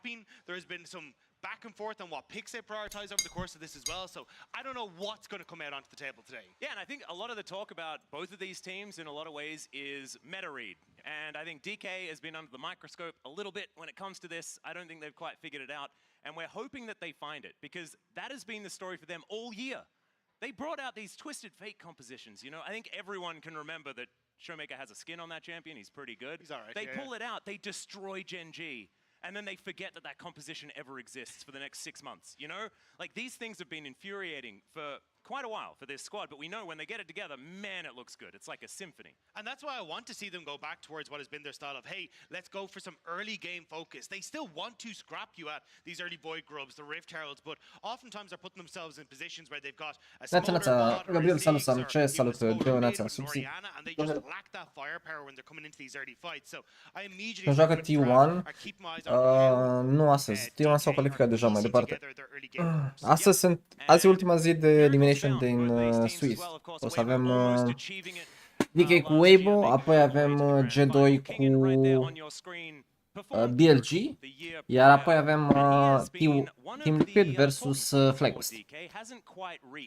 swapping. There has been some back and forth on what picks they prioritize over the course of this as well. So I don't know what's going to come out onto the table today. Yeah, and I think a lot of the talk about both of these teams in a lot of ways is meta read. And I think DK has been under the microscope a little bit when it comes to this. I don't think they've quite figured it out. And we're hoping that they find it, because that has been the story for them all year. They brought out these twisted fate compositions. You know, I think everyone can remember that Showmaker has a skin on that champion. He's pretty good. He's all right. They pull it out. They destroy Gen G. And then they forget that that composition ever exists for the next 6 months, you know? Like, these things have been infuriating for quite a while for this squad, but we know when they get it together, man, it looks good. It's like a symphony. And that's why I want to see them go back towards what has been their style of, hey, let's go for some early game focus. They still want to scrap you at these early Void Grubs, the Rift Heralds, but oftentimes they're putting themselves in positions where they've got a smaller Gabriel, salut Sam, ce salut, Geonața, and they just lack that firepower when they're coming into these early fights. So I immediately joacă T1, nu astăzi, T1 s-au calificat deja mai departe. Azi e ultima zi de elimination din Swiss. O să avem DK cu Weibo, apoi avem G2 cu BLG, iar apoi avem Team Liquid versus Flaghost.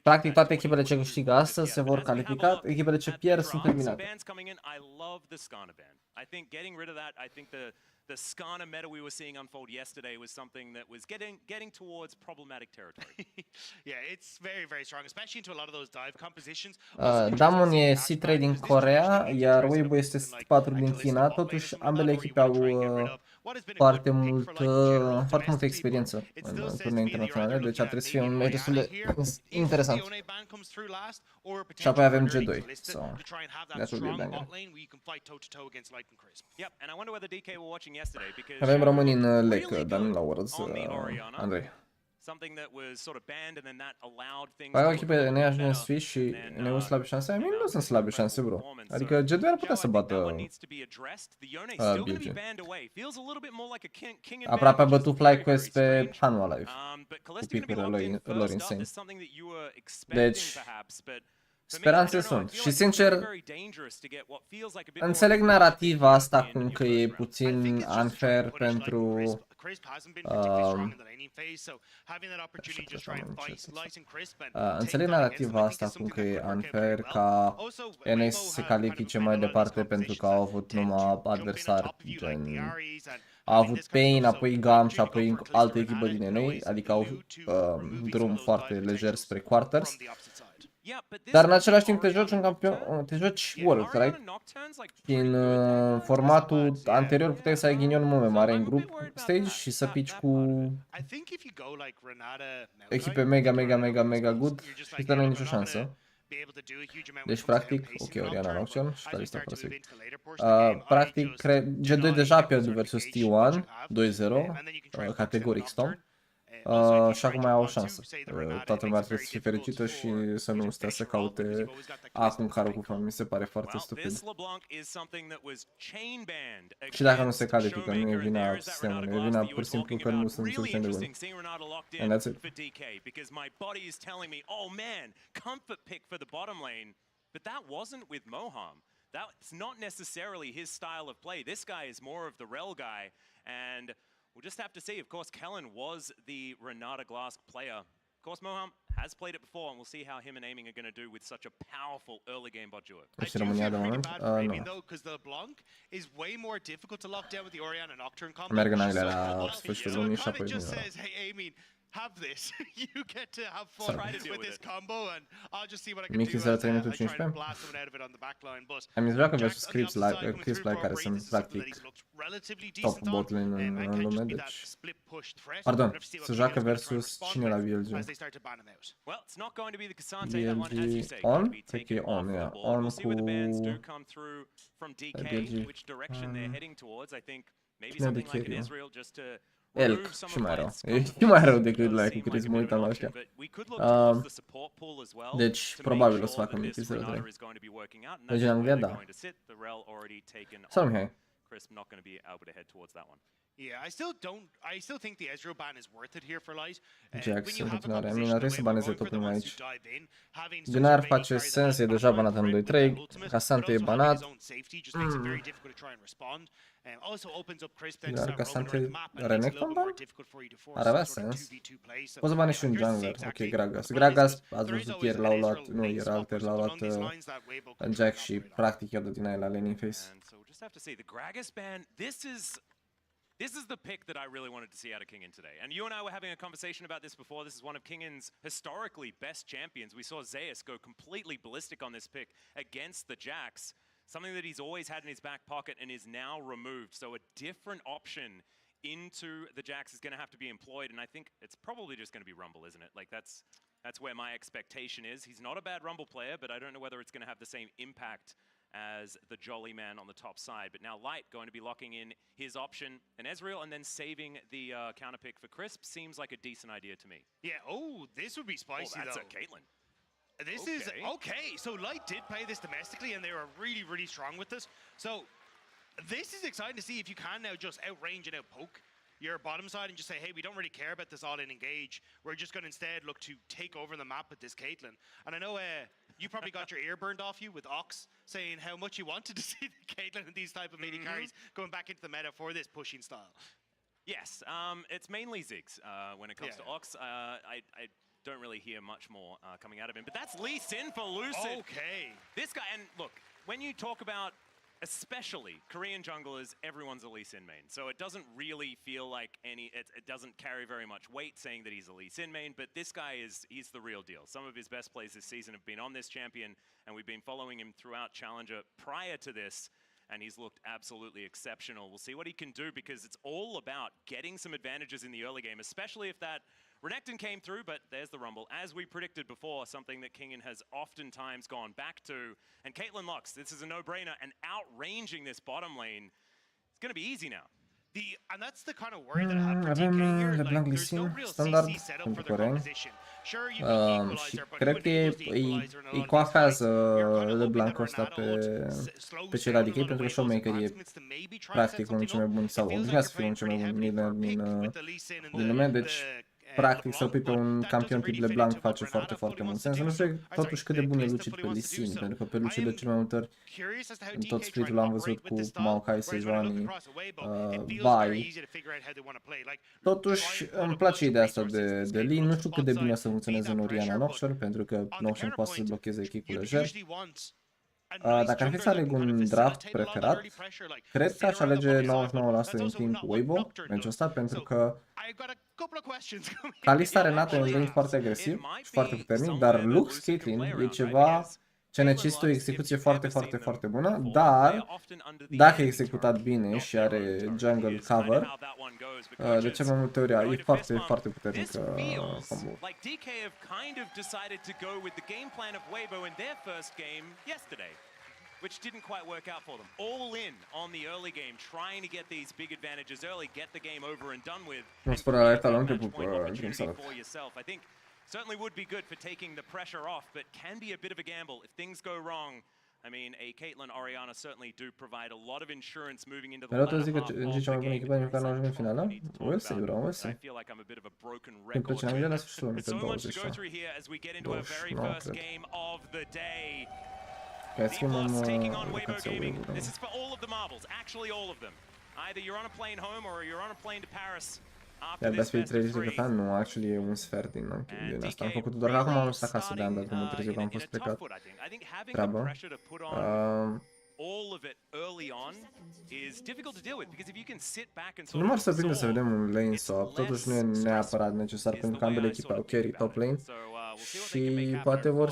Practic toate echipele ce câștigă astăzi se vor califica, echipele ce pierd sunt eliminate. The Skana meta we were seeing unfold yesterday was something that was getting towards problematic territory. Yeah, it's very, very strong, especially into a lot of those dive compositions. Damon e C3 din Coreea, iar Weibo este C4 din China. Totuși, ambele echipe au foarte multă experiență în turnee internaționale, deci ar trebui să fie un meci destul de interesant. Și apoi avem G2. So, that will be a banger. Avem români în Lake, dar nu la Worlds, Andrei. Ai o echipă de ne ajunge în Swiss și ne au slabe șanse? Mie nu sunt slabe șanse, bro. Adică G2 ar putea să bată BG. Aproape a bătut FlyQuest pe Hanwha Live cu picurile lor insane. Deci, speranțe sunt. Și sincer, înțeleg narativa asta cum că e puțin unfair pentru înțeleg narativa asta cum că e unfair ca NS să se califice mai departe pentru că au avut numai adversari gen... Au avut Pain, apoi Gam și apoi altă echipă din NA, adică au drum foarte lejer spre quarters. Dar în același timp te joci un campion, te joci World, right? Și în formatul anterior puteai să ai ghinion mult mai mare în grup stage și să pici cu echipe mega good și să nu ai nicio șansă. Deci practic, ok, Oriana în auction și Calista fără să practic, G2 deja a pierdut versus T1 2-0, categoric Storm. Și acum mai au o șansă. Toată lumea trebuie să fie fericită și să nu stea să caute acum carul cu fan. Mi se pare foarte stupid. Și dacă nu se califică, nu e vina sistemului, e vina pur și simplu că nu sunt suficient de buni. And that's it. That's not necessarily his style of play. This guy is more of the rel guy, and we'll just have to see. Of course, Kellen was the Renata Glask player. Of course, Moham has played it before, and we'll see how him and Aiming are going to do with such a powerful early game bot duo. I do feel pretty bad for Aiming though, because the Blanc is way more difficult to lock down with the Oriana Nocturne combo. Merg în Anglia la sfârșitul lunii și apoi just says, hey Aiming, have this. You get to have fun with this combo, and I'll just see what I can do. I try and blast someone out of it on the back line, but am joacă versus Crips Live care sunt practic top bot lane în lume, deci pardon, se joacă versus cine la BLG? BLG on? Cred că e on, yeah. On cu BLG. Cine de carry? Elk, și mai rău. E și mai rău decât la cu Chris, mă uitam la ăștia. Deci, probabil o să facă mic 0-3. Deci în Anglia, da. Sau Mihai? Yeah, I still think the Ezreal ban is worth it here for Light. Jax în continuare. Mine ar trebui să baneze tot lumea aici. Gen ar face sens, e deja banat în 2-3. Casante e banat. Dar Casante Renekton ban? Ar avea sens. Poți să bani și un jungler. Ok, Gragas. Gragas, ați văzut ieri l-au luat, nu ieri, alteri l-au luat Jack și practic i-a dat din aia la laning face. This is the pick that I really wanted to see out of Kingen today. And you and I were having a conversation about this before. This is one of Kingen's historically best champions. We saw Zeus go completely ballistic on this pick against the Jax. Something that he's always had in his back pocket and is now removed. So a different option into the Jax is going to have to be employed. And I think it's probably just going to be Rumble, isn't it? Like that's where my expectation is. He's not a bad Rumble player, but I don't know whether it's going to have the same impact as the jolly man on the top side. But now Light going to be locking in his option, an Ezreal, and then saving the counter pick for Crisp seems like a decent idea to me. Yeah, this would be spicy that's though. A Caitlyn. This is, okay, so Light did play this domestically and they were really, really strong with this. So this is exciting to see if you can now just outrange and outpoke your bottom side and just say, hey, we don't really care about this all-in engage. We're just going to instead look to take over the map with this Caitlyn. And I know you probably got your ear burned off you with Ox saying how much you wanted to see the Caitlyn and these type of mini carries going back into the meta for this pushing style. Yes, it's mainly Ziggs when it comes to Ox. I don't really hear much more coming out of him. But that's Lee Sin for Lucid. Okay. This guy, and look, when you talk about especially Korean junglers, everyone's a Lee Sin main. So it doesn't really feel like it doesn't carry very much weight saying that he's a Lee Sin main, but this guy he's the real deal. Some of his best plays this season have been on this champion, and we've been following him throughout Challenger prior to this, and he's looked absolutely exceptional. We'll see what he can do because it's all about getting some advantages in the early game, especially if that Renekton came through, but there's the Rumble. As we predicted before, something that Kingen has oftentimes gone back to. And Caitlyn Lux, this is a no-brainer, and outranging this bottom lane, it's going to be easy now. And that's the kind of worry that I have for DK here. Like, there's no real CC set up for their competition. Sure, you can equalizer, but cred că îi coafează LeBlanc-ul ăsta pe cel, adică e pentru că showmaker e practic unul cel mai bun sau urmează să fie unul cel mai bun din lume, deci practic să-l pui pe un campion tip LeBlanc face foarte, foarte mult sens. Nu știu totuși cât de bun e Lucid pe Lee Sin, pentru că pe Lucid de cel mai multe ori în tot spiritul l-am văzut cu Maokai, Sejuani, Bai. Totuși îmi place ideea asta de Lee, nu știu cât de bine o să funcționeze în Oriana Noxion, pentru că Noxion poate să blocheze kick-ul lejer. Dacă ar fi să aleg un draft preferat, cred că aș alege 99% din timp Weibo, meciul ăsta, pentru că Kalista Renata e un lane foarte agresiv și foarte puternic, dar Lux Caitlyn e ceva ce necesită o execuție foarte, foarte, foarte bună, dar dacă e executat bine și are jungle cover, de cel mai multe ori e foarte, foarte puternic combo. Which didn't quite work out for them. All in on the early game, trying to get these big advantages early, get the game over and done with. For yourself. I think certainly would be good for taking the pressure off, but can be a bit of a gamble if things go wrong. I mean, a Caitlyn Oriana certainly do provide a lot of insurance moving into the latter half of the game. I feel like I'm a bit of a broken record. So much to go through here as we get into our very first game of the day. D-Plus taking on Weibo Gaming. This is for all of the marbles, actually all of them. Either you're on a plane home or you're on a plane to Paris after this best of three. Nu, actually e un sfert din asta. Am făcut doar că acum am ajuns acasă de-am dat drumul târziu, că am fost plecat treabă. All of it early on is difficult to deal with because if you can sit back and nu m-ar surprinde să vedem un lane swap, totuși nu e neapărat necesar pentru că ambele echipe au carry top lane și poate vor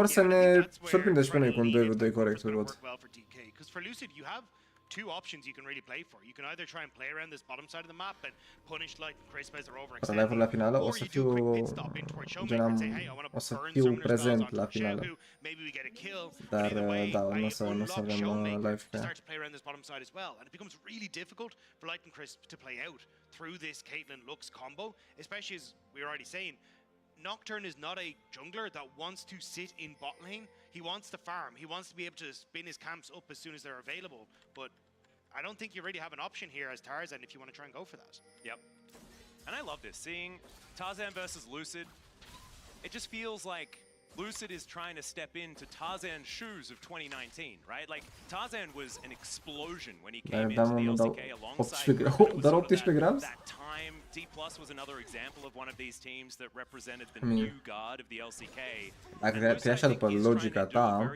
să ne surprindă și pe noi cu un 2v2 corect, văd. Two options you can really play for. You can either try and play around this bottom side of the map and punish Light and Crisp as they're overextending, la finală o să fiu prezent la finală. Dar da, nu o să avem live ca. Start to play around this bottom side as well, and it becomes really difficult for Light and Crisp to play out through this Caitlyn Lux combo, especially as we were already saying. Nocturne is not a jungler that wants to sit in bot lane. He wants to farm. He wants to be able to spin his camps up as soon as they're available. But I don't think you really have an option here as Tarzan if you want to try and go for that. Yep. And I love this, seeing Tarzan versus Lucid. It just feels like Lucid is trying to step into Tarzan's shoes of 2019, right? Like, Tarzan was an explosion when he came into the LCK alongside that time. D+ was another example of one of these teams that represented the new guard of the LCK. Dacă te așa după logica ta,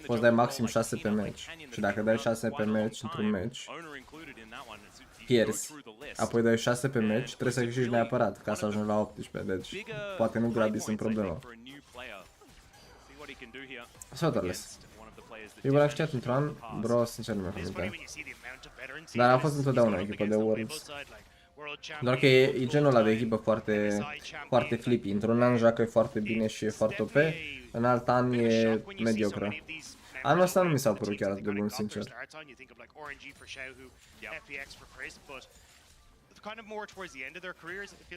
poți dai maxim 6 pe meci. Și dacă dai 6 pe meci într-un meci, pierzi. Apoi dai 6 pe meci, trebuie să câștigi neapărat ca să ajungi la 18. Deci poate nu grabbii sunt problema. Sotorles. Eu l-am știut într-un an, bro, sincer nu mi-a fost bine. Dar a fost întotdeauna echipă de Worlds. Doar că e genul ăla de echipă foarte flippy. Într-un an joacă foarte bine și e foarte OP, în alt an e mediocră. Anul ăsta nu mi s-a părut chiar atât de bun, sincer.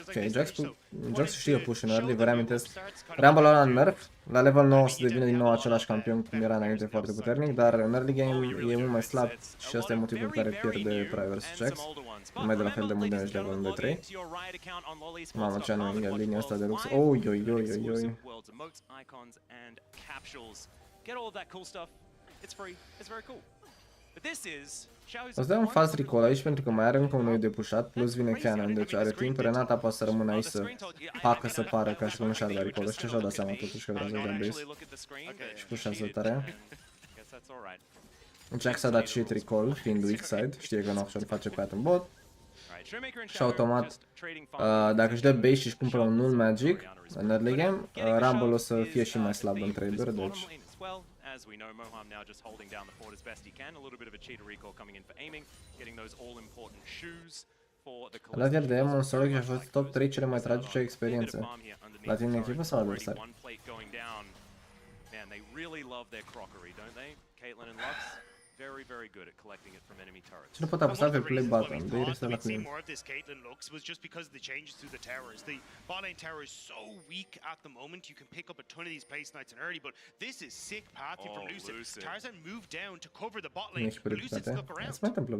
Ok, Jax știe push în early, vă reamintesc. Rumble ăla în nerf, la level 9 să devină din nou același campion cum era înainte, foarte puternic, dar în early game e mult mai slab și ăsta e motivul pe care pierde Pride vs Jax. Nu mai de la fel de mult damage level 1-2-3. Mamă, ce anume e linia asta de lux. Oi, oi, oi, oi, oi. O să dai un fast recall aici pentru că mai are încă unul de pushat, plus vine Canon, deci are timp. Renata poate să rămână aici să facă să pară ca și cum nu și-ar da recall. Și și-a dat seama totuși că vrea să dea base. Și pushează tare. Jax a dat shit recall, fiind weak side, știe că Noxor face pat în bot. Și automat, dacă își dă base și își cumpără un null magic în early game, Rumble o să fie și mai slab în trade-uri, deci... As we know, Moham now just holding down the fort as best he can. A little bit of a cheater recall coming in for aiming, getting those all-important shoes for the la tier de Emon Solo și a fost top 3 cele mai tragice experiențe. La tine în echipă sau adversari? Man, they really love their crockery, don't they? Caitlyn and Lux, very good at collecting it from enemy turrets. Ce nu pot apăsa pe play button, de ieri la clean. More of this Caitlyn Lux was just because of the changes to the towers. The bot lane tower is so weak at the moment. You can pick up a ton of these place knights in early, but this is sick pathing from Lucid. Tarzan moved down to cover the bot lane, but Lucid stuck around.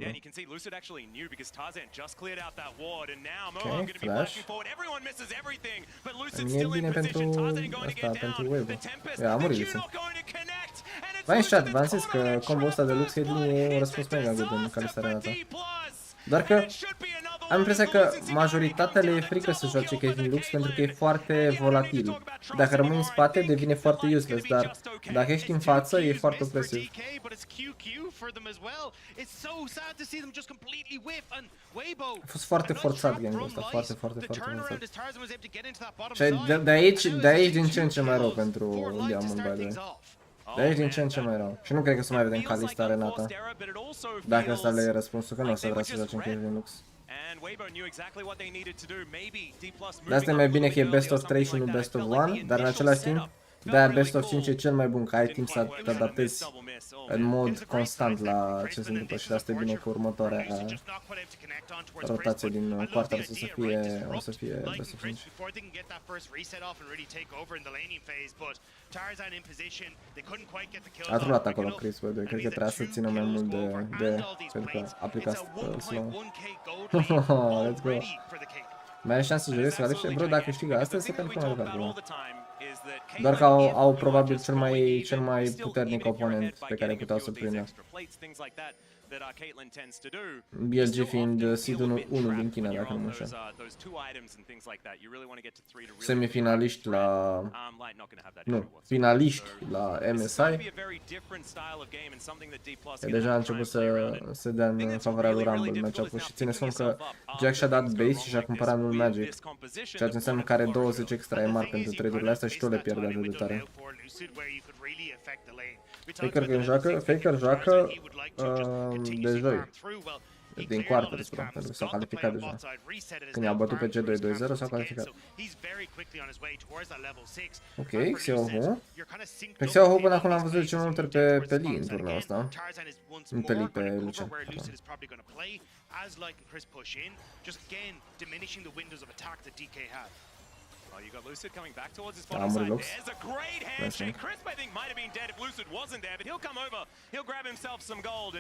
Yeah, and you can see Lucid actually knew because Tarzan just cleared out that ward, and now Moham going to be flashing forward. Everyone misses everything, but Lucid's still in position. Tarzan going to get down. The Tempest, the Q not going to connect, and it's v-am chat, v-am zis că combo ăsta de Lux Caitlyn e un răspuns mega good în calistarea dată. Doar că am impresia că majoritatea le e frică să joace Caitlyn Lux pentru că e foarte volatil. Dacă rămâi în spate devine foarte useless, dar dacă ești în față e foarte opresiv. A fost foarte forțat game-ul ăsta, foarte forțat. Și de aici din ce în ce mai rău pentru Diamond, by the way. De aici din ce în ce mai rău. Și nu cred că să mai vedem Kalista Renata. Dacă ăsta le e răspunsul, că nu o să vrea să joace în Caitlyn Lux. De asta e mai bine că e best of 3 și nu best of 1, dar în același timp, de-aia best of 5 e cel mai bun, că ai timp să te adaptezi în mod constant la ce se întâmplă și de asta e bine că următoarea rotație din quarter o să fie best of 5. A trulat acolo Chris, bă, cred că trebuia să țină mai mult de pentru că aplica slow. Let's go! Mai are șanse să jucăți să califice? Bro, dacă câștigă astăzi, se califică mai departe. Doar că au probabil cel mai puternic oponent pe care puteau să prindă. BLG fiind seed-ul 1 din China, dacă nu mă înșel. Semifinaliști la... Nu, finaliști la MSI. Deja a început să se dea în favoarea lui Rumble match-up-ul și țineți cont că Jack și-a dat base și și-a cumpărat null magic. Ceea ce înseamnă că are 20 extra EMR pentru trade-urile astea și tot le pierde atât de tare. Faker joacă de joi, din quarters, bro, pentru că s-au calificat deja. Când i-au bătut pe G2-2-0 s-au calificat. Ok, Xiaohu. Pe Xiaohu până acum l-am văzut cel mai multe pe Lee în turneul ăsta. Nu pe Lee, pe Lucian. A murit Lux.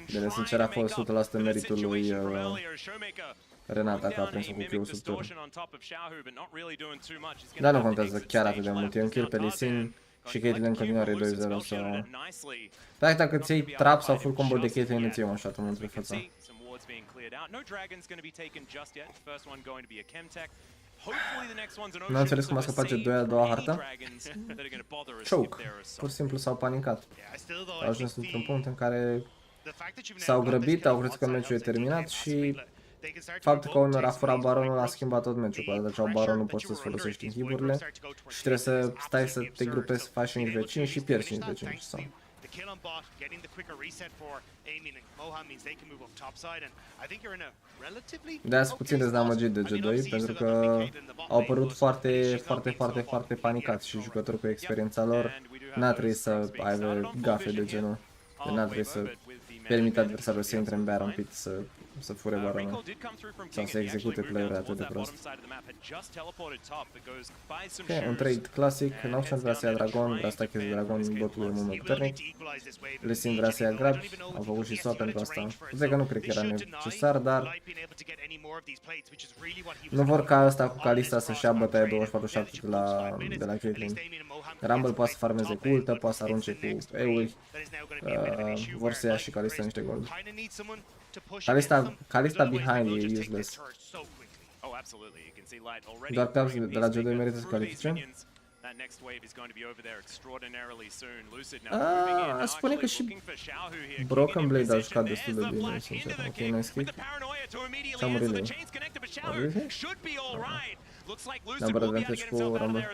Bine, sincer a fost 100% meritul lui Renata că a prins cu Q sub turn. Dar nu contează chiar atât de mult. E un kill pe Lee Sin și Caitlyn în continuare 2-0 sau... Dar dacă ți iei trap sau full combo de Caitlyn, îți iei un shot în între fața. Nu am înțeles cum a scăpat G2 a doua hartă. Choke. Pur și simplu s-au panicat. Au ajuns într-un punct în care s-au grăbit, au crezut că meciul e terminat și faptul că unul a furat baronul a schimbat tot meciul. Cu atât au baronul poți să-ți folosești inhiburile și trebuie să stai să te grupezi, să faci 5 vecini și pierzi 5 vecini. Sau... De-aia sunt puțin dezamăgit de G2 pentru că au apărut foarte panicați și jucători cu experiența lor n-a trebuit să aibă gafe de genul. N-a trebuit să permite adversarul să intre în Baron Pit să fure baronul sau să execute play-uri atât de prost. Ok, un trade clasic, Noxian vrea să ia Dragon, vrea să tacheze Dragon, botul e mult mai puternic. Lee Sin vrea să ia grabi, au făcut și swap pentru asta. Cred că nu cred că era necesar, dar nu vor ca ăsta cu Kalista să-și ia bătaie 24/7 de la Caitlyn. Rumble poate să farmeze cu ultă, poate să arunce cu E-uri, vor să ia și Kalista niște gold. Kalista behind e useless. Doar Caps de la G2 merită să califice. Spune că și Broken Blade a jucat destul de bine, sincer. Ok, nice kick. S-a murit de el. Number advantage cu Rumble.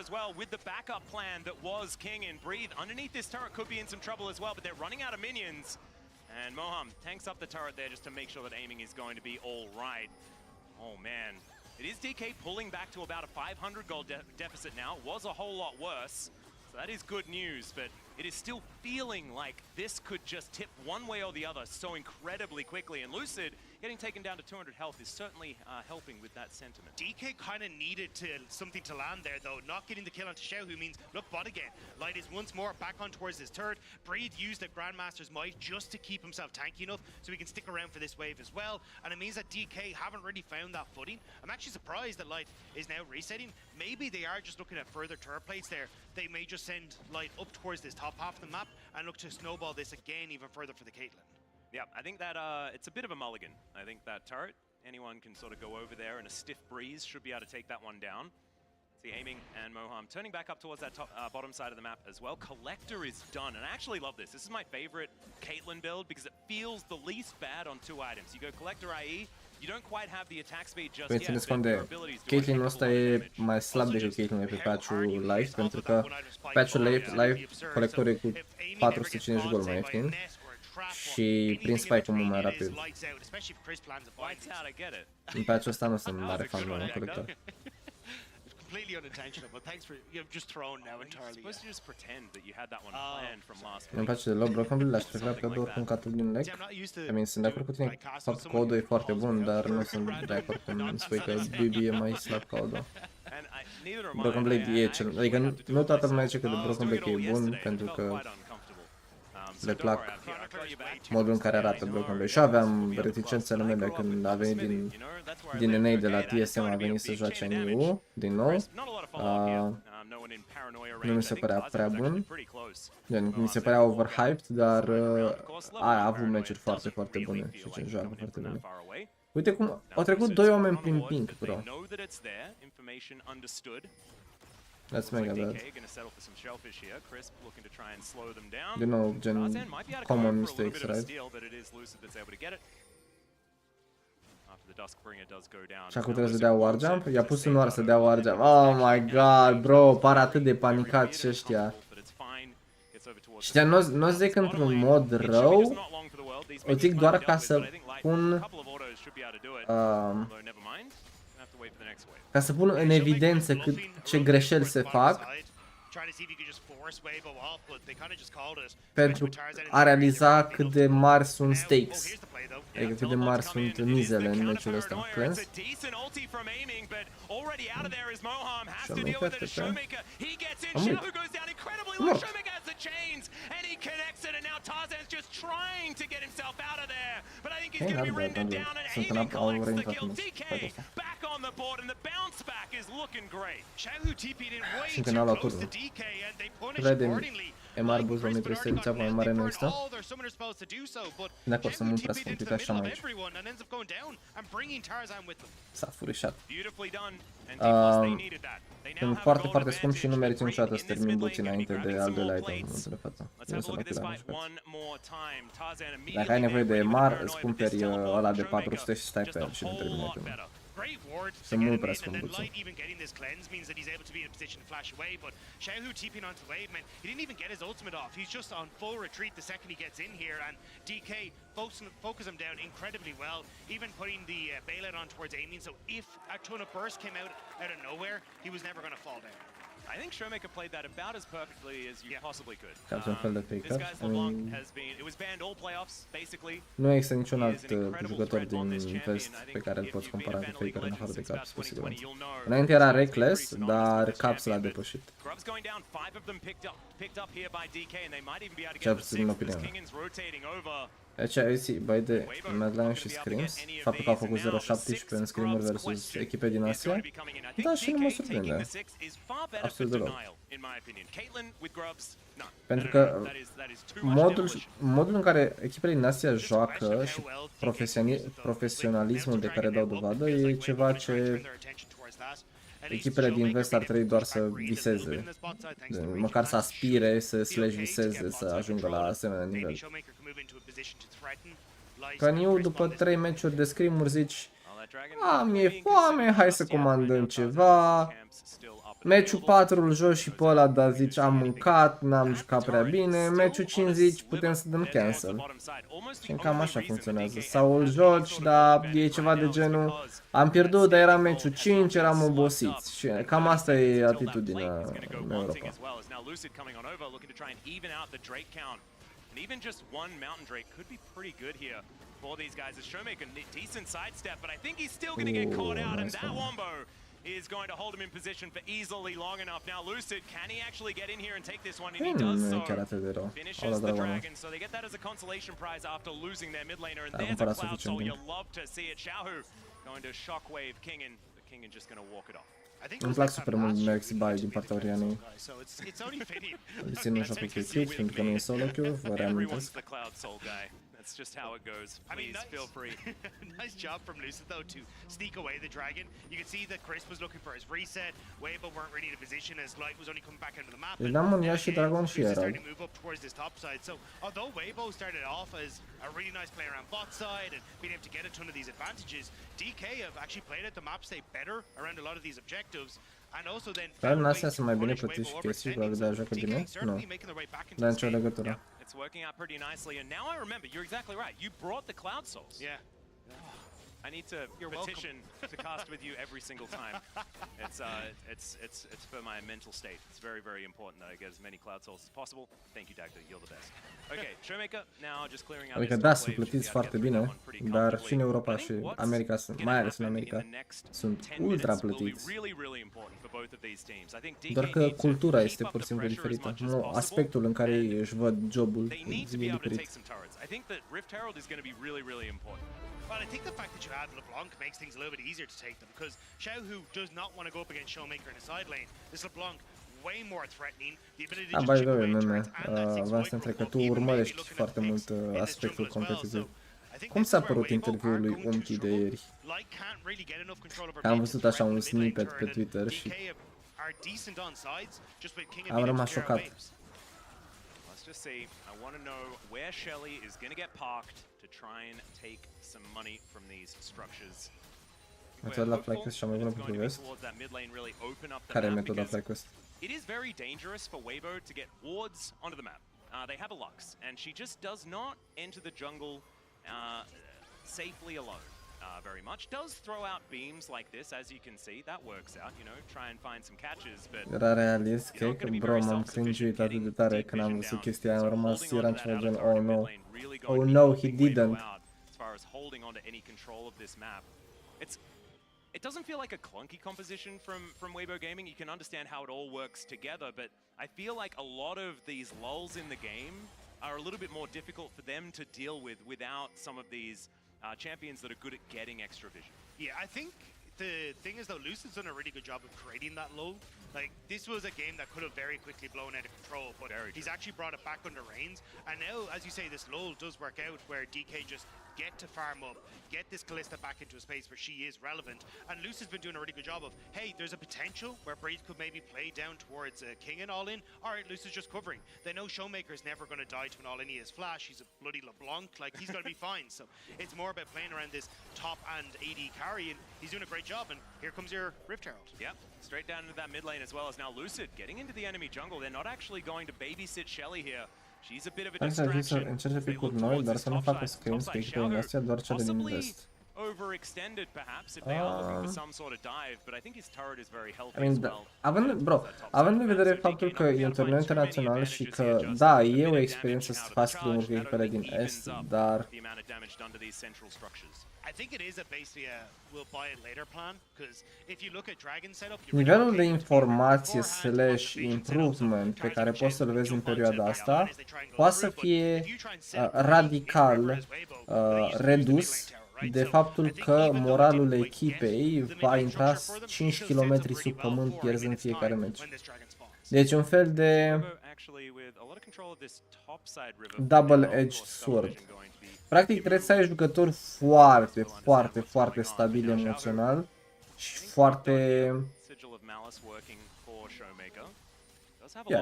And Moham tanks up the turret there just to make sure that aiming is going to be all right. Oh man. It is DK pulling back to about a 500 gold deficit now. It was a whole lot worse. So that is good news, but it is still feeling like this could just tip one way or the other so incredibly quickly. And Lucid getting taken down to 200 health is certainly helping with that sentiment. DK kind of needed something to land there though. Not getting the kill onto Xiao, who means, look, bot again. Light is once more back on towards his turret. Breathe used the Grandmaster's Might just to keep himself tanky enough so he can stick around for this wave as well. And it means that DK haven't really found that footing. I'm actually surprised that Light is now resetting. Maybe they are just looking at further turret plates there. They may just send Light up towards this top half of the map and look to snowball this again even further for the Caitlyn. Yeah, I think that it's a bit of a mulligan. I think that turret, anyone can sort of go over there and a stiff breeze should be able to take that one down. See aiming and Moham turning back up towards that top, bottom side of the map as well. Collector is done, and I actually love this. This is my favorite Caitlyn build because it feels the least bad on two items. You go Collector IE, you don't quite have the attack speed just yet. Țineți cont de Caitlyn-ul ăsta e mai slab decât Caitlyn pe patch-ul live, pentru că patch-ul live Collectorul e cu 450 gold mai ieftin. Și prin spike-ul mult mai rapid. În patch-ul ăsta nu sunt mare fan de Collector. Îmi place deloc Broken Blade, l-aș prefera pe oricum ca din leg. Sunt de acord cu tine, faptul că Odo e foarte bun, dar nu sunt de acord când spui că BB e mai slab ca Odo. Broken Blade e cel... Adică nu toată lumea zice că de Broken Blade e bun, pentru că le plac modul în care arată Broken Blade. Și aveam reticențele mele când a venit din NA de la TSM, a venit să joace în EU din nou. Nu mi se părea prea bun. Mi se părea overhyped, dar a avut meciuri foarte bune și ce joacă foarte bine. Uite cum au trecut doi oameni prin pink, bro. That's mega bad. Din nou, gen common mistakes, right? Și acum trebuie să dea warjump? I-a pus un oar să dea warjump. Oh my god, bro, par atât de panicați și ăștia. Și nu o zic într-un mod rău, o zic doar ca să pun... ca să pun în evidență ce greșeli se fac pentru a realiza cât de mari sunt stakes. Cât de mari sunt mizele în meciul ăsta. Cleanse. Showmaker, TP. Mort. Ei, n-ar bea. Sunt în apă, au reintrat în meci. Și încă n-au luat turul. Vedem. Emarbus 2300 de țeapă mai mare nu există. De acord, sunt mult prea scumpite așa mai aici. S-a furișat. Sunt foarte, foarte scump și nu meriți niciodată să termin boții înainte de al doilea item în momentul de față. Nu să rapid la Dacă ai nevoie de Emar, îți cumperi ăla de 400 și stai pe el și nu termini itemul. Sunt mult prea scump boții. Even getting this cleanse means that he's able to be in a position to flash away, but Xiaohu TPing onto the wave meant he didn't even get his ultimate off. He's just on full retreat the second he gets in here, and DK focus him down incredibly well, even putting the bailout on towards aiming, so if a ton of burst came out of nowhere, he was never going to fall down. I think Showmaker played that about as perfectly as you possibly could. This guy's LeBlanc has been, it was banned all playoffs, basically. Nu există niciun alt jucător din Vest pe care îl poți compara cu Faker în afară de Caps, cu siguranță. Înainte era Reckless, dar Caps l-a depășit. Cel puțin în opinia mea. Deci aici, by the Madline și Scrims, faptul că au făcut 0-17 în scrimuri versus echipe din Asia, da, și nu mă surprinde. Absolut deloc. Pentru că modul în care echipele din Asia joacă și profesionalismul de care dau dovadă e ceva ce echipele din Vest ar trebui doar să viseze, măcar să aspire, să viseze, să ajungă la asemenea nivel. Că New, după 3 meciuri de scrim-uri, zici, mi-e foame, hai să comandăm ceva. Meciul 4 îl joci și pe ăla, dar zici, am mâncat, n-am jucat prea bine. Meciul 5 zici, putem să dăm cancel. Și cam așa funcționează. Sau îl joci, dar e ceva de genul, am pierdut, dar era meciul 5, eram obosiți. Și cam asta e atitudinea în Europa. And even just one Mountain Drake could be pretty good here for these guys. As Showmaker, decent sidestep, but I think he's still going to get caught out, and that Wombo is going to hold him in position for easily long enough. Now Lucid, can he actually get in here and take this one? And he does so. Finishes the dragon, so they get that as a consolation prize after losing their mid laner. And there's a Cloud Soul, you love to see it. Xiaohu going to shockwave Kingen, but Kingen just going to walk it off. Îmi plac super mult Merxi Bai din partea Orianei. Îl țin așa pe Q, pentru că nu e solo Q, vă reamintesc. That's just how it goes. Please feel free. Nice job from Lucid though to sneak away the dragon. You can see that Chris was looking for his reset. Weibo weren't really in a position as Light was only coming back into the map. Și Dragon și era. Starting to move up towards this top side. So although Weibo started off as a really nice player on bot side and being able to get a ton of these advantages, DK have actually played at the map state better around a lot of these objectives. Dar în Asia sunt mai bine plătiți și chestii, probabil de a joacă bine? Nu. Dar nicio legătură. It's working out pretty nicely, and now I remember, you're exactly right. You brought the Cloud Souls. Yeah. I need to petition to cast with you every single time. It's for my mental state. It's very, very important that I get as many Cloud Souls as possible. Thank you, Dagda. You're the best. Okay, Showmaker now just clearing out. Adică da, sunt plătiți foarte bine, dar și în Europa și America, mai ales în America, sunt ultra plătiți. Doar că cultura este pur și simplu diferită. Aspectul în care ei își văd jobul e diferit. Well, I think the fact that you have LeBlanc makes things a little bit easier to take them, because Xiaohu does not want to go up against Showmaker in the side lane. This LeBlanc way more threatening. The ability to chip away turrets and that 6 vreau să întreb că tu urmărești foarte mult aspectul competitiv. Cum s-a părut interviul lui Umti de ieri? Am văzut așa un snippet pe Twitter și am rămas șocat. Let's just see. I want to know where Shelly is going to get parked to try and take some money from these structures. Metoda FlyQuest și-a mai bună pentru West. Care e metoda FlyQuest? It is very dangerous for Weibo to get wards onto the map. They have a Lux, and she just does not enter the jungle safely alone. Very much. Does throw out beams like this, as you can see. That works out, you know, try and find some catches, but... Era realist, cred că, bro, m-am cringe-uit atât de tare când am văzut chestia aia, am rămas, eram ceva gen, oh no, he didn't. far as holding on to any control of this map. It doesn't feel like a clunky composition from Weibo Gaming. You can understand how it all works together, but I feel like a lot of these lulls in the game are a little bit more difficult for them to deal with without some of these champions that are good at getting extra vision. Yeah, I think the thing is though, Lucid's done a really good job of creating that lull. Like, this was a game that could have very quickly blown out of control, but he's actually brought it back under reins. And now, as you say, this lull does work out where DK just get to farm up, get this Kalista back into a space where she is relevant. And Lucid's been doing a really good job of, hey, there's a potential where Breeze could maybe play down towards King and all-in. All right, Lucid's just covering. They know Showmaker's never going to die to an all-in. He has Flash, he's a bloody LeBlanc, like, he's going to be fine. So it's more about playing around this top and AD carry, and he's doing a great job. And here comes your Rift Herald. Yep, straight down into that mid lane as well as now Lucid getting into the enemy jungle. They're not actually going to babysit Shelly here. She's a bit of a distraction. Încerce picuri noi, dar să nu facă scrims pe echipele noastre, doar cele din vest. Overextended perhaps if they are looking for some sort of dive, but I think his turret is very healthy as well. Având în vedere faptul că e un turneu internațional și că, da, e o experiență să faci scrim-uri cu echipele din Est, dar nivelul de informație slash improvement pe care poți să-l vezi în perioada asta poate să fie radical redus de faptul că moralul echipei va intra 5 km sub pământ pierzând fiecare meci. Deci un fel de double-edged sword. Practic trebuie să ai jucători foarte stabili emoțional și foarte...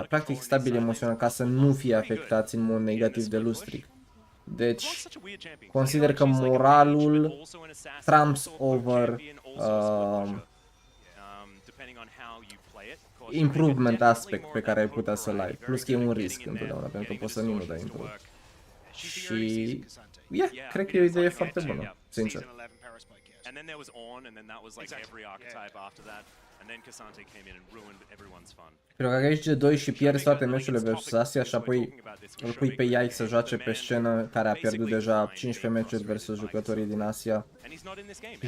practic stabili emoțional ca să nu fie afectați în mod negativ de lustric. Deci, consider că moralul trumps over improvement aspect pe care ai putea să-l ai. Plus că e un risc întotdeauna, pentru că poți să nu dai improve. Și, cred că e o idee foarte bună, sincer. Pentru că aici G2 și pierzi toate meciurile versus Asia și apoi îl pui pe Yike să joace pe scenă, care a pierdut deja 15 meciuri versus jucătorii din Asia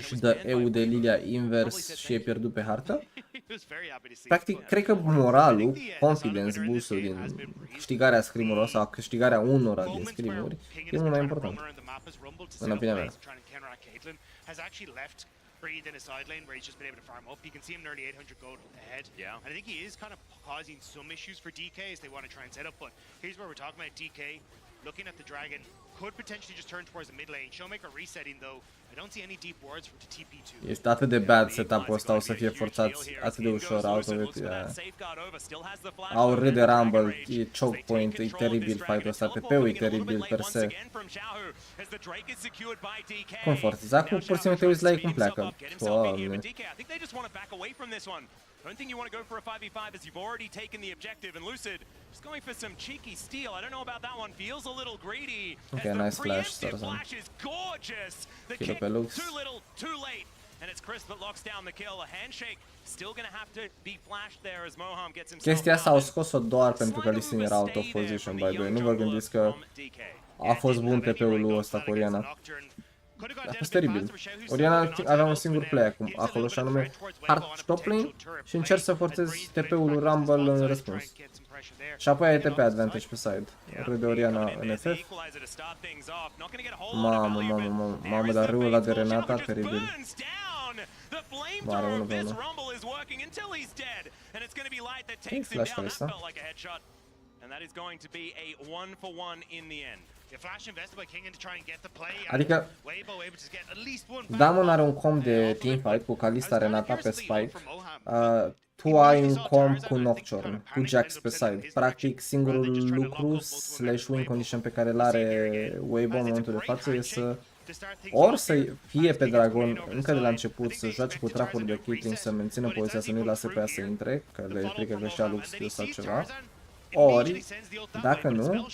și dă EU de Lilia invers și e pierdut pe hartă. Practic, cred că moralul, confidence boost-ul din câștigarea scrim-urilor sau câștigarea unora din scrim-uri e mult mai important, în opinia mea. Breathe in a side lane where he's just been able to farm up. You can see him nearly 800 gold ahead. Yeah. And I think he is kind of causing some issues for DK as they want to try and set up. But here's where we're talking about DK looking at the dragon. Could potentially just turn towards the mid lane. Showmaker resetting though. I don't see any deep wards to TP2. Este atât de bad setup-ul ăsta, o să fie forțați atât de ușor out of it. Au râd de Rumble, e choke point, e teribil fight-ul ăsta, TP-ul e teribil per se. Cum forțezi? Acum pur și simplu te uiți la ei cum pleacă. Doamne. I don't think you want to go for a 5v5 as you've already taken the objective, and Lucid just going for some cheeky steal. I don't know about that one. Feels a little greedy. Okay, nice flash. Flash is gorgeous. The kick too little, too late. And it's Chris that locks down the kill. A handshake still going to have to be flashed there as Moham gets himself. Chestia asta au scos-o doar pentru că Lee Sin era out of position, by the way. Nu vă gândiți că a fost bun TP-ul lui ăsta cu Oriana. A fost teribil. Oriana avea un singur play acolo și anume hard top lane și încerc să forțez TP-ul lui Rumble în răspuns. Și apoi ai TP advantage pe side. Râde Oriana în FF. Mamă, dar râul ăla de Renata, teribil. Mare 1 pe 1. Ce-i flash pe ăsta? Adică Damon are un comp de teamfight cu Kalista Renata pe Spike. Tu ai un comp cu Nocturne, cu Jax pe side. Practic singurul lucru slash win condition pe care îl are Weibo în momentul de față e să ori să fie pe Dragon încă de la început, să joace cu trapuri de Caitlyn, să mențină poziția, să nu-i lase pe ea să intre, că le frică că și-a lux skill sau ceva. Ori, dacă nu,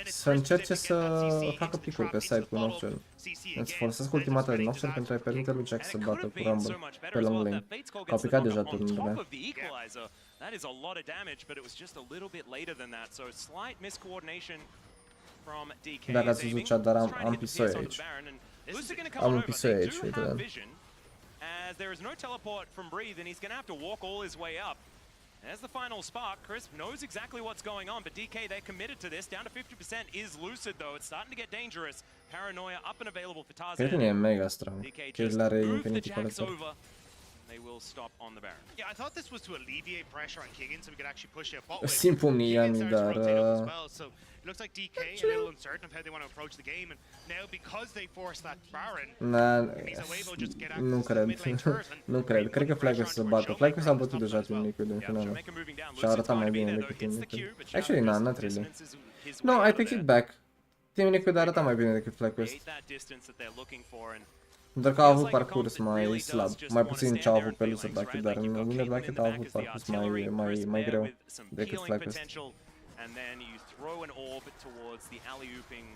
să încerce să facă pick-uri pe side cu Nocturne. Îți folosesc ultimata de Nocturne pentru a-i permite lui Jack să bată cu Rumble pe long lane. Că au picat deja turnurile. That is a lot of damage, but it was just a little bit later than that. So slight miscoordination Dacă ați văzut cea, dar am pisoi aici. Am un pisoi aici, uite. As there is no teleport from Breathe, and he's going to have to walk all his way up. As the final spark, Chris knows exactly what's going on, but DK, they're committed to this. Down to 50% is Lucid, though. It's starting to get dangerous. Paranoia up and available for Tarzan. Cred că e mega strong. Chiar l-are Infinity Collector. They will stop on the Baron. Yeah, I thought this was to alleviate pressure on Kiggin so we could actually push their bot wave. Simplu Miami, dar... It looks like DK a little uncertain of how they want to approach the game, and now because they forced that Baron, nu cred, nu cred. Cred că Flagger să bată. Flagger s-a bătut deja Team Liquid în finală și a arătat mai bine decât Team Liquid. Actually, not really. No, I take it back. Team Liquid a arătat mai bine decât Flagger. Doar că au avut parcurs mai slab, mai puțin ce au avut pe Loser Bracket, dar în Winner Bracket au avut parcurs mai greu decât Flagger. And then you throw an orb towards the alley-ooping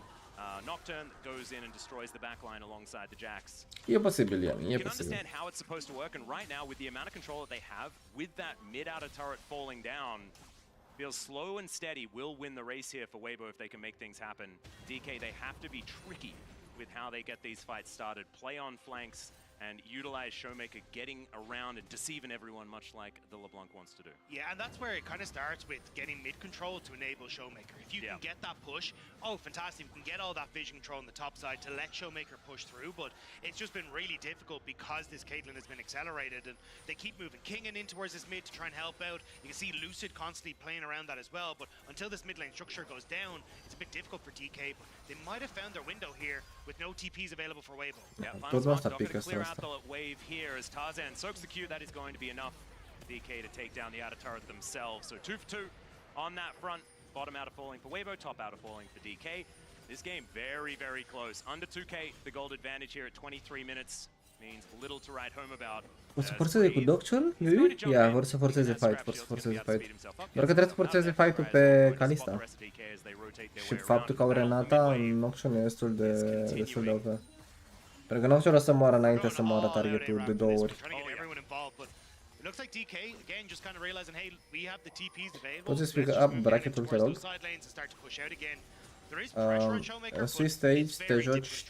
Nocturne that goes in and destroys the backline alongside the Jax. E posibil, Ian, e You can posibil. understand how it's supposed to work, and right now, with the amount of control that they have, with that mid-outer turret falling down, feels slow and steady will win the race here for Weibo if they can make things happen. DK, they have to be tricky with how they get these fights started. Play on flanks and utilize Showmaker getting around and deceiving everyone, much like the LeBlanc wants to do. Yeah, and that's where it kind of starts with getting mid control to enable Showmaker. If you can get that push, oh, fantastic. You can get all that vision control on the top side to let Showmaker push through, but it's just been really difficult because this Caitlyn has been accelerated, and they keep moving Kingen in towards this mid to try and help out. You can see Lucid constantly playing around that as well, but until this mid lane structure goes down, it's a bit difficult for DK, but they might have found their window here with no TPs available for Weibo. Yeah, final spot, not going to clear out the wave here as Tarzan soaks the Q. That is going to be enough for DK to take down the outer turret themselves. So 2 for 2 on that front. Bottom outer falling for Weibo, top outer falling for DK. This game very, very close. Under 2K, the gold advantage here at 23 minutes means little to write home about. O să forțeze cu Doctor? Ia, vor să forțeze fight, Doar că trebuie să forțeze fight-ul pe Kalista. Și faptul că au Renata în Nocturne e destul de OP. Pentru că Nocturne o să moară înainte să moară targetul de 2 ori. Poți explica bracketul, te rog? În Swiss Stage te joci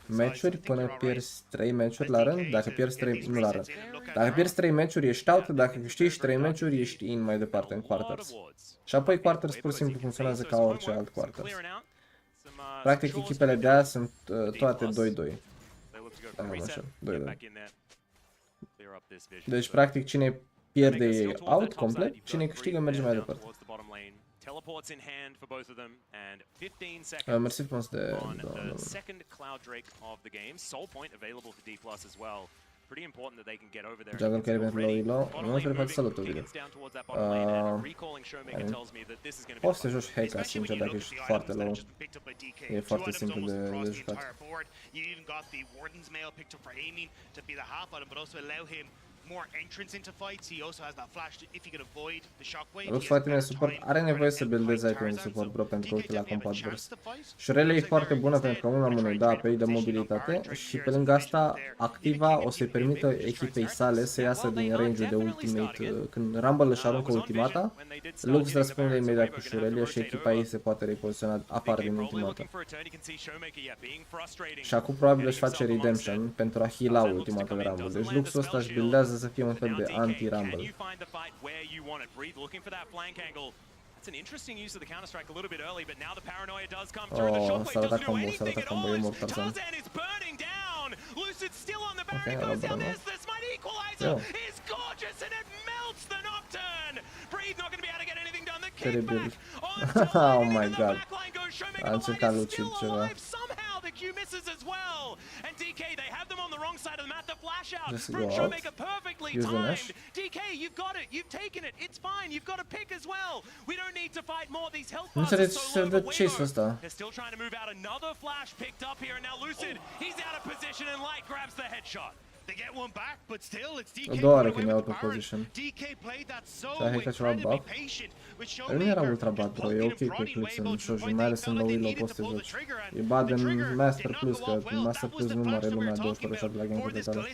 meciuri până pierzi 3 meciuri la rând. Dacă pierzi 3, nu la rând. Dacă pierzi 3 meciuri ești out, dacă câștigi 3 meciuri ești in mai departe în quarters. Și apoi quarters pur și simplu funcționează ca orice alt quarters. Practic echipele de azi sunt toate 2-2. Așa, 2-2. Deci practic cine pierde e out complet, cine câștigă merge mai departe. Teleports in hand for both of them, and 15 seconds on the second Cloud Drake of the game. Soul point available for D+ as well. Pretty important that they can get over there. Jungle carry pentru low. Nu trebuie să salutul video. Poți să joci Heka, sincer, dacă ești foarte low. E foarte simplu de jucat. More entrance into fights. He also has that flash if he can avoid the shockwave. Lux foarte bine support, are nevoie să buildeze item de support, bro, pentru că uite la compat burst. Și Rele e foarte bună pentru că una mână îi dă API de mobilitate și pe lângă asta activa o să-i permită echipei sale să iasă din range-ul de ultimate. Când Rumble își aruncă ultimata, Lux răspunde imediat cu Shurelia și echipa ei se poate repoziționa, apare din ultimata. Și acum probabil își face redemption pentru a heala ultimata de Rumble. Deci Luxul ăsta își buildează să fie un fel de anti-Rumble. Oh, s-a arătat combo, e mort Tarzan. Ok, a luat Baron. Teribil. Oh my god. A încercat Lucid ceva. Just go out. Use the Nash. DK, you've got it. You've taken it. It's fine. You've got a pick as well. We don't need to fight more. These health bars are so low for Weibo. They're still trying to move out. Another flash picked up here, and now Lucid, he's out of position, and Light grabs the headshot. They get one back, but still it's DK. DK played that so well, trying to be patient with Showmaker. Nu era ultra bad, bro, e ok cu Eclipse în Shoji, mai ales în low elo poți să joci. E bad în Master Plus, că în Master Plus nu mare lumea 24/7 la game-ul de tale.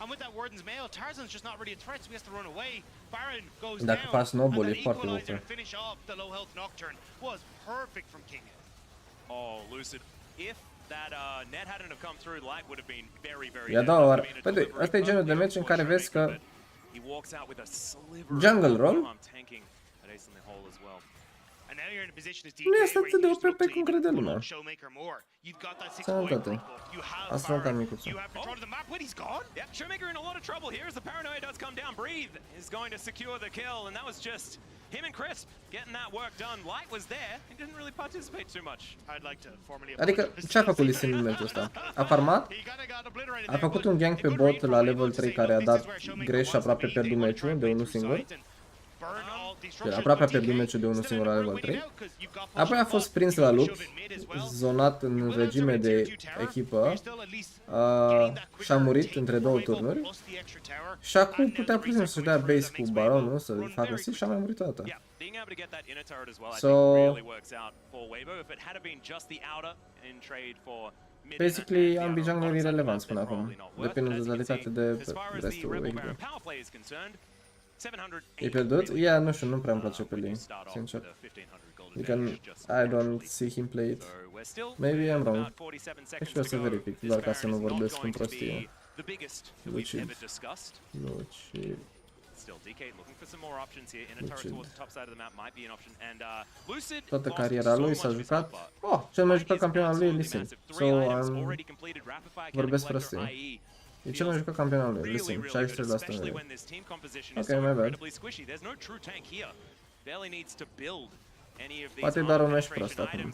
And with that Warden's Mail, Tarzan's just not really a threat, so he has to run away. Baron goes Dacă down, faci snowball, and e that foarte equalizer OP. to finish off the low health Nocturne was perfect from King. Oh, Lucid. If that net hadn't have come through, Light would have been very, very E a doua oară. Păi, ăsta e genul de meci în care vezi că jungle roll nu este atât de OP pe cum crede lumea. Sănătate. Asta ca micuță. Yeah, Showmaker in a lot of trouble here as the paranoia does come down. Breathe is going to secure the kill, and that was just him and Crisp getting that work done. Light was there, he didn't really participate too much. Adică ce a făcut Lee în meciul ăsta? A farmat? A făcut un gank pe bot la level 3 care a dat greș și aproape pierdut meciul de unul singur. Aproape a pierdut meciul de unul singur la level 3. Apoi a fost prins la lupt, zonat în regime de echipă și a murit între două turnuri. Și acum putea pur să-și dea base cu baronul, să-l facă assist și a mai murit o dată. So, basically, ambii jungleri relevanți până acum, depinde de totalitate de restul echipei. E pierdut? Yeah, nu știu, nu prea îmi place pe Lee, sincer. Adică, I don't see him play it. Maybe I'm wrong. Nu știu să verific, doar ca să nu vorbesc în prostie. Lucid. Toată cariera lui s-a jucat. Oh, cel mai jucat campion al lui e Lee. So, vorbesc prostie. E cel mai jucat campion al lui, listen, 63% în el. Ok, my bad. Poate doar un meci prost acum.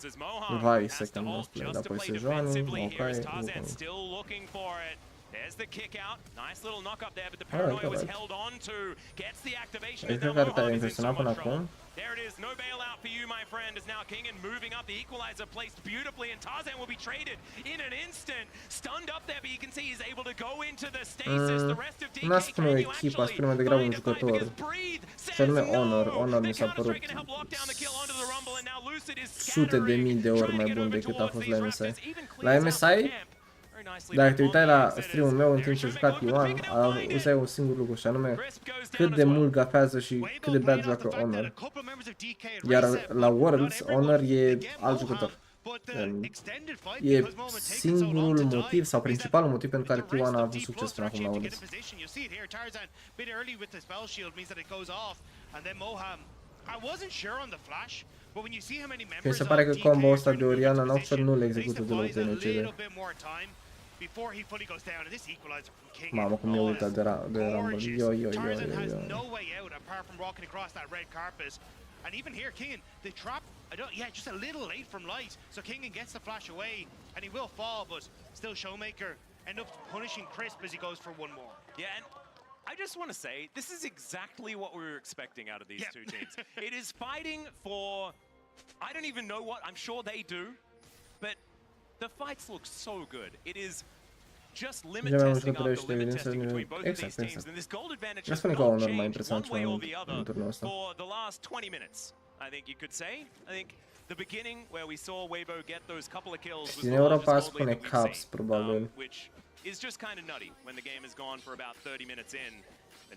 Vai, second must play, dar apoi Sejoani, Mokai, There's the kick out. Nice little knock up there, but the paranoia was held on to. Gets the activation. Cred că care te-a impresionat până acum? There it is. No bailout for you, my friend, as now King and moving up. The equalizer placed beautifully, and Tarzan will be traded in an instant. Stunned up there, but you can see he's able to go into the stasis. The rest of DK n-a spune o echipă, spune mai degrabă un jucător. Și anume Honor. Honor mi s-a părut sute de mii de ori mai bun decât a fost la MSI. La MSI, dacă te uitai la stream-ul meu în timp ce jucat Ioan, auzeai un singur lucru și anume cât de mult gafează și cât de bad joacă Honor. Iar la Worlds, Honor e alt jucător. E singurul motiv sau principalul motiv pentru care Ioan a avut succes până acum la Worlds. Mi se pare că combo ăsta de Oriana în Oxford nu le execută deloc pe NCD. Mamă, cum e ulta de Rumble. Yo. And even here, King, the trap, just a little late from Light, so King gets the flash away, and he will fall, but still Showmaker end up punishing Crisp as he goes for one more. Yeah, and I just want to say, this is exactly what we were expecting out of these two teams. It is fighting for, I don't even know what, I'm sure they do, but the fights look so good. It is just limit testing after limit testing between both of these teams, and this gold advantage has not changed one way or the other for the last 20 minutes. I think you could say. I think the beginning where we saw Weibo get those couple of kills was the largest gold lead that we've seen, which is just kind of nutty when the game has gone for about 30 minutes in.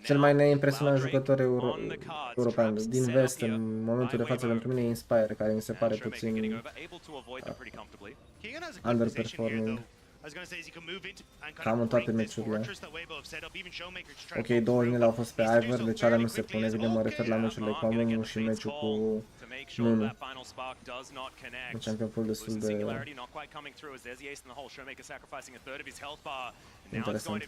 Cel mai neimpresionant jucător european din vest în momentul de față pentru mine e Inspire, care mi se pare puțin underperforming. Cam în toate meciurile. Ok, două inele au fost pe Ivor, deci alea nu se pune, evident mă refer la meciurile cu Amumu și meciul cu Nunu. Deci am fost destul de interesant.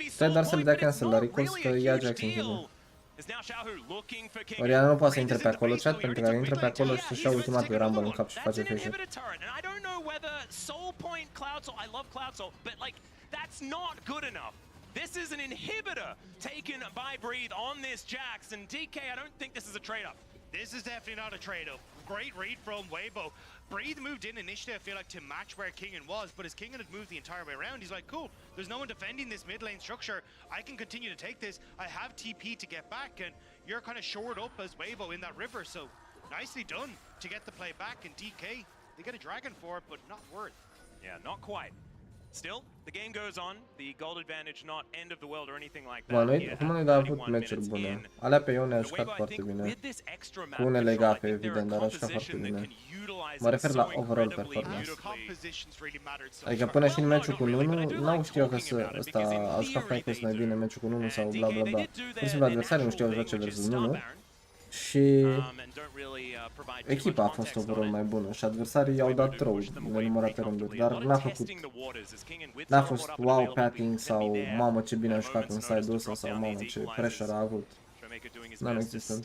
Stai doar să-l dea cancel la Ricols că ia Jackson. Oriana nu poate să intre pe acolo, chat, pentru că intră pe acolo și să-și ia ultimat pe Rumble în cap și face face. This is an inhibitor taken by Breathe on this Jax, and DK, I don't think this is a trade-up. This is definitely not a trade-up. Great read from Weibo. Breathe moved in initially, I feel like, to match where Kingen was, but as Kingen had moved the entire way around, he's like, cool, there's no one defending this mid lane structure. I can continue to take this. I have TP to get back, and you're kind of shored up as Weibo in that river, so nicely done to get the play back, and DK, They get a dragon for it, but not worth. Yeah, not quite. Still, the game goes on. The gold advantage not end of the world or anything like Bă, that. noi a avut meciuri bune. Alea pe Ione a jucat foarte bine. Cu unele gafe, evident, dar a jucat foarte bine. Mă refer la overall performance. Adică până și în meciul cu Nunu, n-au știut că ăsta a jucat Frankus mai bine meciul cu Nunu sau bla bla bla. Pur și simplu adversarii nu știau să joace versus Nunu. Și echipa a fost overall mai bună și adversarii i-au dat throw în nenumărate rânduri, dar n-a fost wow padding sau mamă ce bine a jucat în side-ul ăsta sau mamă ce pressure a avut. N-am existat.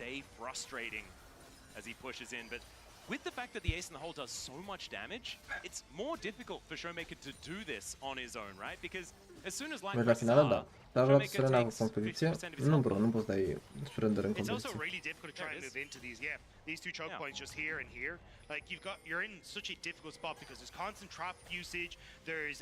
With the fact that the ace in the hole does so much damage, it's more difficult for Showmaker to do this on his own, right? Because as soon as line la finală, da. Dar vreau să surrender în competiție? Nu, bro, nu poți dai surrender în competiție. It's also really difficult to try and move into these, these two choke points just here and here. Like you're in such a difficult spot because there's constant trap usage, there's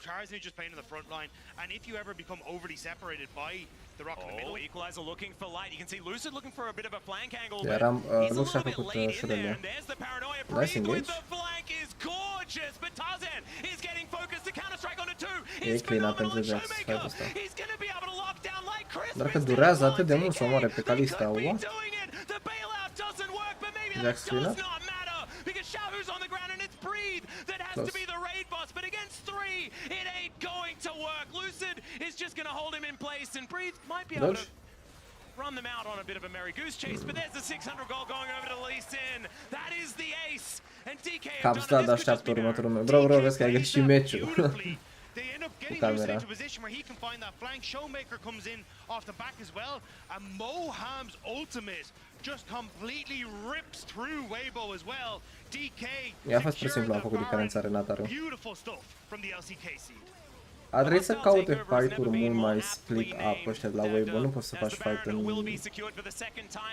Tarzan just playing in the front line, and if you ever become overly separated by the rock in the middle. Equalizer looking for light. You can see Lucid looking for a bit of a flank angle. Yeah, looks like a good surrender. There's the paranoia. Nice engage. The flank is gorgeous, but Tarzan is getting focused to counter strike on a 2. He's clean up into Jax. He's going to be able to lock down like Chris. Dar că durează atât de mult să omoare pe Kalista, The bailout doesn't work, but maybe Jax that does not matter because Shahu's on the ground and it's Breathe that has to be the raid boss, but against 3, it ain't going to work. Lucid is just going to hold him in place and Breathe might be able to run them out on a bit of a Merry Goose chase, but there's the 600 goal going over to Lee Sin. That is the ace, and DK have done this. Așteaptă următorul meci. Bro, vezi că ai greșit meciul. They end up getting Lucid into a position where he can find that flank. Showmaker comes in off the back as well, and Moham's ultimate just completely rips through Weibo as well. DK I-a fost pur și simplu, a făcut diferența Renata rău. Beautiful stuff from the LCK seed. A trebuit să caute fight-uri mult mai split up ăștia de la Weibo, nu poți să faci fight în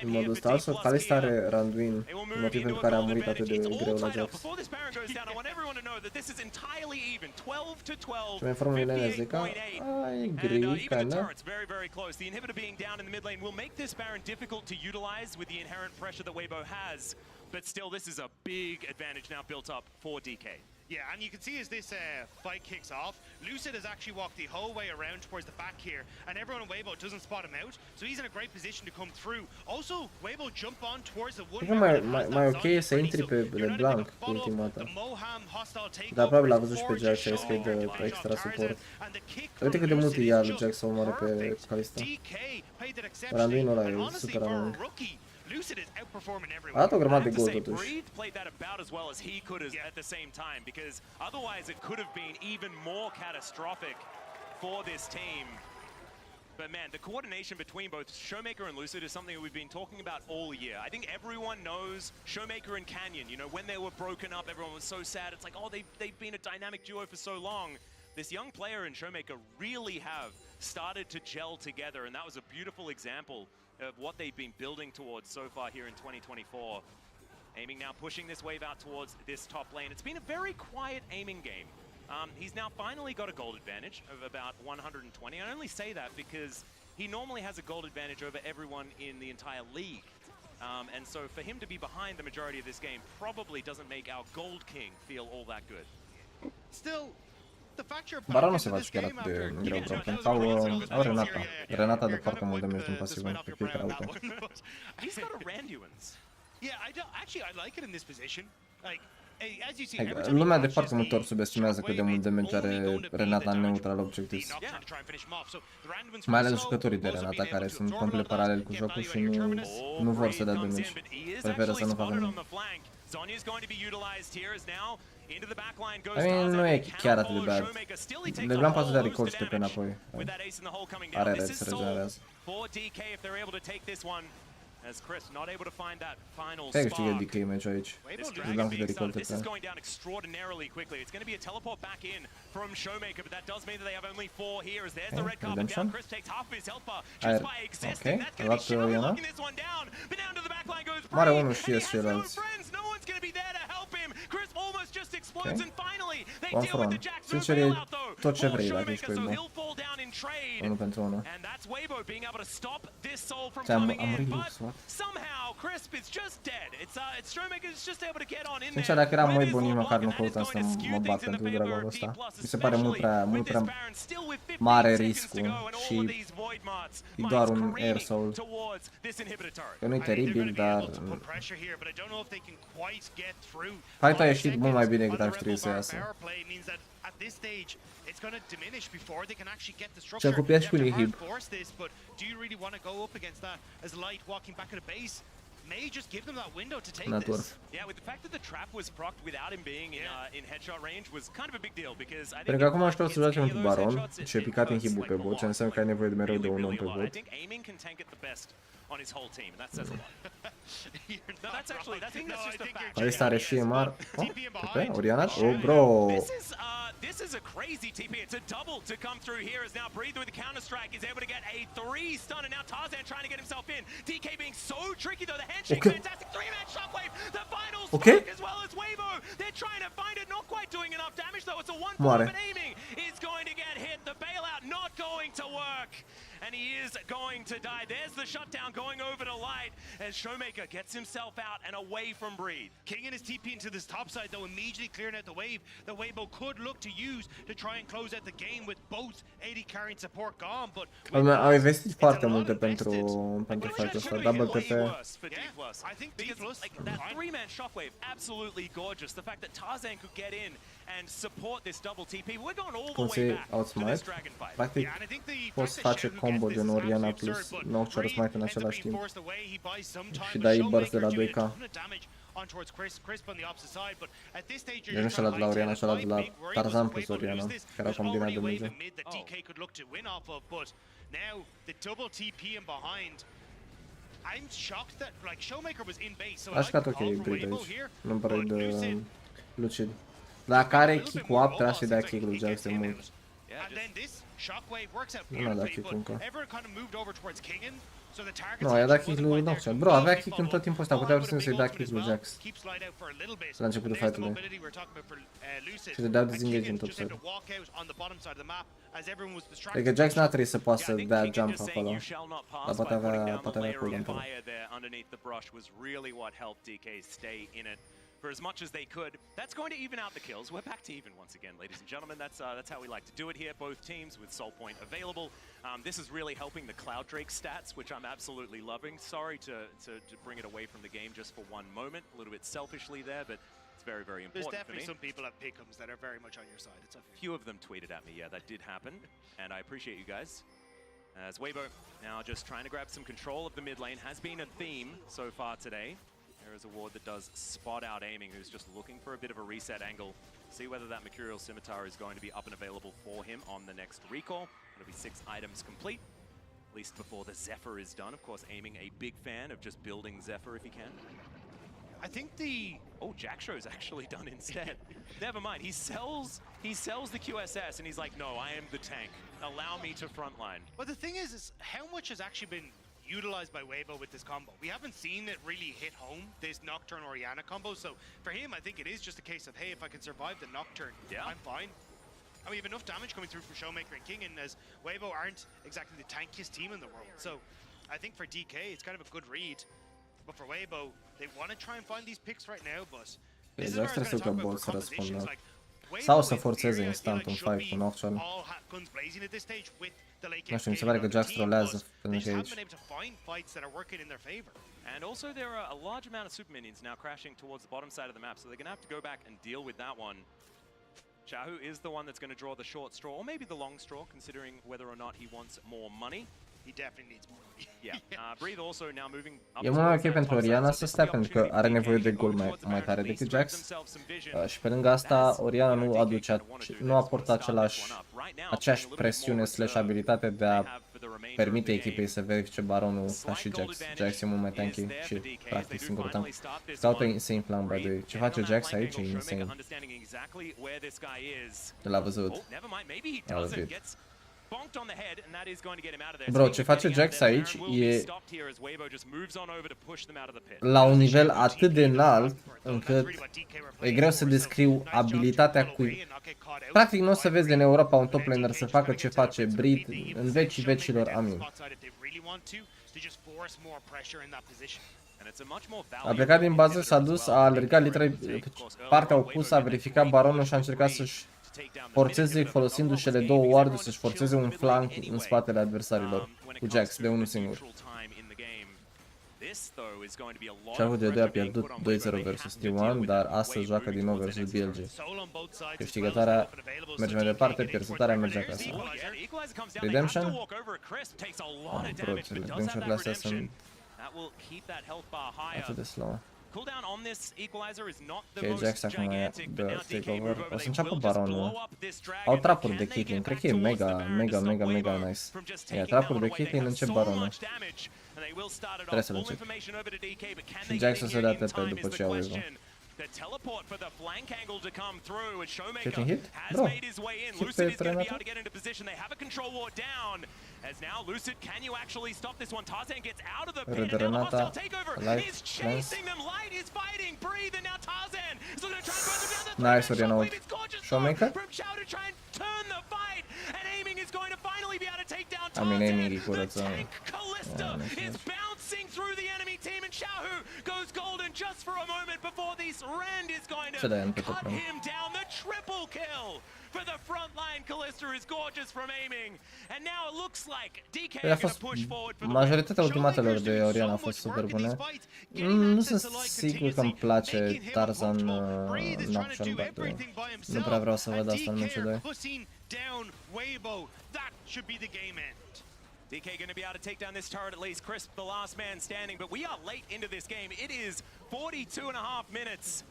modul ăsta. Also, Kalista are Randuin, motiv pentru care a murit atât de greu la Jax. Și mai formă Ilene Zeca, ai gri, kinda. But still, this is a big advantage now built up for DK. Yeah, and you can see as this fight kicks off, Lucid has actually walked the whole way around towards the back here, and everyone in Weibo doesn't spot him out, so he's in a great position to come through. Also, Weibo jump on towards the wood. Mai ok e să intri pe LeBlanc cu ultima ta. Dar probabil a văzut și pe Jax și a zis că e de extra support. Uite cât de mult ia lui Jax să omoare pe Kalista. Randuinul ăla e super anul. A dat o grămadă de gol totuși. Played that about as well as he could at the same time, because otherwise it could have been even more catastrophic for this team. But man, the coordination between both Showmaker and Lucid is something that we've been talking about all year. I think everyone knows Showmaker and Canyon. You know, when they were broken up, everyone was so sad. It's like, oh, they've been a dynamic duo for so long. This young player and Showmaker really have started to gel together, and that was a beautiful example of what they've been building towards so far here in 2024. Aiming now, pushing this wave out towards this top lane. It's been a very quiet aiming game. He's now finally got a gold advantage of about 120. I only say that because he normally has a gold advantage over everyone in the entire league. And so for him to be behind the majority of this game probably doesn't make our gold king feel all that good. Still, Baron nu se face chiar atât de greu, bro, pentru că au Renata. Renata de foarte mult damage din pasivă pe fiecare auto. He's got a Randuin's. Actually, I like it in this position. Like, as you see, lumea de foarte multe ori subestimează cât de mult damage are Renata în neutral objectives. Mai ales jucătorii de Renata care sunt complet paralel cu jocul și nu vor să dea damage. Preferă să nu facă nimic. I mean, nu e chiar atât de bad. LeBlanc poate să dea record și te pe înapoi. Are red, se regenerează. As Chris not able to find that final spot. Câștigă DK meci aici. This is going down extraordinarily quickly. It's going to be a teleport back in from Showmaker, but that does mean that they have only 4 here. As there's the red carpet down. Chris takes half of his health bar just by existing. That's going to be Shahu knocking this one down. But down to the back line goes Breathe. And he has no friends. No one's going to be there to help him. Chris almost just explodes, and finally they deal with the Jax bailout though. Tot ce vrei dacă ești so Weibo. he'll fall down in trade. Unul pentru unul. And that's Weibo being able to stop this soul from coming in. But somehow Sincer, dacă eram mai bun, nici măcar nu căutam să mă bat pentru dragonul ăsta. Mi se pare mult prea mare riscul și e doar un air soul. Că nu-i teribil, dar... Fight a ieșit mult mai bine decât ar trebui să iasă. Ce-a copiat și cu Nihib. May just give them that window to take Not this. worth. Yeah, with the fact that the trap was procced without him being in headshot range was kind of a big deal because I think Pentru că acum aș vrea să joace cu Baron și e picat inhibul pe bot, ce înseamnă că ai nevoie de mereu de un om pe bot. I think aiming can tank it the best on his whole team, and that says a lot. No, that's actually, I think that's just a fact. Ăsta are și EMR. Oh, TP? Oriana? Oh, bro! This is a crazy TP. It's a double to come through here as now Breathe with the counter strike is able to get a 3 stun, and now Tarzan trying to get himself in. DK being so tricky though. The handshake, fantastic 3-man shockwave. The final strike as well as Wavo. They're trying to find it, not quite doing enough damage though. It's a 1-4, but aiming is going to get hit. The bailout not going to work. And he is going to die. There's the shutdown going over to Light as Showmaker gets himself out and away from Breathe. King and his TP into this top side though, immediately clearing out the wave. The Wavo could look to use to try and close out the game with both AD carry and support gone, but... Au investit foarte multe pentru fight-ul ăsta, double TP. I think D+, that 3-man shockwave, absolutely gorgeous. The fact that Tarzan could get in and support this double TP. We're going all the way back to this dragon fight. Practic, poți face combo din Oriana plus Nocturne Smite în același timp. Și dai burst de la 2K. Deci nu și-a luat de la Oriana, și-a luat de la Tarzan plus Oriana, care au combinat de merge. A jucat ok Breed aici, nu-mi pare de lucid. Dacă are kick-ul up, trebuie să-i dea kick lui Jax de mult. Nu a dat kick-ul încă. Nu, i-a dat kick lui Nocturne. Bro, avea kick în tot timpul ăsta, putea să-i dea kick lui Jax la începutul fight-ului. Și de dea disengage în top side. Adică Jax n-a trebuit să poată să dea jump acolo, dar poate avea cooldown pe ăla. For as much as they could. That's going to even out the kills. We're back to even once again, ladies and gentlemen. That's how we like to do it here. Both teams with soul point available. This is really helping the Cloud Drake stats, which I'm absolutely loving. Sorry to bring it away from the game just for one moment, a little bit selfishly there, but it's very, very important. There's definitely some people at Pickums that are very much on your side. It's okay. Few of them tweeted at me, yeah, that did happen, and I appreciate you guys. As Wavo now just trying to grab some control of the mid lane has been a theme so far today. There is a ward that does spot out aiming, who's just looking for a bit of a reset angle. See whether that Mercurial Scimitar is going to be up and available for him on the next recall. It'll be 6 items complete, at least before the Zephyr is done. Of course, aiming a big fan of just building Zephyr if he can. I think the... Oh, Jackshow's actually done instead. Never mind, he sells the QSS and he's like, no, I am the tank. Allow me to frontline. But the thing is how much has actually been utilized by Wavo with this combo? We haven't seen it really hit home, this Nocturne Oriana combo, so for him I think it is just a case of, hey, if I can survive the Nocturne, I'm fine. And we have enough damage coming through from Showmaker and King, and as Wavo aren't exactly the tankiest team in the world, so I think for DK it's kind of a good read, but for Wavo they want to try and find these picks right now, but this is where I was going to talk about compositions, like sau să forțeze instant un fight cu Nocturne. Nu știu, mi se pare că Jax trolează pentru aici. And also there are a large amount of super minions now crashing towards the bottom side of the map, so they're going to have to go back and deal with that one. Chahu is the one that's going to draw the short straw, or maybe the long straw, considering whether or not he wants more money. He definitely needs more money. Yeah. Breathe also now moving up. E mult mai ok pentru Oriana să stea, pentru că are nevoie de gol mai tare decât Jax. Și pe lângă asta, Oriana nu aportă aceeași presiune slash abilitate de a permite echipei să verifice baronul ca și Jax. Jax e mult mai tanky și practic singurul tank. Caută insane plan, by the way. Ce face Jax aici e insane. L-a văzut. A văzut. Bro, ce face Jax aici e la un nivel atât de înalt încât e greu să descriu abilitatea cui. Practic nu o să vezi în Europa un top laner să facă ce face Breed în vecii vecilor, amin. A plecat din bază, s-a dus, a alergat literally pe partea opusă, a verificat baronul și a încercat să-și forțeze, folosindu-și cele două ward, să-și forțeze un flank în spatele adversarilor cu Jax de unul singur. Și a avut de 2 a pierdut 2-0 versus T1, dar astăzi joacă din nou versus BLG. Câștigătoarea merge mai departe, pierzătoarea merge acasă. Redemption? Redemption-urile astea sunt atât de slow. Ok, Jax acum dă takeover. O să înceapă baronul. Au trapuri de Caitlyn, cred că e mega nice. Ia, trapuri de Caitlyn, încep baronul. Trebuie să-l încep. Și Jax o să dea TP după ce au Evo. Caitlyn hit? Bro, hit pe Renata? Râde Renata, light, lens. Nice, Oriana ult. Showmaker? I mean, aiming e curăță. Ce dai în pe top? A fost majoritatea ultimatelor de Oriana a fost super bune. Nu sunt sigur că îmi place Tarzan Nocturne, dar nu prea vreau să văd asta în meciul 2. DK going to be able to take down this turret at least. Crisp, the last man standing, but we are late into this game. It is 42.5 minutes.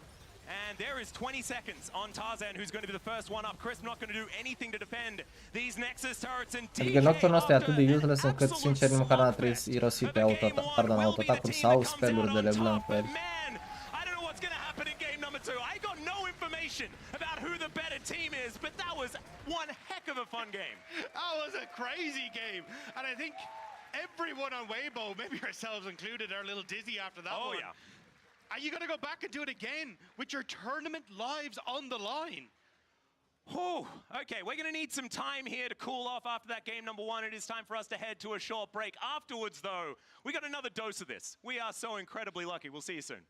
And there is 20 seconds on Tarzan, who's going to be the first one up. Crisp not going to do anything to defend these Nexus turrets. And adică Nocturne ăsta e atât de useless încât, sincer, nici măcar n-a trebuit irosite autoatacuri sau spell-uri de LeBlanc pe el. About who the better team is, but that was one heck of a fun game. That was a crazy game, and I think everyone on Weibo, maybe ourselves included, are a little dizzy after that one. Yeah. Are you going to go back and do it again with your tournament lives on the line? Whew. Okay, we're going to need some time here to cool off after that game number 1. It is time for us to head to a short break. Afterwards, though, we got another dose of this. We are so incredibly lucky. We'll see you soon.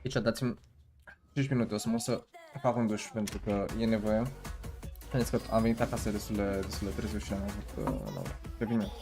Aici dați-mi 5 minute, o să mă să fac un duș pentru că e nevoie. Vedeți că am venit acasă destul de târziu și am avut la ora. Revine.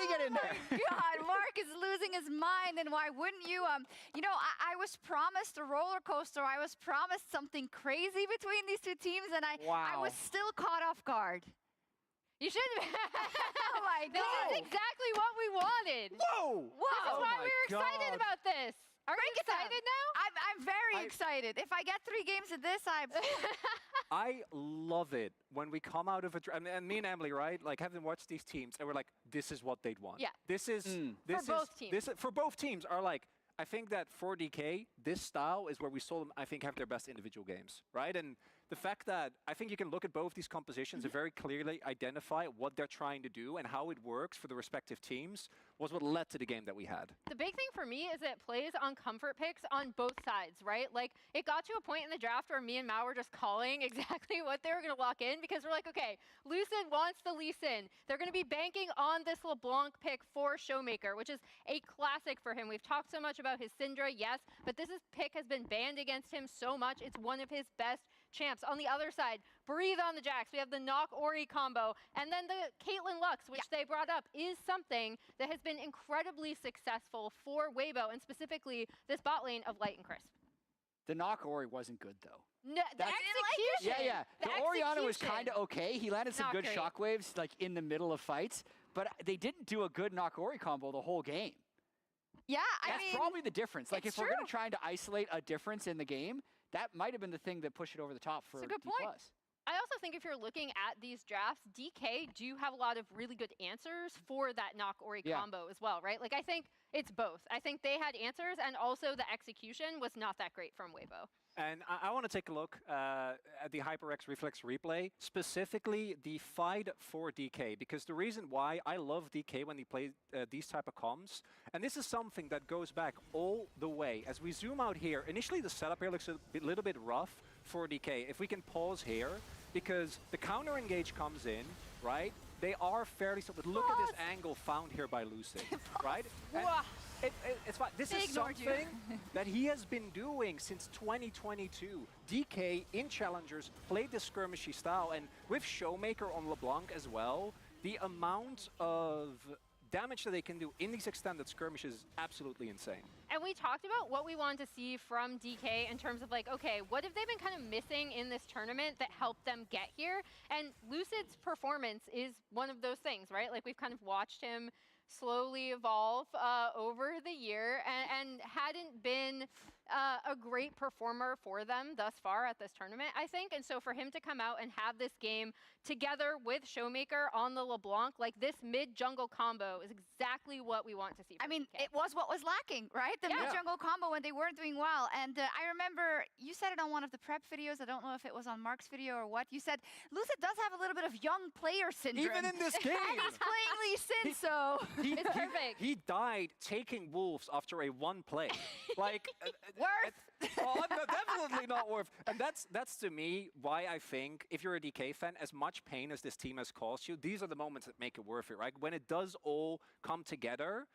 get in there? God, Mark is losing his mind, and why wouldn't you? You know, I was promised a roller coaster. I was promised something crazy between these two teams, and I was still caught off guard. You shouldn't. Oh my God! This is exactly what we wanted. Whoa! This is why we were excited about this. Are you excited now? I'm very excited. If I get 3 games of this, I love it when we come out of a and me and Emily, right? Like, having watched these teams, and we're like, this is what they'd want. Yeah. This is both teams. For both teams are like. I think that for DK, this style is where we saw them, I think, have their best individual games, right? And the fact that I think you can look at both these compositions and very clearly identify what they're trying to do and how it works for the respective teams was what led to the game that we had. The big thing for me is it plays on comfort picks on both sides, right? Like, it got to a point in the draft where me and Mao were just calling exactly what they were going to lock in because we're like, okay, Lucid wants the Lee Sin. They're going to be banking on this LeBlanc pick for Showmaker, which is a classic for him. We've talked so much about his Syndra, yes, but this pick has been banned against him so much. It's one of his best champs. On the other side, breathe on the Jax. We have the Knock Ori combo. And then the Caitlyn Lux, which they brought up, is something that has been incredibly successful for Weibo, and specifically this bot lane of Light and Crisp. The Knock Ori wasn't good, though. No, the execution. Yeah. The Orianna was kind of okay. He landed some good shockwaves like in the middle of fights, but they didn't do a good Knock Ori combo the whole game. yeah, That's probably the difference. Like, if we're true. going to try to isolate a difference in the game, that might have been the thing that pushed it over the top for That's a good D+. point. I also think if you're looking at these drafts, DK do have a lot of really good answers for that Knock Ori combo as well, right? Like, I think it's both. I think they had answers, and also the execution was not that great from Weibo. And I want to take a look at the HyperX Reflex replay, specifically the fight for DK, because the reason why I love DK when he plays these type of comms, and this is something that goes back all the way. As we zoom out here, initially the setup here looks a little bit rough for DK. If we can pause here, because the counter engage comes in, right? They are fairly, but look at this angle found here by Lucid, right? It's fine. This is something that he has been doing since 2022. DK in Challengers played the skirmishy style, and with Showmaker on LeBlanc as well, the amount of damage that they can do in these extended skirmishes is absolutely insane. And we talked about what we wanted to see from DK in terms of like, okay, what have they been kind of missing in this tournament that helped them get here? And Lucid's performance is one of those things, right? Like, we've kind of watched him slowly evolve over the year and hadn't been a great performer for them thus far at this tournament, I think. And so for him to come out and have this game together with Showmaker on the LeBlanc, like, this mid-jungle combo is exactly what we want to see. I mean, DK. it was what was lacking, right? The mid-jungle combo when they weren't doing well. And I remember you said it on one of the prep videos. I don't know if it was on Mark's video or what. You said Lucid does have a little bit of young player syndrome. Even in this game. And he's playing Lee Sin, so it's perfect. He died taking wolves after a one play. Like, worth. Oh, no, definitely not worth. And that's to me why I think if you're a DK fan, as much pain as this team has caused you, these are the moments that make it worth it, right? When it does all come together.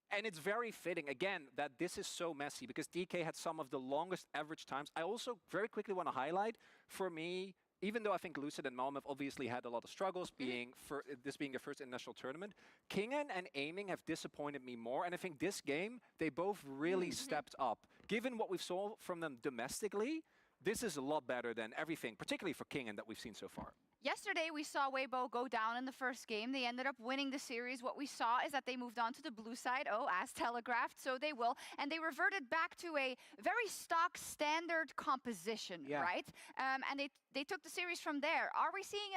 And it's very fitting, again, that this is so messy because DK had some of the longest average times. I also very quickly want to highlight, for me, even though I think Lucid and Malm have obviously had a lot of struggles, this being their first international tournament, Kingen and Aiming have disappointed me more. And I think this game, they both really stepped up. Given what we saw from them domestically, this is a lot better than everything, particularly for Kingen, that we've seen so far. Yesterday, we saw Weibo go down in the first game. They ended up winning the series. What we saw is that they moved on to the blue side, as telegraphed, so they will. And they reverted back to a very stock standard composition, right? And they took the series from there. Are we seeing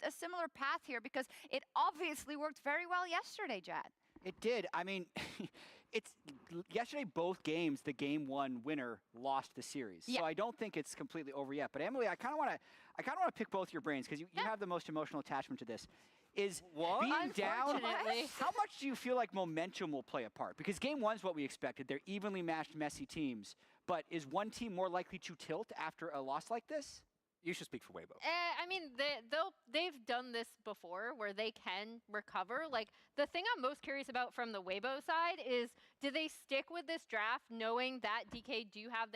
a similar path here? Because it obviously worked very well yesterday, Jad. It did. I mean, yesterday, both games, the game one winner lost the series. So I don't think it's completely over yet. But Emily, I kind of want to pick both your brains because you have the most emotional attachment to this. Is being down, how much do you feel like momentum will play a part? Because game one's what we expected. They're evenly matched, messy teams. But is one team more likely to tilt after a loss like this? You should speak for Weibo. I mean, they've done this before where they can recover. Like, the thing I'm most curious about from the Weibo side is, do they stick with this draft knowing that DK do have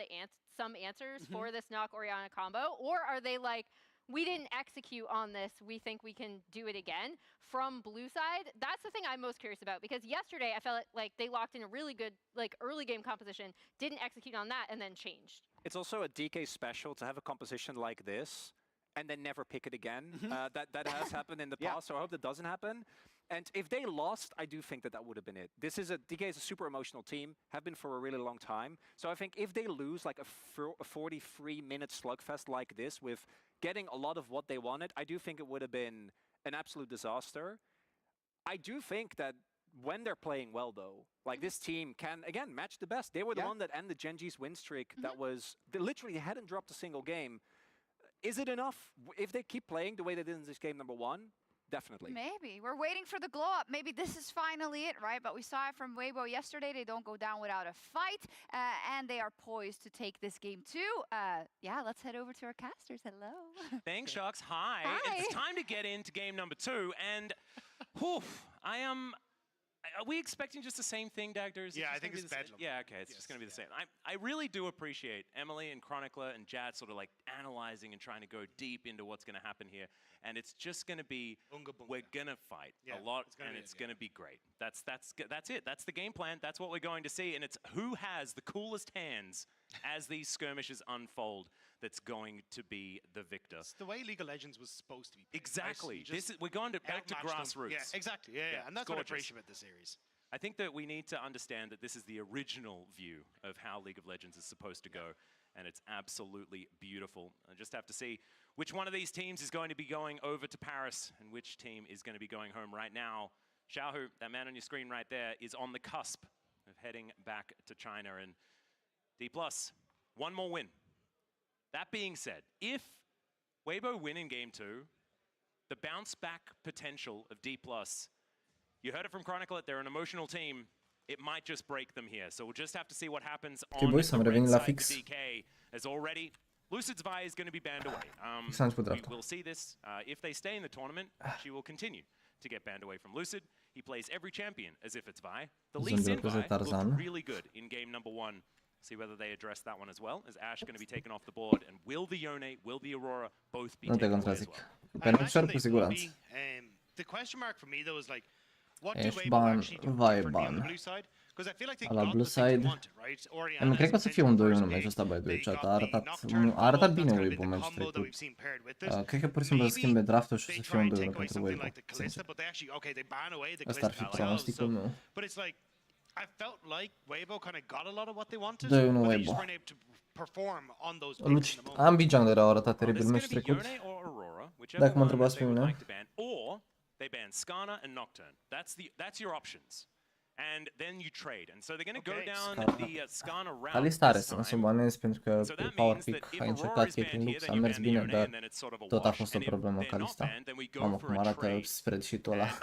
some answers for this Knock Orianna combo? Or are they like, we didn't execute on this, we think we can do it again. From blue side, that's the thing I'm most curious about, because yesterday I felt like they locked in a really good early game composition, didn't execute on that, and then changed. It's also a DK special to have a composition like this and then never pick it again. That has happened in the past, so I hope that doesn't happen. And if they lost, I do think that would have been it. DK is a super emotional team, have been for a really long time. So I think if they lose like a 43-minute slugfest like this with getting a lot of what they wanted, I do think it would have been an absolute disaster. I do think that when they're playing well, though, like this team can, again, match the best. They were the one that ended Gen.G's win streak. That was, they literally hadn't dropped a single game. Is it enough? If they keep playing the way they did in this game number 1, definitely. Maybe. We're waiting for the glow up. Maybe this is finally it, right? But we saw it from Weibo yesterday. They don't go down without a fight. And they are poised to take this game too. Yeah, let's head over to our casters. Hello. Thanks, Sharks. Hi. It's time to get into game number 2. And whew, are we expecting just the same thing, Dagder? Yeah, I think it's bedlam. Yeah, okay, it's just going to be the same. I really do appreciate Emily and Chronicler and Jad sort of like analyzing and trying to go deep into what's going to happen here. And it's just going to be, we're going to fight a lot, and it's going to be great. That's it. That's the game plan. That's what we're going to see. And it's who has the coolest hands as these skirmishes unfold that's going to be the victor. It's the way League of Legends was supposed to be played. Exactly. We're going back to grassroots. Yeah, exactly. Yeah. And that's what I appreciate about the series. I think that we need to understand that this is the original view of how League of Legends is supposed to go, and it's absolutely beautiful. I just have to see which one of these teams is going to be going over to Paris and which team is going to be going home right now. Xiaohu, that man on your screen right there, is on the cusp of heading back to China, and D+, one more win. That being said, if Weibo win in game 2, the bounce back potential of D+, you heard it from Chronicle, they're an emotional team. It might just break them here. So we'll just have to see what happens on the red side for DK. As already, Lucid's Vi is going to be banned away. We will see this. If they stay in the tournament, she will continue to get banned away from Lucid. He plays every champion as if it's Vi. The Lee Sin Vi looked really good in game number 1. See whether they address that one as well. Is Ashe going to be taken off the board? And will the Yone, will the Aurora both be taken away as well? The question mark for me, though, is like, what do Weibo actually do differently on the blue side? Because I feel like they got the thing they wanted, right? Nu cred că o să fie un 2-1 meciul ăsta, by the way, chat. A arătat bine Weibo meciul trecut. Cred că pur și simplu să schimbe draftul și o să fie un 2-1 pentru Weibo. Asta ar fi pronosticul meu. I felt like Weibo kind of got a lot of what they wanted, 2-1 Weibo. Ambii jungleri au arătat teribil meciul trecut. Dacă mă întrebați pe mine. They ban Skarner and Nocturne. That's your options. And then you trade. And so they're going to go down the Skarner route. Kalista are să o banez pentru că Power Pick a încercat ei prin Lux, a mers bine, dar tot a fost o problemă Kalista. Mamă, cum arată spreadsheet-ul ăla.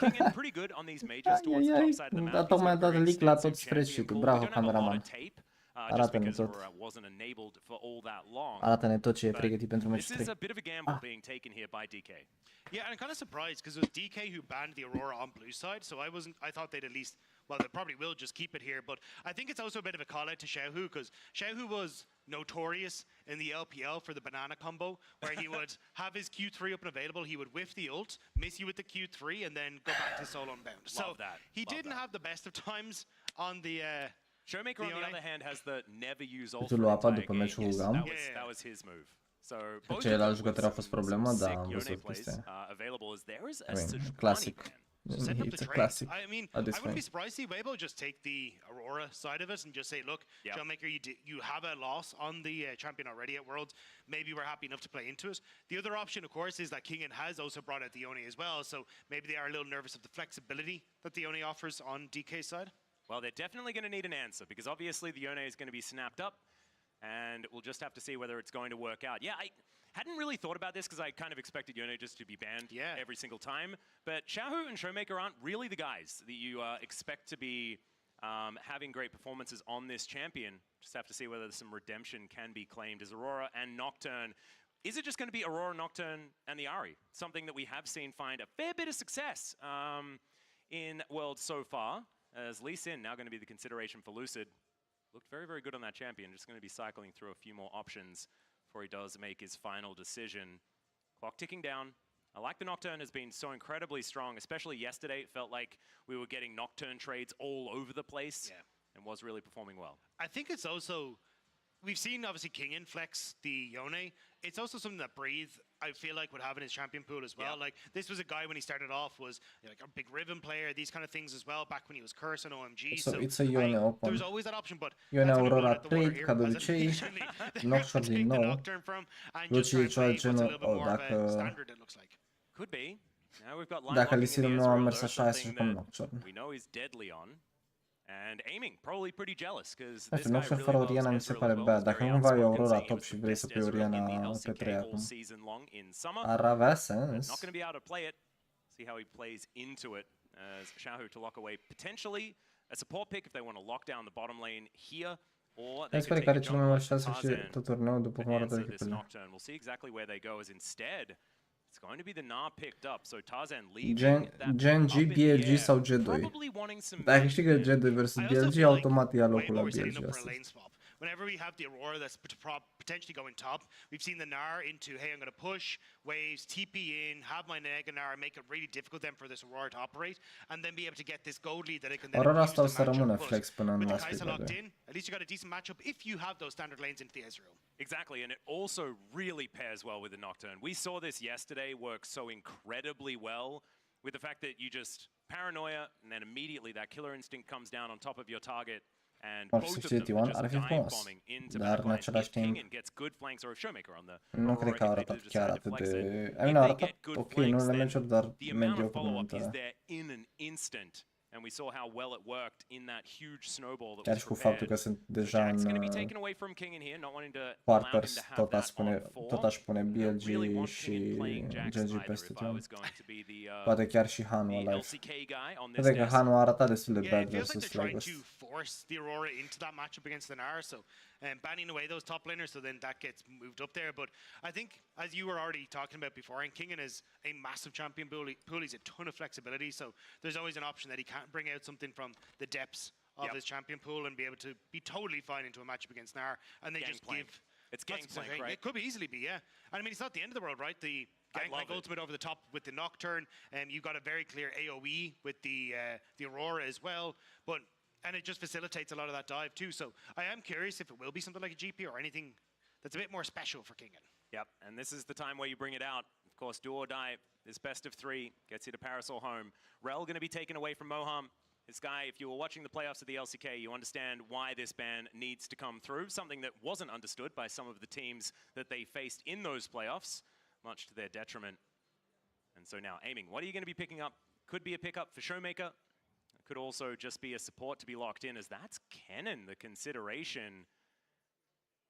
Dar tocmai a dat leak la tot spreadsheet-ul. Bravo, cameraman. Arată-ne tot. Arată-ne tot ce e pregătit pentru meciul 3. Yeah, and I'm kind of surprised because it was DK who banned the Aurora on blue side, so I thought they'd at least, well, they probably will just keep it here, but I think it's also a bit of a call out to Xiaohu because Xiaohu was notorious in the LPL for the banana combo, where he would have his Q3 up and available, he would whiff the ult, miss you with the Q3, and then go back to solo unbound. So he didn't have the best of times on the... Showmaker, on the other hand, has the never use ult for după meciul cu Gam. That was his move. So ceilalți jucători au fost problema, dar am văzut chestia. Classic. It's a classic. I mean, I wouldn't be surprised to see Weibo just take the Aurora side of it and just say, look, Showmaker, you have a loss on the champion already at Worlds. Maybe we're happy enough to play into it. The other option, of course, is that Kingen has also brought out the Yone as well, so maybe they are a little nervous of the flexibility that the Yone offers on DK's side. Well, they're definitely going to need an answer because obviously the Yone is going to be snapped up. And we'll just have to see whether it's going to work out. Yeah, I hadn't really thought about this because I kind of expected Yone just to be banned every single time. But Xiaohu and Showmaker aren't really the guys that you expect to be having great performances on this champion. Just have to see whether some redemption can be claimed as Aurora and Nocturne. Is it just going to be Aurora, Nocturne, and the Ahri? Something that we have seen find a fair bit of success in Worlds so far. As Lee Sin now going to be the consideration for Lucid. Looked very, very good on that champion. Just going to be cycling through a few more options before he does make his final decision. Clock ticking down. I like the Nocturne has been so incredibly strong, especially yesterday. It felt like we were getting Nocturne trades all over the place and was really performing well. I think it's also, we've seen obviously Kingen flex the Yone. It's also something that Breathe, I feel like, would have in his champion pool as well. Like, this was a guy when he started off was like a big Riven player, these kind of things as well, back when he was Curse and OMG. So it's a Yone open. There's always that option, but Ione Aurora trade, ca de obicei, Nocturne din nou. Luci ceva genul, dacă... Could be. Now we've got line Dacă locking in Lissinul the nu a Ezreal, mers though, așa, hai să something jucăm that Nocturne. we know is deadly on. And aiming, probably pretty jealous, because Nu știu, Nocturne fără Oriana mi se pare bad. Dacă nu cumva e Aurora top și vrei să pui Oriana pe 3 acum, ar avea sens. Not going to be able to play it. See how he plays into it as Xiaohu to lock away potentially a support pick if they want to lock down the bottom lane here. Or they could take a jump on Tarzan and answer this Nocturne. We'll see exactly where they go as instead it's going to be the Gnar picked up. So Tarzan leaving Gen G, BLG sau G2. Dacă câștigă G2 versus BLG, automat ia locul la BLG astăzi. Whenever we have the Aurora that's potentially going top, we've seen the Gnar into, hey, I'm going to push waves, TP in, have my Nega Gnar, make it really difficult then for this Aurora to operate, and then be able to get this gold lead that it can then Aurora use asta o the să rămână matchup. flex până în With la the Kai'Sa locked SpeeDy. in, at least you got a decent matchup if you have those standard lanes into the Ezreal. Exactly, and it also really pairs well with the Nocturne. We saw this yesterday work so incredibly well with the fact that you just paranoia, and then immediately that killer instinct comes down on top of your target. And both of them are just dive bombing into backline. If Kingen gets good flanks or a Showmaker on the Nu cred că a arătat chiar atât de... I mean, a arătat ok în unele meciuri, dar mediocru în altele. And we saw how well it worked in that huge snowball that Chiar și cu faptul că sunt deja în quarters, tot aș pune BLG și GG peste gen. Poate chiar și Hanu alive. Cred că Hanu a arătat destul de bad versus Slagos. And banning away those top laners, so then that gets moved up there. But I think, as you were already talking about before, and Kingen is a massive champion pool. He's a ton of flexibility, so there's always an option that he can't bring out something from the depths of his champion pool and be able to be totally fine into a matchup against Gnar, and they just give... It's Gangplank, right? It could easily be, yeah. And I mean, it's not the end of the world, right? The Gangplank ultimate over the top with the Nocturne, and you got a very clear AoE with the Aurora as well, but... And it just facilitates a lot of that dive too. So I am curious if it will be something like a GP or anything that's a bit more special for Kingen. Yep, and this is the time where you bring it out. Of course, do or die, this best of 3 gets you to Parasol home. Rel going to be taken away from Moham. This guy, if you were watching the playoffs of the LCK, you understand why this ban needs to come through. Something that wasn't understood by some of the teams that they faced in those playoffs, much to their detriment. And so now, aiming, what are you going to be picking up? Could be a pickup for Showmaker. Could also just be a support to be locked in, as that's Kennen, the consideration.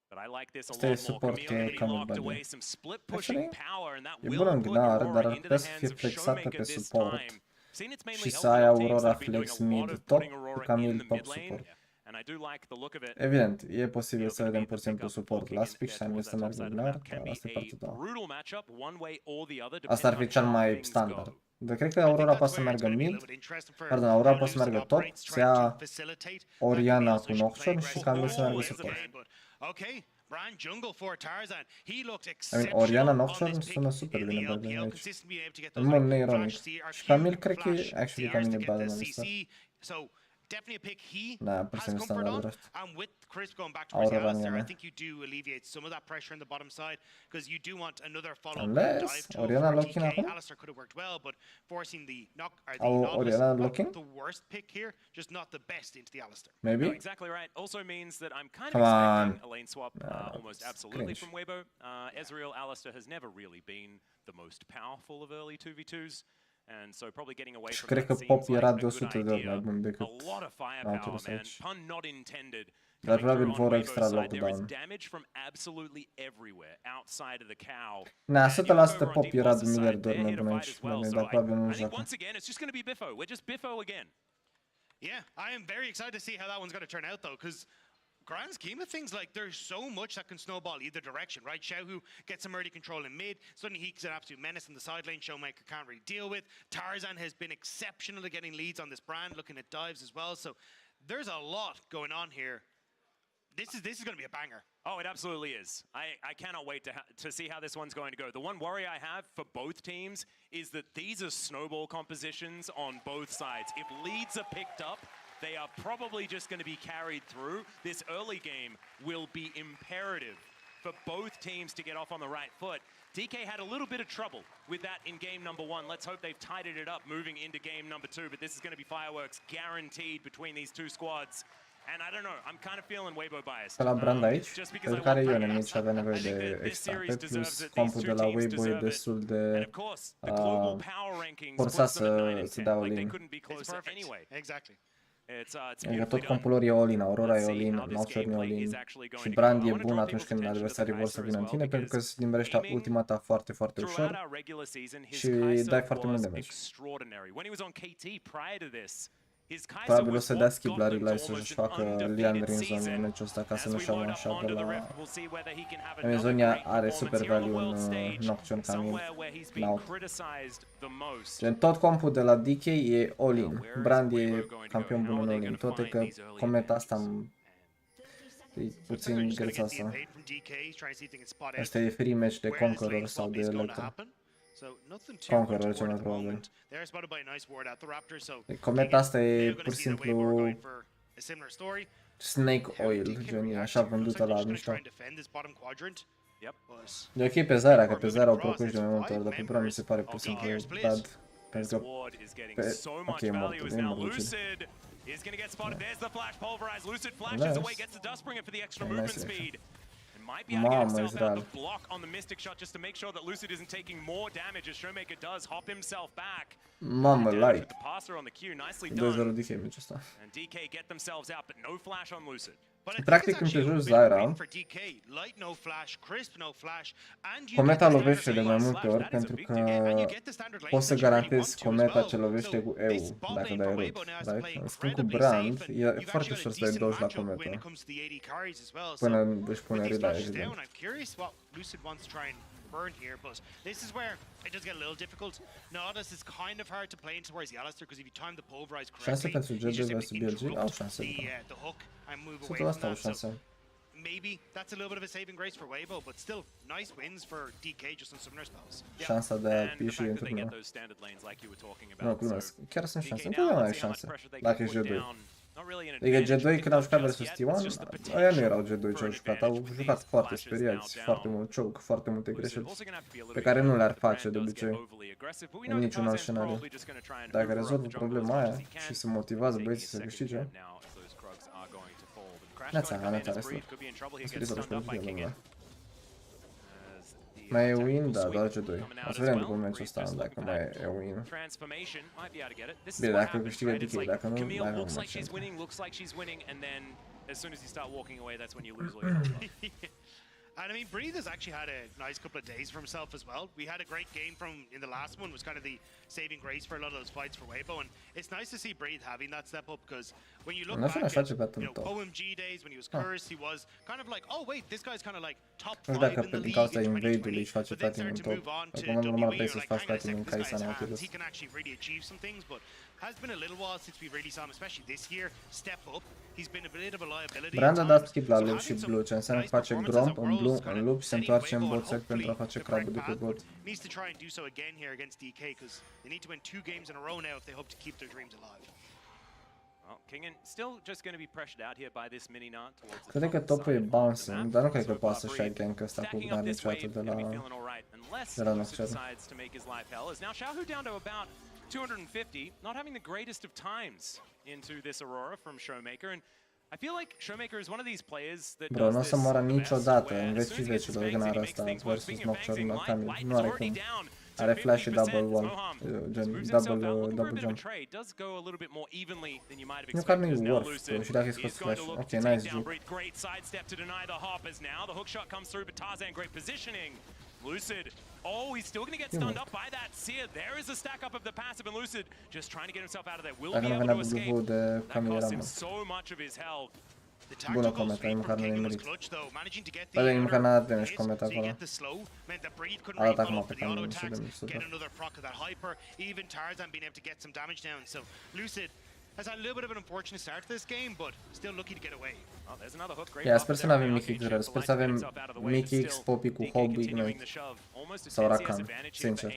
But I like this a lot more. Camille getting locked away, some split pushing power, and that will put Aurora into the hands of Showmaker this time. Seen it's mainly helping teams that have been doing a lot of putting Aurora in the mid lane. And I do like the look of it. Evident, e posibil să vedem pur și simplu suport la Spish și anume să meargă Gnar, dar asta e partea ta. Asta ar fi cel mai standard. Dar cred că Aurora poate să meargă mid, pardon, Aurora poate să meargă top, să ia Oriana cu Nocturne și Camille să meargă support. Brand jungle for Tarzan. He looked exceptional. Oriana Nocturne sună super bine bad lane aici. În mod neironic. Și Camille cred că e actually Camille e bad lane ăsta. Definitely a pick he has comfort on, and with Chris going back towards the Alistair, I think you do alleviate some of that pressure on the bottom side, because you do want another follow-up dive to Oriana looking at Alistair could have worked well, but forcing the Oriana looking? The worst pick here, just not the best into the Alistair. Maybe. No, exactly right. Also means that I'm kind of expecting a lane swap almost absolutely from Weibo. Ezreal Alistair has never really been the most powerful of early 2v2s. And so probably getting away from cred că Pop era de 100 de ori mai bun decât Nautilus aici. Dar probabil vor extra lockdown. Na, 100% Pop era de miliard de ori mai bun aici, dar probabil nu joacă. Yeah, I am very excited to see how that one's going to turn out though, because grand scheme of things, like, there's so much that can snowball either direction, right? Xiaohu gets some early control in mid, suddenly he's an absolute menace in the side lane Showmaker can't really deal with. Tarzan has been exceptional at getting leads on this brand, looking at dives as well, so there's a lot going on here. This is going to be a banger. Oh, it absolutely is. I cannot wait to see how this one's going to go. The one worry I have for both teams is that these are snowball compositions on both sides. If leads are picked up, they are probably just going to be carried through. This early game will be imperative for both teams to get off on the right foot. DK had a little bit of trouble with that in game number 1. Let's hope they've tidied it up moving into game number 2. But this is going to be fireworks guaranteed between these two squads. And I don't know, I'm kind of feeling Weibo biased. La brand aici, pentru care Ionen nici avea nevoie de extracte, plus compul de la Weibo e destul de forțat să dea all-in. Adică tot compul lor e all-in, Aurora e all-in, Nocturne e all-in și Brand e bun atunci când adversarii vor să vină în tine, pentru că se nimerește ultima ta foarte, foarte ușor și dai foarte mult damage. Probabil o să dea skip la relay să-și facă Leander în zonă în meciul ăsta ca să nu-și iau așa de la... Amazonia are super value în Nocturne ca mult la gen tot compul de la DK e all-in. Brand e campion bun în all-in. Tot e că cometa asta e puțin grețoasă. Asta e free match de Conqueror sau de Electro. Conqueror cel mai probabil. Cometa asta e pur și simplu snake oil, gen așa vândută la mișto. E ok pe Zyra, că pe Zyra o procuși de mai multe ori, dar pe Bron mi se pare pur și simplu bad. Pentru că ok, e mort, e mort. Is going to get spotted. There's the flash pulverized. Lucid flashes away, gets the dust bringer for the extra movement speed. And might be able to get himself out the block on the Mystic shot just to make sure that Lucid isn't taking more damage as Showmaker does hop himself back. Mamă, light. The passer on the queue, nicely done. 2-0 DK meciul ăsta. And DK get themselves out, but no flash on Lucid. Practic când te joci Zyra, cometa lovește de mai multe ori pentru că poți să garantezi cometa ce lovește cu EU dacă dai root, right? În schimb cu Brand, e foarte ușor să dai dodge la cometa până își pune relay, evident. Burn here, but this is where it does get a little difficult. Nautilus is kind of hard to play in towards the Alistair because if you time the pulverize correctly, he's just able to interrupt the hook and move away from that. So maybe that's a little bit of a saving grace for Weibo, but still nice wins for DK just on summoner spells. Șansa de a ieși din turnul. Nu, glumesc. Chiar sunt șanse. Întotdeauna ai șanse dacă ești G2. Adică G2 când au jucat versus T1, aia nu erau G2 ce au jucat, au jucat foarte speriați, foarte mult choke, foarte multe greșeli pe care nu le-ar face de obicei în niciun alt scenariu. Dacă rezolvă problema aia și se motivează băieții să câștige, neața restul. Mai e win? Da, doar G2. O să vedem după meciul ăsta dacă mai e win. Bine, dacă câștigă DK, dacă nu, mai avem un match. And I mean, Breathe has actually had a nice couple of days for himself as well. We had a great game from in the last one, was kind of the saving grace for a lot of those fights for Weibo, and it's nice to see Breathe having that step up because when you look back at OMG days when he was cursed, he was kind of like, oh wait, this guy's kind of like top 5 in the league in 2020, but then started to move on to WA, like he can actually really achieve some things, but has been a little while since we really saw him, especially this year, step up. He's been a bit of a liability. Brand a dat skip la loop și blue, ce înseamnă că face gromp în blue, în loop și se întoarce în bot side pentru a face crabul de pe bot. Needs to try and do so again here against DK because they need to win 2 games in a row now if they hope to keep their dreams alive. Well, Kingen still just going to be pressured out here by this mini knot towards the cred că topul e bouncing, dar nu cred că poate să-și ia gank ăsta cu Bar niciodată de la Nocturne. 250, not having the greatest of times into this Aurora from Showmaker, and I feel like Showmaker is one of these players that bro, nu o să moară niciodată în vecii vecilor în ara asta versus Nocturne la Camille, nu are cum. Are flash și double one, gen double jump. Nu că nu-i worth, bro, și dacă-i scos flash, ok, nice juke. Lucid, oh, he's still going to get stunned up by that Seer. There is a stack up of the passive, and Lucid just trying to get himself out of there. Will be able to escape. That cost him so much of his health. Bună cometa, nici măcar nu e merit. Bă, nici măcar n-a damage cometa acolo. A dat acum pe Camille și damage super. has had a little bit of an unfortunate start to this game, but still lucky to get away. Oh, there's another hook. Great Ia, buff sper să there nu avem on Mickey Artic. Xrel, sper să avem Mickey X, Poppy cu Hob Ignite sau Rakan, sincer.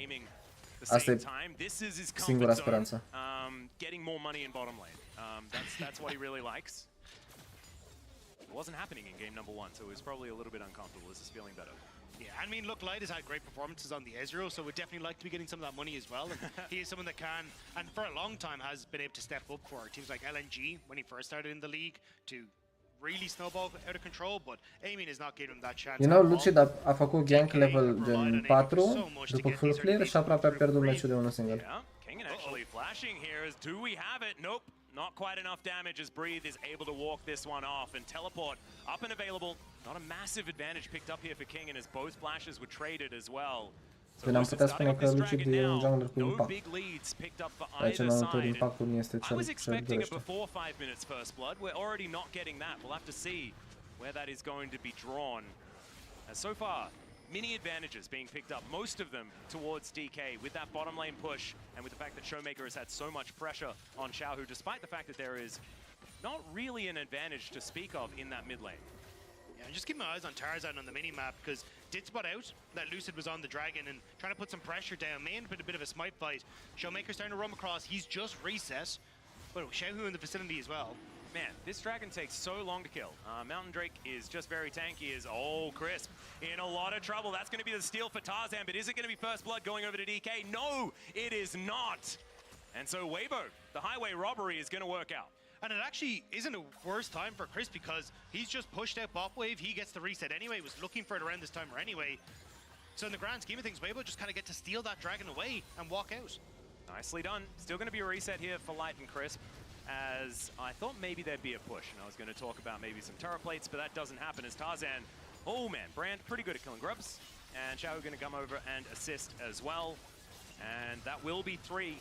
Asta e singura speranță. Getting more money in bottom lane. That's what he really likes. It wasn't happening in game number 1, so he was probably a little bit uncomfortable. This is feeling better. Yeah, I mean, look, Light has had great performances on the Ezreal, so we'd definitely like to be getting some of that money as well. And he is someone that can, and for a long time, has been able to step up for teams like LNG when he first started in the league to really snowball out of control, but Aiming is not giving him that chance. You know, Lucid a făcut gank level gen 4 după full clear și aproape a pierdut meciul de unul singur. Yeah, King actually flashing here. Do we have it? Nope. Not quite enough damage as Breathe is able to walk this one off, and Teleport up and available. Not a massive advantage picked up here for King, and as both flashes were traded as well. Păi n-am putea spune că Lucid e un jungler cu impact. Aici în momentul impactul nu este cel dorește. Before 5 minutes first blood, we're already not getting that. We'll have to see where that is going to be drawn. As so far, many advantages being picked up, most of them towards DK with that bottom lane push and with the fact that Showmaker has had so much pressure on Xiaohu, despite the fact that there is not really an advantage to speak of in that mid lane. Yeah, just keep my eyes on Tarzan on the mini-map, because did spot out that Lucid was on the Dragon and trying to put some pressure down. May end up in a bit of a smite fight. Showmaker's starting to roam across. He's just reset. But Xiaohu in the vicinity as well. Man, this Dragon takes so long to kill. Mountain Drake is just very tanky. Crisp in a lot of trouble. That's going to be the steal for Tarzan, but is it going to be first blood going over to DK? No, it is not. And so Weibo, the highway robbery, is going to work out. And it actually isn't a worse time for Chris, because he's just pushed out bot wave. He gets the reset anyway. Was looking for it around this time or anyway. So in the grand scheme of things, Weibo just kind of get to steal that Dragon away and walk out. Nicely done. Still going to be a reset here for Light and Crisp, as I thought maybe there'd be a push. And I was going to talk about maybe some turret plates, but that doesn't happen as Tarzan. Oh man, Brand pretty good at killing grubs. And Xiao going to come over and assist as well. And that will be 3.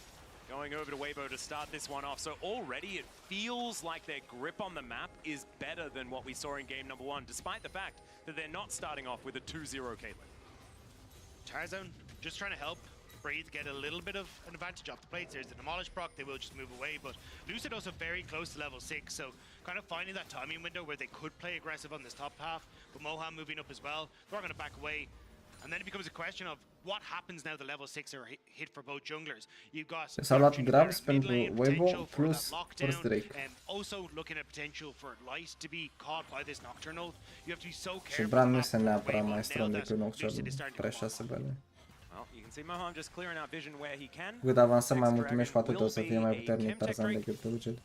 Going over to Weibo to start this one off. So already it feels like their grip on the map is better than what we saw in game number 1, despite the fact that they're not starting off with a 2-0 Caitlyn. Tarzan just trying to help Breathe get a little bit of an advantage off the plates. There's the Demolish proc, they will just move away, but Lucid also very close to level 6, so kind of finding that timing window where they could play aggressive on this top half, but Moham moving up as well. They're going to back away. And then it becomes a question of what happens now the level 6 are hit for both junglers. You've got s-au luat grabs pentru Weibo plus first Drake. And also looking at potential for Light to be caught by this Nocturnal. You have to be so careful. Și Bran nu este neapărat mai strong decât Nocturne, pre 6 bele. Cât avansăm mai mult meci, cu atât o să fie mai puternic Tarzan decât Lucid.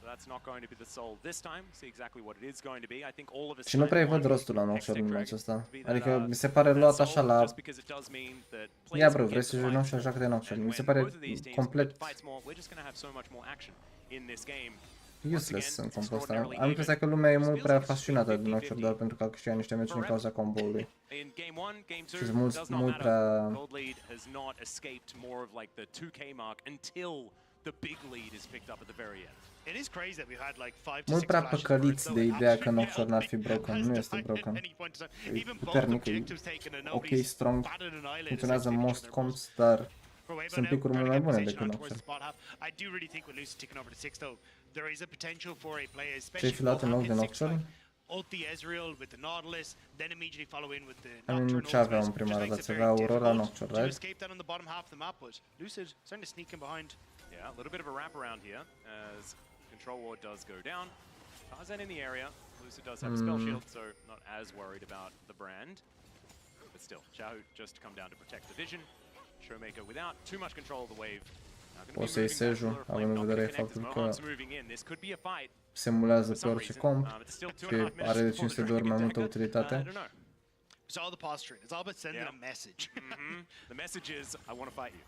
Și nu prea văd rostul la Nocturne în meciul ăsta. Adică mi se pare luat așa la... Ia bro, vrei să joci Nocturne, joacă-te Nocturne. Mi se pare complet... useless în compul ăsta. Am impresia că lumea e mult prea fascinată de Nocturne doar pentru că a câștigat niște meciuri din cauza combo-ului. Și sunt mult prea... mult prea păcăliți de ideea că Nocturne ar fi broken. Nu este broken. E puternic, e ok, strong, funcționează most comps, dar sunt picuri mult mai bune decât Nocturne. Ce-ai fi luat în loc de Nocturne? Nu ce aveau în prima dată, se avea Aurora, Nocturne, right? Yeah, a little bit of a wraparound here as Control Ward does go down. Tarzan in the area. Lucid does have a spell shield, so not as worried about the brand. But still, Xiao just come down to protect the vision. Showmaker without too much control of the wave. O să-i Seju, având în vedere faptul că simulează pe orice comp și are de 500 de ori mai multă utilitate. It's all the posturing. It's all about sending a message. The message is, I want to fight you.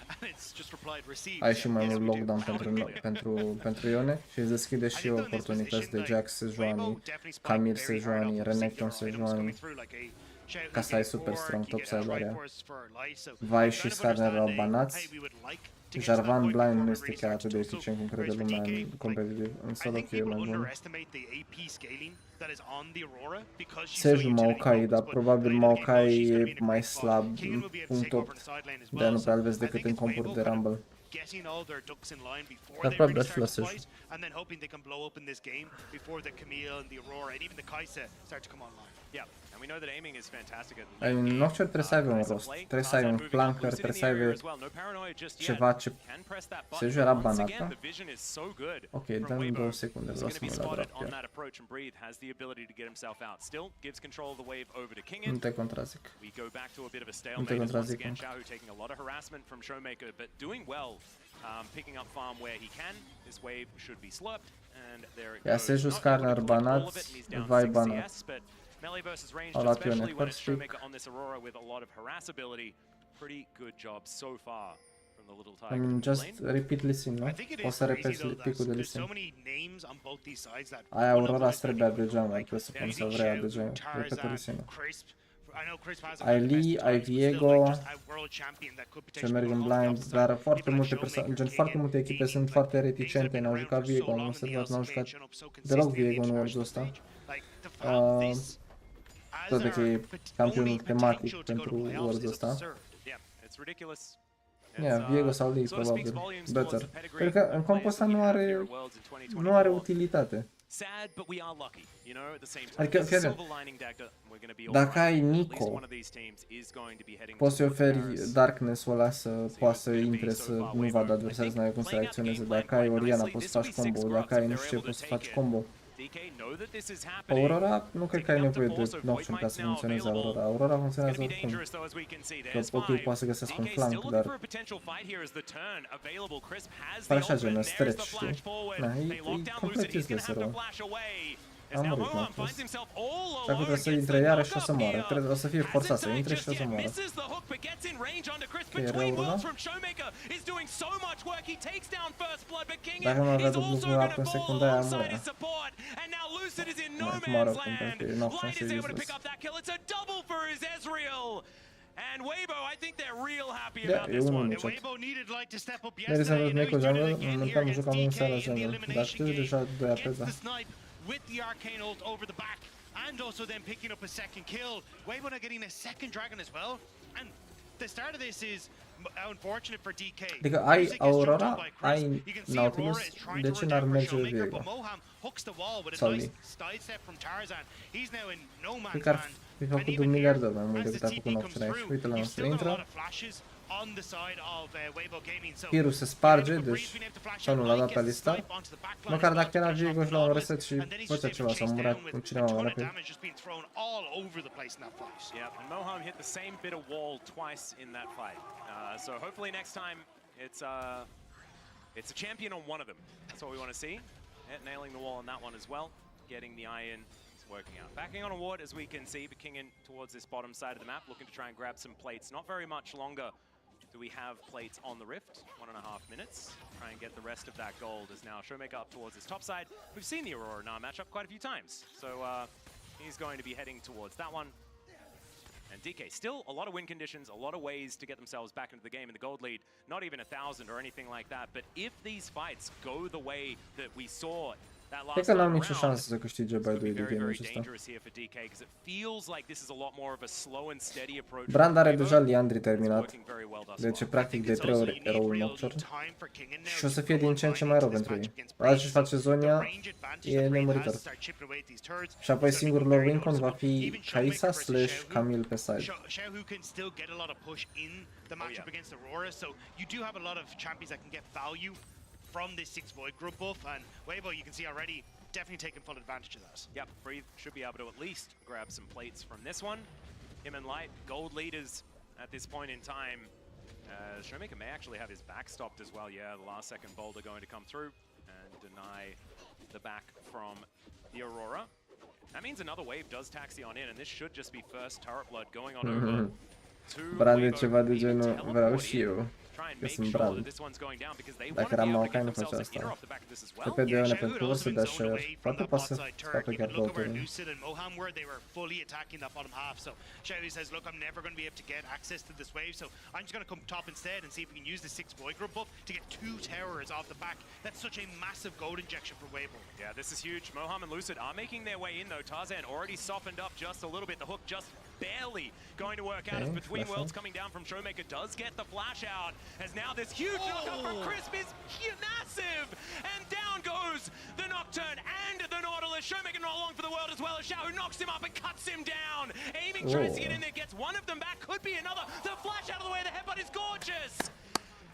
And it's just replied, received. Ai și mai mult lockdown pentru Ione și îți deschide și oportunități de Jax Sejuani, Camille Sejuani, Renekton Sejuani, ca să ai super strong topside area. Vi și Skarner erau banați. Jarvan Blind nu este chiar atât de eficient cum crede lumea în competitiv, în solo că e mai bun. Seju Maokai, dar probabil Maokai e mai slab în punct 8, de-aia nu prea-l vezi decât în compuri de Rumble. getting all their ducks in line before Dar they probabil really aș start to lăsa fight, and then hoping they can blow open this game before the Camille and the Aurora and even the Kaisa start to come online. Yeah, and we know that aiming is fantastic at Ai, în orice trebuie să aibă un rost, trebuie să ai un flanker, trebuie să aibă ceva ce se jura banata. Ok, dăm 2 secunde, vreau să mă la drop chiar. Nu te contrazic. Nu te contrazic. Ia Seju, Skarner banați, vai banat. Melee versus range, I'll up especially you when it's next Showmaker on this Aurora with a lot of harass ability. Pretty good job so far from the little I Tiger. mean, just repeat listen, nu? Poți să repeți picul de listen. Ai Aurora trebuie de geamă, presupun să vrea de geamă. Repetă listen. Ai Lee, ai Viego, ce merg în blind, dar foarte multe persoane, gen foarte multe echipe sunt foarte reticente, n-au jucat Viego, am observat, n-au jucat deloc Viego în world-ul ăsta. Tot de că e campionul tematic pentru world-ul ăsta. Yeah, Viego sau Lee, probabil, better. Pentru că în compul ăsta nu are utilitate. Adică, fii atent, dacă ai Nico, poți să-i oferi Darkness-ul ăla să poată să intre, să nu vadă adversarul, să n-ai cum să reacționeze. Dacă ai Oriana, poți să faci combo. Dacă ai nu știu ce, poți să faci combo. Aurora, nu cred că ai nevoie de Nocturne ca să funcționeze Aurora. Aurora funcționează oricum. Că ok, poate să găsesc un flank, dar pare așa gen stretch, știi? Na, e complet useless rău. Am murit, m-am fost. Și acum trebuie să intre iarăși și o să moară. O să fie forțat să intre și o să moară. Că e rău, da? Dacă nu avea dublu cu apă în secunda aia, murea. Mai moară acum, pentru că e Nocturne și e useless. Da, e unul meciat. Mergi să văd Neko jungle, momentan jucam un seara jungle, dar știu deja 2 AP, da. With the arcane ult over the back, and also then picking up a second kill. Weibo now getting a second dragon as well, and the start of this is unfortunate for DK. Adică ai Aurora, ai Nautilus, de ce n-ar merge Viego? Sau Lee? Cred că ar fi făcut de 1 miliard de ori mai mult decât a făcut Nocturne aici. Uite la noastră, intră. Piru se sparge, deci sau nu l-a dat pe alistar. Măcar dacă era Viego și la un reset și făcea ceva sau murea cu cineva mai rapid. Moham hit the same bit of wall twice in that fight. So hopefully next time it's a champion on one of them. That's what we want to see. Nailing the wall on that one as well. Getting the eye in. Working out. Backing on a ward as we can see, but King in towards this bottom side of the map, looking to try and grab some plates. Not very much longer do we have plates on the Rift. 1.5 minutes. Try and get the rest of that gold as now Showmaker up towards this top side. We've seen the Aurora in our matchup quite a few times. So he's going to be heading towards that one. And DK, still a lot of win conditions, a lot of ways to get themselves back into the game in the gold lead. Not even 1,000 or anything like that. But if these fights go the way that we saw cred că n-am nicio șansă să câștige by 2 de game-ul ăsta. Brand are deja Liandry terminat, deci e practic de 3 ori eroul Nocturne și o să fie din ce în ce mai rău pentru ei. Azi ce face Zonia e nemuritor. Și apoi singurul lor win-con va fi Kaisa / Camille pe side. From this 6 Void group buff, and Weibo, you can see already, definitely taking full advantage of that. Yep, Breathe should be able to at least grab some plates from this one. Him and Light, gold leaders at this point in time. Showmaker may actually have his back stopped as well. Yeah, the last second boulder going to come through and deny the back from the Aurora. That means another wave does taxi on in, and this should just be first turret blood going on over to Brand ceva de genul, vreau și eu. Că sunt Brand. Dacă eram Maokai nu face asta. TPD-ul pentru să dea share. Poate poate să scape chiar 2 tururi. Shelly says, look, I'm never going to be able to get access to this wave, so I'm just going to come top instead and see if we can use the 6 Void Group buff to get 2 towers off the back. That's such a massive gold injection for Weibo. Yeah, this is huge. Moham and Lucid are making their way in though. Tarzan already softened up just a little bit. The hook just barely going to work out as Between Worlds coming down from Showmaker does get the flash out, as now this huge knockup from Crisp is massive, and down goes the Nocturne and the Nautilus. Showmaker not long for the world as well as Xiao, who knocks him up and cuts him down. Aiming tries to get in there, gets one of them back, could be another. The flash out of the way, the headbutt is gorgeous.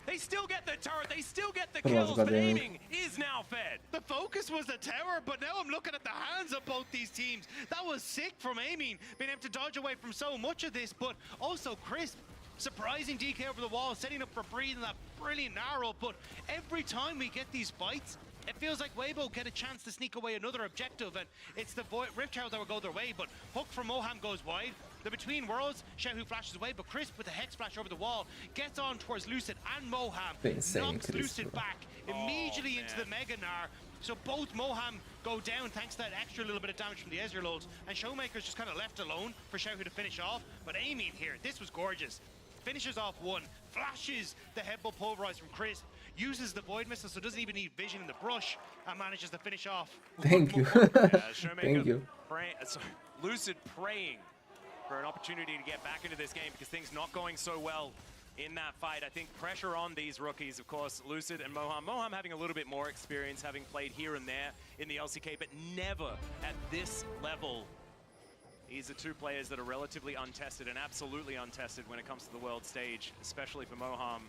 They still get the turret, they still get the kills, but aiming is now fed. The focus was the tower, but now I'm looking at the hands of both these teams. That was sick from aiming, being able to dodge away from so much of this, but also Crisp surprising DK over the wall, setting up for breathing that brilliant arrow. But every time we get these fights, it feels like Weibo get a chance to sneak away another objective, and it's the Rift Herald that will go their way, but Hook from Moham goes wide. The Between Worlds, Shehu flashes away, but Crisp with a Hex Flash over the wall gets on towards Lucid and Moham, knocks Lucid back immediately into the Mega Gnar. So both Moham go down thanks to that extra little bit of damage from the Ezreal, and Showmaker's just kind of left alone for Shehu to finish off. But aiming here, this was gorgeous. Finishes off one, flashes the headbutt pulverize from Crisp, uses the Void Missile, so doesn't even need vision in the brush, and manages to finish off. Thank you. Thank you. Lucid praying for an opportunity to get back into this game because things not going so well in that fight. I think pressure on these rookies, of course, Lucid and Moham. Moham having a little bit more experience, having played here and there in the LCK, but never at this level. These are two players that are relatively untested and absolutely untested when it comes to the world stage, especially for Moham,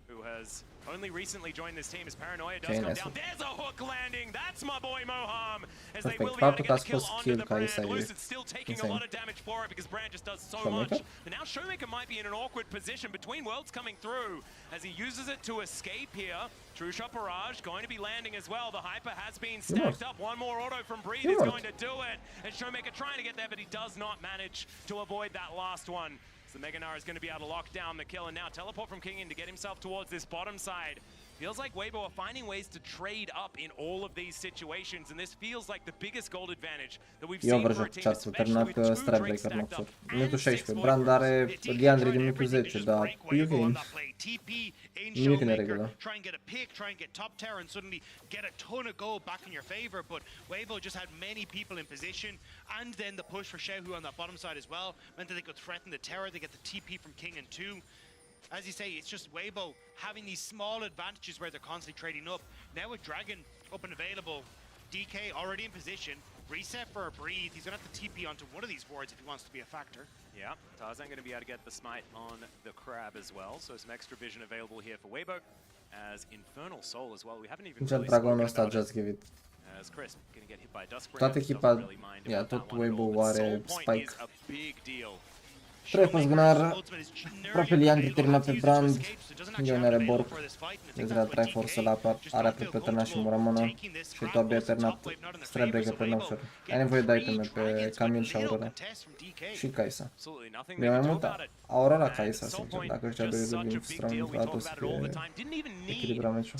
who has only recently joined this team as Paranoia does come down. There's a hook landing. That's my boy Moham, as they will be able to get the kill onto the Brand. Lucid still taking a lot of damage for it because Brand just does so much. But now Showmaker might be in an awkward position. Between Worlds coming through as he uses it to escape here. True Shot Barrage going to be landing as well. The Hyper has been stacked up. One more auto from Breathe is going to do it. And Showmaker trying to get there, but he does not manage to avoid that last one. So the Mega Gnar is going to be able to lock down the kill, and now teleport from King in to get himself towards this bottom side. Feels like Weibo are finding ways to trade up in all of these situations, and this feels like the biggest gold advantage that we've seen for a team, especially with two drinks stacked up. Minutul 16. Brand are Liandry din minutul 10, dar e ok. Nimic în regulă. Try and get a pick, try and get top tower, and suddenly get a ton of gold back in your favor. But Weibo just had many people in position, and then the push for Shehu on that bottom side as well meant that they could threaten the tower. They get the TP from King and 2. As you say, it's just Weibo having these small advantages where they're constantly trading up. Now with Dragon up and available, DK already in position, reset for a Breathe. He's going to have to TP onto one of these wards if he wants to be a factor. Yeah, Tarzan going to be able to get the smite on the Crab as well, so some extra vision available here for Weibo. As Infernal Soul as well, we haven't even really Dragonul ăsta, just give it. As Crisp going to get hit by Duskbringer. Toată echipa, tot Weibo are Spike. Trepăs Gnar, aproape Liandry terminat pe Brand, Ion are Borg, Ezreal Triforce-ul are atât pe Terna și Muramona și tu abia terminat Strebreaker pe Noxer. Ai nevoie de iteme pe Camille și Aurora și Kai'Sa. E mai mult Aurora Kai'Sa, sincer, dacă ăștia doi din strong, atunci să fie echilibrat meciul.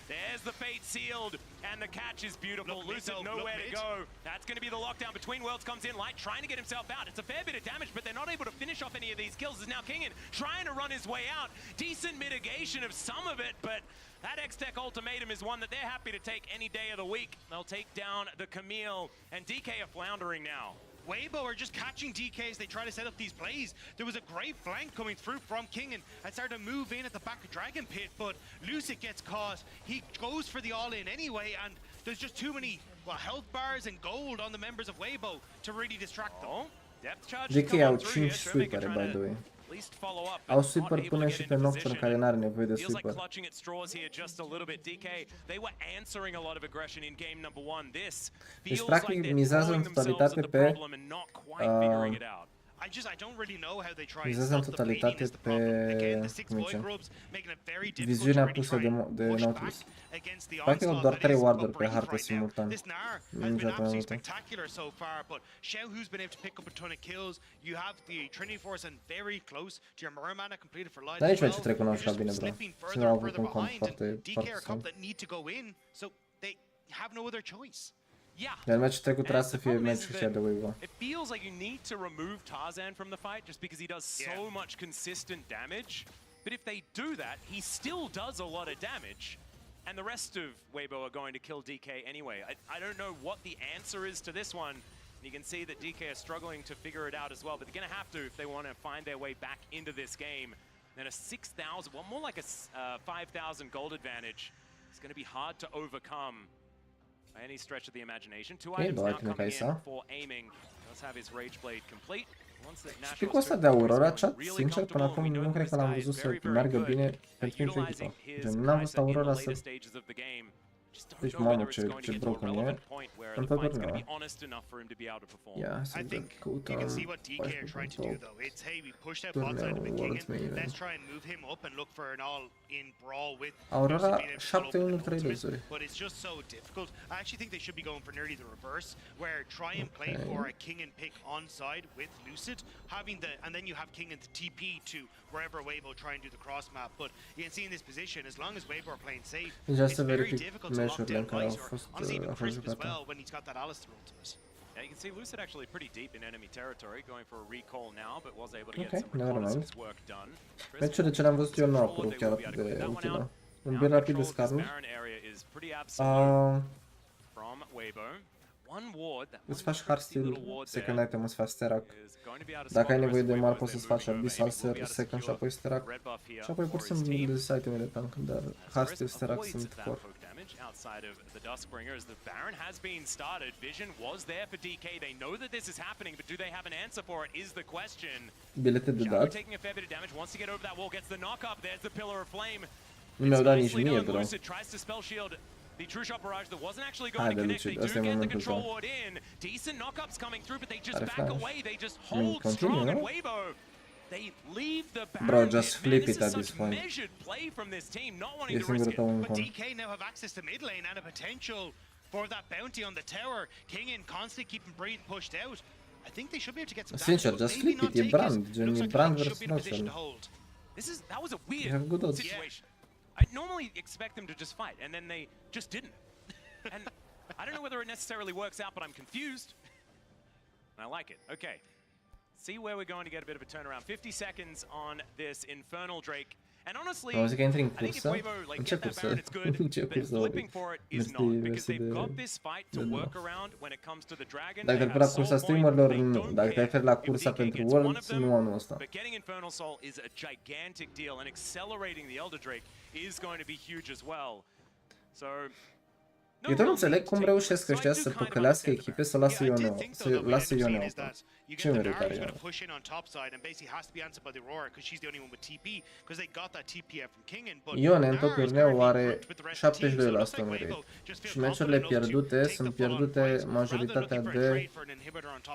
There's the fate sealed, and the catch is beautiful. Lucid nowhere to go. That's going to be the lockdown. Between Worlds comes in, Light trying to get himself out. It's a fair bit of damage, but they're not able to finish off any of these kills. Is now Kingin trying to run his way out. Decent mitigation of some of it, but that X-Tech ultimatum is one that they're happy to take any day of the week. They'll take down the Camille, and DK are floundering now. Weibo are just catching DK as they try to set up these plays. There was a great flank coming through from King and started to move in at the back of Dragon Pit, but Lucid gets caught. He goes for the all-in anyway, and there's just too many health bars and gold on the members of Weibo to really distract them. Depth charge DK au 5 sweepere, by the way. Au sweeper până și pe Nocturne care n-are nevoie de sweeper. Deci practic mizează în totalitate pe mizează în totalitate pe viziunea pusă de Nautilus. Practic au doar 3 warduri pe hartă simultan. Nu niciodată mai multe. Dar nici ce trec cunoaște bine, bro. Și nu au avut un comp foarte strong. Iar meciul trecut trebuia să fie meciul ăștia de Weibo. It feels like you need to remove Tarzan from the fight just because he does so much consistent damage. But if they do that, he still does a lot of damage. And the rest of Weibo are going to kill DK anyway. I don't know what the answer is to this one. You can see that DK are struggling to figure it out as well, but they're going to have to if they want to find their way back into this game. Then a 6,000, well, more like a 5,000 gold advantage. It's going to be hard to overcome by any stretch of the imagination. 2 items now coming in for aiming. Does have his Rage Blade complete. Picul ăsta de Aurora, chat, sincer, până acum nu cred că l-am văzut să meargă bine pentru nicio echipă. Gen, n-am văzut Aurora să... Deci, mamă, ce broken e. Întotdeauna. Ia, să vedem, căutăm 14.8. Turneul World Main. Aurora 7-1-3 But it's just so difficult. I actually think they should be going for nearly the reverse, where try and play for a king and pick onside with Lucid, having the, and then you have king and the TP to wherever Weibo try and do the cross map. But you can see in this position, as long as Weibo are playing safe, it's very difficult to lock down Ice, or honestly even Crisp as well when he's got that Alistair ultimate. Yeah, you can see Lucid actually pretty deep in enemy territory, going for a recall now, but was able to get some reconnaissance work done. Meciurile ce le-am văzut eu nu au apărut chiar atât de Ultima. Un bine rapid de skirmish. Îți faci hardstyle, second item îți faci Sterak. Dacă ai nevoie de mari poți să-ți faci Abyssal second și apoi Sterak. Și apoi pur și simplu îndezi itemele tank, dar hardstyle, Sterak sunt core. Outside of the Duskbringer, as the Baron has been started. Vision was there for DK. They know that this is happening, but do they have an answer for it is the question. Bilete de dat. Taking a fair bit of damage, wants to get over that wall, gets the knock up. There's the Pillar of Flame. Nu mi-au dat nici mie, bro. Tries to spell shield the True Shot Barrage that wasn't actually going to connect. They do get the control ward in. Decent knockups coming through, but they just back away. They just hold strong and Weibo. They leave the Baron. Bro, just flip it at this point. Measured play from this team, not wanting to risk it. But DK now have access to mid lane and a potential for that bounty on the tower. King in constantly keeping Breed pushed out. I think they should be able to get some Sincer, just flip it, e brand. Gen, e brand versus Noxel. That was a weird situation. I normally expect them to just fight, and then they just didn't. And I don't know whether it necessarily works out, but I'm confused. And I like it. Okay. See where we're going to get a bit of a turnaround. 50 seconds on this Infernal Drake. And honestly, I think if Weibo get that Baron, it's good, but flipping for it is not, because they've got this fight to work around when it comes to the Dragon. Dacă te referi la cursa streamerilor, nu. Dacă te referi la cursa pentru Worlds, nu anul ăsta. But getting Infernal Soul is a gigantic deal, and accelerating the Elder Drake is going to be huge as well. So eu tot nu înțeleg cum reușesc ăștia să păcălească echipe să lasă Ioneo asta. Ce merit are ea? Ione în tot turneul are 72% merit. Și meciurile pierdute sunt pierdute majoritatea de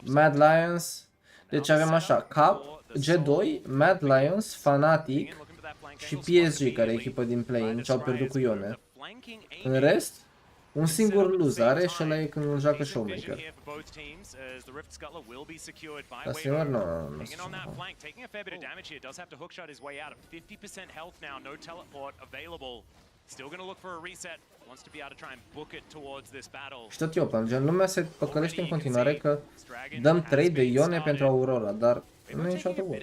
Mad Lions. Deci avem așa, Cap, G2, Mad Lions, Fnatic și PSG, care e echipă din play-in, ce au pierdut cu Ione. În rest, un singur lose are și ăla e când îl joacă Showmaker. Dar singur nu știu. Și tot eu, plan, gen, lumea se păcălește în continuare că dăm 3 de Ione pentru Aurora, dar nu e niciodată bun.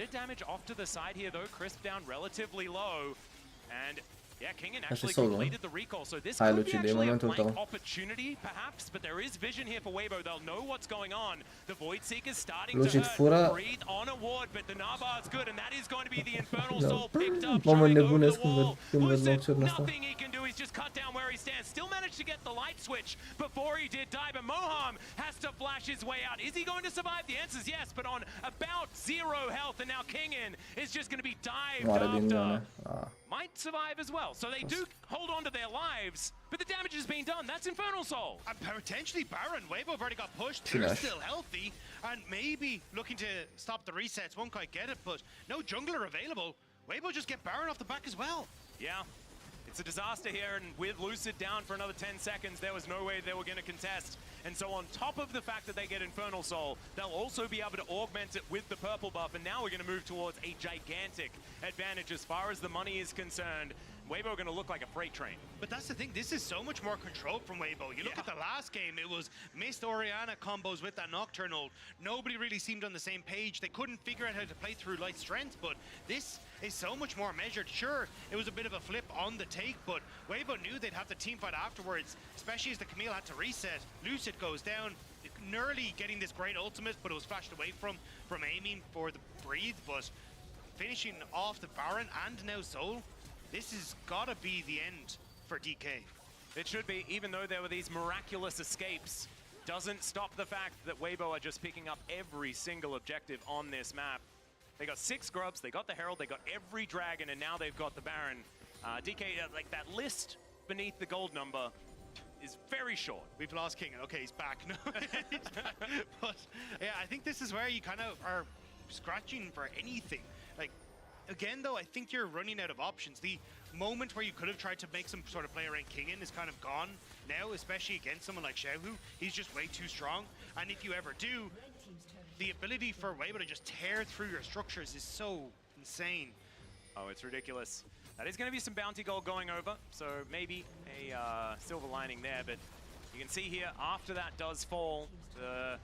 Yeah, Kingen actually completed the recall, so this Hai, could be Lucid, actually a flank opportunity, perhaps, but there is vision here for Weibo. They'll know what's going on. The Void Seeker's starting to breathe on a ward, but the Nabard's good, and that is going to be the Infernal Soul picked up, showing over the wall. Lucid, nothing he can do, he's just cut down where he stands. Still managed to get the light switch before he did die, but Moham has to flash his way out. Is he going to survive? The answer is yes, but on about 0 health, and now Kingen is just going to be dived after. Might survive as well. So they do hold on to their lives, but the damage has been done. That's Infernal Soul. And potentially Baron. Weibo have already got pushed. They're still healthy. And maybe looking to stop the resets. Won't quite get it, but no jungler available. Weibo just get Baron off the back as well. Yeah. It's a disaster here, and with Lucid down for another 10 seconds, there was no way they were going to contest. And so on top of the fact that they get Infernal Soul, they'll also be able to augment it with the purple buff, and now we're going to move towards a gigantic advantage as far as the money is concerned. Weibo are going to look like a freight train. But that's the thing, this is so much more controlled from Weibo. You look at the last game, it was Mist Orianna combos with that Nocturnal. Nobody really seemed on the same page. They couldn't figure out how to play through light strength, but this is so much more measured. Sure, it was a bit of a flip on the take, but Weibo knew they'd have the team fight afterwards, especially as the Camille had to reset. Lucid goes down. nearly getting this great ultimate, but it was flashed away from aiming for the breathe, but finishing off the Baron and now Soul, this has gotta be the end for DK. It should be, even though there were these miraculous escapes. Doesn't stop the fact that Weibo are just picking up every single objective on this map. They got 6 grubs, they got the Herald, they got every dragon, and now they've got the Baron. DK, like that list beneath the gold number is very short. We've lost King. Okay, he's back. No, but yeah, I think this is where you kind of are scratching for anything. Like, again, though, I think you're running out of options. The moment where you could have tried to make some sort of play around King in is kind of gone now, especially against someone like Xiaohu. He's just way too strong. And if you ever do, the ability for Weibo to just tear through your structures is so insane. Oh, it's ridiculous. That is going to be some bounty gold going over, so maybe a silver lining there, but you can see here, after that does fall, the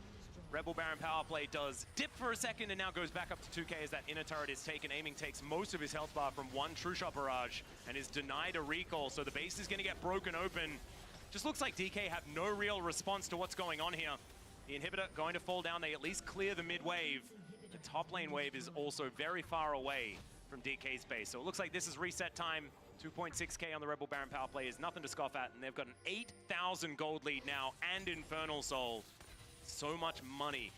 Rebel Baron power play does dip for a second and now goes back up to 2k as that inner turret is taken. Aiming takes most of his health bar from one True Shot barrage and is denied a recall, so the base is going to get broken open. Just looks like DK have no real response to what's going on here. The inhibitor going to fall down, they at least clear the mid wave. The top lane wave is also very far away from DK's base, so it looks like this is reset time. 2.6k on the Rebel Baron power play is nothing to scoff at, and they've got an 8,000 gold lead now and Infernal Soul. So much money.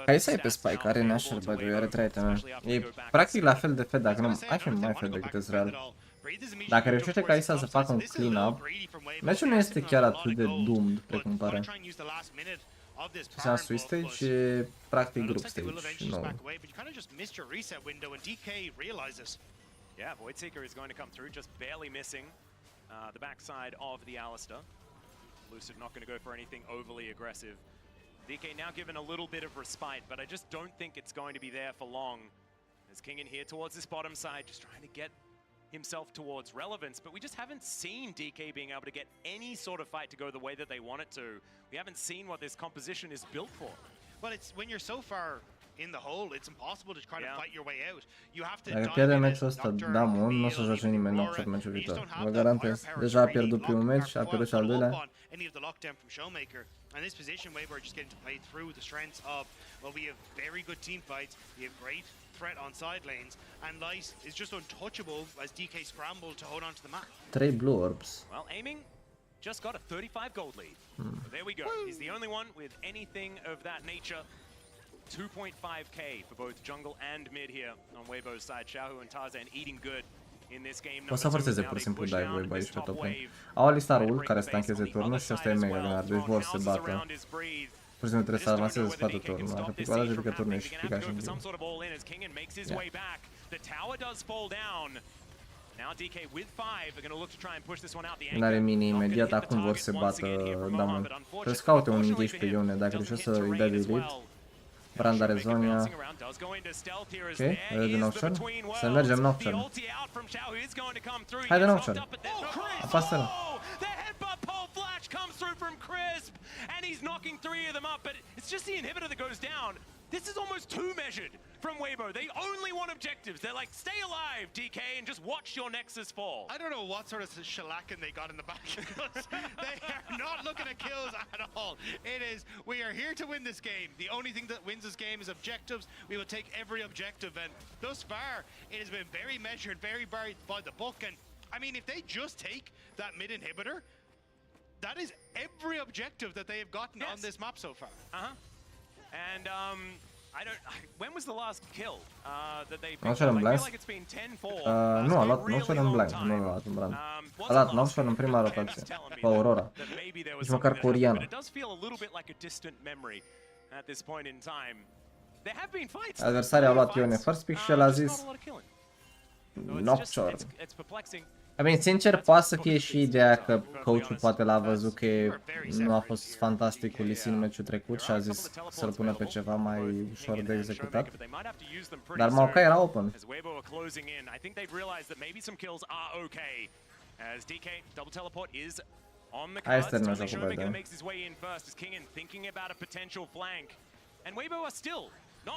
Hai să ai pe Spike, are Nashor, by the way, are 3 iteme. E practic la fel de fed, dacă nu, ai fi mai fed decât Ezreal. Dacă reușește ca Isa să facă un clean-up, meciul nu este chiar atât de doomed precum pare. Înseamnă Swiss Stage și practic Group Stage, nu. Yeah, Voidseeker is going to come through, just barely missing the backside of the Alistar. Lucid not going to go for anything overly aggressive. DK now given a little bit of respite, but I just don't think it's going to be there for long. As King in here towards this bottom side, just trying to get himself towards relevance, but we just haven't seen DK being able to get any sort of fight to go the way that they want it to. We haven't seen what this composition is built for. Well, it's when you're so far in the hole, it's impossible to try to fight your way out. You have to. Dacă pierde meciul ăsta, Damon, nu o să joace nimeni Nocturne meciul viitor. Vă garantez. Deja a pierdut primul meci, a pierdut și al doilea. And this position, Weibo are just getting to play through the strengths of, well, we have very good team fights, we have great threat on side lanes, and Light is just untouchable as DK scramble to hold on to the map. 3 blue orbs. Well, aiming just got a 35 gold lead. There we go. He's the only one with anything of that nature. 2.5k for both jungle and mid here on Weibo's side. Xiaohu and Tarzan eating good in this game. O să forțeze pur și simplu dive Weibo aici pe top lane. Au Alistarul care stancheze turnul și ăsta e mega gânar, deci vor să bată. Pur și simplu trebuie să avanseze spate turnul, dacă picoala de pică turnul și pica și în Now DK with 5 are going to look to try and push this one out the angle. N-are mini imediat, acum vor să bată Damon. Trebuie să caute un engage pe Ione, dacă reușesc să îi dea de lead. Brand are zonia. Ok, de Nocturne. Să mergem Nocturne. Hai de Nocturne. Apasă-l. This is almost too measured from Weibo. They only want objectives. They're like, stay alive, DK, and just watch your Nexus fall. I don't know what sort of shellacking they got in the back. They are not looking at kills at all. It is, we are here to win this game. The only thing that wins this game is objectives. We will take every objective, and thus far, it has been very measured, very by the book. And I mean, if they just take that mid inhibitor, that is every objective that they have gotten on this map so far. And when was the last kill that they picked Nocturne up? I feel like it's been 10-4. Nu, a luat Nocturne în blind, nu l-a luat în brand. A luat Nocturne în prima rotație, cu Aurora. Nici măcar cu Oriana. It does feel a little bit like a distant memory at this point in time. There have been fights. Adversarii au luat Ione first pick și el a zis Nocturne. I mean, sincer, poate să fie și ideea că coachul poate l-a văzut că nu a fost fantastic cu Lee Sin meciul trecut și a zis să-l pună pe ceva mai ușor de executat. Dar Maokai era open. Hai să termină jocul pe de.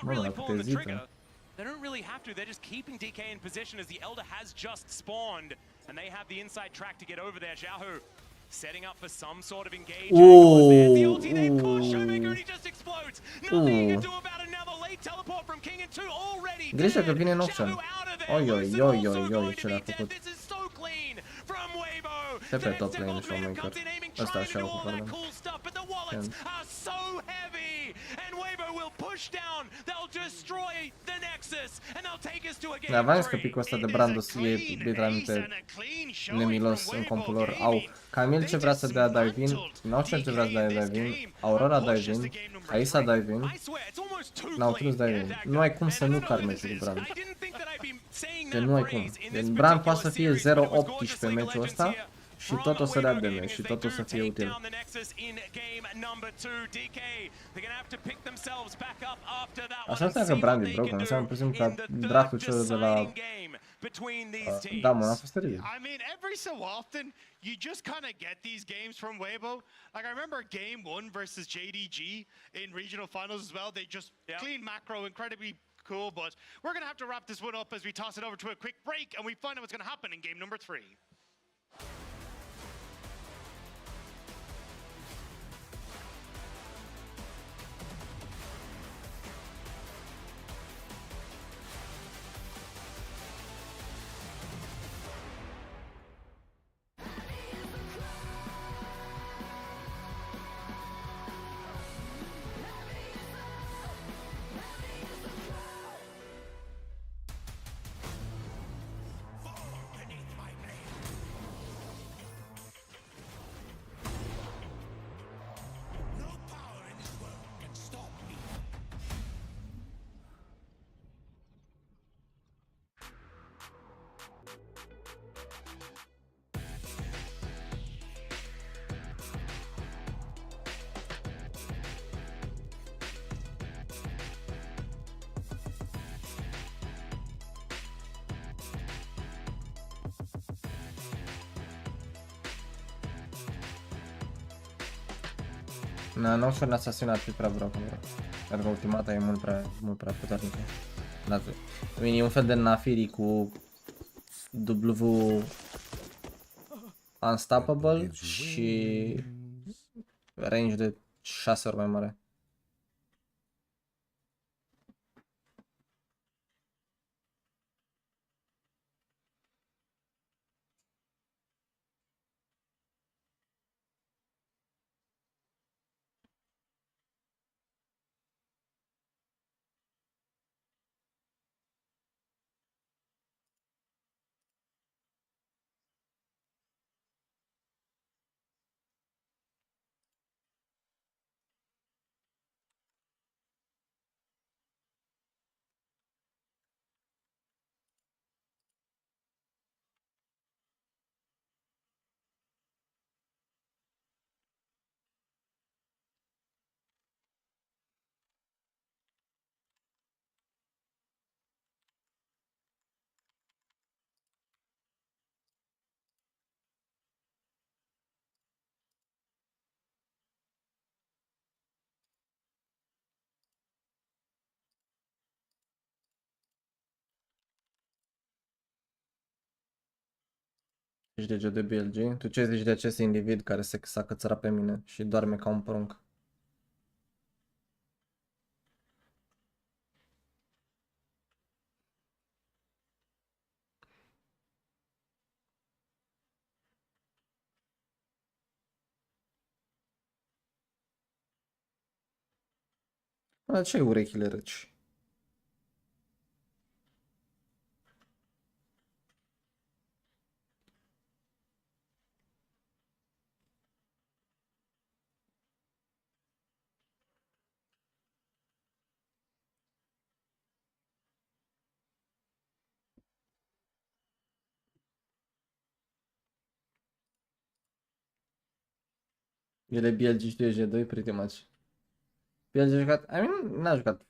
Bă, dar câte zită. They don't really have to, they're just keeping DK in position as the Elder has just spawned and they have the inside track to get over there. Xiaohu setting up for some sort of engagement. There's the ulti there, caught Showmaker and he just explodes. Nothing you can do about it now. The late teleport from King and 2 already Grijă că dead. vine în option. Oi, oi, oi, oi, oi, ce le-a făcut. This is so clean from Weibo. Pe pe top lane Showmaker. Ăsta așa o pardon. Cool stuff, but the wallets are so heavy, and Weibo will push down. They'll destroy the Nexus, and they'll take us to a game. Dar v-am zis că picul ăsta de Brandos e literalmente nemilos în compul lor. Au Camille ce vrea să dea dive-in, Naucer ce vrea să dea dive-in, Aurora dive-in, Aisa dive-in, Nautilus dive-in. Nu ai cum să nu carmezi cu Brand. Deci nu ai cum. Deci Brand poate să fie 0-18 pe meciul ăsta și tot o să dea damage și tot o să fie util. Asta înseamnă că Brand e broken, înseamnă, pur și simplu, ca draftul celor de la... Da, mă, a fost teribil. I mean, every so often, you just kind of get these games from Weibo. Like, I remember game 1 versus JDG in regional finals as well. They just clean macro, incredibly cool, but we're going to have to wrap this one up as we toss it over to a quick break and we find out what's going to happen in game number 3. Na, nu ușor în Assassin ar fi prea broken, bro. Pentru că ultimata e mult prea puternică. E un fel de Nafiri cu W Unstoppable și range de 6 ori mai mare. Zici de GDBLG? Tu ce zici de acest individ care s-a cățărat pe mine și doarme ca un porunc? Dar ce urechile răci? El e BLG și tu e G2, pretty much. BLG a jucat, n-a jucat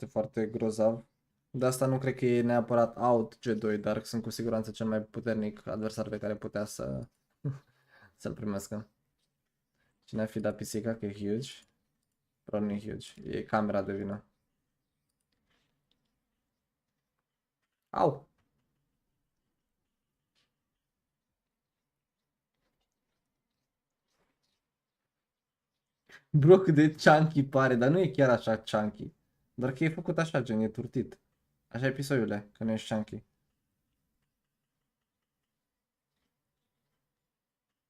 foarte grozav. De asta nu cred că e neapărat out G2, dar sunt cu siguranță cel mai puternic adversar pe care putea să-l primească. Cine a fi dat pisica, că e huge. Pro nu e huge, e camera de vină. Au! Bro, cât de chunky pare, dar nu e chiar așa chunky. Doar că e făcut așa, gen, e turtit. Așa e pisoiule, că nu ești chunky.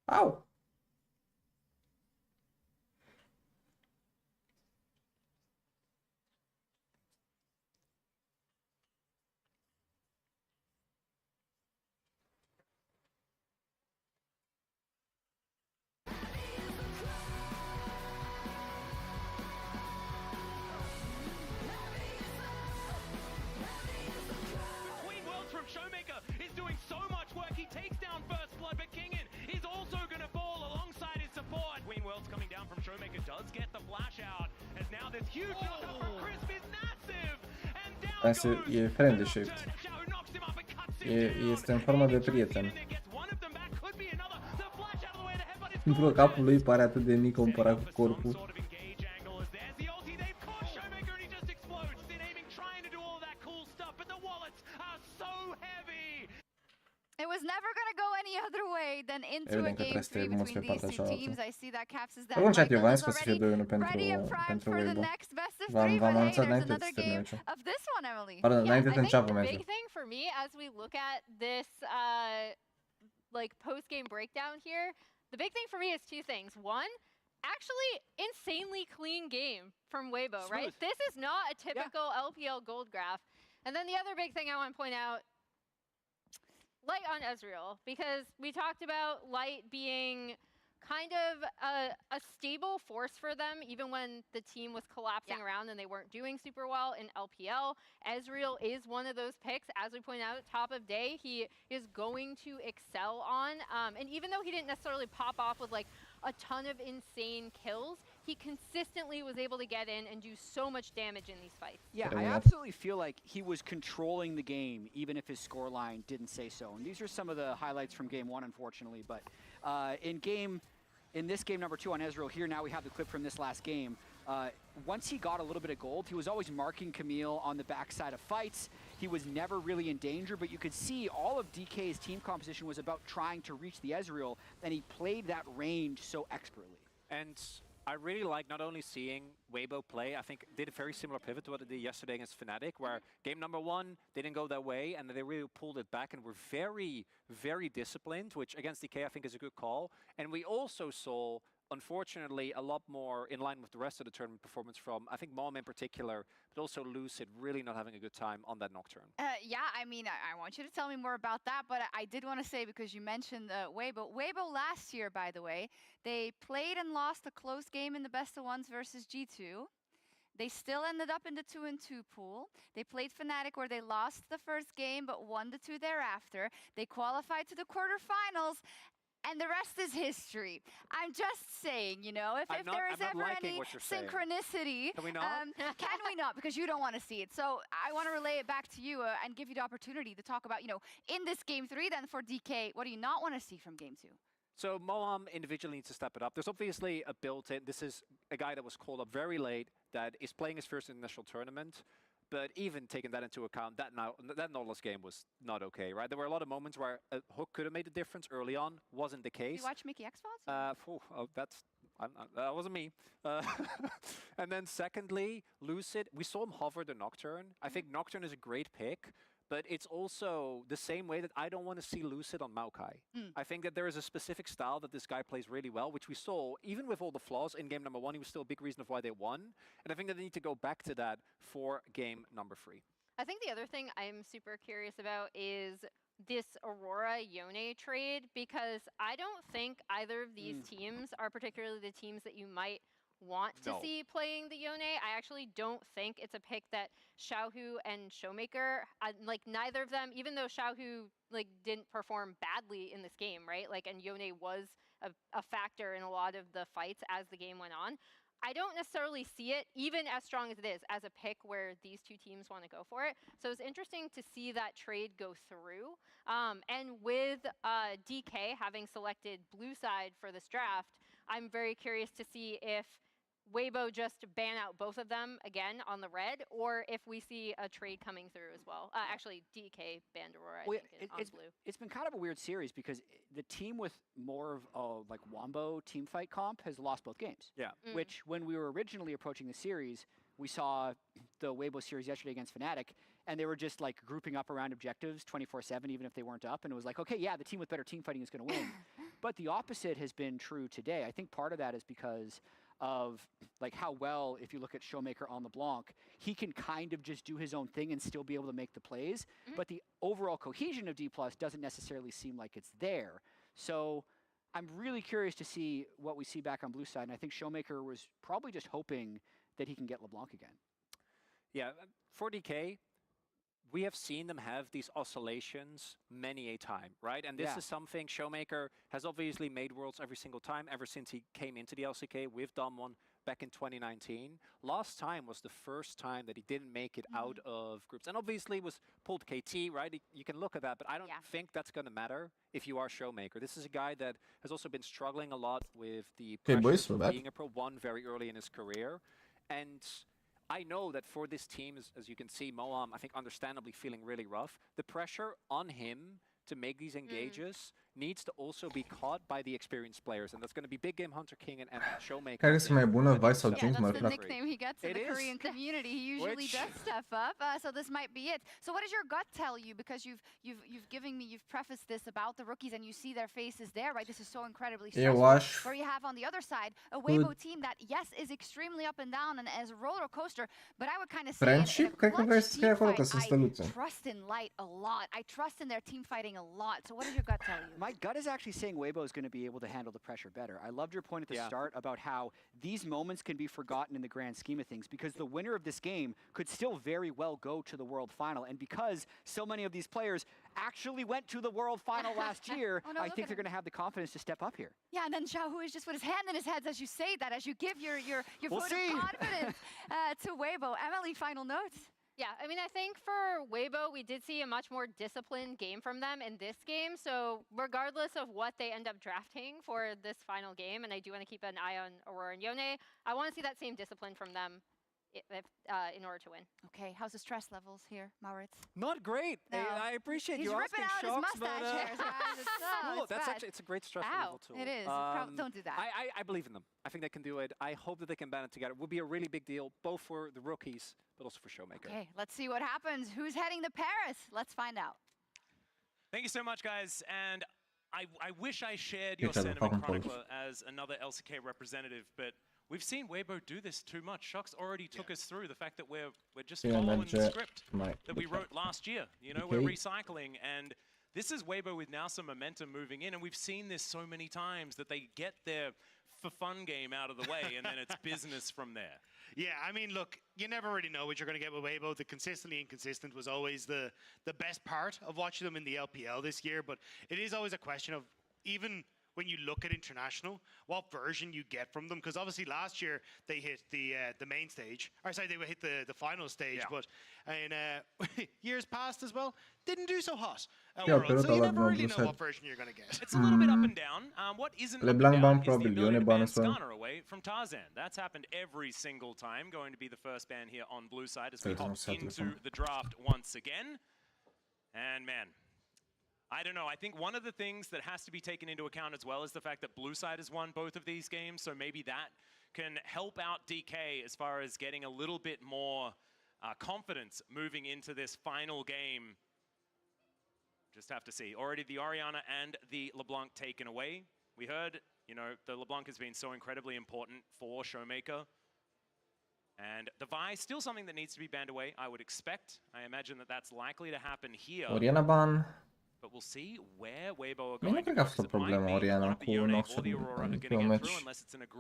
Au! Showmaker is doing so much work. He takes down first blood, but Kingen is also going to fall alongside his support. Queen World's coming down from Showmaker, does get the flash out, as now this huge knockup from Crisp is massive. And down goes E friendly shift. Shao knocks him up and cuts him Este în formă de prieten. gets one of them back, could be another. The flash out of the way, the headbutt is Bro, capul lui pare atât de mic comparat cu corpul. sort of engage angle as there's the ulti. They've caught Showmaker and he just explodes. Then aiming, trying to do all that cool stuff, but the wallets are so heavy. It was never going to go any other way than into a Evident că game trebuie să 3 te muți pe between partea these two cealaltă. teams. I see that Caps is that Oricum, chat, eu Michael v-am is spus să fie already 2-1 pentru, ready and primed pentru for the Weibo. next best of 3, V-am but hey, anunțat there's înainte another să termine game meciul. of this one, Emily. Pardon, Yeah, înainte I să think înceapă the meciul. big thing for me as we look at this like post-game breakdown here, the big thing for me is two things. One, actually insanely clean game from Weibo, right? Smooth. This is not a typical LPL gold graph. And then the other big thing I want to point out, Light on Ezreal, because we talked about Light being kind of a stable force for them, even when the team was collapsing around and they weren't doing super well in LPL. Ezreal is one of those picks, as we point out, top of day, he is going to excel on. And even though he didn't necessarily pop off with like a ton of insane kills, he consistently was able to get in and do so much damage in these fights. Yeah, I Terminat. absolutely feel like he was controlling the game, even if his scoreline didn't say so. And these are some of the highlights from game 1, unfortunately. But in this game number 2 on Ezreal, here now we have the clip from this last game. Once he got a little bit of gold, he was always marking Camille on the backside of fights. He was never really in danger, but you could see all of DK's team composition was about trying to reach the Ezreal, and he played that range so expertly. And I really like not only seeing Weibo play, I think did a very similar pivot to what they did yesterday against Fnatic, where game number 1 didn't go their way, and they really pulled it back and were very, very disciplined, which against DK I think is a good call. And we also saw, unfortunately, a lot more in line with the rest of the tournament performance from, I think, Mom in particular, but also Lucid really not having a good time on that Nocturne. Yeah, I mean, I want you to tell me more about that, but I did want to say, because you mentioned Weibo. Weibo last year, by the way, they played and lost a close game in the best of ones versus G2. They still ended up in the 2-2 pool. They played Fnatic, where they lost the first game but won the 2 thereafter. They qualified to the quarterfinals. And the rest is history. I'm just saying, you know, if there is ever any synchronicity, Can we not? Can we not? Because you don't want to see it. So I want to relay it back to you and give you the opportunity to talk about, you know, in this game 3, then for DK, what do you not want to see from game 2? So Moam individually needs to step it up. There's obviously a built-in. This is a guy that was called up very late, that is playing his first initial tournament. But even taking that into account, that Nautilus game was not okay, right? There were a lot of moments where a hook could have made a difference early on. Wasn't the case. You watch Mickey Xbox? That wasn't me. And then secondly, Lucid, we saw him hover the Nocturne. I think Nocturne is a great pick, but it's also the same way that I don't want to see Lucid on Maokai. I think that there is a specific style that this guy plays really well, which we saw, even with all the flaws in game number 1, he was still a big reason of why they won. And I think that they need to go back to that for game number 3. I think the other thing I'm super curious about is this Aurora Yone trade, because I don't think either of these teams are particularly the teams that you might want to see playing the Yone. I actually don't think it's a pick that Xiaohu and Showmaker, like neither of them, even though Xiaohu like didn't perform badly in this game, right? Like, and Yone was a factor in a lot of the fights as the game went on. I don't necessarily see it, even as strong as it is, as a pick where these two teams want to go for it. So it's interesting to see that trade go through. And with DK having selected blue side for this draft, I'm very curious to see if Weibo just ban out both of them again on the red, or if we see a trade coming through as well. Actually, DK banned Aurora, I think, on blue. It's been kind of a weird series because the team with more of like Wombo team fight comp has lost both games. Yeah. Which, when we were originally approaching the series, we saw the Weibo series yesterday against Fnatic, and they were just like grouping up around objectives 24/7, even if they weren't up. And it was like, okay, yeah, the team with better team fighting is going to win. But the opposite has been true today. I think part of that is because of like how well, if you look at Showmaker on LeBlanc, he can kind of just do his own thing and still be able to make the plays. But the overall cohesion of D+ doesn't necessarily seem like it's there. So I'm really curious to see what we see back on blue side. And I think Showmaker was probably just hoping that he can get LeBlanc again. Yeah, for DK, we have seen them have these oscillations many a time, right? And this is something Showmaker has obviously made worlds every single time ever since he came into the LCK with Damwon back in 2019. Last time was the first time that he didn't make it out of groups. And obviously was pulled KT, right? You can look at that, but I don't think that's going to matter if you are Showmaker. This is a guy that has also been struggling a lot with the pressure of being a Pro 1 very early in his career. And I know that for this team, as you can see, Moam, I think understandably feeling really rough. The pressure on him to make these engages needs to also be caught by the experienced players, and that's going to be Big Game Hunter King and Showmaker. Care este mai bună, Vice sau Jinx, mai That's the nickname he gets in the Korean community. He usually does step up, so this might be it. So what does your gut tell you? Because you've prefaced this about the rookies, and you see their faces there, right? This is so incredibly stressful. Where you have on the other side a Weibo team that, yes, is extremely up and down and as a roller coaster, but I would kind of say Friendship? Cred că vrei să scrie acolo că sunt steluțe. I trust in Light a lot. I trust in their team fighting a lot. So what does your gut tell you? My gut is actually saying Weibo is going to be able to handle the pressure better. I loved your point at the start about how these moments can be forgotten in the grand scheme of things, because the winner of this game could still very well go to the World Final. And because so many of these players actually went to the World Final last year, I think they're going to have the confidence to step up here. Yeah, and then Xiaohu is just with his hand in his head as you say that, as you give your vote of confidence to Weibo. Emily, final notes? Yeah, I mean, I think for Weibo, we did see a much more disciplined game from them in this game. So regardless of what they end up drafting for this final game, and I do want to keep an eye on Aurora and Yone, I want to see that same discipline from them in order to win. Okay, how's the stress levels here, Maurits? Not great. No. I appreciate you asking Shocks, but it's a great stress level tool. It is. Don't do that. I believe in them. I think they can do it. I hope that they can band it together. It would be a really big deal, both for the rookies, but also for Showmaker. Okay, let's see what happens. Who's heading to Paris? Let's find out. Thank you so much, guys. And I wish I shared your sentiment, Chronicler, as another LCK representative, but we've seen Weibo do this too much. Shocks already took us through the fact that we're just following the script that we wrote last year. You know, we're recycling, and this is Weibo with now some momentum moving in, and we've seen this so many times that they get their for-fun game out of the way, and then it's business from there. Yeah, I mean, look, you never really know what you're going to get with Weibo. The consistently inconsistent was always the best part of watching them in the LPL this year, but it is always a question of, even when you look at international, what version you get from them, because obviously last year they hit the main stage, or sorry, they hit the final stage, but in years past as well, didn't do so hot. So you never really know what version you're going to get. It's a little bit up and down. What isn't up and down is the ability to ban Skarner away from Tarzan. That's happened every single time, going to be the first ban here on blue side as we hop into the draft once again. And man, I don't know. I think one of the things that has to be taken into account as well is the fact that blue side has won both of these games, so maybe that can help out DK as far as getting a little bit more confidence moving into this final game. Just have to see. Already the Orianna and the LeBlanc taken away. We heard, you know, the LeBlanc has been so incredibly important for Showmaker. And the Vi is still something that needs to be banned away, I would expect. I imagine that that's likely to happen here. Orianna ban. But we'll see where Weibo are going. Nu cred că a fost o problemă Orianna cu Noxul pe un meci.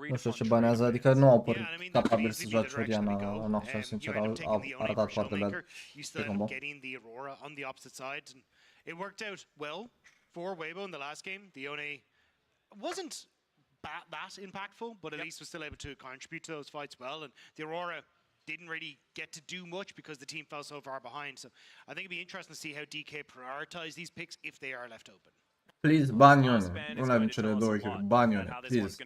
Nu știu ce banează, adică nu au părut capabil să joace Orianna la Noxul, sincer, au arătat foarte bad pe combo. It worked out well for Weibo in the last game. The Yone wasn't that impactful, but at least was still able to contribute to those fights well, and the Aurora didn't really get to do much because the team fell so far behind. So I think it'd be interesting to see how DK prioritize these picks if they are left open. Please, ban Ione. Una din cele două echipuri. Ban Ione, please.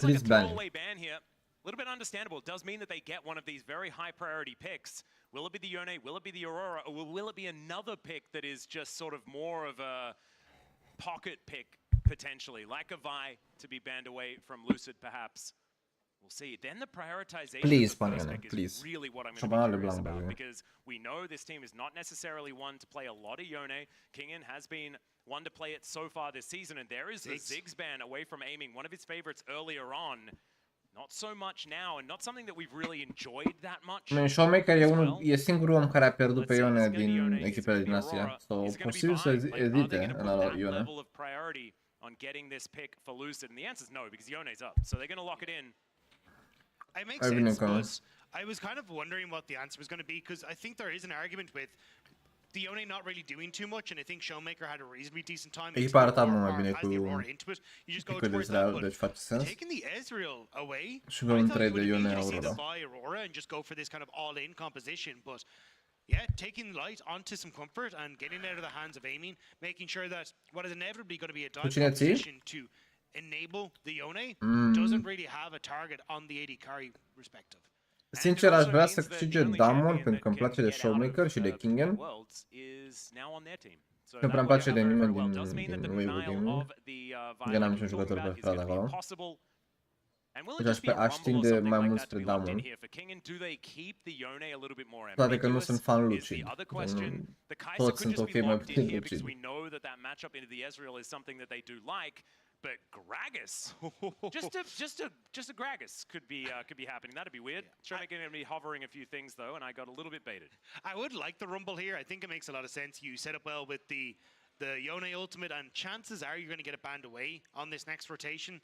Please ban. A little bit understandable. It does mean that they get one of these very high priority picks. Will it be the Ione? Will it be the Aurora? Or will it be another pick that is just sort of more of a pocket pick, potentially, like a Vi to be banned away from Lucid, perhaps? We'll see. Then the prioritization please, of the first pick please. is really what I'm going to be curious about, because we know this team is not necessarily one to play a lot of Ione. Kingen has been one to play it so far this season, and there is the Ziggs ban away from aiming, one of his favorites earlier on. Not so much now, and not something that we've really enjoyed that much. Showmaker e singurul om care a pierdut pe Ione din echipele din Asia. So, posibil să ezite în a lua Ione. On getting this pick for Lucid, and the answer is no, because Ione's up, so they're going to lock it in. It makes sense, but I was kind of wondering what the answer was going to be, because I think there is an argument with the Ione not really doing too much, and I think Showmaker had a reasonably decent time. Echipa arăta mult mai bine cu deci face sens. Taking the Ezreal away, și avem un trade de Ione Aurora and just go for this kind of all-in composition, but yeah, taking light onto some comfort and getting out of the hands of aiming, making sure that what is inevitably going to be a dive position to enable the Ione doesn't really have a target on the AD carry perspective. Sincer, aș vrea să câștige Damon pentru că îmi place de Showmaker și de Kingen. Nu prea îmi place de nimeni din Wave-ul Gaming. Că n-am niciun jucător preferat acolo. Deci aș tinde mai mult spre Damon. Toate că nu sunt fan Lucid. Toți sunt ok mai puțin Lucid. But Gragas, just a Gragas could be happening. That'd be weird. Showmaker going to be hovering a few things though, and I got a little bit baited. I would like the Rumble here. I think it makes a lot of sense. You set up well with the Ione ultimate, and chances are you're going to get it banned away on this next rotation.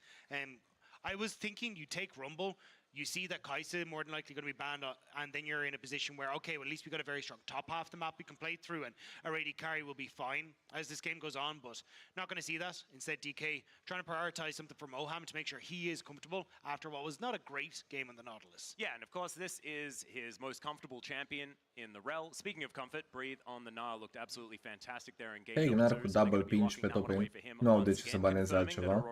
I was thinking you take Rumble, you see that Kai'Sa more than likely going to be banned, and then you're in a position where, okay, well, at least we got a very strong top half of the map we can play through, and our AD carry will be fine as this game goes on, but not going to see that. Instead, DK trying to prioritize something for Moham to make sure he is comfortable after what was not a great game on the Nautilus. Yeah, and of course, this is his most comfortable champion in the Rel. Speaking of comfort, Breathe on the Nile looked absolutely fantastic there in game. Hey, n-ar cu double pinch pe top lane. Nu au de ce să baneze altceva.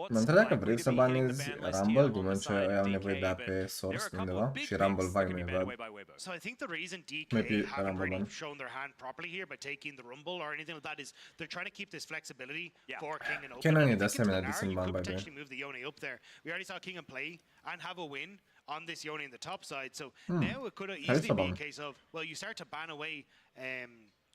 Mă întreb dacă vrei să banezi Rumble din moment ce au nevoie de AP source undeva și Rumble vai mai văd. So I think the reason DK haven't really shown their hand properly here by taking the Rumble or anything like that is they're trying to keep this flexibility for King and Open. Kenan e de asemenea decent ban by the way. Move the Ione up there. We already saw King and play and have a win on this Ione in the top side. So now it could easily be a case of, well, you start to ban away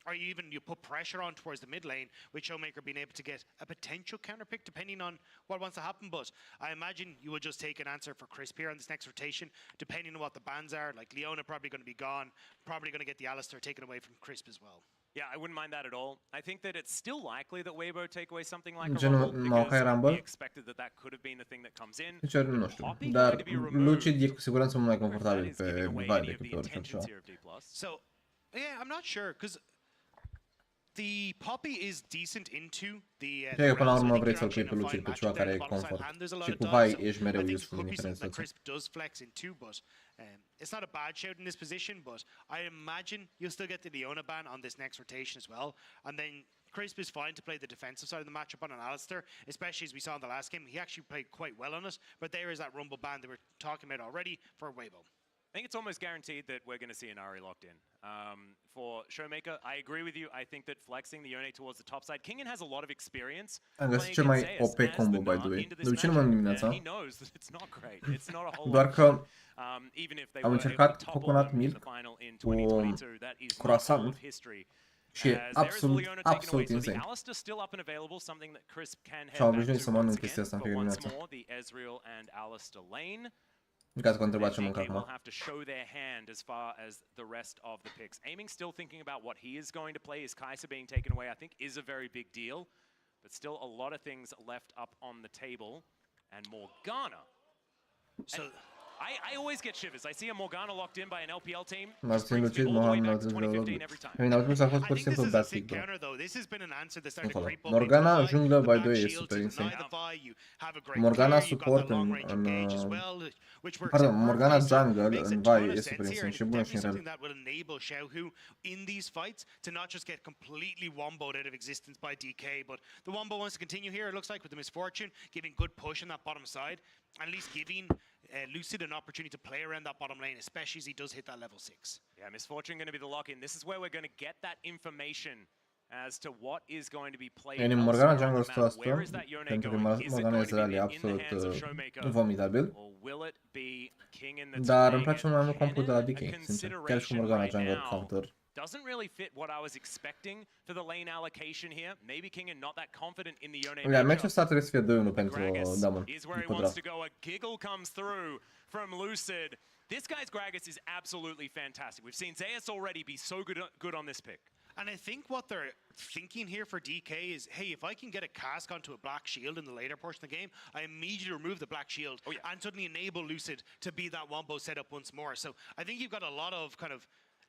or you put pressure on towards the mid lane, with Showmaker being able to get a potential counter pick depending on what wants to happen. But I imagine you will just take an answer for Crisp here on this next rotation, depending on what the bans are. Like Leona probably going to be gone, probably going to get the Alistar taken away from Crisp as well. Yeah, I wouldn't mind that at all. I think that it's still likely that Weibo take away something like a Rumble, because we expected that could have been the thing that comes in. Sincer, nu știu, dar Lucid e cu siguranță mult mai confortabil pe Vi decât orice altceva. So, yeah, I'm not sure, because the Poppy is decent into the Cred că până la urmă vrei să-l pui pe Lucid pe ceva care e confort. Și cu Vi ești mereu useful în diferență. Crisp does flex into, but it's not a bad shout in this position, but I imagine you'll still get the Leona ban on this next rotation as well. And then Crisp is fine to play the defensive side of the matchup on an Alistar, especially as we saw in the last game. He actually played quite well on it, but there is that Rumble ban that we're talking about already for Weibo. I think it's almost guaranteed that we're going to see an Ahri locked in. For Showmaker, I agree with you. I think that flexing the Ione towards the top side, Kingen has a lot of experience. Am găsit cel mai OP combo, by the way. De ce nu m-am dimineața? Doar că am încercat coconut milk cu croissant și e absolut insane. Și am obișnuit să mănânc chestia asta în fiecare dimineață. Ca să întreba ce mânc acum. Have to show their hand as far as the rest of the picks. Aiming still thinking about what he is going to play. Is Kai'Sa being taken away, I think, is a very big deal. But still a lot of things left up on the table. And Morgana. So I always get shivers. I see a Morgana locked in by an LPL team. Martin Lucid, Mohan, Nautilus, Velodit. Nautilus a fost pur și simplu bad pick, bro. Morgana junglă by 2 e super insane. Morgana support pardon, Morgana jungle în Vi e super insane și bună și în rel. In these fights to not just get completely womboed out of existence by DK, but the wombo wants to continue here, it looks like, with the misfortune, giving good push on that bottom side, at least giving Lucid an opportunity to play around that bottom lane, especially as he does hit that level 6. Yeah, misfortune going to be the lock-in. This is where we're going to get that information as to what is going to be played. Yani Morgana jungle 100%, pentru că Morgana este rally absolut vomidabil. Dar îmi place mai mult compul de la DK, sincer. Chiar și cu Morgana jungle counter. Doesn't really fit what I was expecting for the lane allocation here. Maybe King and not that confident in the Yone. Yeah, match-ul ăsta trebuie să fie 2-1 pentru Damon. Is where he wants to go. A giggle comes through from Lucid. This guy's Gragas is absolutely fantastic. We've seen Zeus already be so good on this pick. And I think what they're thinking here for DK is, hey, if I can get a cask onto a black shield in the later portion of the game, I immediately remove the black shield and suddenly enable Lucid to be that wombo setup once more. So I think you've got a lot of kind of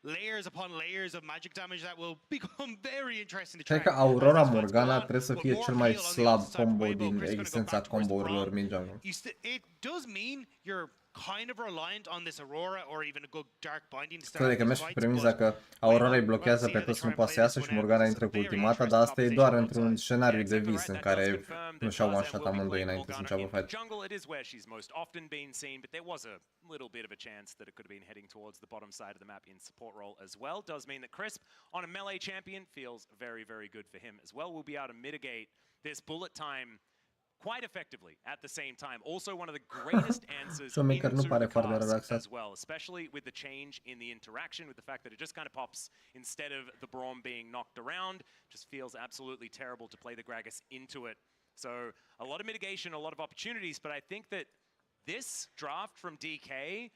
layers upon layers of magic damage that will become very interesting to track. Cred că Aurora Morgana trebuie să fie cel mai slab combo din existența combo-urilor min jungle. It does mean you're kind of reliant on this Aurora or even a good dark binding to start. Cred că mergi pe premiza că Aurora îi blochează pe toți, nu poate să iasă și Morgana intră cu ultimata, dar asta e doar într-un scenariu de vis în care nu și-au one-shot amândoi înainte să înceapă fight. Jungle, it is where she's most often been seen, but there was a little bit of a chance that it could have been heading towards the bottom side of the map in support role as well. Does mean that Crisp on a melee champion feels very, very good for him as well. We'll be able to mitigate this bullet time quite effectively at the same time. Also one of the greatest answers into casts as well, especially with the change in the interaction, with the fact that it just kind of pops instead of the Braum being knocked around. Just feels absolutely terrible to play the Gragas into it. So a lot of mitigation, a lot of opportunities, but I think that this draft from DK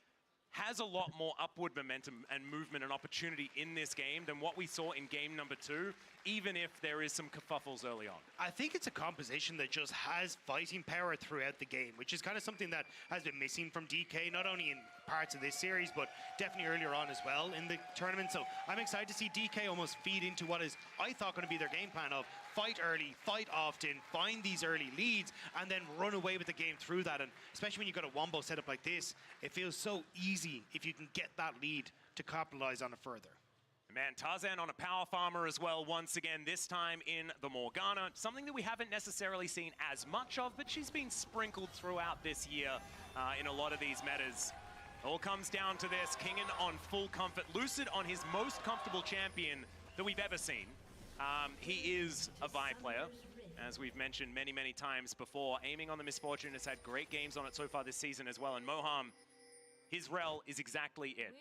has a lot more upward momentum and movement and opportunity in this game than what we saw in game number 2, even if there is some kerfuffles early on. I think it's a composition that just has fighting power throughout the game, which is kind of something that has been missing from DK, not only in parts of this series, but definitely earlier on as well in the tournament. So I'm excited to see DK almost feed into what is, I thought, going to be their game plan of fight early, fight often, find these early leads, and then run away with the game through that. And especially when you've got a wombo setup like this, it feels so easy if you can get that lead to capitalize on it further. Man, Tarzan on a power farmer as well once again, this time in the Morgana. Something that we haven't necessarily seen as much of, but she's been sprinkled throughout this year in a lot of these metas. All comes down to this. Kingen on full comfort. Lucid on his most comfortable champion that we've ever seen. He is a Vi player, as we've mentioned many, many times before. Aiming on the Misfortune has had great games on it so far this season as well. And Moham, his rel is exactly it.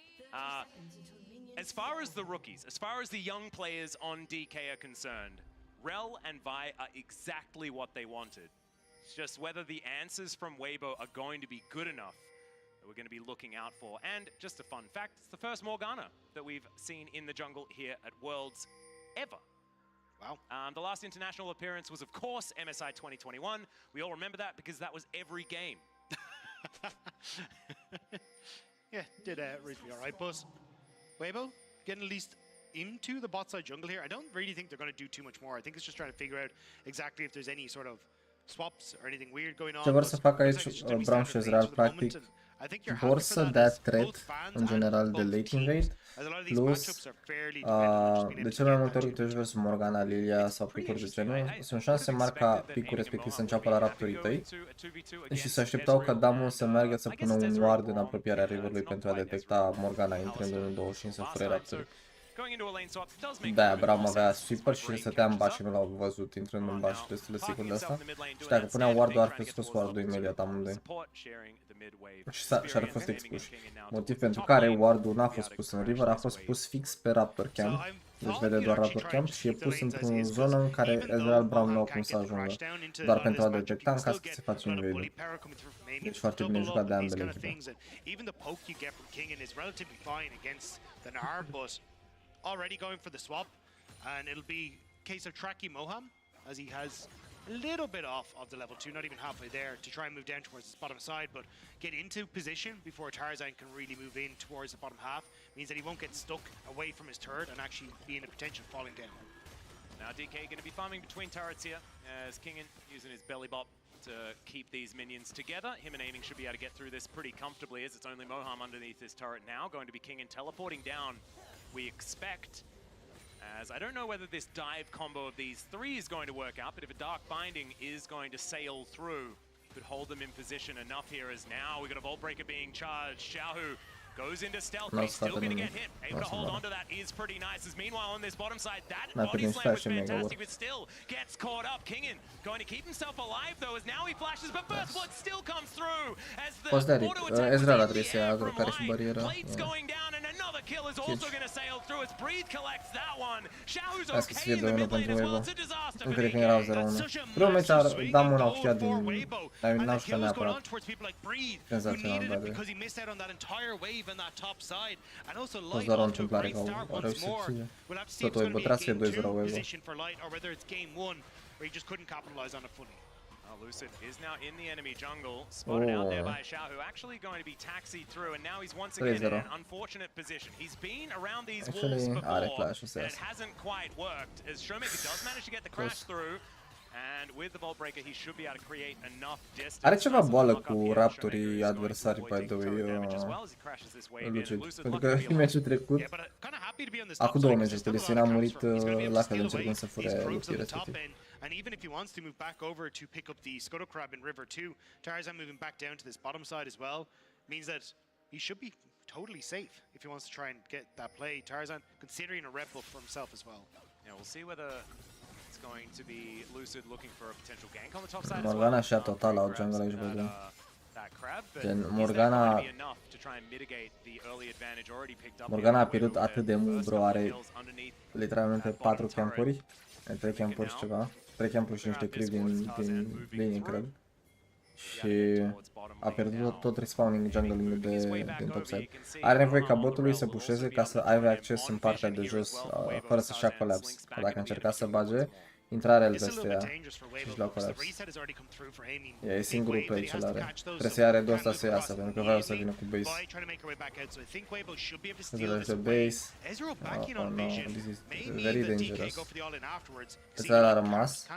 As far as the rookies, as far as the young players on DK are concerned, Rel and Vi are exactly what they wanted. It's just whether the answers from Weibo are going to be good enough that we're going to be looking out for. And just a fun fact, it's the first Morgana that we've seen in the jungle here at Worlds ever. Wow. The last international appearance was, of course, MSI 2021. We all remember that because that was every game. Yeah, did reasonably all right, but Weibo getting at least into the bot side jungle here. I don't really think they're going to do too much more. I think it's just trying to figure out exactly if there's any sort of swaps or anything weird going on. Ce vor să facă aici Braum și Ezreal, practic, vor să dea threat în general de late invade, plus de cele mai multe ori uite vs Morgana, Lilia sau picuri de genul, sunt șanse mari ca picul respectiv să înceapă la raptorii tăi și se așteptau ca Damon să meargă să pună un ward în apropierea riverului pentru a detecta Morgana intrând în 25 să fure raptorii. Da, Braum avea sweeper și stătea în baș și nu l-au văzut intrând în baș destul de sigur de asta. Și dacă punea ward-ul ar fi scos ward-ul imediat amândoi. Și ar fost expuși. Motiv pentru care ward-ul n-a fost pus în river, a fost pus fix pe Raptor Camp. Deci vede doar Raptor Camp și e pus într-o zonă în care Ezreal Braum nu au cum să ajungă. Doar pentru a detecta în caz că se face invade. Deci foarte bine jucat de ambele echipe. Already going for the swap, and it'll be a case of tracking Moham as he has a little bit off of the level 2, not even halfway there, to try and move down towards this bottom side, but get into position before Tarzan can really move in towards the bottom half means that he won't get stuck away from his turret and actually be in a potential falling down. Now DK going to be farming between turrets here, as Kingen using his belly bop to keep these minions together. Him and Aiming should be able to get through this pretty comfortably, as it's only Moham underneath this turret now. Going to be Kingen teleporting down, we expect. As I don't know whether this dive combo of these three is going to work out, but if a Dark Binding is going to sail through, could hold them in position enough here, as now we've got a Vault Breaker being charged. Xiaohu goes into stealth, but he's still going to get hit. Able to hold on to that is pretty nice. As meanwhile on this bottom side, that body slam was fantastic, but still gets caught up. Kingen going to keep himself alive though, as now he flashes, but Burst Blood still comes through. As the auto attack was in the air from line. Plates going down, and another kill is also going to sail through as Breathe collects that one. Xiaohu's okay in the mid lane as well. It's a disaster for DK. Such a Primul meci dam una massive ochiat goal for din... Weibo. Dar And n-au the știut kills going on neapărat. towards people like Breathe, who Senzațional, needed by it the way. because he missed out on that entire wave in that top side. And also Fost Light doar o off to a întâmplare great că au start once reușit more. și... We'll have to see if Tot it's going to Weibo be a trebuie să fie game 2 2-0 Weibo. position for Light, or whether it's game 1 where he just couldn't capitalize on it fully. Lucid is now in the enemy jungle, spotted out there Oh. by Xiaohu, actually going to be taxied through, and now he's once again in an unfortunate position. He's been around these walls Actually, are before, clash and it hasn't quite worked, as Showmaker does manage to get the crash through, and with the Vault Breaker he should be able to create enough distance. Are ceva boală cu raptorii adversari, by the way, Lucid. Pentru că în meciul trecut, acum 2 meciuri cu Lisina, a murit la fel încercând să fure lupii respectiv. And even if he wants to move back over to pick up the Scuttle Crab in River 2, Tarzan moving back down to this bottom side as well means that he should be totally safe if he wants to try and get that play. Tarzan considering a red buff for himself as well. Yeah, we'll see whether it's going to be Lucid looking for a potential gank on the top side. Morgana și-a total out jungle aici, vedem. Morgana a pierdut atât de mult, bro, are literalmente 4 campuri, 3 campuri și ceva, 3 campuri și niște creep din linii, cred. Și a pierdut tot respawning jungling din topside. Are nevoie ca botul lui să pusheze ca să aibă acces în partea de jos, fără să-și ia collapse. Dacă încerca să bage, intrarea el peste ea și își lua collapse. E singurul play ce l-are. Trebuie să ia redul ăsta să iasă, pentru că vrea să vină cu base. Îți de base. Oh no, this is very dangerous. Ăsta a rămas.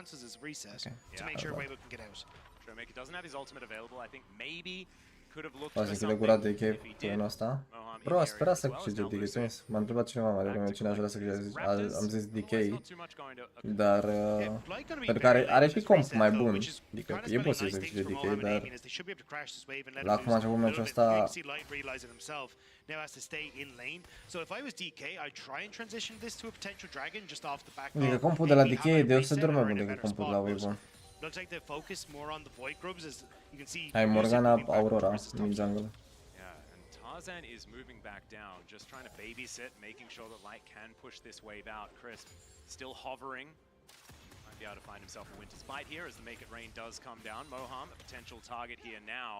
Showmaker doesn't have his ultimate available. I think maybe could have looked O să închide gura de DK până ăsta. Bro, a sperat să câștige DK. M-a întrebat cineva mai devreme cine aș vrea să câștige. Am zis DK, dar pentru că are și comp mai bun. Adică e posibil să câștige DK, dar la cum a început meciul ăsta, now has to stay in lane. So if I was DK, I'd try and transition this to a potential dragon just off the back. adică compul de la DK e de 100 de ori mai bun decât compul de la Weibo. Looks like they focus more on the void grubs, as you can see. Hai Morgana, Aurora din jungle. Yeah, and Tarzan is moving back down, just trying to babysit, making sure that Light can push this wave out. Crisp still hovering. Might be able to find himself a Winter's Bite here as the Make It Rain does come down. Moham, a potential target here now.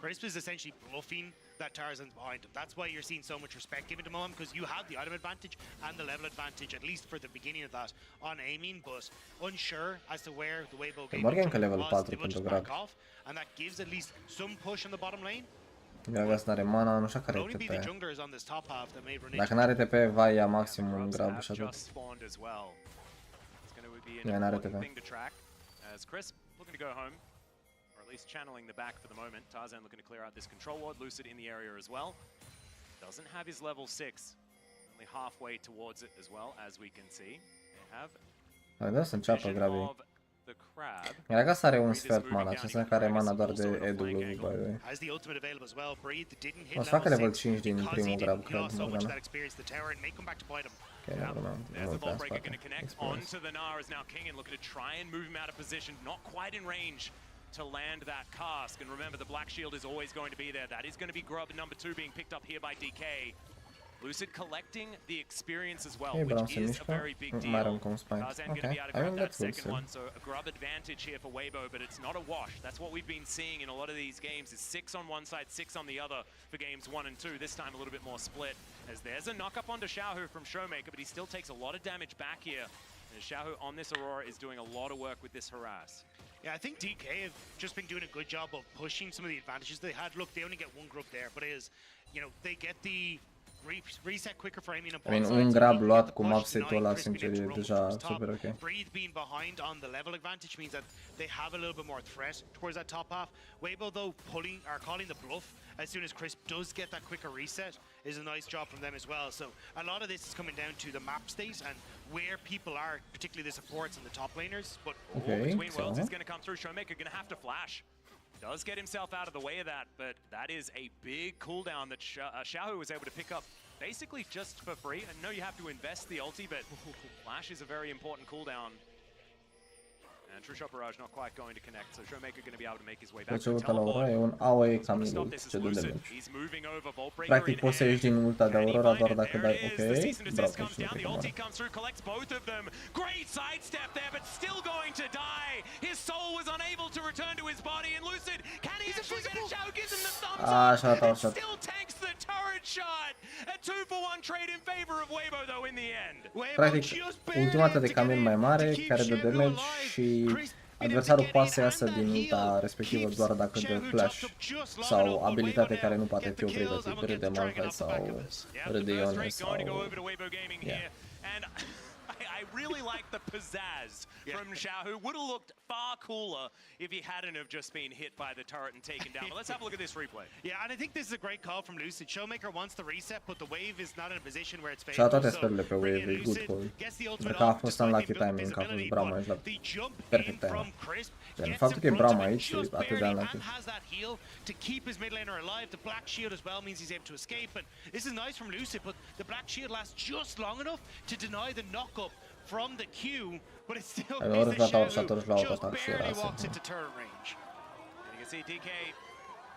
Crisp is essentially bluffing that Tarzan's behind him. That's why you're seeing so much respect given to Moham, because you have the item advantage and the level advantage, at least for the beginning of that, on aiming, but unsure as to where the Weibo game was, they will just back off, and that gives at least some push on the bottom lane. Gragas n-are mana, nu știu care e TP. Dacă n-are TP, va ia maximum grab și atât. Ea n-are TP. Channeling the back for the moment. Tarzan looking to clear out this control ward. Lucid in the area as well. Doesn't have his level 6. Only halfway towards it as well, as we can see. They have Hai, să înceapă grabii. Gragas are un sfert mana, ce înseamnă că are mana doar de EW, by the way. O să facă level 5 din primul grab, cred, Morgana. Okay, never mind. There's the Vault Breaker going to connect onto the Gnar as now Kingen looking to try and move him out of position. Not quite in range to land that cask, and remember the Black Shield is always going to be there. That is going to be grub number 2 being picked up here by DK. Lucid collecting the experience as well, which is a very big deal. Tarzan going to be able to grab that second one, so a grub advantage here for Weibo, but it's not a wash. That's what we've been seeing in a lot of these games, is 6 on one side, 6 on the other for games 1 and 2. This time a little bit more split, as there's a knock up onto Xiaohu from Showmaker, but he still takes a lot of damage back here. Xiaohu on this Aurora is doing a lot of work with this harass. Yeah, I think DK have just been doing a good job of pushing some of the advantages they had. Look, they only get one group there, but it is, you know, they get the reset quicker for aiming up. I mean, un grab luat cu mapset-ul ăla, sincer, e deja super ok. Breathe being behind on the level advantage means that they have a little bit more threat towards that top half. Weibo, though, calling the bluff as soon as Crisp does get that quicker reset is a nice job from them as well. So a lot of this is coming down to the map state and where people are, particularly the supports and the top laners. But between worlds is going to come through. Showmaker going to have to flash. Does get himself out of the way of that, but that is a big cooldown that Xiaohu was able to pick up basically just for free. I know you have to invest the ulti, but flash is a very important cooldown. And True Shot Barrage not quite going to connect, so Showmaker going to be able to make his way back to the teleport. E un AOE cam mult, ce du damage. Practic poți să ieși din ulta de Aurora doar dacă dai ok. Bravo, și nu Great sidestep there, but still going to die. His soul was unable to return to his body, and Lucid, can he actually get a shot? Gives him the thumbs up, and still tanks the turret shot. A 2-for-1 trade in favor of Weibo, though, in the end. Practic, ultimata de camion mai mare, care dă damage și adversarul poate să iasă din ulta respectivă doar dacă dă flash sau abilitate care nu poate fi oprită, tip râde Malphite sau râde Ione sau... Yeah. I really like the pizzazz from Xiaohu. Would have looked far cooler if he hadn't have just been hit by the turret and taken down. But let's have a look at this replay. Yeah, and I think this is a great call from Lucid. Showmaker wants the reset, but the wave is not in a position where it's favorable. Și-a toate spelele pe wave, e good call. Cred că a fost unlucky timing, că a fost Braum aici la perfect time. Gen, faptul că e Braum aici e atât de unlucky. To keep his mid laner alive, the black shield as well means he's able to escape, and this is nice from Lucid, but the black shield lasts just long enough to deny the knock-up from the queue, but it still misses Xiaohu just barely walks into turret range. And you can see DK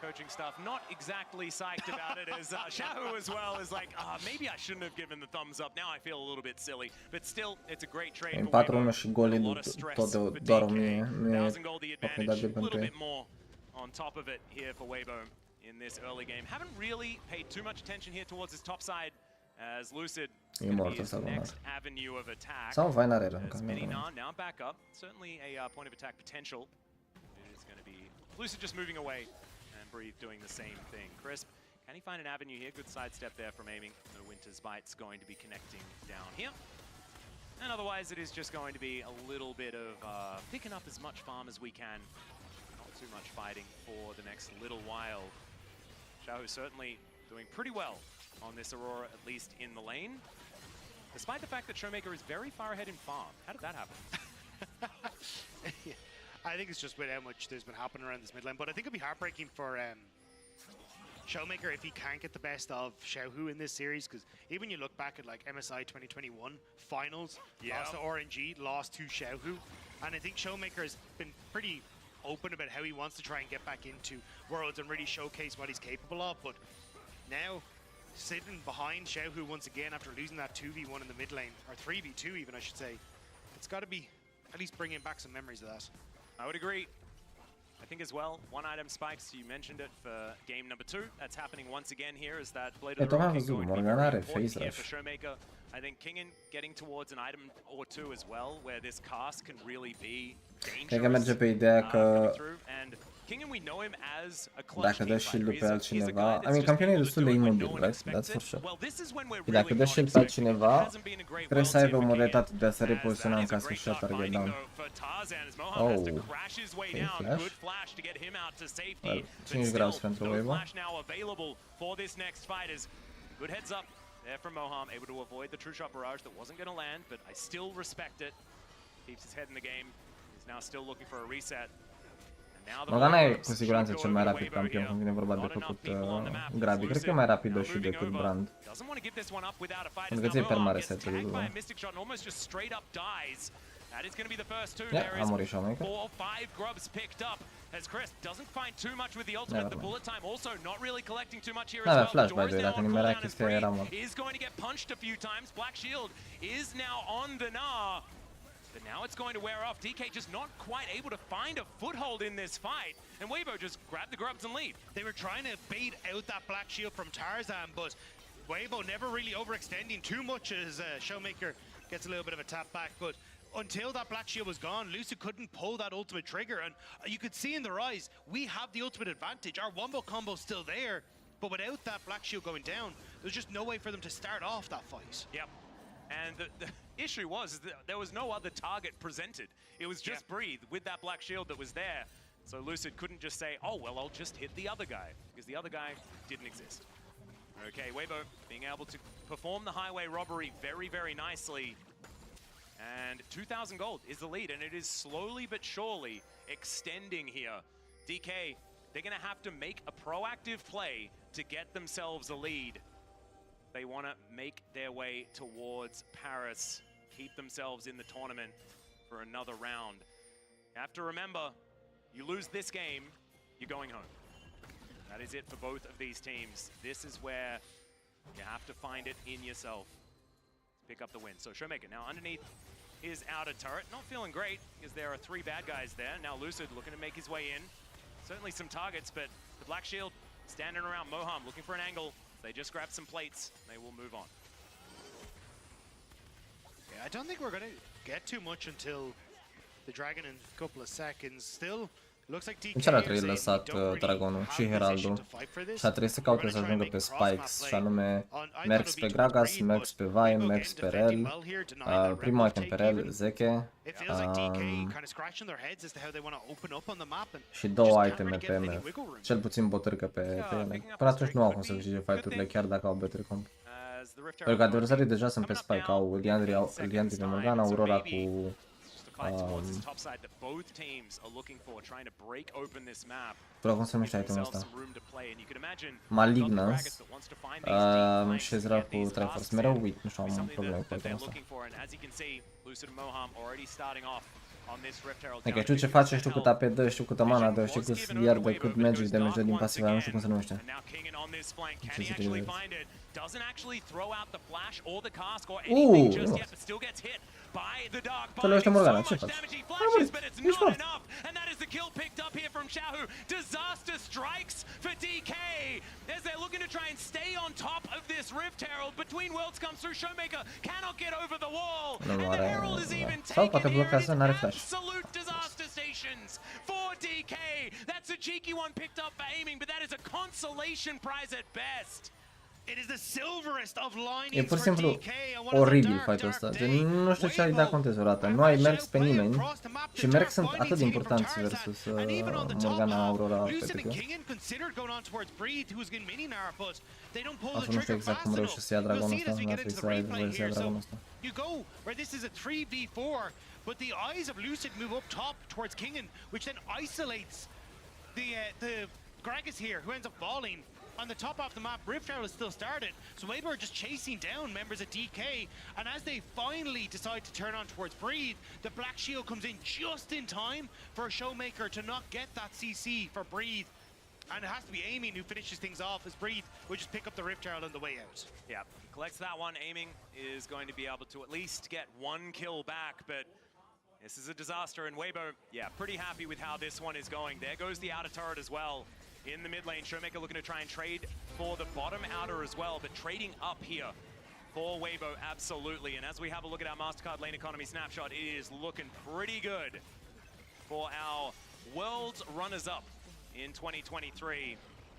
coaching stuff not exactly psyched about it, as Xiaohu as well is like, maybe I shouldn't have given the thumbs up, now I feel a little bit silly, but still, it's a great trade for Weibo. Și golii tot de doar 1000, nu e a little bit more on top of it here for Weibo in this early game. Haven't really paid too much attention here towards his top side, as Lucid is the next avenue of attack. Sau Vainare as Medina now back up. Certainly a point of attack potential. It is going to be Lucid just moving away, and Breathe doing the same thing. Crisp, can he find an avenue here? Good sidestep there from aiming. The Winter's Bite's going to be connecting down here. And otherwise it is just going to be a little bit of picking up as much farm as we can. Not too much fighting for the next little while. Xiaohu certainly doing pretty well on this Aurora, at least in the lane, despite the fact that Showmaker is very far ahead in farm. How did that happen? I think it's just with how much there's been happening around this mid lane, but I think it'd be heartbreaking for Showmaker if he can't get the best of Xiaohu in this series, because even you look back at like MSI 2021 finals, lost to RNG, lost to Xiaohu, and I think Showmaker has been pretty open about how he wants to try and get back into Worlds and really showcase what he's capable of, but now sitting behind Xiaohu once again after losing that 2v1 in the mid lane, or 3v2 even I should say, it's got to be at least bringing back some memories of that. I would agree. I think as well, one item spikes, you mentioned it for game number 2. That's happening once again here, as that Blade of the Rock is going to be very important here for Showmaker. I think Kingen getting towards an item or two as well, where this cast can really be dangerous. And Kingen, we know him as a clutch dacă dă shield-ul pe altcineva, campionul e destul de imobil, right? That's for sure. Dacă dă shield pe altcineva, trebuie să aibă o modalitate de a se repoziționa în caz că și-a target down. Oh, okay, flash. Well, 5 graus pentru Weibo. Good heads up there from Moham, able to avoid the true shot barrage that wasn't going to land, but I still respect it. Keeps his head in the game. He's now still looking for a reset. Morgana e cu siguranță cel mai rapid campion când vine vorba de făcut grabby. Cred că e mai rapidă și decât Brand. Pentru că ți-e perma reset-ul. Yeah, am murit Showmaker. As Chris doesn't find too much with the ultimate, the bullet time also not really collecting too much here as well. Flash, by the way, dacă nimera chestia era mort. Is going to get punched a few times. Black Shield is now on the Gnar. But now it's going to wear off. DK just not quite able to find a foothold in this fight. And Weibo just grabbed the grubs and leave. They were trying to bait out that Black Shield from Tarzan, but Weibo never really overextending too much as Showmaker gets a little bit of a tap back. But until that Black Shield was gone, Lucid couldn't pull that ultimate trigger, and you could see in their eyes, we have the ultimate advantage. Our wombo combo's still there, but without that Black Shield going down, there's just no way for them to start off that fight. Yep. And the issue was that there was no other target presented. It was just Breathe with that Black Shield that was there. So Lucid couldn't just say, oh, well, I'll just hit the other guy, because the other guy didn't exist. Okay, Weibo being able to perform the highway robbery very, very nicely. And 2,000 gold is the lead, and it is slowly but surely extending here. DK, they're going to have to make a proactive play to get themselves a lead. They want to make their way towards Paris, keep themselves in the tournament for another round. You have to remember, you lose this game, you're going home. That is it for both of these teams. This is where you have to find it in yourself to pick up the win. So Showmaker now underneath his outer turret. Not feeling great because there are 3 bad guys there. Now Lucid looking to make his way in. Certainly some targets, but the Black Shield standing around Moham looking for an angle. They just grab some plates. They will move on. Yeah, I don't think we're going to get too much until the Dragon in a couple of seconds. Still, looks like DK Deci ar trebui lăsat Dragonul și Heraldul și ar trebui să caute să ajungă pe Spikes, și anume Merx pe Gragas, Merx pe Vayne, Merx pe Rel, primul item pe Rel, Zeke, și 2 iteme pe MF, cel puțin botârcă pe ele. Până atunci nu au cum să câștige fight-urile, chiar dacă au better comp. Pentru că adversarii deja sunt pe Spike, au Liandry de Morgana, Aurora cu cum se numește itemul ăsta? Malignance și Ezreal cu Triforce. Mereu uit, nu știu, am probleme cu itemul ăsta. Adică știu ce face, știu cât AP dă, știu câtă mana dă, știu cât iarbă, cât magic damage dă din pasiva, nu știu cum se numește. Ce se trebuie? Folosește Morgana, ce faci? Ești prost. And that is the kill picked up here from Xiaohu. Disaster strikes for DK as they're looking to try and stay on top of this Rift Herald. Between Worlds comes through. Showmaker cannot get over the wall. And the Herald is even taken here. Absolute disaster stations for DK. That's a cheeky one picked up for aiming, but that is a consolation prize at best. E pur și simplu oribil fight-ul ăsta, gen nu știu ce ai dat contest vreodată, nu ai Merx pe nimeni și Merx sunt atât de importanți versus Morgana, Aurora, PTQ. Asta nu știu exact cum reușește să ia dragonul ăsta, nu ar trebui să ai voie să ia dragonul ăsta. But the eyes of Lucid move up top towards Kingen, which then isolates the Gragas here, who ends up falling. On the top of the map, Rift Herald is still started, so Weibo are just chasing down members of DK, and as they finally decide to turn on towards Breathe, the Black Shield comes in just in time for a Showmaker to not get that CC for Breathe, and it has to be Aiming who finishes things off, as Breathe will just pick up the Rift Herald on the way out. Yeah, collects that one. Aiming is going to be able to at least get 1 kill back, but this is a disaster, and Weibo, yeah, pretty happy with how this one is going. There goes the outer turret as well. In the mid lane, Showmaker looking to try and trade for the bottom outer as well, but trading up here for Weibo, absolutely. And as we have a look at our MasterCard lane economy snapshot, it is looking pretty good for our World's runners-up in 2023.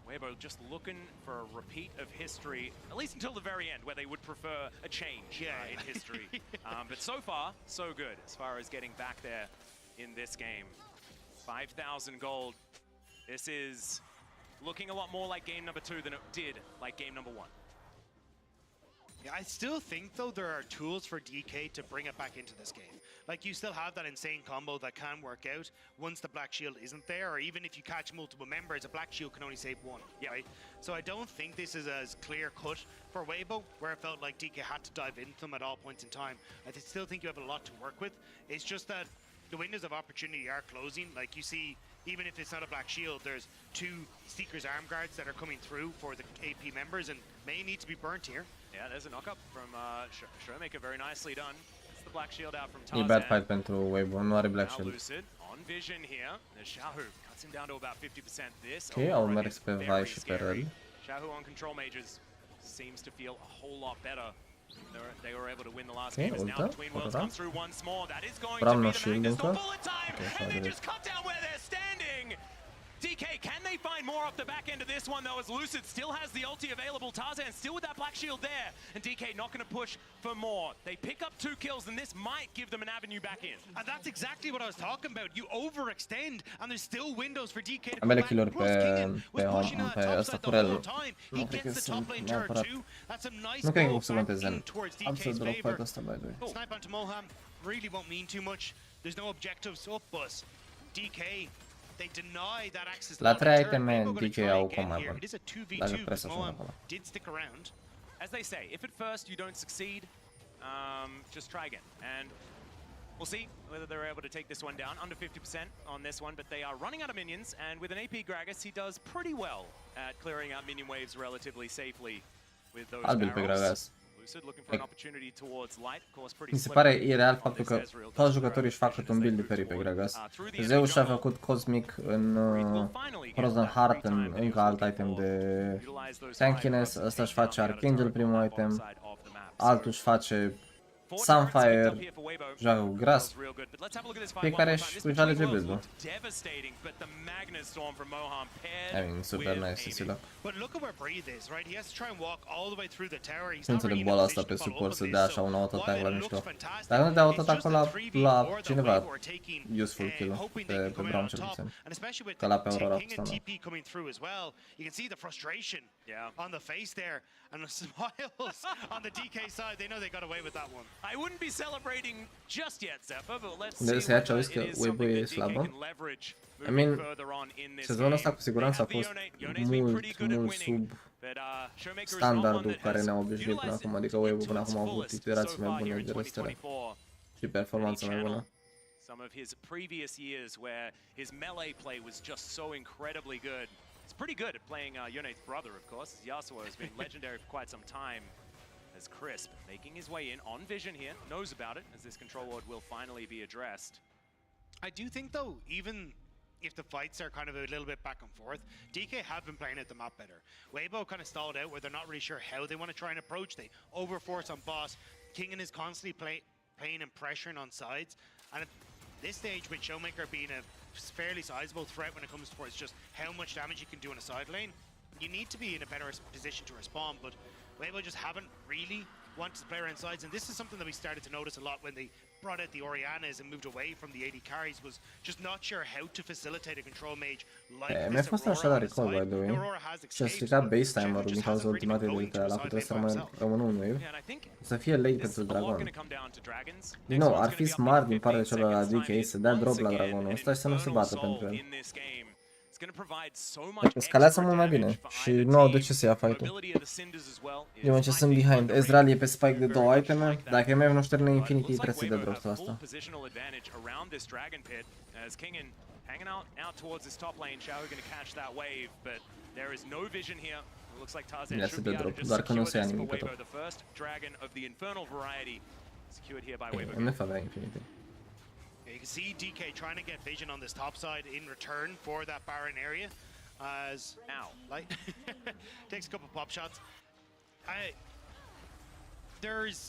Weibo just looking for a repeat of history, at least until the very end, where they would prefer a change in history. But so far, so good as far as getting back there in this game. 5,000 gold. This is looking a lot more like game number 2 than it did like game number 1. Yeah, I still think, though, there are tools for DK to bring it back into this game. Like, you still have that insane combo that can work out once the Black Shield isn't there, or even if you catch multiple members, a Black Shield can only save 1, right? So I don't think this is as clear-cut for Weibo, where it felt like DK had to dive into them at all points in time. I still think you have a lot to work with. It's just that the windows of opportunity are closing. Like, you see, even if it's not a Black Shield, there's 2 Seeker's Arm Guards that are coming through for the AP members and may need to be burnt here. Yeah, there's a knock-up from Showmaker, very nicely done. It's the Black Shield out from Tarzan. E bad fight pentru Weibo, nu are Black Shield. Lucid on vision here. There's Xiaohu, cuts him down to about 50%. This Ok, au mers pe Vai și pe Rel. Xiaohu on control mages seems to feel a whole lot better They were able to win the last game. As now Between Worlds comes through once more. That is going Bram to no be the shield Magnus încă. bullet time, and they just cut down where they're standing. DK, can they find more off the back end of this one though, as Lucid still has the ulti available. Tarzan still with that black shield there, and DK not going to push for more. They pick up 2 kills, and this might give them an avenue back in. And that's exactly what I was talking about. You overextend, and there's still windows for DK to Ambele come kill-uri back. Plus, Kingen was pe pushing that top ăsta side the Purel. whole time. He Nu cred gets că the top sunt lane turret neapărat. too. That's a nice Nu cred că goal o să back monteze in în towards absolut DK's deloc favor. fight ăsta, by the way. Snipe onto Moham really won't mean too much. There's no objectives up, but DK, they deny that access to La that 3 turret. iteme Rainbow gonna DK try au again mai here. bun. It is a 2v2 Dacă because presă așa Moham acolo. did stick around. As they say, if at first you don't succeed, just try again. And we'll see whether they're able to take this one down. Under 50% on this one, but they are running out of minions, and with an AP Gragas, he does pretty well at clearing out minion waves relatively safely with those Albil pe barrels. Gragas. Lucid looking for an opportunity towards light, of course, pretty Mi se slippery pare ireal on faptul this că Ezreal. toți jucătorii își fac cât un build diferit pe Gragas. Zeus și-a făcut Cosmic în Frozen Heart în încă alt item de tankiness, ăsta își face Archangel primul item, altul își face Sunfire, joacă cu Gras. Fiecare își alege build-ul. I mean, super nice să ți loc. Știință de boala asta pe suport să dea așa un auto-attack la mișto. Dar nu dea auto-attack la cineva useful kill pe Brown cel puțin. Că la pe Aurora a fost on the face there and the smiles on the DK side. They know they got away with that one. I wouldn't be celebrating just yet, Zephyr, but let's see whether it is something that DK can leverage moving further on in this sezonul ăsta cu game. siguranță a fost mult sub standardul care ne-au obișnuit până acum, adică Wave până acum au avut iterații mai bune de restele și performanță mai bună. Some of his previous years where his melee play was just so incredibly good. He's pretty good at playing Yone's brother, of course, as Yasuo has been legendary for quite some time. As Crisp, making his way in on vision here, knows about it, as this control ward will finally be addressed. I do think, though, even if the fights are kind of a little bit back and forth, DK have been playing at the map better. Weibo kind of stalled out where they're not really sure how they want to try and approach. They overforce on boss. Kingen is constantly playing and pressuring on sides. And at this stage, with Showmaker being a fairly sizable threat when it comes towards just how much damage you can do in a side lane, you need to be in a better position to respond. But Weibo just haven't really wanted to play around sides, and this is something that we started to notice a lot when they brought out the Orianas and moved away from the AD carries, was just not sure how to facilitate a control mage like this Aurora on the side. Aurora has escaped, but base timer-ul din cauza ultimatei de late, ăla putea să rămână un wave, să fie late pentru Dragon. Din nou, ar fi smart din partea celor la DK să dea drop la Dragonul ăsta și să nu se bată pentru el. Escalează mult mai bine și nu au de ce să ia fight-ul. Eu ce sunt behind. Ezreal e pe spike de 2 iteme. Dacă MF nu șterne Infinity, trebuie să dea drop asta. Bine să dea drop, doar că nu se ia nimic pe top. MF avea Infinity. You can see DK trying to get vision on this top side in return for that Baron area. As Light takes a couple pop shots. There's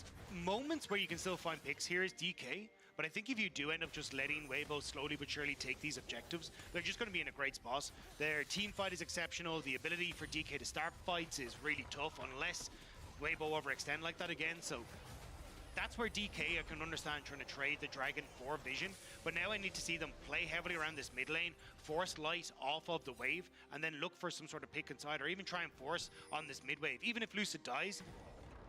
moments where you can still find picks here as DK, but I think if you do end up just letting Weibo slowly but surely take these objectives, they're just going to be in a great spot. Their team fight is exceptional. The ability for DK to start fights is really tough unless Weibo overextend like that again. So that's where DK, I can understand trying to trade the Dragon for vision, but now I need to see them play heavily around this mid lane, force light off of the wave, and then look for some sort of pick inside, or even try and force on this mid wave. Even if Lucid dies,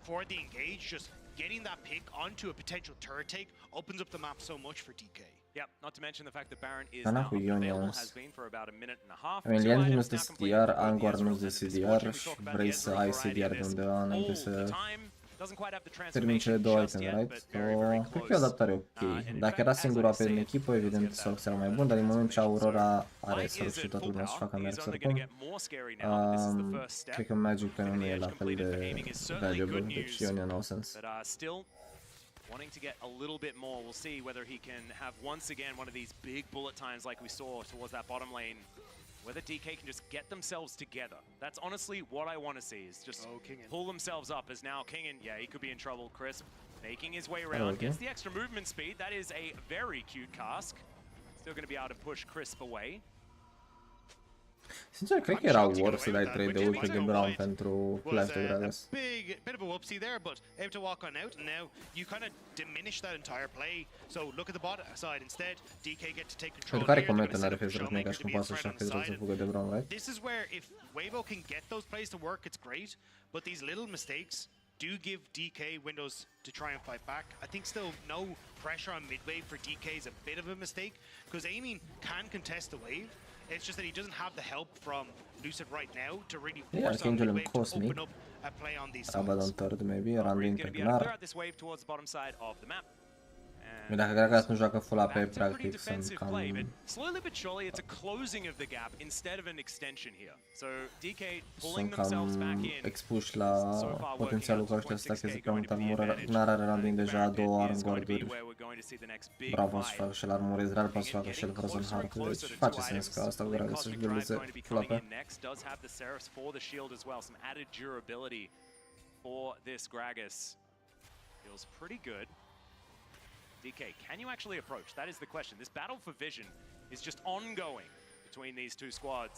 for the engage, just getting that pick onto a potential turret take opens up the map so much for DK. Yep, not to mention the fact that Baron is now available, has been for about a minute and a half. Emilian nu este CDR, Anguar nu este CDR și vrei să ai CDR de undeva înainte să termin cele 2 iteme, right? Cred că e o adaptare ok. Dacă era singura pe în echipă, evident Sorx era mai bun, dar din moment ce Aurora are Sorx și toată lumea să facă merg oricum, cred că Magic Plan nu e la fel de valuable, deci Ionia n-au sens. Wanting to get a little bit more, we'll see whether he can have once again one of these big bullet times like we saw towards that bottom lane. whether DK can just get themselves together. That's honestly what I want to see, is just pull themselves up, as now Kingen, yeah, he could be in trouble. Crisp making his way around, gets the extra movement speed. That is a very cute cask. Still going to be able to push Crisp away. Sincer, cred că era worth să dai 3 de ult pe game round pentru flash de Gragas. Bit of a whoopsie there, but able to walk on out, and now you kind of diminish that entire play. So look at the bot side instead. DK get to take control. Pentru care comentă n-are face să mega și cum poate să-și trebuie să fugă de round, right? This is where if Weibo can get those plays to work, it's great. But these little mistakes do give DK windows to try and fight back. I think still no pressure on mid wave for DK is a bit of a mistake, because Aiming can contest the wave. It's just that he doesn't have the help from Lucid right now to really force on mid wave to open up a play on these sides. Rabadon third, maybe, Randy interdinar. This wave towards the bottom side of the map. Dacă Gragas nu joacă full AP, practic sunt cam... Slowly but surely, it's a closing of the gap instead of an extension here. So DK pulling themselves back in. Expuși la potențialul că ăștia să stacheze prea mult armură. N-are Randy deja 2 armguard-uri. Bravo să facă și-l armură, Israel poate să facă și-l Frozen Heart, deci face sens că asta cu Gragas să-și buildeze full AP. Feels pretty good. DK, can you actually approach? That is the question. This battle for vision is just ongoing between these two squads.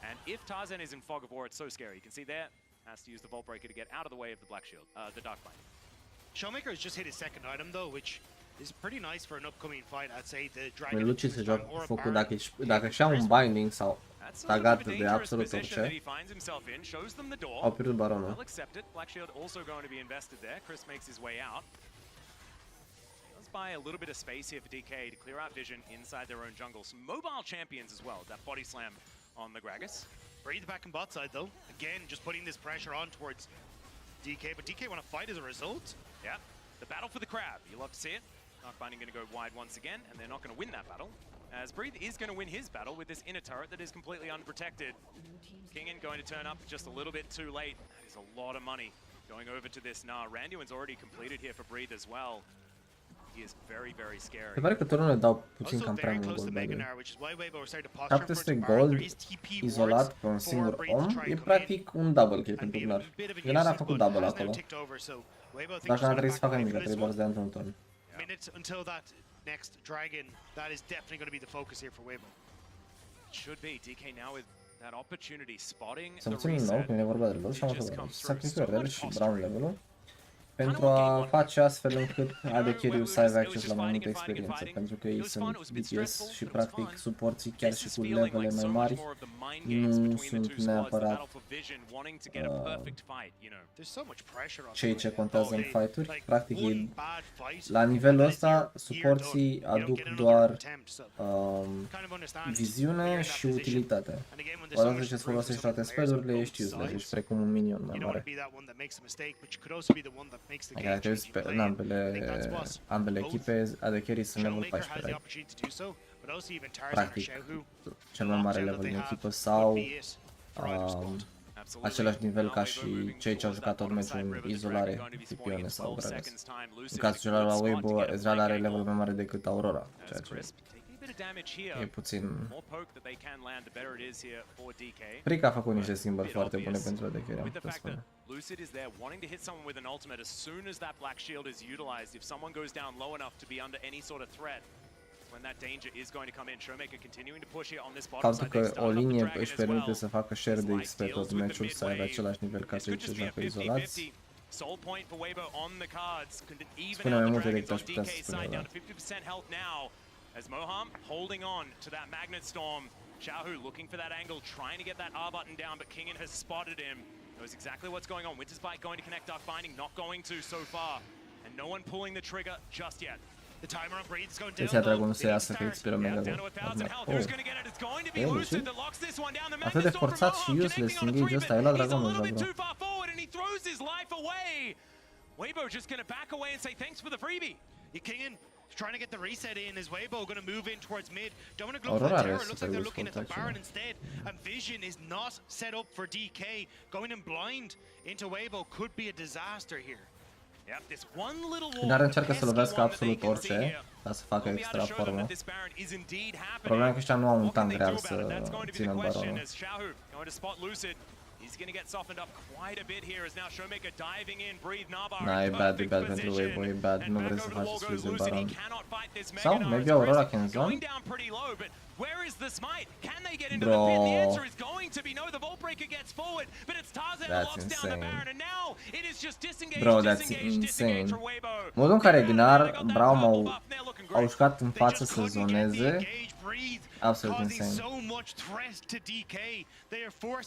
And if Tarzan is in Fog of War, it's so scary. You can see there, has to use the Vault Breaker to get out of the way of the Black Shield, the Dark Bind. Showmaker has just hit his second item though, which is pretty nice for an upcoming fight. I'd say the Dragon... Luci se joacă cu focul dacă și-a un binding sau tagat de absolut orice, au pierdut baronul. Black Shield also going to be invested there. Chris makes his way out. Buy a little bit of space here for DK to clear out vision inside their own jungle. Some mobile champions as well. That body slam on the Gragas. Breathe back in bot side though. Again, just putting this pressure on towards DK, but DK want to fight as a result. Yeah, the battle for the crab. You love to see it. Dark Binding going to go wide once again, and they're not going to win that battle. As Breathe is going to win his battle with this inner turret that is completely unprotected. Kingen going to turn up just a little bit too late. That is a lot of money going over to this now. Randuin's already completed here for Breathe as well. He is very, very scary. Se pare că tururile dau puțin cam prea mult gold, by the way. 700 gold izolat pe un singur om e practic un double kill pentru Gnar. Gnar a făcut double acolo. Dacă n-a trebuit să facă nimic, a trebuit doar să dea într-un turn. Minutes until that next dragon, that is definitely going to be the focus here for Weibo. Should be DK now with that opportunity spotting. Să-mi țin din nou când e vorba de level și am făcut sacrifică Rel și Brown level-ul pentru a face astfel încât AD Carry-ul să aibă acces la mai multă experiență, pentru că ei sunt DPS și practic suporții chiar și cu levele mai mari nu sunt neapărat cei ce contează în fight-uri. Practic ei, la nivelul ăsta suporții aduc doar viziune și utilitate. Odată ce îți folosești toate spell-urile, ești useless, ești precum un minion mai mare. Adică dacă uiți pe ambele echipe, AD Carry sunt level 14. Practic, cel mai mare level din echipă sau același nivel ca și cei ce au jucat tot meciul în izolare, Tipione sau Gragas. În cazul celor la Weibo, Ezreal are level mai mare decât Aurora, ceea ce e puțin... Fric a făcut niște schimbări foarte bune pentru AD Carry, am putea spune. Lucid is there wanting to hit someone with an ultimate as soon as that Black Shield is utilized. If someone goes down low enough to be under any sort of threat, when that danger is going to come in. Showmaker continuing to push here on this bottom side. Faptul că o linie își permite să facă share de XP tot meciul, să aibă același nivel ca cei ce joacă izolați. Spune mai multe decât aș putea să spune, da. As Moham holding on to that Magnet Storm. Xiaohu looking for that angle, trying to get that R button down, but Kingen has spotted him. Knows exactly what's going on. Winter's Bite going to connect Dark Binding, not going to so far. And no one pulling the trigger just yet. The timer on Breed's going down. Ți-a dragon să iasă că expiră mega de atât de forțat și useless engage ăsta, e luat dragonul deja, bro. Weibo just going to back away and say thanks for the freebie. Kingen trying to get the reset in as Weibo going to move in towards mid. Don't want to go for the terror. Looks like they're looking at the Baron instead. And Vision is not set up for DK. Going in blind into Weibo could be a disaster here. Dar încearcă să lovească absolut orice ca să facă extra formă. Problema e că ăștia nu au un tank real să țină baronul. Na, e bad pentru Weibo, e bad, nu vrei să faceți freeze de baron. Sau, maybe Aurora can zone? Where is the smite? Can they get into Bro. the pit? The answer is going to be no. The Voltbreaker gets forward, but it's Tarzan who That's locks down the insane. Baron, and now it is just disengage, Bro, that's insane. Modul în care Gnar, Braum au jucat în față să zoneze, absolut insane.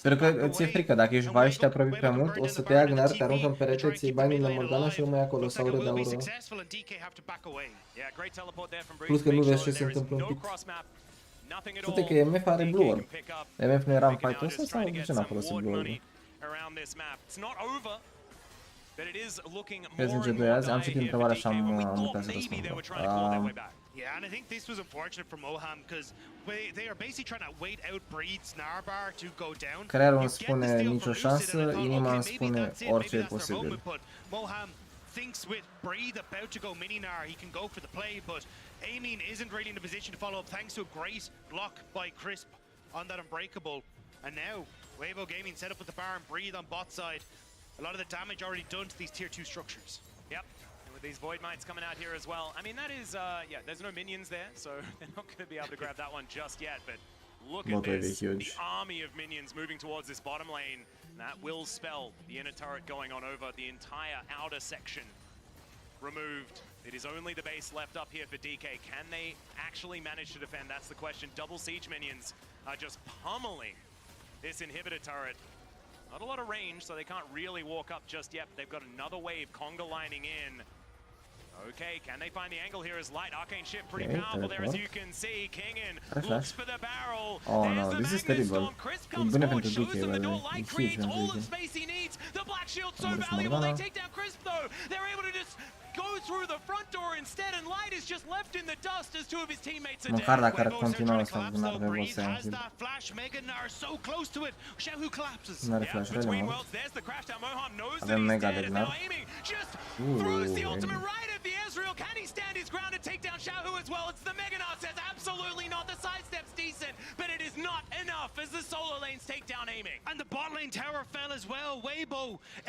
Pentru că ți-e frică, dacă ești vai și te apropii prea mult, o să te ia Gnar, te aruncă în perete, ți-i banii de Morgana și rămâi acolo sau de aură. Plus că nu vezi ce se întâmplă în pit. Uite că MF are Blue Orb. MF nu era în fight-ul ăsta sau de ce n-a folosit Blue Orb? Crezi în G2 azi? Am citit întrebarea și am uitat să răspund. Yeah, and I think this was unfortunate for Moham because they are basically trying to wait out Breed's Narbar to go down. Creierul îmi spune nicio șansă, inima îmi spune orice e posibil. Moham thinks with Breed about to go mini-nar, he can go for the play, but Amin isn't really in a position to follow up thanks to a great block by Crisp on that Unbreakable. And now, Weibo Gaming set up with the Baron, Breed on bot side. A lot of the damage already done to these tier 2 structures. Yep. These Void Mites coming out here as well. I mean, that is, yeah, there's no minions there, so they're not going to be able to grab that one just yet, but look at this, the army of minions moving towards this bottom lane. That will spell the inner turret going on over the entire outer section removed. It is only the base left up here for DK. Can they actually manage to defend? That's the question. Double siege minions are just pummeling this inhibitor turret. Not a lot of range, so they can't really walk up just yet. They've got another wave, Conga lining in. Okay, can they find the angle here as light? Arcane shift pretty powerful there as you can see. Kingin looks for the barrel. Oh no, this is terrible. Crisp comes forward, shows them the door. Light creates all the space he needs. The black shield so valuable. They take down Crisp though. They're able to just go through the front door instead, and Light is just left in the dust as two of his teammates are Măcar dead. dacă ar continua să n-ar trebui să has that flash, Meganar so close to it. Shahu collapses. N-are flash, Between mă. worlds, there's the crash down. Moham knows that Avem he's mega dead. de Is Gnar. now aiming. Just throws the ultimate right at the Ezreal. Can he stand his ground and take down Shahu as well? It's the Meganar says absolutely not. The sidestep's decent, but it is not enough as the solo lanes take down aiming. And the bot lane tower fell as well. Weibo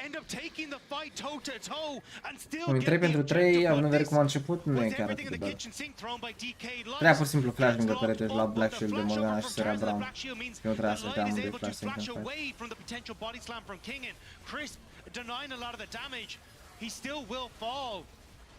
end up taking the fight toe to toe and still În 3 pentru 3, având în vedere cum a început, nu e chiar atât de bad. Trebuia pur și simplu flash lângă perete la Black Shield de Morgana și sărea Braum. Eu trebuia să dea unde flash sync în fight. Crisp denying a lot of the damage. He still will fall.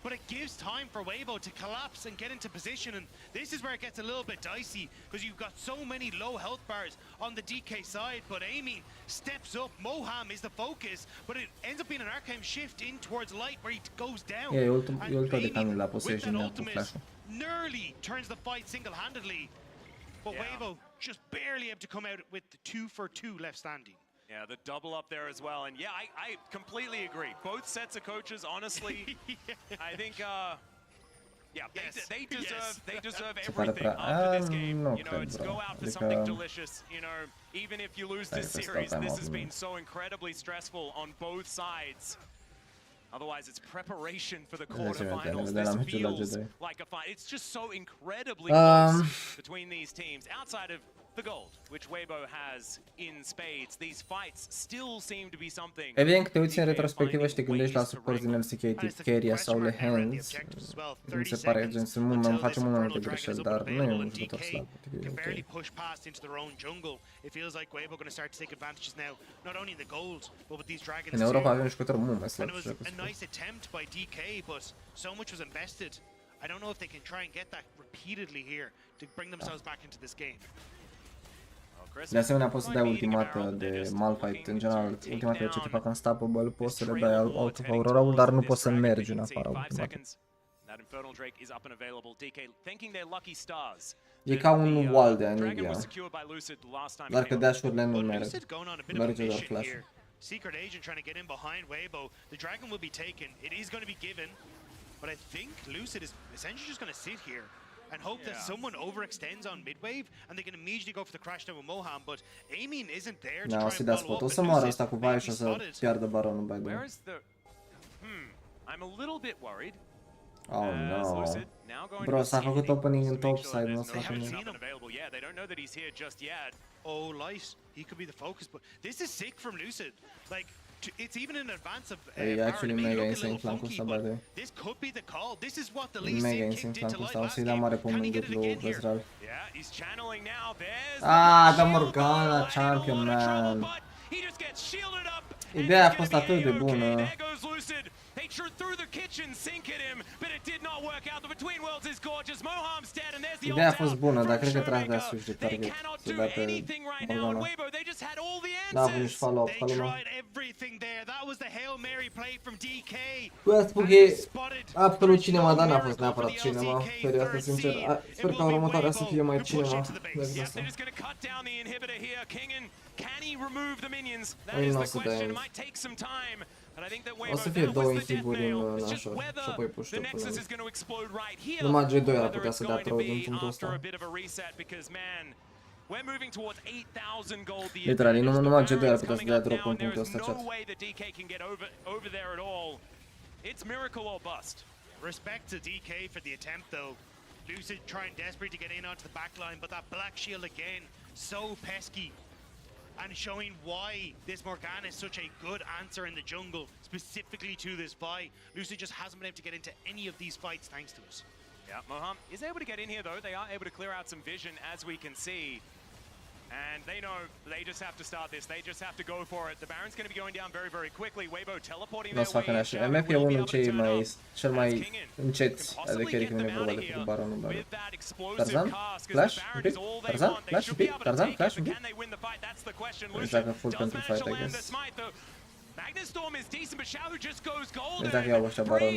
But it gives time for Weibo to collapse and get into position, and this is where it gets a little bit dicey because you've got so many low health bars on the DK side, but Amy steps up. Moham is the focus, but it ends up being an arcane shift in towards Light where he goes down. E ultima de Camille la possession cu flash-ul. Nearly turns the fight single-handedly, but Weibo just barely able to come out with the 2 for 2 left standing. Yeah, the double up there as well. And yeah, I completely agree. Both sets of coaches, honestly, I think, yeah, they deserve everything after this game. You know, it's go out for something delicious. You know, even if you lose this series, this has been so incredibly stressful on both sides. Otherwise, it's preparation for the quarterfinals. This feels like a fight. It's just so incredibly close between these teams. Outside of the gold, which Weibo has in spades, these fights still seem to be something. Evident că te uiți în retrospectivă și te gândești la support din LCK tip Keria sau Le Hands. Mi se pare gen să mult face mult mai multe greșeli, dar nu e un jucător slab. În Europa avem jucători mult mai slabi. I don't know if they can try and get that repeatedly here to bring themselves back into this game. De asemenea, poți să dai ultimată de Malphite, în general, ultimatele ce te fac unstoppable, poți să le dai out of Aurora-ul, dar nu poți să mergi în afara ultimatei. E ca un wall de Anivia, doar că dash-urile nu merg, merge doar flash-ul. Secret Agent trying to get in behind Weibo. The dragon will be taken. It is going to be given, but I think Lucid is essentially just going to sit here and hope that someone overextends on mid-wave and they can immediately go for the crash down with Moham, but Amin isn't there to try and follow up. O să moară asta cu Vai și o să piardă baronul, by the way. I'm a little bit worried. Oh no. Lucid now going Bro, to s-a făcut scanning opening în to make topside, sure nu there's s-a no făcut. nothing available. Yeah, they don't know that he's here just yet. Oh, Light, he could be the focus, but this is sick from Lucid. Like, it's even in advance of E actually mega insane flancul ăsta, by the way. this could be the call. This is what the Lee Mega Sin insane kicked into flancul ăsta. life O last să-i dea game. mare Can he pomânt get it lui again here? Vezral. Yeah, he's channeling now. There's Ah, the da shield Morgana, ball, champion, and a lot of trouble, man. but he just gets shielded up, and Ideea a it's fost gonna be atât de A-okay. bună. There goes Lucid. They threw the kitchen sink at him, but it did not work out. The Between Worlds is gorgeous. Moham's dead, and there's the Ideea a ult fost out bună, from dar cred că trebuie să dea Showmaker. switch de They target. cannot Să do dea pe anything right now, and Morgana. Weibo, they just had all the N-a avut nici answers. follow-up They ca lumea. tried everything there. That was the Hail Mary play from DK. Voia să spun că e absolut cinema, dar n-a fost neapărat cinema. Serios, sincer. Sper ca următoarea să fie mai cinema decât Yep, asta. they're just going to cut down the inhibitor here. Kingen, can he remove the minions? That Păi is nu o the să dea question. It aici. might take some time. But I think that O Weibo, să fie that două was the death inhiburi nail. în It's just nașor whether și apoi the push-up până Nexus la... is going to explode right here. Numai G2 ar Whether putea it's să dea going to troll be din punctul after ăsta. a bit of a reset because, man, we're moving towards 8,000 gold. The Literally, advantage, numai the G2 ar Baron's putea să coming dea up drop now, în and there punctul is ăsta, no chat. way that DK can get over there at all. It's miracle or bust. Respect to DK for the attempt, though. Lucid trying desperately to get in onto the back line, but that Black Shield again, so pesky. And showing why this Morgana is such a good answer in the jungle, specifically to this fight. Lucid just hasn't been able to get into any of these fights thanks to us. Yeah, Moham is able to get in here though. They are able to clear out some vision as we can see. And they know they just have to start this. They just have to go for it. The Baron's going to be going down very, very quickly. Weibo teleporting Nu o their să facă way. așa. MF e unul cel mai înceți de carry când vine vorba de făcut baronul, dar... Tarzan? Flash? Un pic? Tarzan? Flash un pic? Tarzan? Flash un pic? Deci dacă full pentru fight, I guess. Deci dacă iau ăștia baron,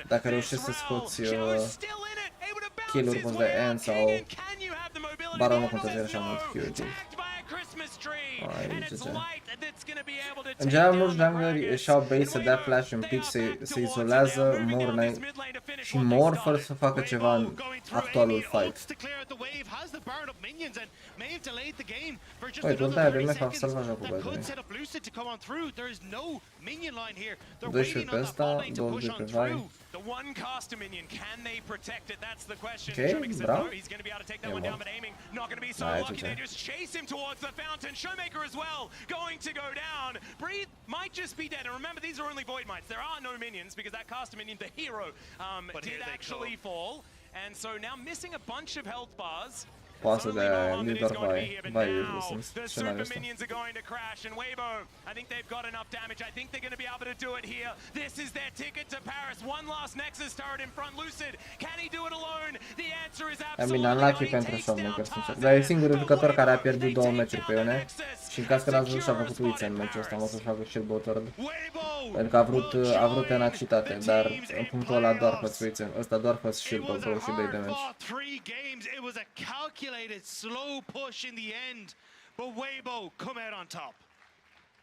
dacă reușești să scoți kill-uri poți de end sau baronul contează așa mult Q. În general, mulți jungleri își au bait să dea flash un pic, se izolează, mor și mor fără să facă ceva în actualul fight. Uite, ultima de MF a salvat jocul, by the way. 12 pe ăsta, 20 pe vai. The one caster minion, can they protect it? That's the question. Okay, Showmaker says bravo. no, he's going to be able to take that one down, but aiming not going to be so lucky. They just chase him towards the fountain. Showmaker as well, going to go down. Breathe might just be dead. And remember, these are only Void Mites. There are no minions because that caster minion, the hero, did actually fall. And so now missing a bunch of health bars. Poate să dea lider vai useless The scenariul super ăsta. minions are going to crash, and Weibo, I think they've got enough damage. I think they're going to be able to do it here. This is their ticket to Paris. One last Nexus turret in front. Lucid, can he do it alone? The answer is absolutely not. Unlucky pentru Shopmaker, sincer. Dar e singurul jucător care a pierdut 2 meciuri pe Ione. Și în caz că n-ați văzut și-a făcut uiță în meciul ăsta, am o să-și facă și el botard. Pentru că a vrut tenacitate, dar în punctul ăla doar fă-ți uiță. Ăsta doar fă-ți shield pe 2 și dai damage. Slow push in the end, but Weibo come out on top.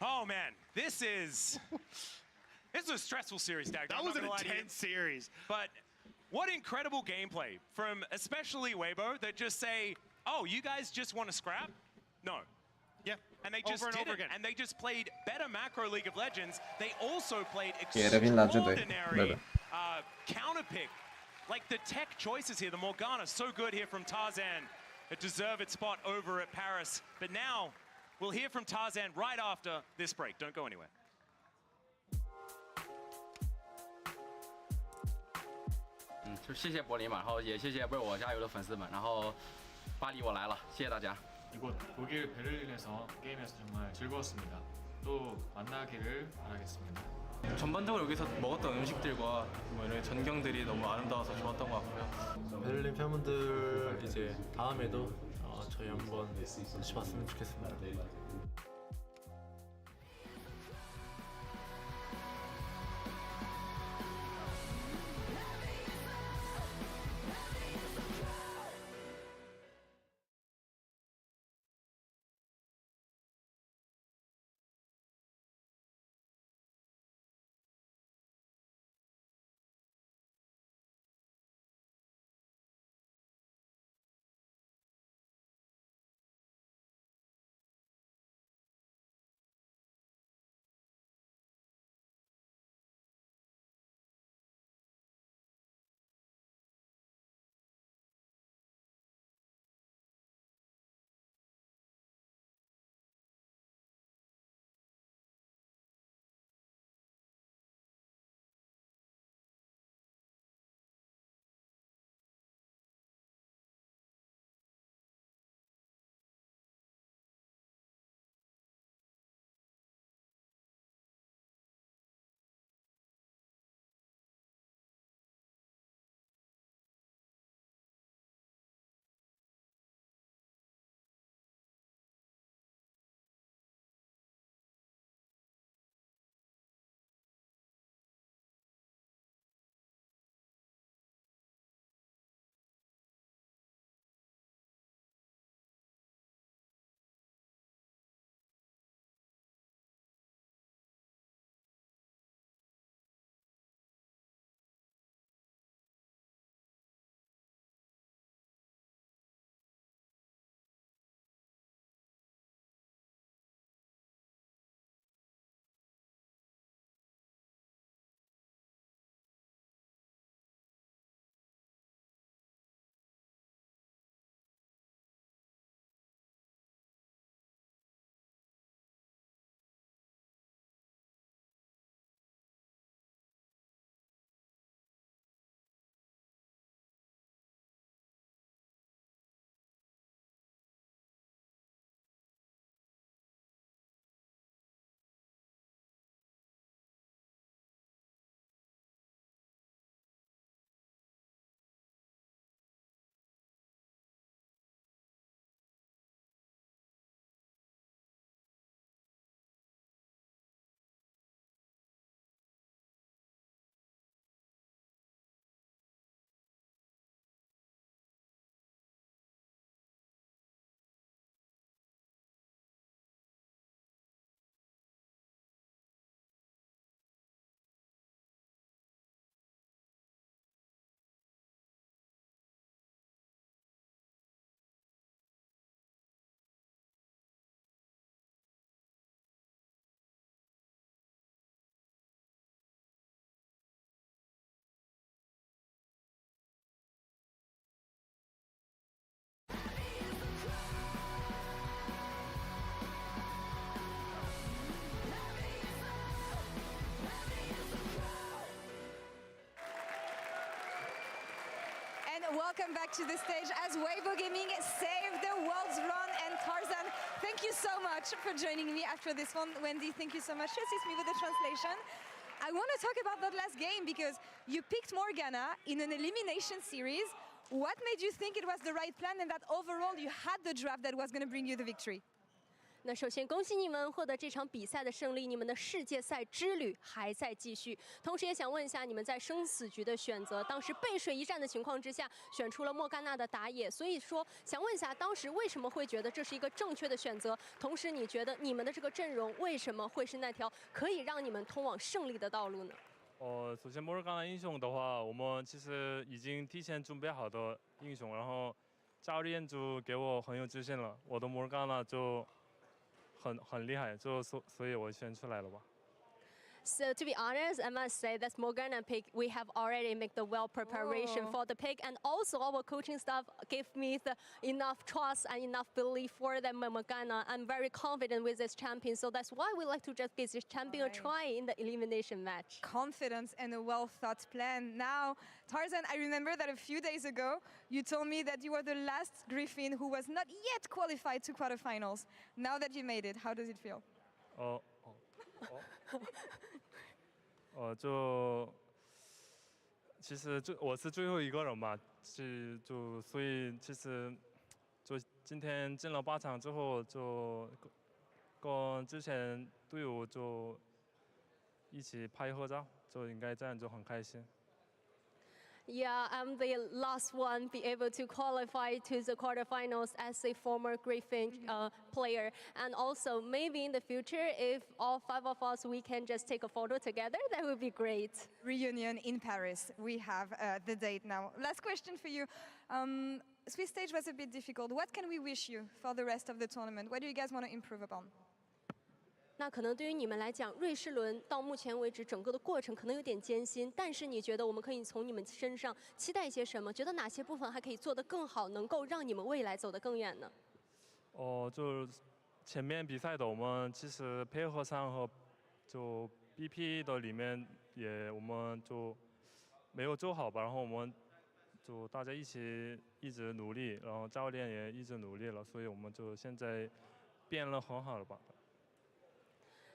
Oh man, this was a stressful series, Dag. That was an intense series. But what incredible gameplay from especially Weibo that just say, "Oh, you guys just want to scrap?" No. Yeah. And they just did it. And they just played better macro League of Legends. They also played extraordinary counter pick. Like the tech choices here, the Morgana, so good here from Tarzan. A deserved spot over at Paris. But now, we'll hear from Tarzan right after this break. Don't go anywhere.嗯，就谢谢柏林嘛，然后也谢谢为我加油的粉丝们，然后巴黎我来了，谢谢大家。 이곳 독일 베를린에서 게임에서 정말 즐거웠습니다. 또 만나기를 바라겠습니다. 전반적으로 여기서 먹었던 음식들과 뭐 이런 전경들이 너무 아름다워서 좋았던 것 같고요. 베를린 팬분들 이제 다음에도 저희 한번 같이 봤으면 좋겠습니다. welcome back to the stage as Weibo Gaming saved the world's run. And Tarzan, thank you so much for joining me after this one. Wendy, thank you so much to assist me with the translation. I want to talk about that last game because you picked Morgana in an elimination series. What made you think it was the right plan and that overall you had the draft that was going to bring you the victory? 那首先恭喜你们获得这场比赛的胜利，你们的世界赛之旅还在继续。同时也想问一下，你们在生死局的选择，当时背水一战的情况之下，选出了莫甘娜的打野，所以说想问一下，当时为什么会觉得这是一个正确的选择？同时，你觉得你们的这个阵容为什么会是那条可以让你们通往胜利的道路呢？首先莫尔甘娜英雄的话，我们其实已经提前准备好的英雄，然后教练就给我很有自信了，我的莫尔甘娜就。很厉害，所以我选出来了吧。So to be honest, I must say that Morgana pick, we have already made the well preparation for the pick, and also our coaching staff gave me the enough trust and enough belief for the Morgana. I'm very confident with this champion, so that's why we like to just give this champion a try in the elimination match. Confidence and a well-thought plan. Now, Tarzan, I remember that a few days ago, you told me that you were the last Griffin who was not yet qualified to quarterfinals. Now that you made it, how does it feel? 其实我是最后一个人嘛，所以其实今天进了8场之后，就跟之前队友就一起拍合照，就应该这样就很开心。Yeah, I'm the last one be able to qualify to the quarterfinals as a former Griffin player. And also, maybe in the future, if all 5 of us, we can just take a photo together, that would be great. Reunion in Paris. We have the date now. Last question for you. Swiss stage was a bit difficult. What can we wish you for the rest of the tournament? What do you guys want to improve upon? 那可能对于你们来讲，瑞士轮到目前为止整个的过程可能有点艰辛，但是你觉得我们可以从你们身上期待一些什么？觉得哪些部分还可以做得更好，能够让你们未来走得更远呢？就是前面比赛的我们其实配合上和就 BP 的里面我们就没有做好吧，然后我们就大家一起一直努力，然后教练也一直努力了，所以我们就现在变了很好了吧。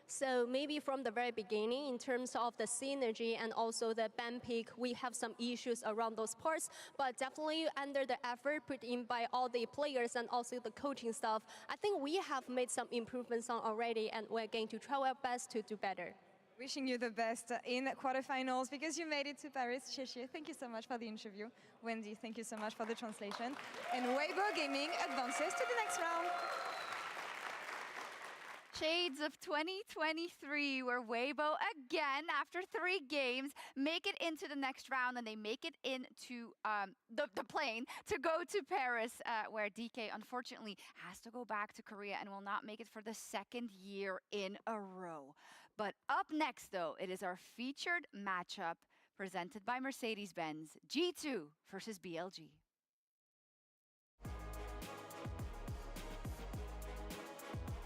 So maybe from the very beginning, in terms of the synergy and also the ban pick, we have some issues around those parts. But definitely under the effort put in by all the players and also the coaching staff, I think we have made some improvements on already, and we're going to try our best to do better. Wishing you the best in quarterfinals because you made it to Paris. Sheshe, thank you so much for the interview. Wendy, thank you so much for the translation. And Weibo Gaming advances to the next round. Shades of 2023, where Weibo again, after 3 games, make it into the next round, and they make it into the plane to go to Paris, where DK unfortunately has to go back to Korea and will not make it for the 2nd year in a row. But up next, though, it is our featured matchup presented by Mercedes-Benz, G2 versus BLG.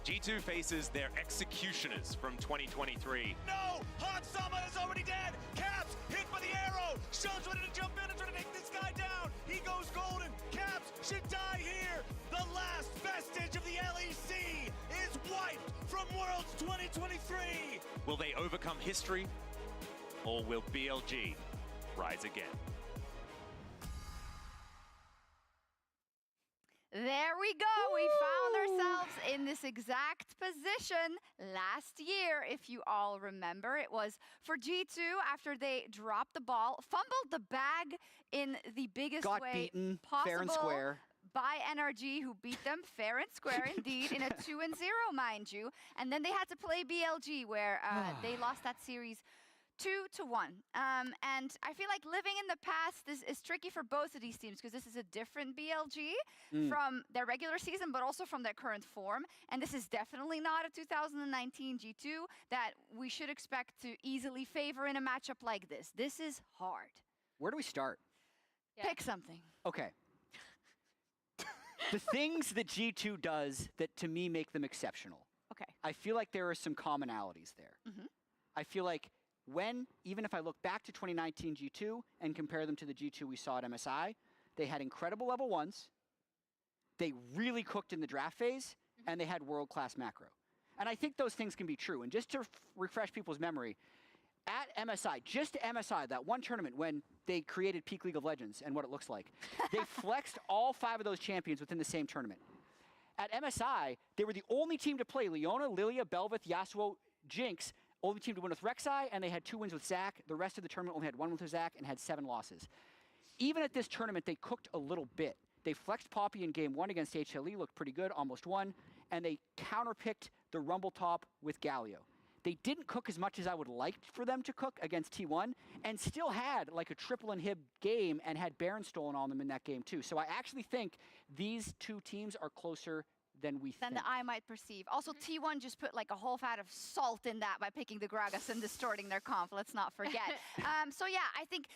G2 faces their executioners from 2023. No! Han Sama is already dead! Caps hit by the arrow! Shun's ready to jump in and try to take this guy down! He goes golden! Caps should die here! The last vestige of the LEC is wiped from Worlds 2023! Will they overcome history? Or will BLG rise again? There we go. Woo! We found ourselves in this exact position last year, if you all remember. It was for G2 after they dropped the ball, fumbled the bag in the biggest way beaten, possible. fair and square. By NRG, who beat them fair and square indeed in a 2-0, mind you. And then they had to play BLG, where they lost that series 2-1. And I feel like living in the past is tricky for both of these teams because this is a different BLG from their regular season, but also from their current form. And this is definitely not a 2019 G2 that we should expect to easily favor in a matchup like this. This is hard. Where do we start? Yeah. Pick something. Okay. The things that G2 does that to me make them exceptional. Okay. I feel like there are some commonalities there. I feel like even if I look back to 2019 G2 and compare them to the G2 we saw at MSI, they had incredible level 1s, they really cooked in the draft phase, and they had world-class macro. And I think those things can be true. And just to refresh people's memory, at MSI, just MSI, that one tournament when they created Peak League of Legends and what it looks like, they flexed all 5 of those champions within the same tournament. At MSI, they were the only team to play Leona, Lilia, Bel'Veth, Yasuo, Jinx, only team to win with Rek'Sai, and they had 2 wins with Zac. The rest of the tournament only had 1 win with Zac and had 7 losses. Even at this tournament, they cooked a little bit. They flexed Poppy in game 1 against HLE, looked pretty good, almost won, and they counterpicked the Rumble top with Galio. They didn't cook as much as I would like for them to cook against T1, and still had like a triple inhib game and had Baron stolen on them in that game too. So I actually think these 2 teams are closer than we think. Than I might perceive. Also, T1 just put like a whole vat of salt in that by picking the Gragas and distorting their comp, let's not forget. So yeah, I think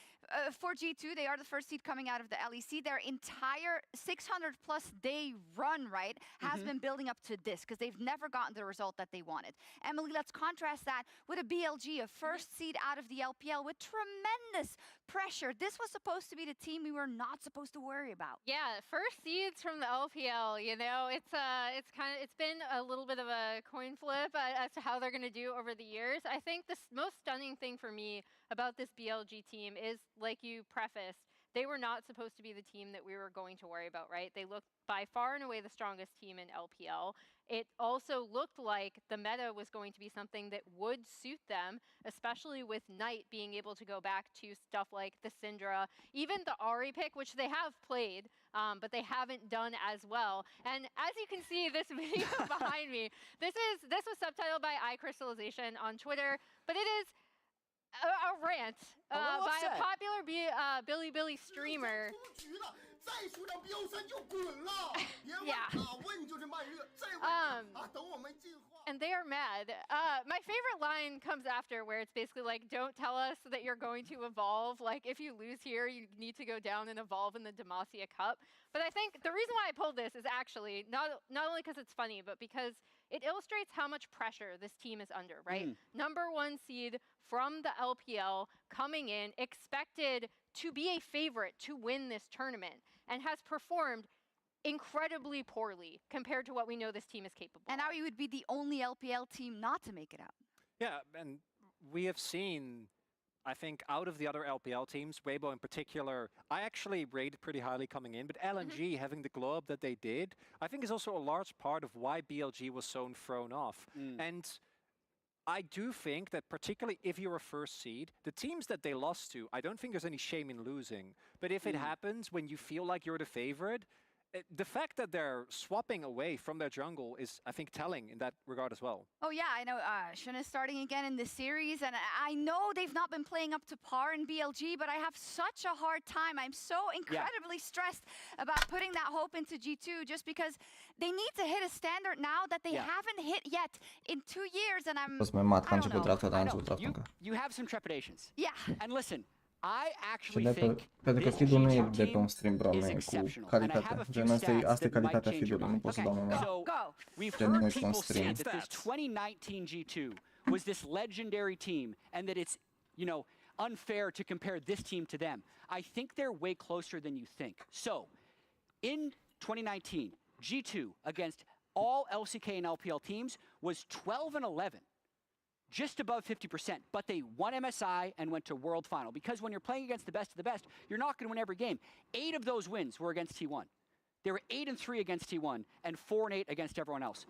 for G2, they are the first seed coming out of the LEC. Their entire 600-plus day run, right, has been building up to this, because they've never gotten the result that they wanted. Emily, let's contrast that with a BLG, a first seed out of the LPL with tremendous pressure. This was supposed to be the team we were not supposed to worry about. Yeah, first seeds from the LPL, you know, it's been a little bit of a coin flip as to how they're going to do over the years. I think the most stunning thing for me about this BLG team is, like you prefaced, they were not supposed to be the team that we were going to worry about, right? They looked by far and away the strongest team in LPL. It also looked like the meta was going to be something that would suit them, especially with Knight being able to go back to stuff like the Syndra, even the Ahri pick, which they have played, but they haven't done as well. And as you can see, this video behind me, this was subtitled by iCrystallization on Twitter, but it is a rant by a popular Bilibili streamer. And they are mad. My favorite line comes after, where it's basically like, don't tell us that you're going to evolve. Like, if you lose here, you need to go down and evolve in the Demacia Cup. But I think the reason why I pulled this is actually not only because it's funny, but because it illustrates how much pressure this team is under, right? Number 1 seed from the LPL, coming in, expected to be a favorite to win this tournament, and has performed incredibly poorly compared to what we know this team is capable of. And now you would be the only LPL team not to make it out. Yeah, and we have seen, I think, out of the other LPL teams, Weibo in particular, I actually rated pretty highly coming in, but LNG having the glow up that they did, I think is also a large part of why BLG was so thrown off. And I do think that particularly if you're a first seed, the teams that they lost to, I don't think there's any shame in losing. But if it happens when you feel like you're the favorite, the fact that they're swapping away from their jungle is, I think, telling in that regard as well. Oh yeah, I know Shun is starting again in this series, and I know they've not been playing up to par in BLG, but I have such a hard time. I'm so incredibly stressed about putting that hope into G2, just because they need to hit a standard now that they haven't hit yet in 2 years, and I'm... You have some trepidations. Yeah. And listen, I actually think pentru că feed-ul nu e de pe un stream, bro, nu e cu calitate. Gen, asta e calitatea feed-ului, nu pot să dau mai mult. We've heard people say that this 2019 G2 was this legendary team, and that it's, you know, unfair to compare this team to them. I think they're way closer than you think. So, in 2019, G2 against all LCK and LPL teams was 12-11. Just above 50%, but they won MSI and went to World Final. Because when you're playing against the best of the best, you're not going to win every game. 8 of those wins were against T1. They were 8-3 against T1 and 4-8 against everyone else.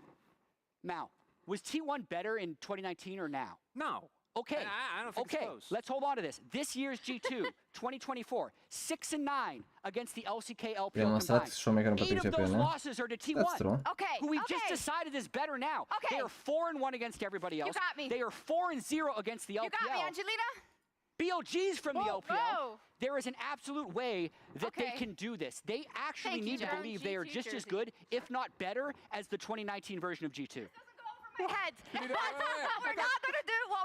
Mao, was T1 better in 2019 or now? No. Okay. I don't think it's close. Let's hold on to this. This year's G2, 2024, 6-9 against the LCK LPL combined. 8 of those losses are to T1, who we've just decided is better now. They are 4-1 against everybody else. You got me. They are 4-0 against the LPL. You got me, Angelina. BLG's from the LPL. There is an absolute way that they can do this. They actually need to believe they are just as good, if not better, as the 2019 version of G2. Head. What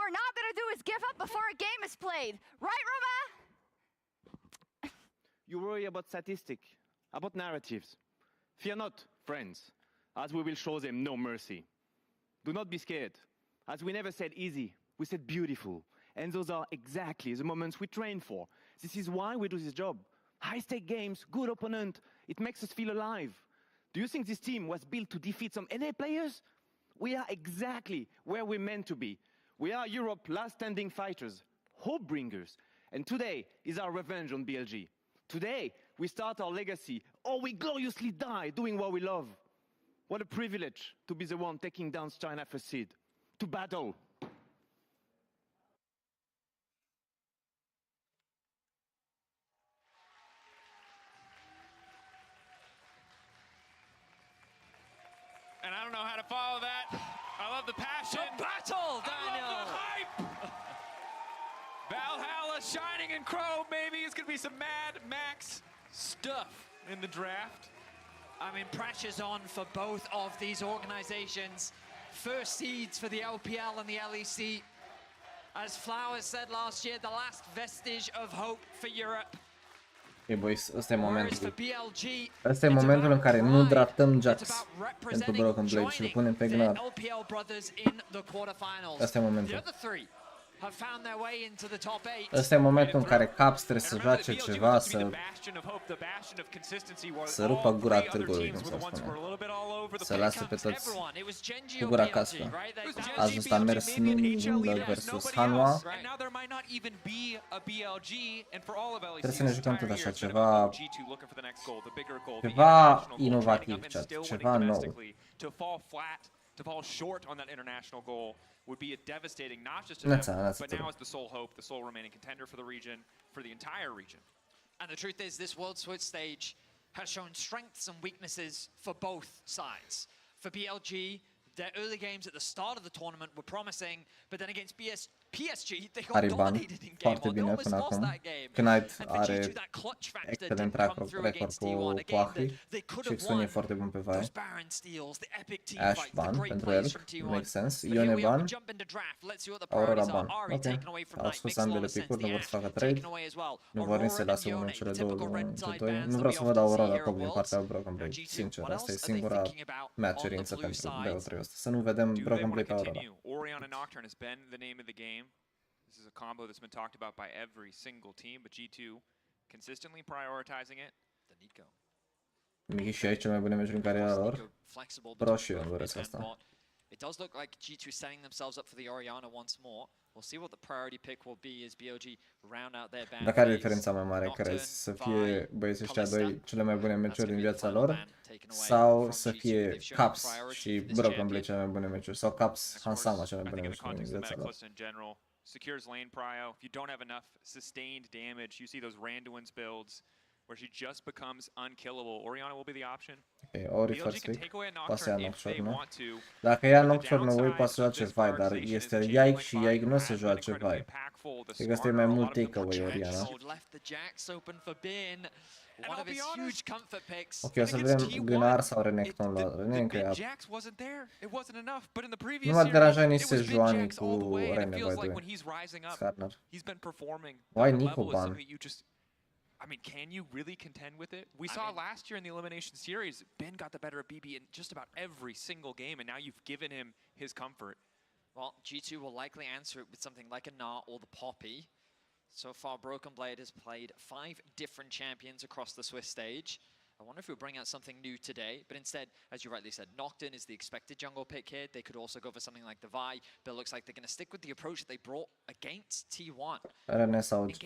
we're not gonna do is give up before a game is played. Right, Roma? You worry about statistics, about narratives. Fear not, friends, as we will show them no mercy. Do not be scared, as we never said easy, we said beautiful. And those are exactly the moments we train for. This is why we do this job. High-stake games, good opponent. It makes us feel alive. Do you think this team was built to defeat some NA players? We are exactly where we're meant to be. We are Europe's last standing fighters, hope bringers. And today is our revenge on BLG. Today, we start our legacy, or we gloriously die doing what we love. What a privilege to be the one taking down China for seed. To battle. And I don't know how to follow that. I love the passion. The battle, Daniel. I love the hype. Valhalla shining in chrome. Maybe it's going to be some Mad Max stuff in the draft. I mean, pressure's on for both of these organizations. First seeds for the LPL and the LEC. As Flowers said last year, the last vestige of hope for Europe. Ei, boys, ăsta e momentul. Ăsta e momentul în care nu draftăm Jax pentru Broken Blade și îl punem pe Gnar. Ăsta e momentul. Ăsta e momentul în care Caps trebuie să joace ceva, să rupă gura târgului, cum se spune. Să lase pe toți cu gura cască. Azi ăsta a mers Nulă versus Hanwha. Trebuie să ne jucăm tot așa, ceva inovativ, ceva nou. To fall short on that international goal would be a devastating, not just to them, but now as the sole hope, the sole remaining contender for the region, for the entire region. And the truth is, this World Switch stage has shown strengths and weaknesses for both sides. For BLG, their early games at the start of the tournament were promising, but then against PSG, they got dominated in game one. They almost lost that game. Knight are excelent record cu Ahi și Xun e foarte bun pe vai. Ash ban pentru el, makes sense. Ione ban, Aurora ban. Ok, au scos ambele picuri, nu vor să facă trade. Nu vor nici să lase unul cele două între doi. Nu vreau să văd Aurora Pop din partea Broken Blade, sincer. Asta e singura mea cerință pentru BO3 ăsta. Să nu vedem Broken Blade pe Aurora. Oriana Nocturne has been the name of the game. This is a combo that's been talked about by every single team, but G2 consistently prioritizing it. The Nico. Michi și aici cel mai bune meciuri în cariera lor. Pro și eu îmi doresc asta. It does look like G2 setting themselves up for the Oriana once more. We'll see what the priority pick will be as BLG round out their band. Dar care e diferența mai mare, crezi? Să fie băieții ăștia doi cele mai bune meciuri din viața lor? Sau să fie Caps și Broken Blade cele mai bune meciuri? Sau Caps, Hansama cele mai bune meciuri din viața lor? Secures lane prio. If you don't have enough sustained damage, you see those Randuin's builds where she just becomes unkillable. Oriana will be the option. Ok, ori first pick, poate să ia Nocturne. Dacă ia Nocturne, Way poate să joace Vi, dar este Yike și Yike nu o să joace Vi. Cred că ăsta e mai mult takeaway Oriana. Ok, o să vedem Gnar sau Renekton la Renekton. Nu m-a deranjat nici Sejuani cu Rene, by the way. Skarner. Why Nico ban? I mean, can you really contend with it? We saw last year in the Elimination Series, Ben got the better of BB in just about every single game, and now you've given him his comfort. Well, G2 will likely answer it with something like a Gnar or the Poppy. So far, Broken Blade has played 5 different champions across the Swiss stage. I wonder if we'll bring out something new today, but instead, as you rightly said, Nocturne is the expected jungle pick here. They could also go for something like the Vi, but it looks like they're going to stick with the approach that they brought against T1. In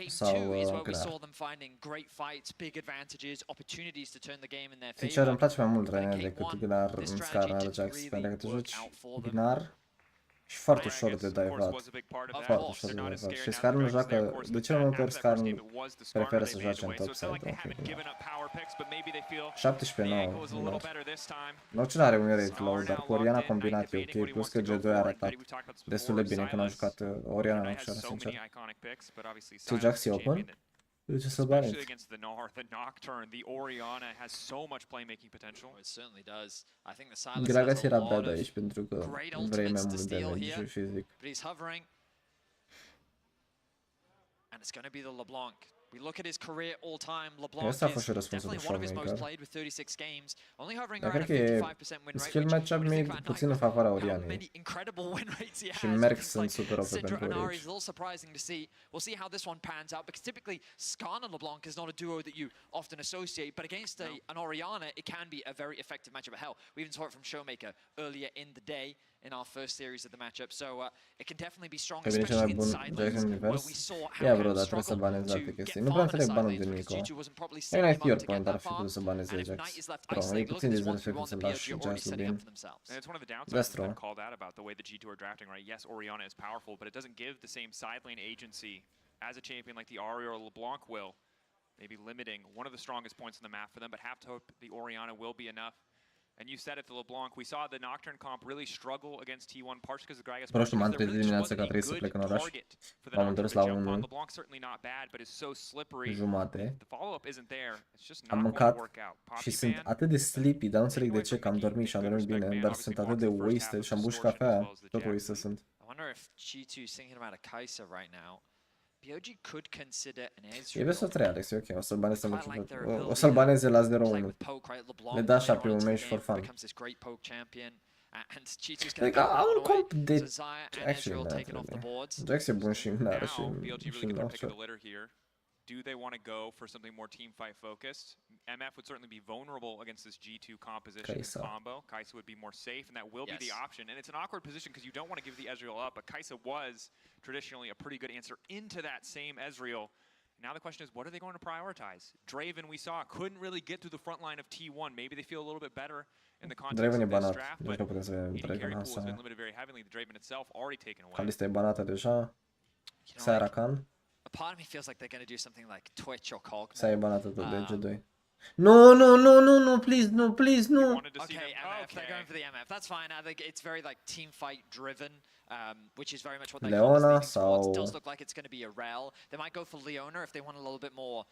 Game 2 is where we saw them finding great fights, big advantages, opportunities to turn the game in their favor. Sincer, îmi place mai mult Rene decât Gnar în Skarner Jax, pentru că te joci Gnar și foarte ușor de divat. Foarte ușor de divat. Și Skarner joacă, de cele mai multe ori Skarner preferă să joace în top side. 17-9. Nocturne are un rate low, dar cu Oriana combinat e ok, plus că G2 a arătat destul de bine când a jucat Oriana Nocturne, sincer. Și Jax e open? De ce să bani? Gragas era bad aici pentru că vrei mai mult damage și fizic. And it's going to be the LeBlanc. We look at his career all-time. LeBlanc Ăsta a fost și is răspunsul definitely de one of his most Showmaker. played with 36 games, only hovering Dar around cred a că e 55% win rate, skill matchup which mid puțin în favoarea how Orianei. many incredible win rates he has. Și Merc sunt super OP Sidra pentru and Ari Rage. is a little surprising to see. We'll see how this one pans out, because typically Skarn and LeBlanc is not a duo that you often associate, but against an Oriana, it can be a very effective matchup of hell. We even saw it from Showmaker earlier in the day in our first series of the matchup, so it can definitely be strong, especially in side lanes, where we saw how Ia Cam bro, dar trebuie să struggled banezi to alte get chestii. Nu far prea in the înțeleg side banul lanes, de because Nico. G2 wasn't probably E set un him ITR up to point, get ar that fi far. putut să baneze And if Jax. Knight is left Bro, e isolated, look puțin at this one disrespect through on să the lași BLG Jax already lui setting bine. up for themselves. And it's one of the downsides That's that's true. been called out about the way the G2 are drafting, right? Yes, Oriana is powerful, but it doesn't give the same side lane agency as a champion like the Ari or LeBlanc will. Maybe limiting one of the strongest points on the map for them, but have to hope the Oriana will be enough. And you said it, the LeBlanc. We saw the Nocturne comp really struggle against T1, partially because of Gragas. Proștul m-am trezit dimineața că trebuie să plec în oraș. M-am întors la 1 LeBlanc certainly not bad, but is so slippery. jumate. The follow-up isn't there. It's just Am not going to mâncat work out. și sunt atât de sleepy, dar nu înțeleg de ce, că am dormit și am dormit bine, dar sunt atât de wasted și am băut și cafea, tot wasted sunt. I wonder if G2 is thinking about a Kai'Sa right now. BOG could consider an E Ezreal. vezi să trei, Alex, e ok, o să-l baneze o să-l baneze la 0-1. Le da așa pe un match for fun. Cred că au un comp de... Actually, da, trebuie. Jax e bun și n-are și n-au ce. Do they want to go for something more team fight focused? MF would certainly be vulnerable against this G2 composition and combo. Kai'Sa would be more safe, and that will be the option. And it's an awkward position because you don't want to give the Ezreal up, but Kai'Sa was traditionally a pretty good answer into that same Ezreal. Now the question is, what are they going to prioritize? Draven, we saw, couldn't really get through the front line of T1. Maybe they feel a little bit better in the context of this draft, but AD carry pool has been limited very heavily. The Draven itself already taken away. Kalista e banată deja. Seara Khan. A part of me feels like they're going to do something like Twitch or Cog. Să e banată tot de G2. No, please, no, please, no. Okay, MF, they're going for the MF. That's fine. I think it's very like team fight driven, which is very much what they Leona sau... It does look like it's going to be a rel. They might go for Leona if they want a little bit more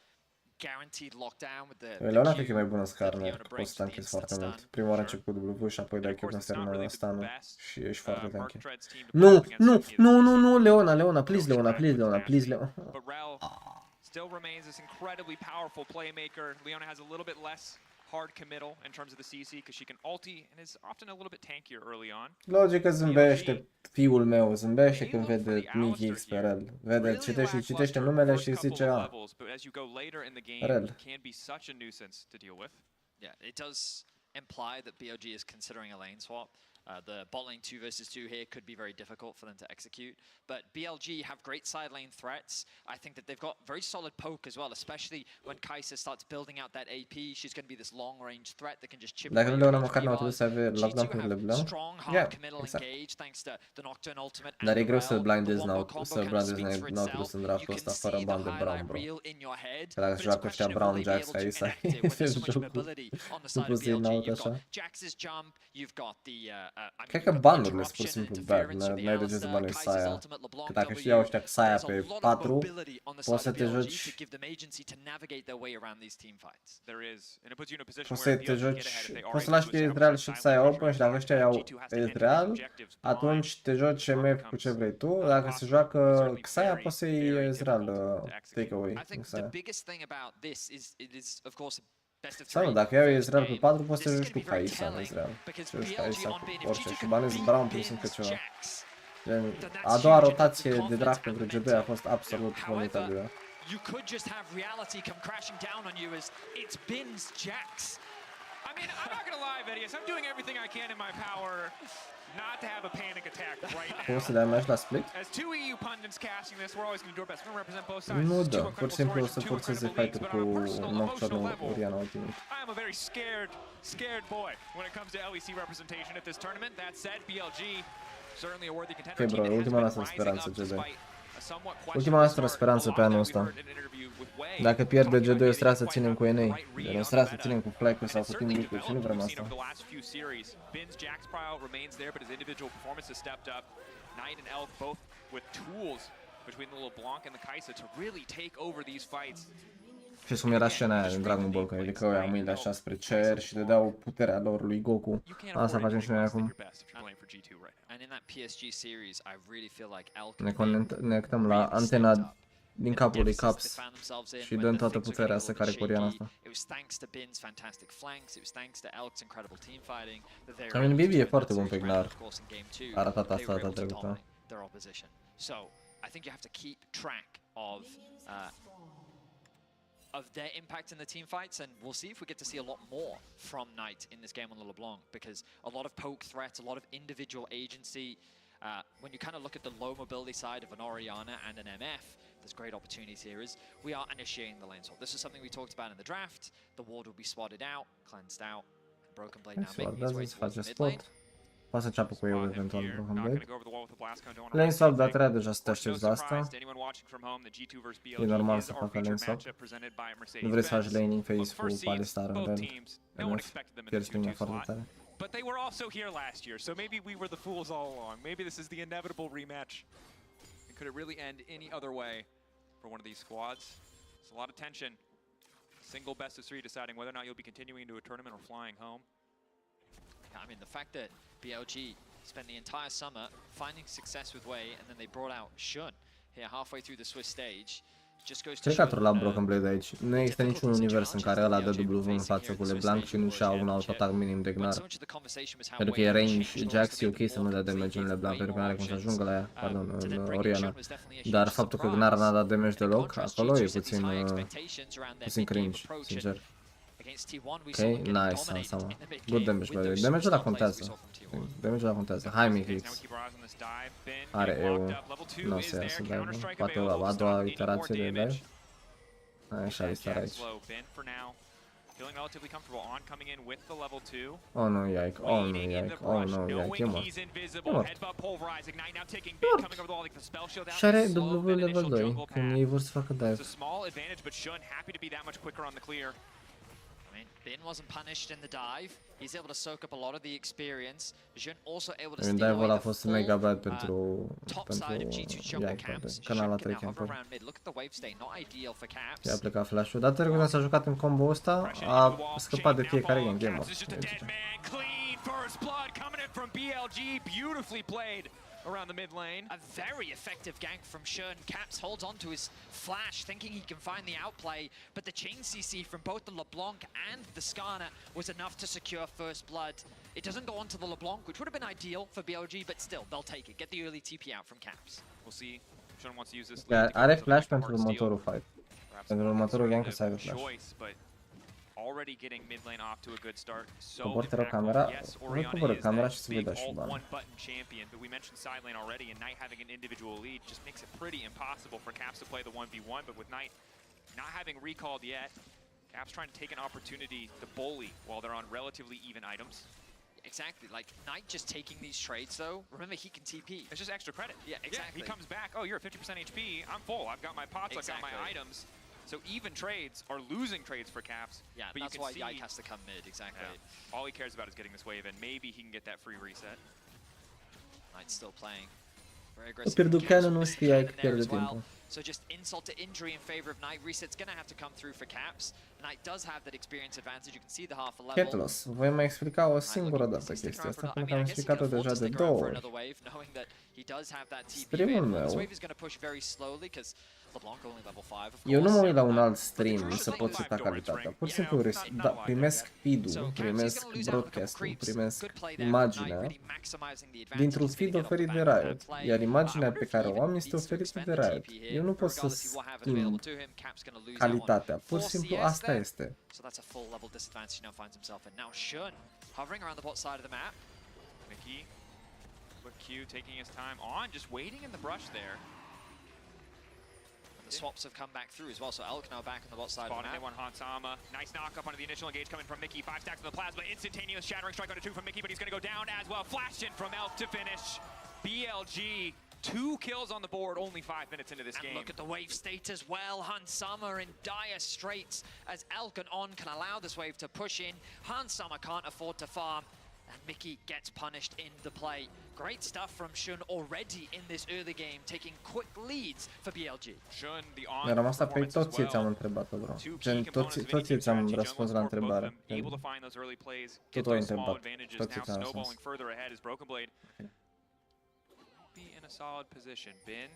guaranteed lockdown with the Leona cred că e mai bună Skarner, că poți să tankiezi foarte mult. Prima oară încep cu W și apoi dai Q când se termină stun și ești foarte tanky. Nu, Leona, please Leona. Still remains this incredibly powerful playmaker. Leona has a little bit less hard committal in terms of the CC because she can ulti and is often a little bit tankier early on. Logic că zâmbește fiul meu, zâmbește când vede Mickey X pe rel. Vede, citește numele și zice a. Rel. Yeah, it does imply that BOG is considering a lane swap. The bot lane 2 versus 2 here could be very difficult for them to execute. But BLG have great side lane threats. I think that they've got very solid poke as well, especially when Kai'Sa starts building out that AP. She's going to be this long range threat that can just chip away. Dacă Leona măcar nu trebuie să aibă lockdown pe LeBlanc. Dar e greu să blindezi Nautilus în draftul ăsta fără bani de Brown, bro. Că dacă se joacă ăștia Brown, Jax, aici se joc cu puțin Nautilus așa. Cred că banurile sunt pur și simplu bad, n-ai de ce să banezi Saya. Că dacă știau ăștia Saya pe 4, poți să te joci... Poți să te joci... Poți să lași pe Ezreal și Saya open și dacă ăștia iau Ezreal, atunci te joci MF cu ce vrei tu. Dacă se joacă Saya, poți să iei Ezreal takeaway. Sau nu, dacă iau Ezreal pe 4, poți să joci cu Kai'Sa în Ezreal. Să joci Kai'Sa cu orice. Și banezi Brown plus încă ceva. A doua rotație de draft pentru G2 a fost absolut formitabilă. You could just have reality come crashing down on you as it's Bin's Jax. I mean, I'm not gonna lie, Vedius. I'm doing everything I can in my power not to have a panic attack right now. Poți să dai match la split? As two EU pundits casting this, we're always going to do our best. We're going to represent both sides. Nu da, pur și simplu o să forțeze fight-ul cu Nocturne Oriana Ultimate. I am a very scared boy when it comes to LEC representation at this tournament. That said, BLG certainly a worthy contender. Ok, bro, ultima noastră speranță G2. Ultima noastră speranță pe anul ăsta. Dacă pierde G2, o să trebuie să ținem cu NA. Dar o să trebuie să ținem cu Flack sau cu Team Liquid și nu vrem asta. Știți cum era scena aia din Dragon Ball, când ridicau ea mâinile așa spre cer și dădeau puterea lor lui Goku. Asta facem și noi acum. Ne conectăm la antena din capul lui Caps și dăm toată puterea să care coreana asta. Camin Bibi e foarte bun pe Gnar. A arătat asta data trecută. I think you have to keep track of their impact in the team fights, and we'll see if we get to see a lot more from Knight in this game on the LeBlanc, because a lot of poke threats, a lot of individual agency. When you kind of look at the low mobility side of an Orianna and an MF, there's great opportunities here as we are initiating the lane swap. This is something we talked about in the draft. The ward will be swatted out, cleansed out, and Broken Blade now making his way towards the mid lane. Poate să înceapă cu eu eventual Broken Blade. Lane swap, dar trebuie deja să te aștepți la asta. E normal să facă lane swap. Nu vrei să faci laning phase cu Palistar în rel. Pierzi linia foarte tare. But they were also here last year, so maybe we were the fools all along. Maybe this is the inevitable rematch. And could it really end any other way for one of these squads? It's a lot of tension. Single best of 3 deciding whether or not you'll be continuing to a tournament or flying home. I mean, the fact that BLG spent the entire summer finding success with Wei, and then they brought out Shun here halfway through the Swiss stage. Cred că a trolat Broken Blade aici. Nu există niciun univers în care ăla dă W în față cu LeBlanc și nu și-a un autoatac minim de Gnar. Pentru că e range, Jax e ok să nu dea damage în LeBlanc, pentru că nu are cum să ajungă la ea, pardon, în Orianna. Dar faptul că Gnar n-a dat damage deloc, acolo e puțin cringe, sincer. Ok, nice, Sansama. Good damage, by the way. Damage-ul ăla contează. Damage-ul ăla contează. Hai, Mikix. Are EU. Nu o să iasă dive. Poate a doua iterație de dive. Așa, îi star aici. Oh, nu, yike. Oh, nu, yike. Oh, nu, yike. E mort. E mort. Și are W level 2, când ei vor să facă dive. Bin wasn't punished in the dive. He's able to soak up a lot of the experience. Jun also able to steal away the full top side of G2 jungle camps. Canala 3 camper. Look at the wave state, not ideal for Caps. I-a plecat flash-ul. Dar trebuie să a jucat în combo ăsta, a scăpat de fiecare game mode. First blood coming in from BLG, beautifully played around the mid lane. A very effective gank from Shun. Caps holds on to his flash, thinking he can find the outplay, but the chain CC from both the LeBlanc and the Skarner was enough to secure first blood. It doesn't go on to the LeBlanc, which would have been ideal for BLG, but still, they'll take it. Get the early TP out from Caps. We'll see. Shun wants to use this. Are flash pentru următorul fight. Pentru următorul gank să aibă flash. Already getting mid lane off to a good start. So coboră camera, coboră camera și se vede și bani. Champion, but we mentioned side lane already, and Knight having an individual lead just makes it pretty impossible for Caps to play the 1v1, but with Knight not having recalled yet, Caps trying to take an opportunity to bully while they're on relatively even items. Exactly, like Knight just taking these trades though, remember he can TP. It's just extra credit. Yeah, exactly. Yeah, he comes back, oh, you're at 50% HP, I'm full, I've got my pots, I've got my items. So even trades are losing trades for Caps. Yeah, but that's why Yike has to come mid, exactly. Yeah. All he cares about is getting this wave, and maybe he can get that free reset. Knight's still playing. Very aggressive. So just insult to injury in favor of Knight. Reset's gonna have to come through for Caps. Knight does have that experience advantage. You can see the half a level. Ketlos, voi mai explica o singură dată chestia asta, pentru că am explicat-o deja de 2 ori. Streamul meu, eu nu mă uit la un alt stream să pot seta calitatea. Pur și simplu primesc feed-ul, primesc broadcast-ul, primesc imaginea dintr-un feed oferit de Riot. Iar imaginea pe care o am este oferită de Riot. Eu nu pot să schimb calitatea, pur și simplu asta este. So that's a full level disadvantage he now finds himself in. Now Shun hovering around the bot side of the map. Mickey, quick Q taking his time on, just waiting in the brush there. The swaps have come back through as well, so Elk now back on the bot side of the map. One Hansama, nice knock up onto the initial engage coming from Mickey. 5 stacks on the plasma, instantaneous shattering strike onto 2 from Mickey, but he's going to go down as well. Flashed in from Elk to finish. BLG, 2 kills on the board, only 5 minutes into this game. Look at the wave state as well. Hansama in dire straits as Elk and On can allow this wave to push in. Hansama can't afford to farm, and Mickey gets punished in the play. Great stuff from Shun already in this early game, taking quick leads for BLG. Shun, the on Mi-a rămas pe toți ți-am întrebat-o, bro. Gen, toți ți-am răspuns la întrebare. Tot o întrebat. Toți ți-am răspuns. Be in a solid position. Bin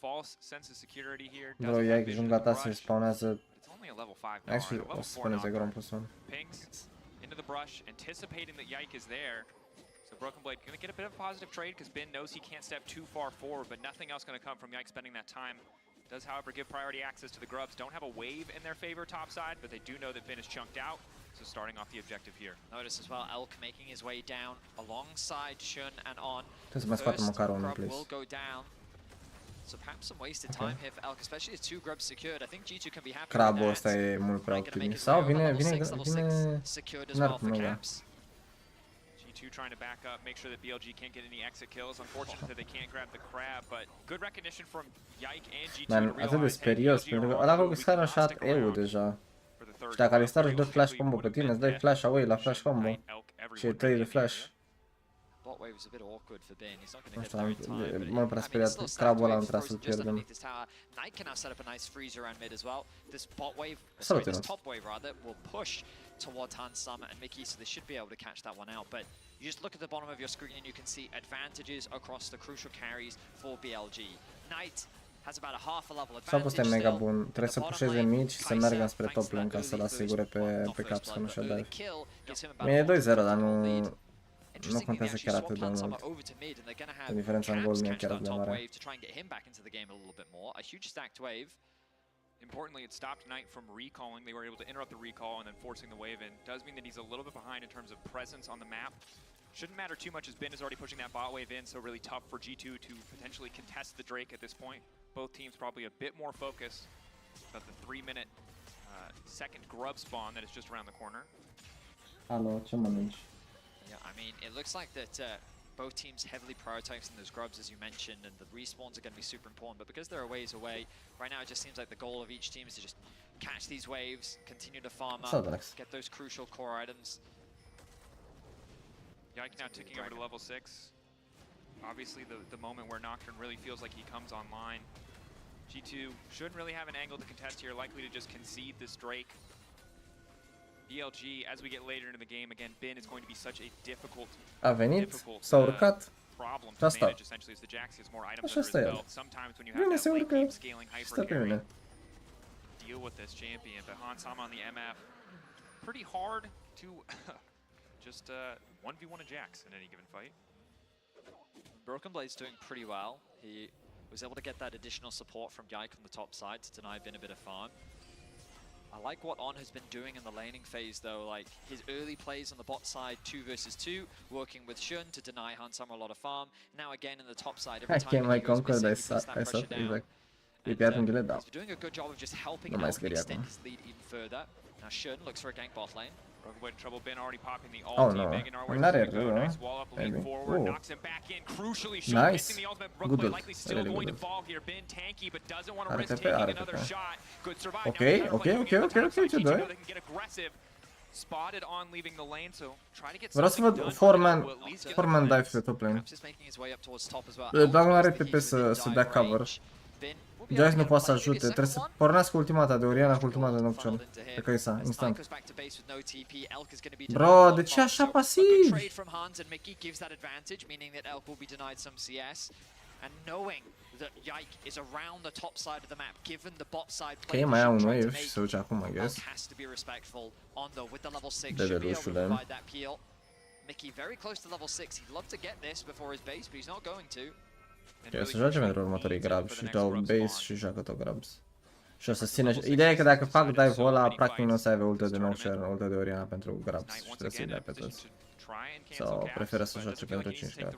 false sense of security here. Bro, Yike, jungla ta se spawnează. It's only a level 5 Actually, o să spuneți Grom plus 1. Pings into the brush, anticipating that Yike is there. So Broken Blade going to get a bit of a positive trade because Bin knows he can't step too far forward, but nothing else going to come from Yike spending that time. Does, however, give priority access to the Grubs. Don't have a wave in their favor top side, but they do know that Bin is chunked out. So starting off the objective here. Notice as well, Elk making his way down alongside Shun and On. Trebuie să mai scoatem măcar unul, Grub please. will go down. So perhaps some wasted time here for Elk, especially as 2 Grubs secured. I think G2 can be happy Crabul with ăsta that. e mult prea Might gonna make optimist. his way Sau over vine level 6 secured as well for Nerf, Caps. G2 trying to back up, make sure that BLG can't get any exit kills. Unfortunate that they can't grab the crab, but good recognition from Yike and G2 Man, to atât de realize, hey, sperios, BLG pentru că are ăla on cu the move, Scar we a cannot shot stick EU around deja. for the third Și dacă Alistar își dă quarter. flash combo pe tine, îți dai flash away la flash combo. Și e 3 de flash. Bot wave is a bit awkward for Bin. He's not going to Nu get știu, there in time. But mă prea speriat. Crabul ăla nu trebuia să-l pierdem. Knight can now set up a nice freeze around mid as well. This bot wave, Salut, sorry, this Ionuț. top wave rather, will push towards Hans Summer and Mickey, so they should be able to catch that one out. But you just look at the bottom of your screen and you can see advantages across the crucial carries for BLG. Knight has about a half a level S-a advantage pus mega still. bun. Trebuie să pușeze mid și să meargă spre top lane ca să-l asigure pe Caps că nu și-a dat. Mie e 2-0, dar nu contează chiar atât de mult. Că diferența în gol nu e chiar atât de mare. Importantly, it stopped Knight from recalling. They were able to interrupt the recall and then forcing the wave in. Does mean that he's a little bit behind in terms of presence on the map. Shouldn't matter too much as Bin is already pushing that bot wave in, so really tough for G2 to potentially contest the Drake at this point. Both teams probably a bit more focused about the 3-minute second grub spawn that is just around the corner. Alo, ce mănânci? Yeah, I mean, it looks like that both teams heavily prioritizing those grubs, as you mentioned, and the respawns are going to be super important. But because they're a ways away, right now it just seems like the goal of each team is to just catch these waves, continue to farm up, get those crucial core items. Yike now ticking over to level 6. Obviously the moment where Nocturne really feels like he comes online. G2 shouldn't really have an angle to contest here, likely to just concede this Drake. BLG, as we get later into the game, again, Bin is going to be such a difficult s-a urcat problem și to asta. manage, essentially, as the Jax has more items Așa under stă his el. belt. Sometimes when you have Bine, that se late urcă game scaling și hyper stă pe carry, mine. deal with this champion. But Hansama on the MF, pretty hard to just 1v1 a Jax in any given fight. Broken Blade's doing pretty well. He was able to get that additional support from Yike on the top side to deny Bin a bit of farm. I like what On has been doing in the laning phase though, like his early plays on the bot side, 2 versus 2, working with Shun to deny Hansama a lot of farm. Now again in the top side, every time he goes missing, he puts that pressure down. He's doing a good job of just helping out and extend his lead even further. Now Shun looks for a gank bot lane. Broken Blade in trouble, Bin already popping the ult. Oh no, Megan Arway n-are is rău, nice wall up, lean forward, knocks him back in. Crucially, Shun Nice. missing the ultimate. Broken Blade likely still Really going good. to fall here. Bin tanky, but doesn't want to Are risk TP, taking are another TP. shot. Good survive. Okay, Now, okay, Counterplay moving okay, on the top okay, side. ce doi? They can get aggressive. Spotted On leaving the lane, so try to get Vreau să something văd done. 4-man dive pe top lane. Caps is making his way up towards top as well. Doar nu are Elk knows TP that he's within să dea dive cover. range. Bin will be able Jax to nu get poate să maybe a ajute, second trebuie să one. pornească ultimata de Oriana cu ultimata de Nocturne. Pe că sa, instant. Goes back to base with no TP. Elk is going to be Bro, denied de one ce farm, așa so a good pasiv? trade from Hans and Mickey gives that advantage, meaning that Elk will be denied some CS. And knowing that Yike is around the top side of the map, given the bot side play Ok, mai au un trying to wave și se duce acum, I guess. Elk has to be respectful. On though with the level 6 De should be able to delușule. provide that peel. Mickey very close to level 6. He'd love to get this before his base, but he's not going to. O să joace pentru următorii grabs și dau base și joacă tot grabs. Și o să țină... Ideea e că dacă fac dive-ul ăla, practic nu o să aibă ultă de Nocturne, ultă de Oriana pentru grabs și trebuie să-i dea pe toți. Sau preferă să joace pentru 5 grabs.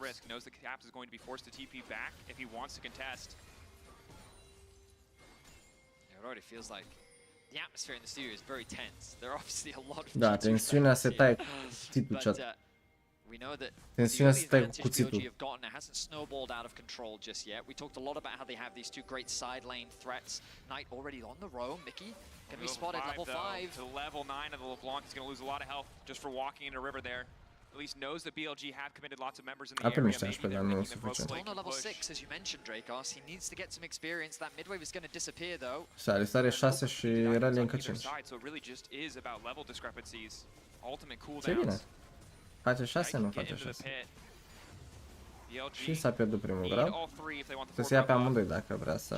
Da, tensiunea se taie cu cuțitul chat. We know that Tensiunea the se taie cu advantage cuțitul. BLG have gotten, it hasn't snowballed out of control just yet. We talked a lot about how they have these two great side lane threats. Knight already on the roam. Mickey can be spotted level 5. To level 9 of the LeBlanc, he's going to lose a lot of health just for walking into river there. At least knows that BLG have committed lots of members in the area. Primit 16, dar nu suficient. Still on level 6, as you mentioned, Dracos. He needs to get some experience. That midwave is going to disappear, though. Și Alistar e 6 și Rally încă 5. So it really just is about level discrepancies. Ultimate Ce bine. cooldowns. Face 6, nu face 6. Și s-a pierdut primul grab. Trebuie să ia pe amândoi dacă vrea să...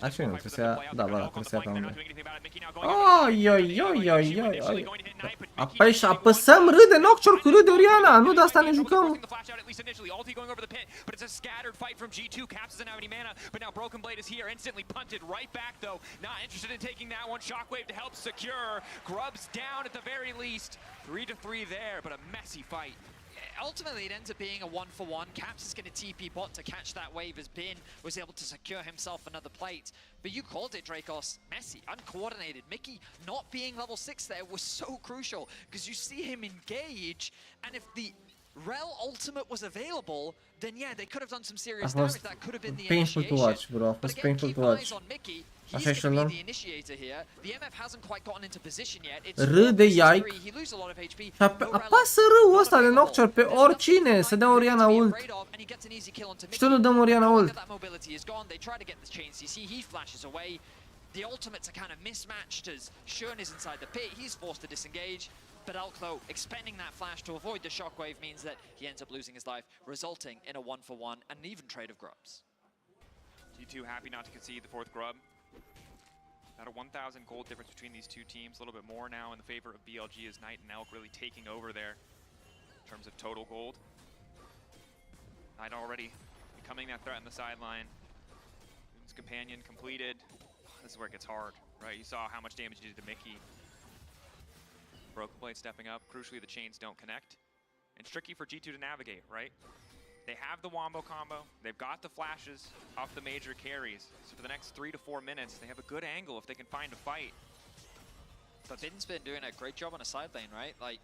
Actually, nu, trebuie să ia... Da, ba da, trebuie să ia pe amândoi. Oi. Apoi și apăsăm R de Nocturne cu R de Oriana, nu de asta ne jucăm. Ultimately, it ends up being a 1-for-1. Caps is going to TP bot to catch that wave as Bin was able to secure himself another plate. But you called it, Dracos. Messy, uncoordinated. Mickey not being level 6 there was so crucial because you see him engage, and if the Rel ultimate was available, then yeah, they could have done some serious damage. That could have been the painful to watch, bro. But again, painful keep to watch. eyes on Mickey. He's going to be the initiator here. The MF hasn't quite gotten into position yet. It's R de Yike. he loses a lot of HP. Apasă R-ul ăsta de Nocturne pe oricine să dea Oriana ult. Și tot nu dăm Oriana ult. That mobility is gone. They try to get the chain CC. He flashes away. The ultimates are kind of mismatched as Shun is inside the pit. He's forced to disengage. But Alklo expending that flash to avoid the shockwave means that he ends up losing his life, resulting in a 1-for-1 and an even trade of grubs. G2 happy not to concede the fourth grub. About a 1,000 gold difference between these two teams. A little bit more now in the favor of BLG as Knight and Elk really taking over there in terms of total gold. Knight already becoming that threat on the sideline. His companion completed. This is where it gets hard, right? You saw how much damage he did to Mickey. Broken Blade stepping up. Crucially, the chains don't connect. And it's tricky for G2 to navigate, right? They have the wombo combo. They've got the flashes off the major carries. So for the next 3 to 4 minutes, they have a good angle if they can find a fight. But Bin's been doing a great job on a side lane, right? Like,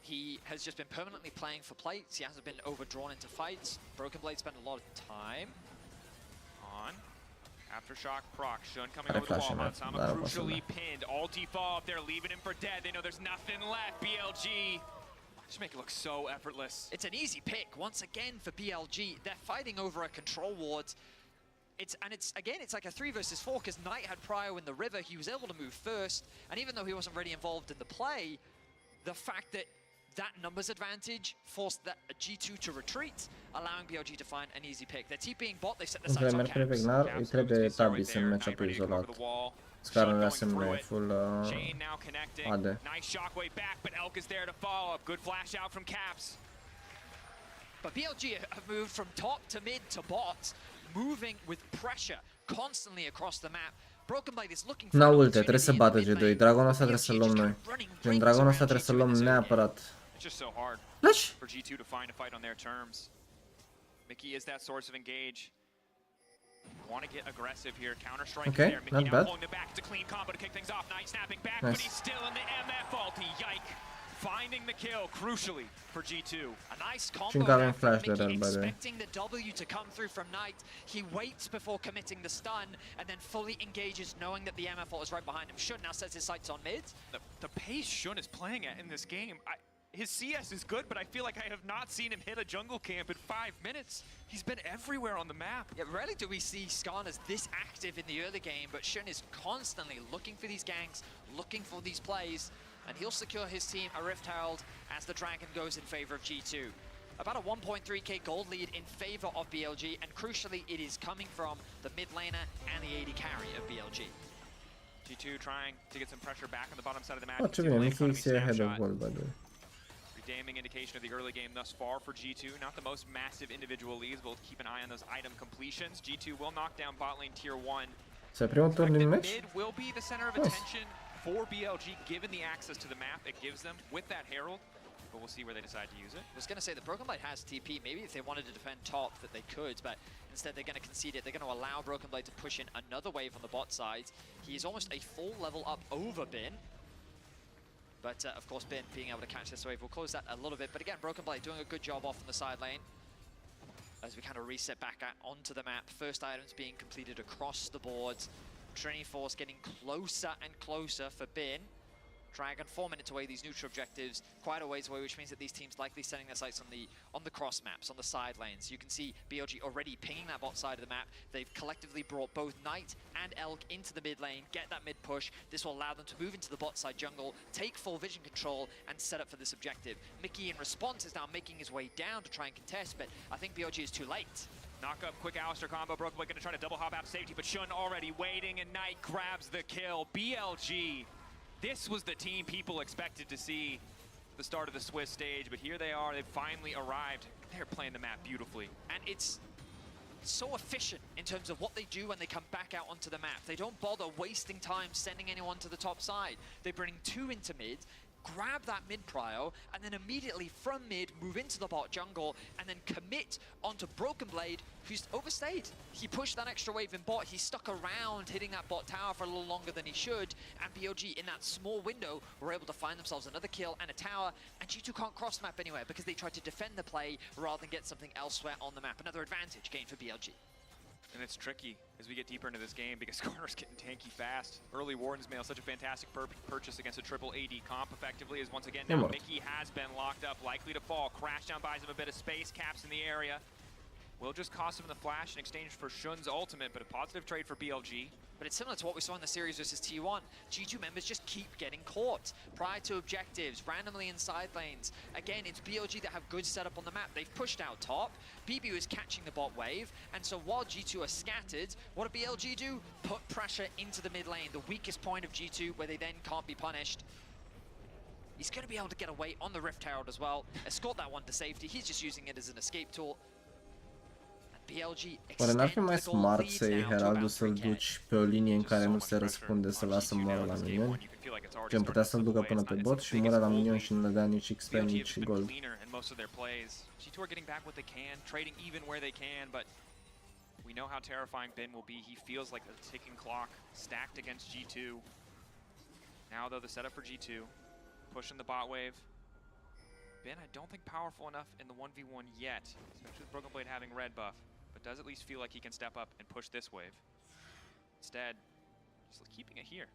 he has just been permanently playing for plates. He hasn't been overdrawn into fights. Broken Blade spent a lot of time. On. Aftershock proc. Shun coming over the wall. Sama crucially pinned. Ulti fall up there, leaving him for dead. They know there's nothing left. BLG. Just make it look so effortless. It's an easy pick once again for BLG. They're fighting over a control ward. It's like a 3 versus 4 because Knight had prio in the river. He was able to move first, and even though he wasn't really involved in the play, the fact that numbers advantage forced that G2 to retreat, allowing BLG to find an easy pick. They're TPing bot. They set the sights on Caps. Îi trebuie tabi să match-up izolat. Scară semne full AD. Nice shockwave back, but Elk is there to follow up. Good flash out from Caps. But BLG have moved from top to mid to bot, moving with pressure constantly across the map. Broken Blade is looking for N-au ulte, trebuie să bată G2. Dragonul ăsta trebuie să-l luăm noi. Gen, dragonul ăsta trebuie să-l luăm neapărat. It's just so hard for G2 to find a fight on their terms. Mickey is that source of engage. Want to get aggressive here. Counter-strike okay, there. Mickey not now bad. pulling the back. It's a clean combo to kick things off. Knight snapping back, nice. But he's still in the MF ulti. Yike. Finding the kill, crucially, for G2. A nice combo there from Mickey, expecting the W to come through from Knight. He waits before committing the stun, and then fully engages, knowing that the MF ult is right behind him. Shun now sets his sights on mid. The pace Shun is playing at in this game, his CS is good, but I feel like I have not seen him hit a jungle camp in 5 minutes. He's been everywhere on the map. Yeah, rarely do we see Skarners this active in the early game, but Shun is constantly looking for these ganks, looking for these plays, and he'll secure his team a Rift Herald as the Dragon goes in favor of G2. About a 1.3k gold lead in favor of BLG, and crucially, it is coming from the mid laner and the AD carry of BLG. G2 trying to get some pressure back on the bottom side of the map. Oh, ce bine, Mickey e ahead of goal, by the way. Damning indication of the early game thus far for G2. Not the most massive individual leads, but we'll keep an eye on those item completions. G2 will knock down bot lane tier 1. Se primul turn din match? Mid will be the center of attention for BLG, given the access to the map it gives them with that Herald. But we'll see where they decide to use it. I was going to say, the Broken Blade has TP. Maybe if they wanted to defend top, that they could, but instead they're going to concede it. They're going to allow Broken Blade to push in another wave on the bot side. He is almost a full level up over Bin. But of course, Bin being able to catch this wave will close that a little bit. But again, Broken Blade doing a good job off in the side lane. As we kind of reset back onto the map. First items being completed across the board. Trinity Force getting closer and closer for Bin. Dragon 4 minutes away, these neutral objectives quite a ways away, which means that these teams likely setting their sights on the cross maps, on the side lanes. You can see BLG already pinging that bot side of the map. They've collectively brought both Knight and Elk into the mid lane, get that mid push. This will allow them to move into the bot side jungle, take full vision control, and set up for this objective. Mickey, in response, is now making his way down to try and contest, but I think BLG is too late. Knock up, quick Alistair combo. Broken Blade gonna try to double hop out of safety, but Shun already waiting, and Knight grabs the kill. BLG, this was the team people expected to see at the start of the Swiss stage, but here they are, they've finally arrived. They're playing the map beautifully. And it's so efficient in terms of what they do when they come back out onto the map. They don't bother wasting time sending anyone to the top side. They bring 2 into mid, grab that mid prio, and then immediately from mid move into the bot jungle and then commit onto Broken Blade, who's overstayed. He pushed that extra wave in bot, he stuck around hitting that bot tower for a little longer than he should, and BLG in that small window were able to find themselves another kill and a tower, and G2 can't cross map anywhere because they tried to defend the play rather than get something elsewhere on the map. Another advantage gained for BLG. And it's tricky as we get deeper into this game because Corner's getting tanky fast. Early Warden's Mail, such a fantastic purchase against a triple AD comp effectively, as once again now Mickey has been locked up, likely to fall. Crashdown buys him a bit of space, caps in the area. Will just cost him the flash in exchange for Shun's ultimate, but a positive trade for BLG. But it's similar to what we saw in the series versus T1. G2 members just keep getting caught. Prior to objectives, randomly in side lanes. Again, it's BLG that have good setup on the map. They've pushed out top. BBU is catching the bot wave. And so while G2 are scattered, what do BLG do? Put pressure into the mid lane, the weakest point of G2, where they then can't be punished. He's going to be able to get away on the Rift Herald as well. Escort that one to safety. He's just using it as an escape tool. Oare n-ar fi mai smart să iei Heraldul să-l duci pe o linie în care nu se răspunde, să lasă moară la minioni? Gen, putea să-l ducă până pe bot și moară la minioni și nu le dea nici XP, nici gold. G2 are getting back what they can, trading even where they can, but we know how terrifying Ben will be. He feels like a ticking clock stacked against G2. Now though, the setup for G2, pushing the bot wave. Ben, I don't think powerful enough in the 1v1 yet, especially with Broken Blade having red buff, but does at least feel like he can step up and push this wave. Instead, just keeping it here,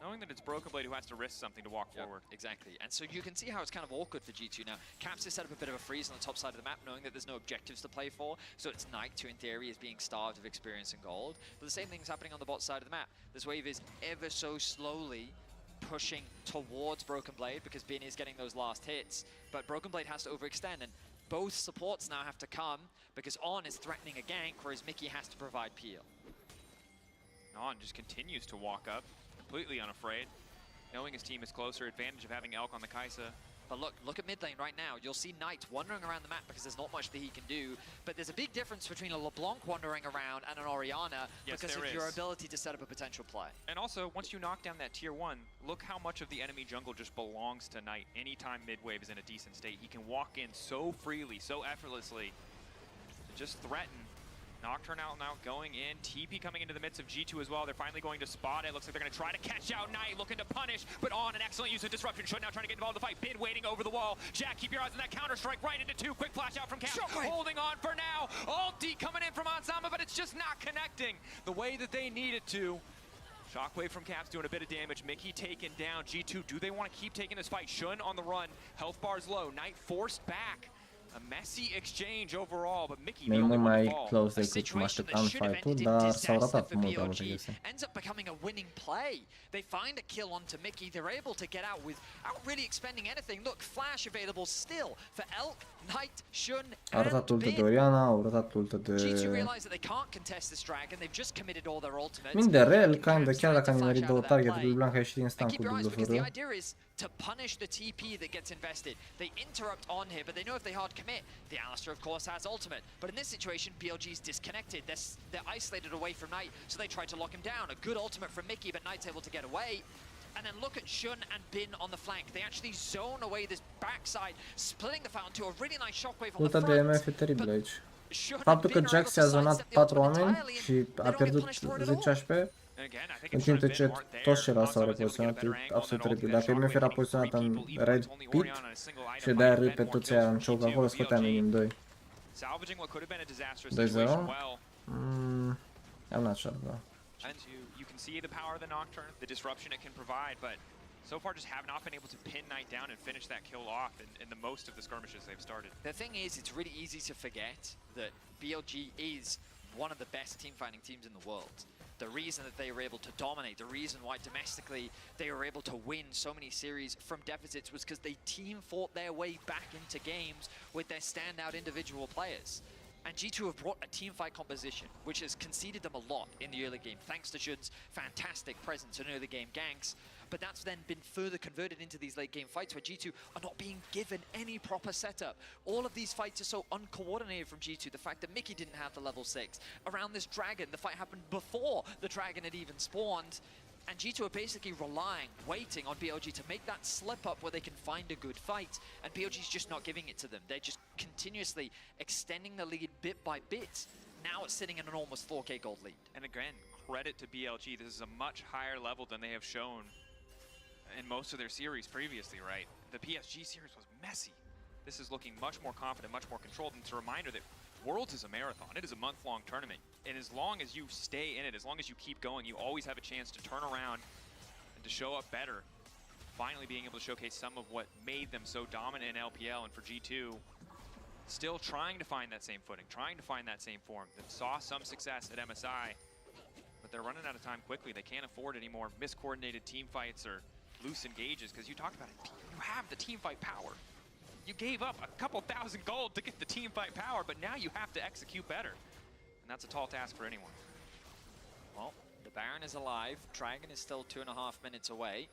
knowing that it's Broken Blade who has to risk something to walk forward. Exactly, and so you can see how it's kind of awkward for G2 now. Caps has set up a bit of a freeze on the top side of the map, knowing that there's no objectives to play for, so it's Knight, who in theory is being starved of experience and gold. But the same thing's happening on the bot side of the map. This wave is ever so slowly pushing towards Broken Blade because Bin is getting those last hits, but Broken Blade has to overextend, and both supports now have to come because On is threatening a gank, whereas Mickey has to provide peel. On just continues to walk up, completely unafraid, knowing his team is closer, advantage of having Elk on the Kai'Sa. But look at mid lane right now. You'll see Knight wandering around the map because there's not much that he can do. But there's a big difference between a LeBlanc wandering around and an Orianna because of your ability to set up a potential play. And also, once you knock down that tier 1, look how much of the enemy jungle just belongs to Knight. Anytime mid-wave is in a decent state, he can walk in so freely, so effortlessly, to just threaten. Nocturne out now going in, TP coming into the midst of G2 as well. They're finally going to spot it. Looks like they're going to try to catch out Knight, looking to punish, but On an excellent use of disruption. Should now trying to get involved in the fight. Bin waiting over the wall. Jack, keep your eyes on that counter strike right into 2. Quick flash out from Cap. Holding on for now. Ulti coming in from Onsama, but it's just not connecting the way that they need it to. Shockwave from Caps doing a bit of damage. Mickey taken down. G2, do they want to keep taking this fight? Shun on the run. Health bars low. Knight forced back. A messy exchange overall, but Mickey Nu e mult mai close decât mă așteptam fight-ul, dar s-au ratat multe multe. Ends up becoming a winning play. They find a kill onto Mickey. They're able to get out without really expending anything. Look, flash available still for Elk, Knight, Shun, Au ratat ultă de Orianna, au ratat ultă de... G2 realize that they can't contest this dragon. They've just committed all their ultimates. Min de rel, kinda, chiar dacă am nimerit 2 target-uri, Blanc a ieșit instant cu because the WFR. idea is to punish the TP that gets invested. They interrupt On here, but they know if they hard commit, the Alistair of course has ultimate. But in this situation, BLG's disconnected. They're isolated away from Knight, so they try to lock him down. A good ultimate from Mickey, but Knight's able to get away. And then look at Shun and Bin on the flank. They actually zone away this backside, splitting the fountain to a really nice shockwave on the Ulta front. de MF e teribil aici. Faptul că Jax i-a zonat 4 oameni și a pierdut 10 HP, în timp ce toți ceilalți s-au repoziționat, e absolut teribil. Dacă MF era poziționat în red pit și de-aia râd pe toți aia în choke acolo, scotea minim 2. 2-0? I'm not sure, bro. And you can see the power of the Nocturne, the disruption it can provide, but so far just have not been able to pin Knight down and finish that kill off in the most of the skirmishes they've started. The thing is, it's really easy to forget that BLG is one of the best team fighting teams in the world. The reason that they were able to dominate, the reason why domestically they were able to win so many series from deficits was because they team fought their way back into games with their standout individual players. And G2 have brought a team fight composition, which has conceded them a lot in the early game, thanks to Jun's fantastic presence in early game ganks. But that's then been further converted into these late game fights where G2 are not being given any proper setup. All of these fights are so uncoordinated from G2. The fact that Mickey didn't have the level 6. Around this dragon, the fight happened before the dragon had even spawned. And G2 are basically relying, waiting on BLG to make that slip up where they can find a good fight. And BLG's just not giving it to them. They're just continuously extending the lead bit by bit. Now it's sitting in an almost 4K gold lead. And again, credit to BLG. This is a much higher level than they have shown in most of their series previously, right? The PSG series was messy. This is looking much more confident, much more controlled. And it's a reminder that Worlds is a marathon. It is a month-long tournament. And as long as you stay in it, as long as you keep going, you always have a chance to turn around and to show up better. Finally being able to showcase some of what made them so dominant in LPL. And for G2, still trying to find that same footing, trying to find that same form. They saw some success at MSI, but they're running out of time quickly. They can't afford any more miscoordinated team fights or loose engages, because you talked about it. You have the team fight power. You gave up a couple thousand gold to get the team fight power, but now you have to execute better. And that's a tall task for anyone. Well, the Baron is alive. Dragon is still 2.5 minutes away.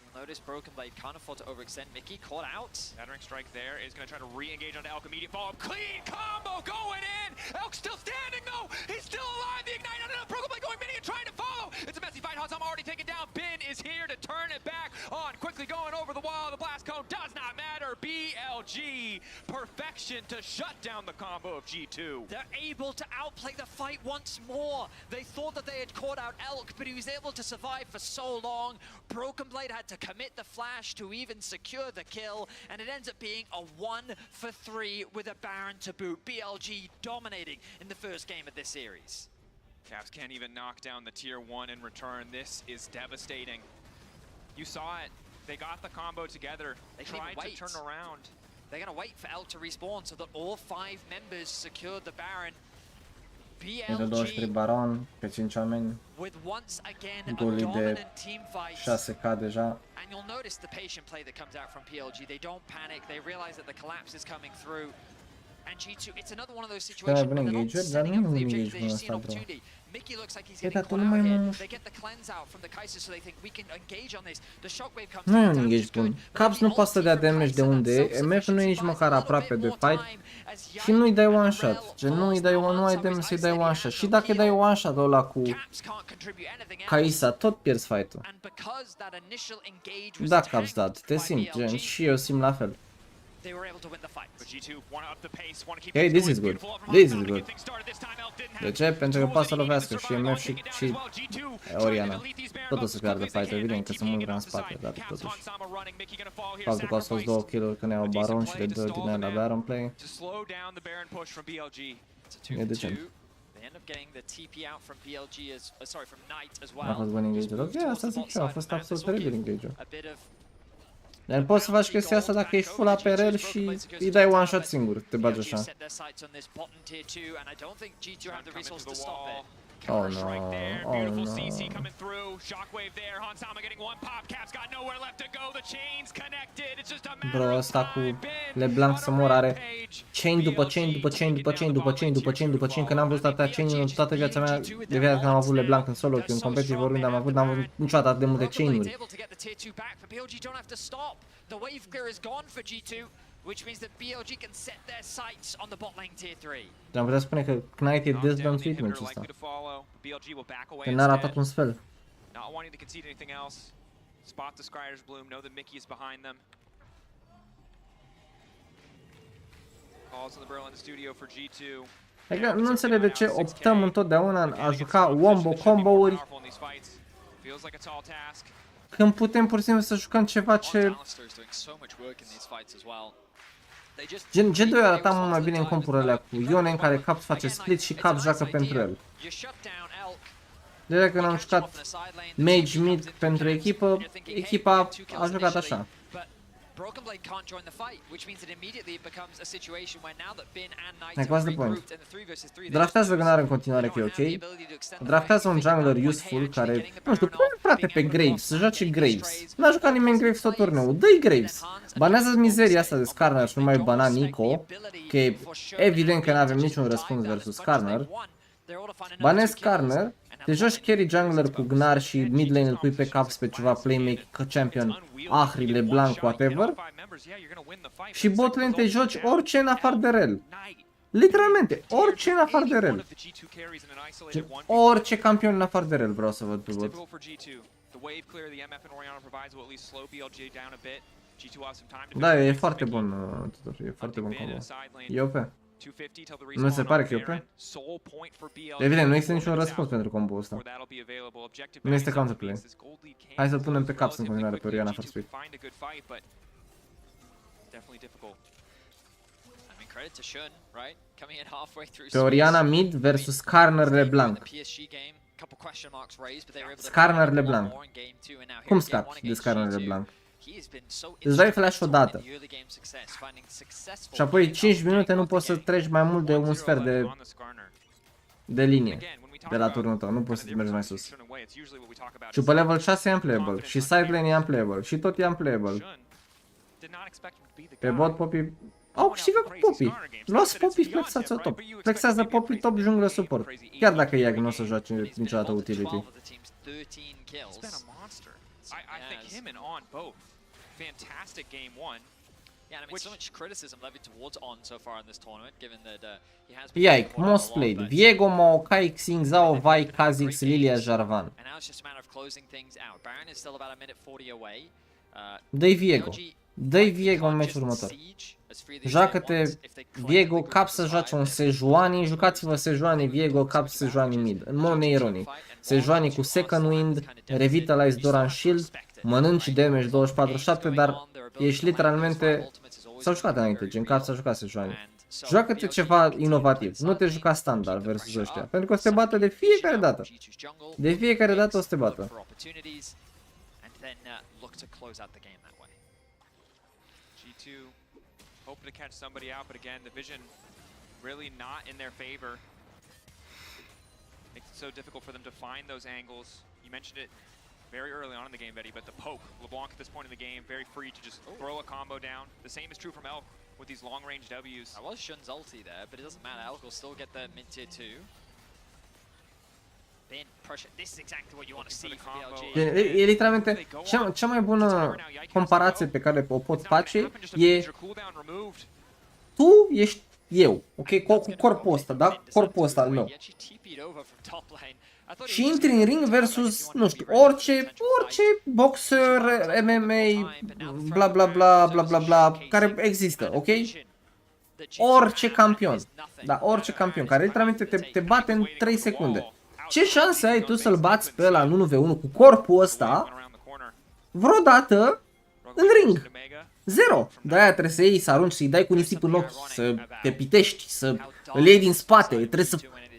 You'll notice Broken Blade can't afford to overextend. Mickey caught out. Battering strike there is going to try to re-engage onto Elk. Immediate follow-up. Clean combo going in! Elk still standing though! He's still alive! The Ignite on it! Broken Blade going mini and trying to follow! It's a messy fight. Hansam already taken down. Bin is here to turn it back on. Quickly going over the wall. The blast cone does not matter. BLG, perfection to shut down the combo of G2. They're able to outplay the fight once more. They thought that they had caught out Elk, but he was able to survive for so long. Broken Blade had to commit the flash to even secure the kill, and it ends up being a 1-for-3 with a Baron to boot. BLG dominating in the first game of this series. Cavs can't even knock down the tier 1 in return. This is devastating. You saw it. They got the combo together. They tried to turn around. They're going to wait for Elk to respawn so that all 5 members secured the Baron. BLG Baron pe 5 oameni. With once again a Golii de dominant team fight. 6K deja. And you'll notice the patient play that comes out from PLG. They don't panic. They realize that the collapse is coming through. And G2, it's another one of those situations where they're not setting up the objective. They just see an opportunity. Mickey looks like he's getting caught out here. They get the cleanse out from the Kaiser, so they think we can engage on this. The shockwave comes Nu e un engage bun. Caps nu poate să dea damage de unde, MF nu e nici măcar aproape de fight și nu-i dai one shot. Gen, nu ai damage să-i dai one shot. Și dacă îi dai one shot ăla cu Kaisa, tot pierzi fight-ul. Da, Caps, da, te simt, gen, și eu simt la fel. They were able to win the fight. But G2 want to up the pace, want to keep Hey, this is good. This is good. De ce? Pentru că poate să lovească și MF și Oriana. Tot o să piardă fight, evident că sunt mult prea în spate, dar totuși. Faptul că au scos 2 kill-uri când iau Baron și le dă din aia la Baron play. E decent. A fost bun engage-ul. Ok, asta zic și eu, a fost absolut teribil engage-ul. Dar poți să faci chestia asta dacă ești full APRL și îi dai one shot singur, te bagi așa. Oh no, oh no. Bro, ăsta cu LeBlanc să mor are chain după chain după chain după chain după chain după chain după chain, că n-am văzut atâtea chain în toată viața mea, de viața când am avut LeBlanc în solo, în competitiv oriunde am avut, n-am avut niciodată atât de multe chain-uri. Which means that BLG can set their sights on the bot lane tier 3. Am putea spune că Knight e dezbăntuit în meciul ăsta. Că n-a ratat un spell. Not wanting to concede anything else. Spot the Scryer's Bloom, know that Mickey is behind them. Calls in the Berlin studio for G2. Adică nu înțeleg de ce optăm întotdeauna a juca wombo combo-uri când putem pur și simplu să jucăm ceva ce... Gen G2 arăta mult mai bine în compurile alea cu Ione în care Caps face split și Caps joacă pentru el. De când am jucat mage mid pentru echipă, echipa a jucat așa. Broken Blade can't join the fight, which means that immediately it becomes a situation where now that Bin and Knight Like, have what's the point? regrouped in the 3v3, Draftează Gnar în continuare că e ok. Draftează un jungler useful care, nu știu, pune frate pe Graves, să joace Graves. N-a jucat nimeni Graves tot turneul, dă-i Graves. Banează mizeria asta de Skarner și nu mai bana Nico, că e evident că n-avem niciun răspuns versus Skarner. Banezi Skarner, te joci carry jungler cu Gnar și mid lane îl pui pe caps pe ceva playmaker champion, Ahri, LeBlanc, whatever. Și bot lane te joci orice în afară de rel. Literalmente, orice în afară de rel. Orice campion în afară de rel vreau să văd pe bot. Da, e foarte bun, e foarte bun combo. E OP. Nu se pare că e OP? Evident, nu există niciun răspuns pentru combo ăsta. Nu este counterplay. Hai să-l punem pe caps în continuare pe Oriana for speed. Pe Oriana mid versus Skarner LeBlanc. Skarner LeBlanc. Cum scapi de Skarner LeBlanc? Îți dai flash odată. Și apoi 5 minute nu poți să treci mai mult de un sfert de linie de la turnul tău. Nu poți să mergi mai sus. Și pe level 6 e unplayable. Și side lane e unplayable. Și tot e unplayable. Pe bot Poppy... Au câștigat cu Poppy. Luați Poppy, flexați-o top. Flexează Poppy top junglă support. Chiar dacă Yag nu o să joace niciodată utility. Fantastic game one. Yeah, and I mean, so much criticism levied towards On so far in this tournament, given that he has been Yike, most played. Viego, Maokai, Xingzao, Vai, Kha'Zix, Lilia, Jarvan. And now it's just a matter of closing things out. Baron is still about a minute 40 away. Dă-i Viego. Dă-i Viego în meciul următor. Joacă-te Viego cap să joace un Sejuani. Jucați-vă Sejuani, Viego cap Sejuani mid. În mod neironic. Sejuani cu second wind, revitalize Doran Shield, mănânci damage 24/7, dar ești literalmente... S-au jucat înainte, gen cap s-a jucat Sejuani. Joacă-te ceva inovativ, nu te juca standard versus ăștia, pentru că o să te bată de fiecare dată. De fiecare dată o să te bată. Hoping to catch somebody out, but again, the vision really not in their favor. Makes it so difficult for them to find those angles. You mentioned it very early on in the game, Betty, but the poke. LeBlanc at this point in the game, very free to just throw a combo down. The same is true from Elk with these long-range Ws. I was Shun's ulti there, but it doesn't matter. Elk will still get the mid-tier 2. This is exactly what you want to see from BLG. E literalmente cea mai bună comparație pe care o pot face e tu ești eu, ok, cu corpul ăsta, da? Corpul ăsta al meu. Și intri în ring versus, nu știu, orice boxer, MMA, bla bla bla bla bla bla, care există, ok? Orice campion, da, orice campion, care literalmente te bate în 3 secunde. Ce șanse ai tu să-l bați pe ăla în 1v1 cu corpul ăsta vreodată în ring? Zero. De-aia trebuie să iei, să arunci, să-i dai cu nisip în ochi, să te pitești, să îl iei din spate,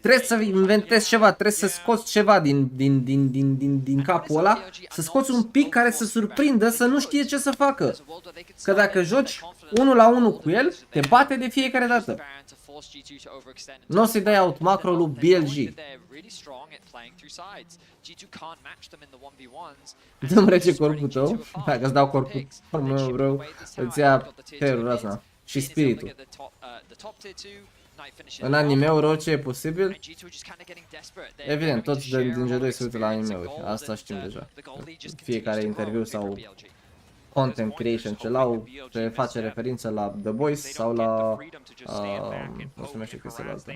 trebuie să inventezi ceva, trebuie să scoți ceva din capul ăla, să scoți un pic care să surprindă, să nu știe ce să facă. Că dacă joci 1-1 cu el, te bate de fiecare dată. Nu o să-i dai out macro lui BLG. Dă-mi rece corpul tău, dacă îți dau corpul meu, bro, îți ia terul ăsta și spiritul. În anime-uri orice e posibil? Evident, toți din G2 se uită la anime-uri, asta știm deja. Fiecare interviu sau content creation ce l-au, ce face referință la The Boys sau la... nu se numește chestia altă.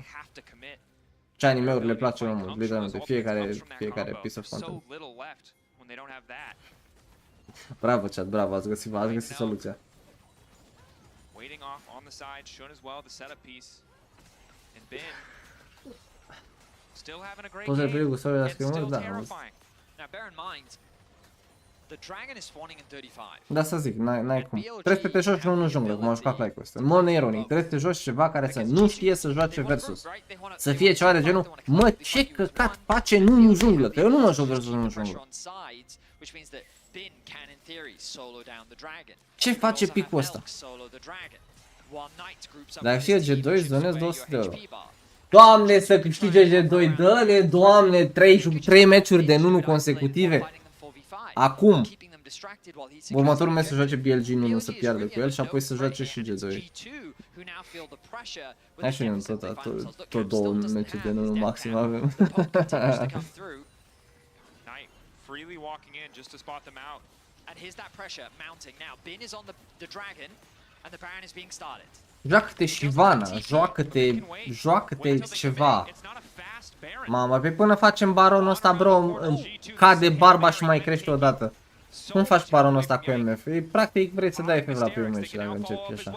Ce anime-uri le place mai mult, literalmente, fiecare piece of content. Bravo, chat, bravo, ați găsit soluția. Poți să-l privi cu soarele la schimbări? Da, auzi. Da, să zic, n-ai cum. Trebuie să te joci unul în junglă, cum a jucat Lycos. În mod neironic, trebuie să te joci ceva care să nu știe să joace versus. Să fie ceva de genul, mă, ce căcat face nu în junglă, că eu nu mă joc versus în junglă. Ce face picul ăsta? Dacă știe G2, îți donez 200 de euro. Doamne, să câștige G2, dă-le, Doamne, 3 meciuri de 1 consecutive. Acum. Următorul meci să joace BLG, nu să piardă cu el și apoi să joace și G2. Hai și noi tot 2 meciuri de 1 maxim avem. Joacă-te Shyvana, joacă-te ceva. Mama, pe până facem baronul ăsta, bro, cade barba și mai crește odată. Cum faci baronul ăsta cu MF? E, practic vrei să dai FF la primul meci dacă începi așa.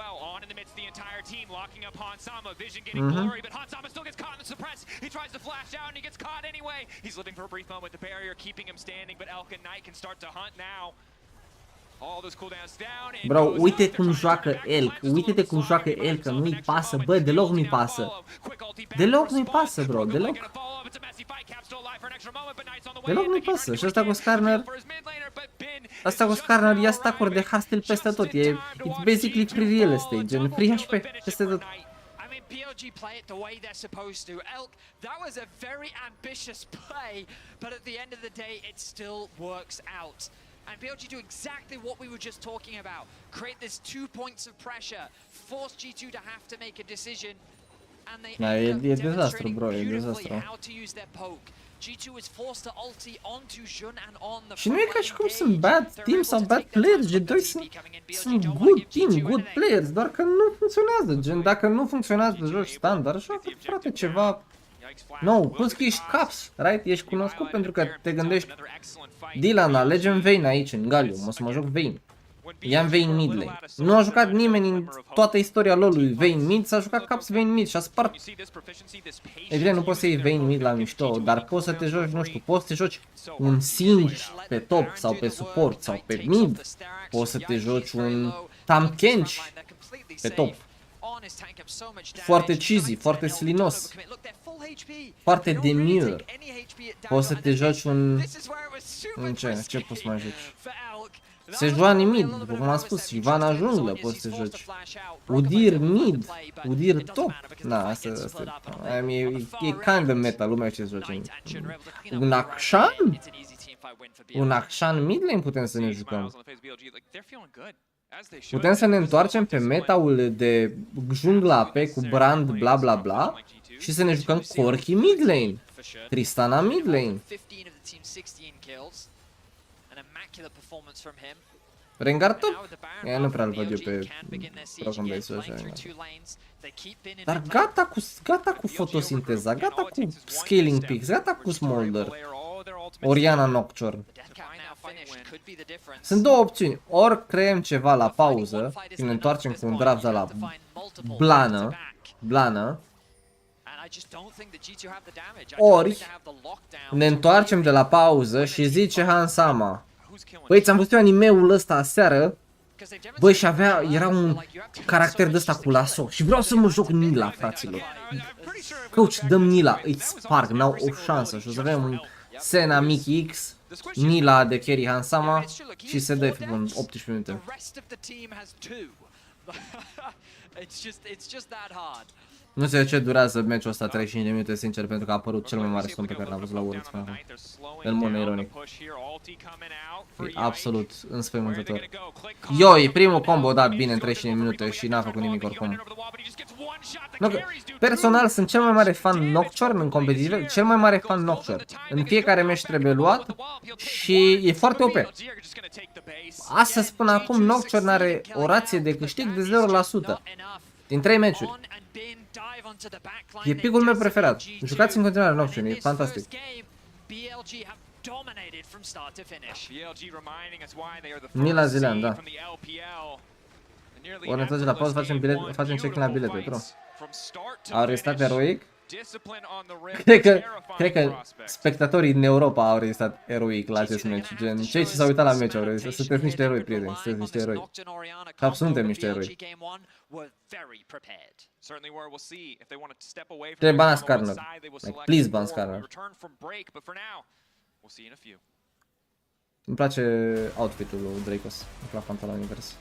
Bro, uite cum joacă Elk, uite-te cum joacă Elk, că nu-i pasă, bă, deloc nu-i pasă. Deloc nu-i pasă, bro, deloc. Deloc nu-i pasă. Și asta cu Skarner, ia stack-uri de hustle peste tot, e it's basically free real estate, gen free HP peste tot. BLG play it the way they're supposed to. Elk, that was a very ambitious play, but at the end of the day, it still works out. And BLG do exactly what we were just talking about. Create this 2 points of pressure, force G2 to have to make a decision, and they end up demonstrating beautifully how to use their poke. G2 is forced to ulti onto Jun and on the. Și nu e ca și cum sunt bad team sau bad players, G2 sunt good team, good players, doar că nu funcționează, gen dacă nu funcționează joci standard, joacă frate ceva nou, plus că ești caps, right? Ești cunoscut pentru că te gândești, Dylan, alegem Vayne aici în Gallium, o să mă joc Vayne. Ia-mi Vayne mid lane. Nu a jucat nimeni în toată istoria LoL-ului Vayne mid, s-a jucat caps Vayne mid și a spart. Evident, nu poți să iei Vayne mid la mișto, dar poți să te joci, nu știu, poți să te joci un Singe pe top sau pe support sau pe mid. Poți să te joci un Tam Kench pe top. Foarte cheesy, foarte slinos, foarte demure. Poți să te joci un... Ce poți să mai joci? Se joacă mid, după cum am spus, Shyvana junglă poți să te joci. Udyr mid, Udyr top. Na, asta e kind of meta, lumea ce se joace mid. Un Akshan? Un Akshan mid lane putem să ne jucăm. Putem să ne întoarcem pe meta-ul de jungla AP cu brand bla bla bla și să ne jucăm Corki mid lane, Tristana mid lane. Rengar top? Nu prea îl văd eu pe Broken Base așa. Dar gata cu fotosinteza, gata cu scaling picks, gata cu smolder. Oriana Nocturne. Sunt două opțiuni, ori creăm ceva la pauză și ne întoarcem cu un draft de la blană, ori ne întoarcem de la pauză și zice Hansama, băi, ți-am văzut eu animeul ăsta aseară, băi, și era un caracter de ăsta cu lasso și vreau să mă joc Nila, fraților. Coach, dăm Nila, îi sparg, n-au o șansă și o să avem un Senna Mickey X, Nila de carry Hansama și se dă în 18 minute. Nu știu de ce durează meciul ăsta 35 de minute, sincer, pentru că a apărut cel mai mare stun pe care l-am văzut la Ultima. În mod ironic. E absolut înspăimântător. Yoi, primul combo dat bine în 35 de minute și n-a făcut nimic oricum. Personal sunt cel mai mare fan Nocturne în competitive, cel mai mare fan Nocturne. În fiecare meci trebuie luat și e foarte OP. Astăzi până acum Nocturne are o rație de câștig de 0% din 3 meciuri. E picul meu preferat. Jucați în continuare Nocturne, e fantastic. Nila Zilean, da. Ori ne la pauză, facem check-in la bilete, bro. Au restat Heroic Cred că spectatorii din Europa au rezistat eroic la acest meci. Gen, cei ce s-au uitat la meci au rezistat. Sunteți niște eroi, prieteni, sunteți niște eroi. Fapt, suntem niște eroi. Trebuie ban Skarner. Like, please ban Skarner. Îmi place outfit-ul lui Dracos. Îmi plac pantaloni invers.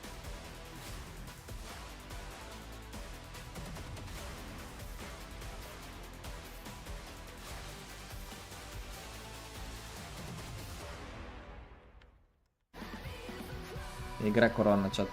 E grea coroana, chat.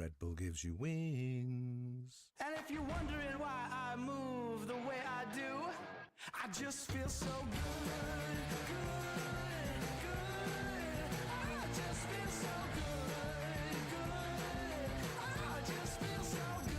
Red Bull gives you wings. And if you're wondering why I move the way I do, I just feel so good, good, good. I just feel so good, good. I just feel so good.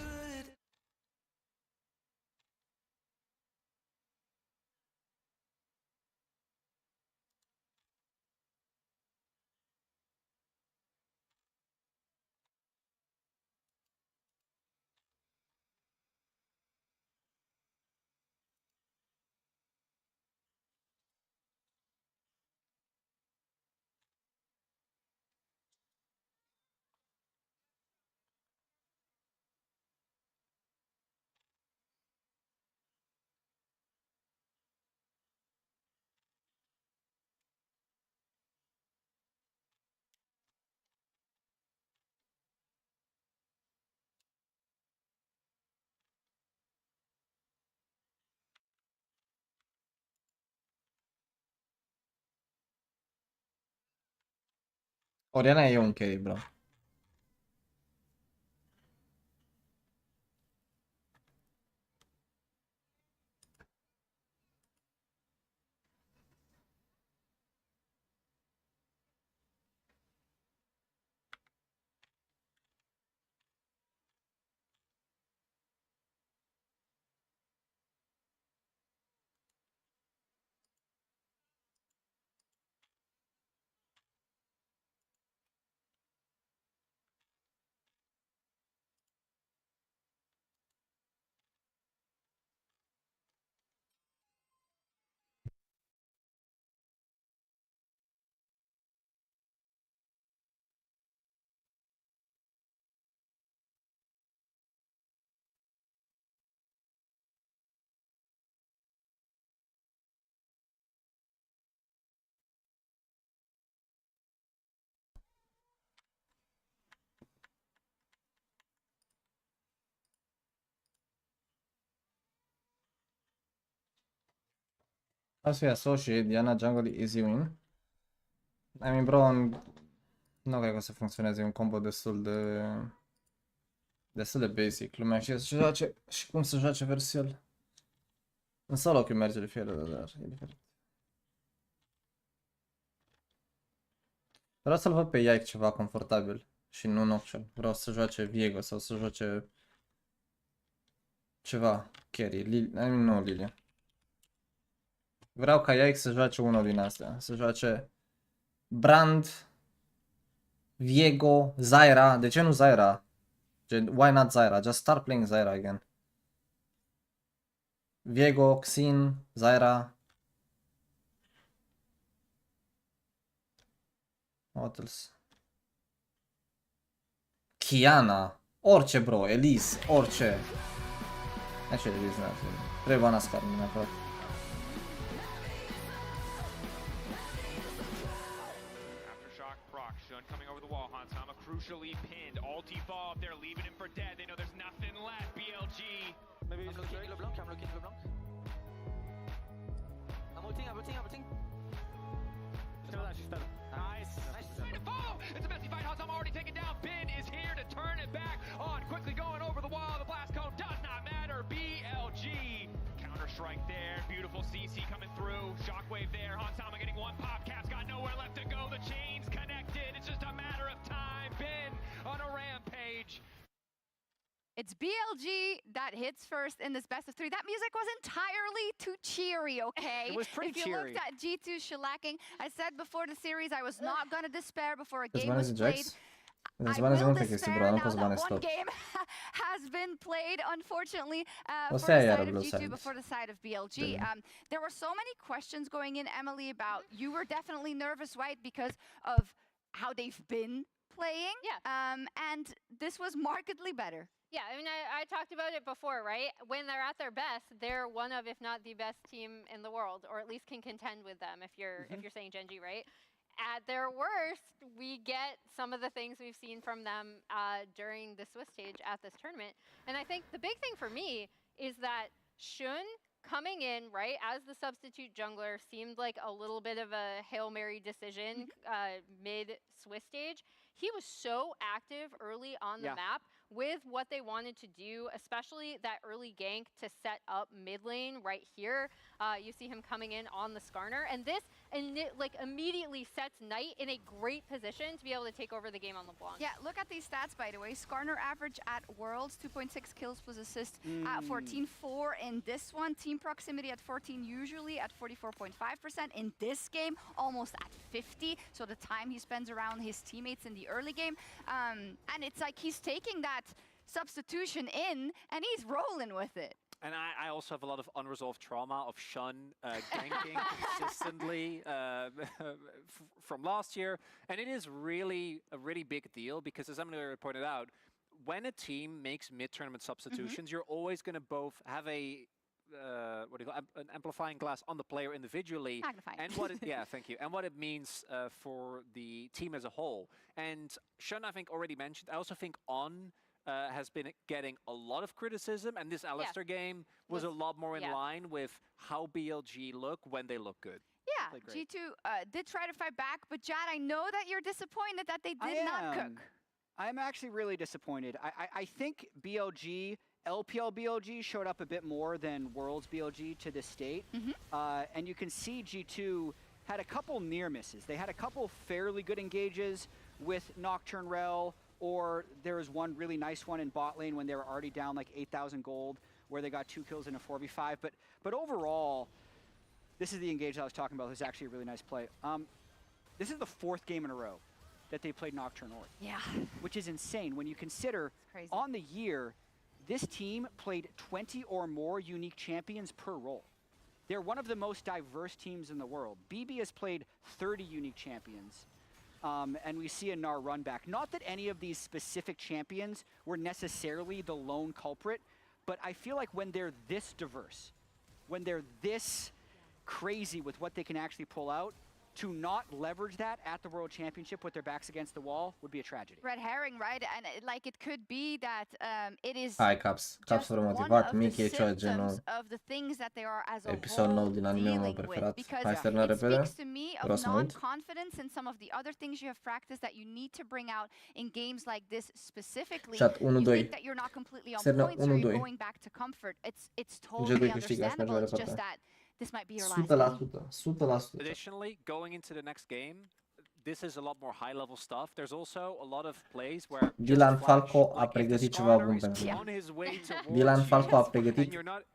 Oriana e un carry, bro. Hai să fie Associate, Diana Jungle Easy Win. I mean, bro, nu cred că o să funcționeze un combo destul de basic. Lumea știe să joace și cum să joace versus el. În solo că merge de fiecare dată, dar e diferit. Vreau să-l văd pe Yike ceva confortabil și nu Nocturne. Vreau să joace Viego sau să joace ceva carry. Nu Lilia. Vreau ca Yike să joace unul din astea. Să joace Brand, Viego, Zyra. De ce nu Zyra? Why not Zyra? Just start playing Zyra again. Viego, Xin, Zyra. What else? Kiana. Orice, bro. Elise. Orice. Actually, Elise nu. Trebuie bana Skarner neapărat. crucially pinned. Ulti fall, they're leaving him for dead. They know there's nothing left. BLG. Maybe I'm looking le blanc, I'm looking le blanc. I'm ulting. Nice. Trying to follow. It's a messy fight. Hazam already taken down. Bin is here to turn it back on. Quickly going over the wall. The blast cone does not matter. BLG. Counter-strike there. Beautiful CC coming through. Shockwave there. Hansama getting one pop. Cap's got nowhere left to go. The chain's connected. It's just a matter of time. Bin on a rampage. It's BLG that hits first in this best of 3. That music was entirely too cheery, okay? It was pretty cheery. If you looked at G2 shellacking, I said before the series I was not going to despair before a game was played. I will despair now that one game has been played, unfortunately, for the side of G2 before the side of BLG. There were so many questions going in, Emily, about you were definitely nervous, right, because of how they've been playing. Yeah. And this was markedly better. Yeah, I mean, I talked about it before, right? When they're at their best, they're one of, if not the best team in the world, or at least can contend with them, if you're saying Gen G, right? At their worst, we get some of the things we've seen from them during the Swiss stage at this tournament. And I think the big thing for me is that Shun coming in, right, as the substitute jungler seemed like a little bit of a Hail Mary decision mid-Swiss stage. He was so active early on the map with what they wanted to do, especially that early gank to set up mid lane right here. You see him coming in on the Skarner, and this immediately sets Knight in a great position to be able to take over the game on LeBlanc. Yeah, look at these stats, by the way. Skarner average at Worlds, 2.6 kills plus assist at 14.4 in this one. Team proximity at 14, usually at 44.5%. In this game, almost at 50. So the time he spends around his teammates in the early game. And it's like he's taking that substitution in and he's rolling with it. And I also have a lot of unresolved trauma of Shun ganking consistently from last year. And it is really a really big deal because, as Emily pointed out, when a team makes mid-tournament substitutions, you're always going to both have a an amplifying glass on the player individually, and what thank you, and what it means for the team as a whole. And Shun, I think, already mentioned. I also think has been getting a lot of criticism, and this Alistair game was a lot more in line with how BLG look when they look good. Yeah, G2 did try to fight back, but Jad, I know that you're disappointed that they did not cook. I'm actually really disappointed. I think BLG, LPL BLG showed up a bit more than Worlds BLG to this state. And you can see G2 had a couple near misses. They had a couple fairly good engages with Nocturne Rel, or there was one really nice one in bot lane when they were already down like 8,000 gold, where they got 2 kills in a 4v5. But overall, this is the engage I was talking about. This is actually a really nice play. This is the 4th game in a row that they played Nocturne North. Yeah. Which is insane when you consider on the year, this team played 20 or more unique champions per role. They're one of the most diverse teams in the world. BB has played 30 unique champions. And we see a Gnar run back. Not that any of these specific champions were necessarily the lone culprit, but I feel like when they're this diverse, when they're this crazy with what they can actually pull out, to not leverage that at the World Championship with their backs against the wall would be a tragedy. Red herring, right? And like it could be that it is Caps vor motivat, Mickey e cioè genul episod nou din anime-ul meu preferat. Hai să terminăm repede? Vreau să mă uit. Confidence in some of the other things you have practiced that you need to bring out in games like this specifically. Chat 1-2. You think that you're not completely on point, so you're going back to comfort. It's totally understandable. It's just that this might be your last game. 100%. Additionally, going into the next game, this is a lot more high-level stuff. There's also a lot of plays where Dylan Falco a pregătit ceva bun pentru mine. Dylan Falco a pregătit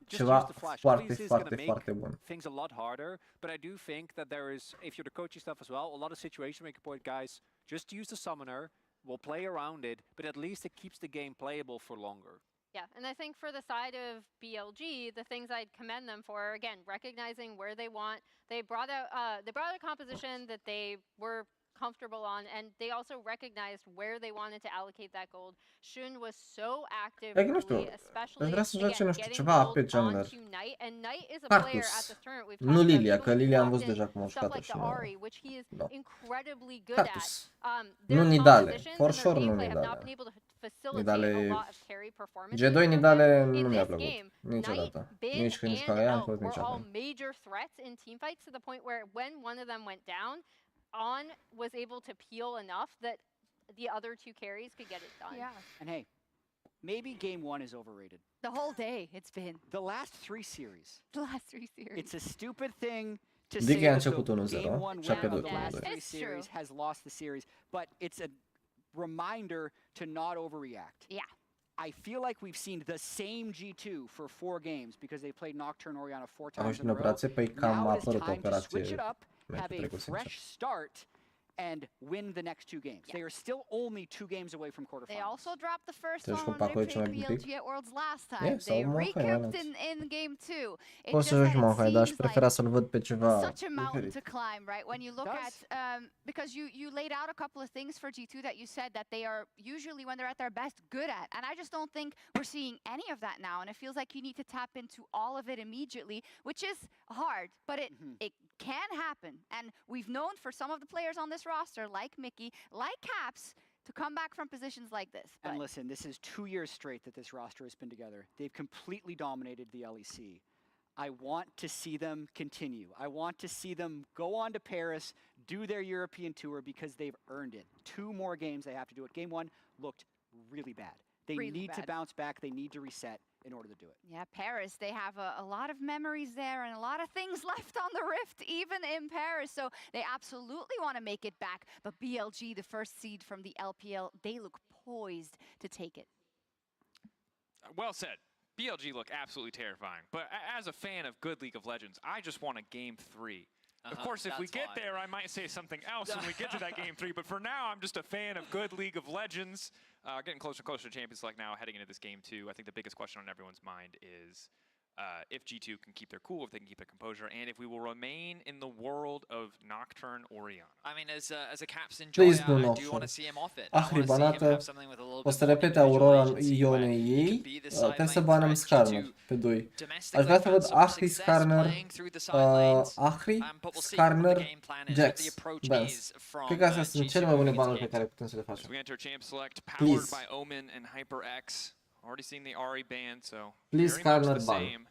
ceva foarte, foarte, foarte bun. Things a lot harder, but I do think that there is, if you're the coaching stuff as well, a lot of situations where you can point, guys, just use the summoner, we'll play around it, but at least it keeps the game playable for longer. Yeah, and I think for the side of BLG, the things I'd commend them for, again, recognizing where they want. They brought out a composition that they were comfortable on, and they also recognized where they wanted to allocate that gold. Shun was so active early, especially again, getting gold onto Knight, and Knight is a player at this tournament we've talked about. Lilia, că Lilia am văzut deja cum au Stuff jucat-o like și the nu. Ahri, which he is incredibly good Cactus. at. Nu Their Nidale, compositions for and their sure nu gameplay have not Nidale. been able to facilitate Nidale... a lot of carry performances. G2 Nidale nu In mi-a this plăcut game, niciodată. Bin Nici când and juca ea am Elk fost were all niciodată. major threats in teamfights to the point where when one of them went down, On was able to peel enough that the other two carries could get it done. Yeah. And hey, maybe game one is overrated. The whole day it's been. The last 3 series. The last 3 series. It's a stupid thing to Dig say a that the început 1-0 game one și a winner of pierdut the last 1-2. 3 series has lost the series, but it's a reminder to not overreact. Yeah. I feel like we've seen the same G2 for 4 games because they played Nocturne Orianna 4 Au times și in în a row. operație, păi cam a Now it is apărut o time to operație switch it up, have a trecut, sincer. fresh start, and win the next 2 games. They are still only 2 games away from quarterfinals. They also dropped the first Deci one cu when they pacul aici mai played un pic. BLG at Worlds last time. Yeah, They sau Monkai, why recouped not? in game 2. Poți să joci Monkai, dar aș prefera să-l văd pe ceva Such a mountain diferit. to climb, right? When you look at because you laid out a couple of things for G2 that you said that they are usually when they're at their best good at, and I just don't think we're seeing any of that now. And it feels like you need to tap into all of it immediately, which is hard, but it can happen. And we've known for some of the players on this roster, like Mickey, like Caps, to come back from positions like this. And listen, this is 2 years straight that this roster has been together. They've completely dominated the LEC. I want to see them continue. I want to see them go on to Paris, do their European tour because they've earned it. 2 more games they have to do it. Game 1 looked really bad. They need to bounce back. They need to reset in order to do it. Yeah, Paris, they have a lot of memories there and a lot of things left on the Rift, even in Paris. So they absolutely want to make it back. But BLG, the first seed from the LPL, they look poised to take it. Well said. BLG look absolutely terrifying. But as a fan of good League of Legends, I just want a game 3. Of course, if we get there, I might say something else when we get to that game 3. But for now, I'm just a fan of good League of Legends. Getting closer and closer to Champions League now, heading into this game 2. I think the biggest question on everyone's mind is if G2 can keep their cool, if they can keep their composure, and if we will remain in the world of Nocturne Orianna. I mean, as a Caps enjoyer, I do want to see him off it. I want to see him have something with a little O bit să more repete Aurora individual agency Ionei where ei, he can be the trebuie să sideline banem threat Skarner to pe 2. Aș domestically vrea să find văd some Ahri, success Skarner, playing through the sidelines. Ahri, But we'll see what the Skarner, game plan is, Jax, what the approach Benz. is from Cred că astea sunt cele mai bune banuri pe care putem să le As facem. we enter Champ Select, powered Please. by Omen and HyperX. Already seeing the Ahri ban, so Please, very much Skarner the ban. same.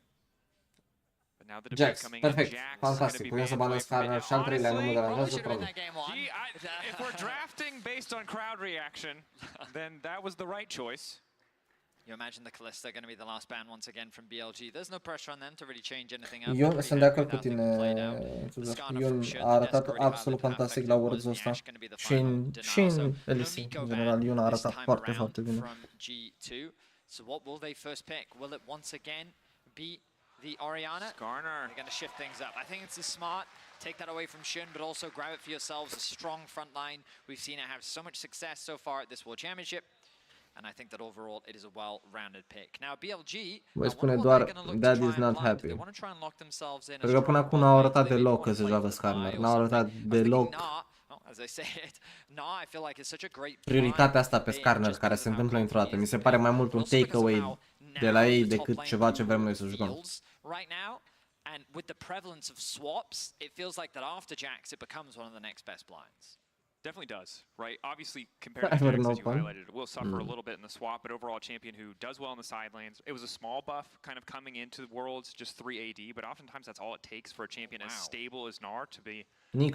But now the debate Jax, coming in, perfect, Jax is fantastic. going to Putem be să banned banem away from Skarner it. și al treilea nu mă Honestly, deranjează problem. Gee, if we're drafting based on crowd reaction, then that was the right choice. You imagine the Kalista going to be the last ban once again from BLG. There's no pressure on them to really change anything up. Eu sunt de acord cu tine, Ion a arătat absolut fantastic la Worlds-ul ăsta și în LEC, în general, Ion a arătat foarte, foarte bine. So what will they first pick? Will it once again be the Orianna? They're going to shift things up. I think it's smart. Take that away from Shun, but also grab it for yourselves. A strong front line. We've seen it have so much success so far at this World Championship. And I think that overall it is a well-rounded pick. Now BLG, Voi spune doar Dad is not happy. Pentru că până acum n-au arătat deloc că se joacă Skarner. N-au arătat deloc prioritatea asta pe Skarner care se întâmplă într-o dată. Mi se pare mai mult un takeaway de la ei decât ceva ce vrem noi să jucăm. And with the prevalence of swaps, it feels like that after Jax it becomes one of the next best blinds. Definitely does, right? Obviously, compared to Jax, as you highlighted, it will suffer a little bit in the swap, but overall champion who does well in the side lanes. It was a small buff kind of coming into the Worlds, just 3 AD, but oftentimes that's all it takes for a champion as stable as Gnar to be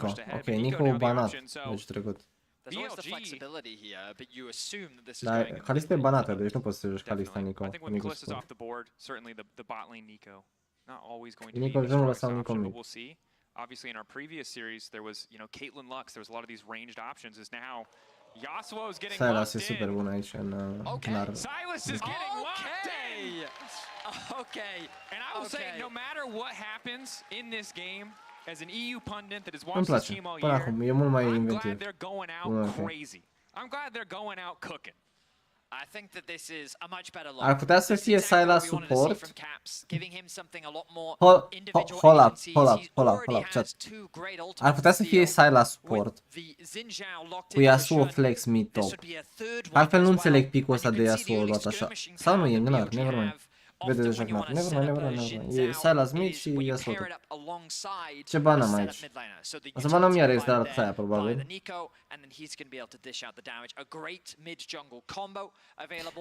pushed ahead. Ok, Nico banat, deci trecut. There's always the flexibility here, but you assume that this is Dar going Kalista e banată, deci nu poți să joci Kalista Nico. I think when Kalista's off the board, certainly the bot lane Nico, not always going to be Nico the nu strongest lăsa Nico option, but mid. we'll see. Obviously, in our previous series, there was, Caitlyn Lux. There was a lot of these ranged options. Is now Yasuo is getting Silas e locked super in. bun aici în Silas is getting locked in. Okay. And I will say, no matter what happens in this game, as an EU pundit that has Îmi watched this place, team all până year, acum e mult mai I'm glad inventiv. they're going out crazy. I'm glad they're going out cooking. Ar putea să fie Sai la suport. Hold up, chat. Ar putea să fie Sai la suport. Cu Yasuo flex mid top. Altfel nu înțeleg picul ăsta de Yasuo luat așa. Sau nu e îngânar, nevermind. Vede deja că nevermind. E Silas mid și Yasuo top. Ce banăm aici? O să banăm iar este la Xayah, probabil.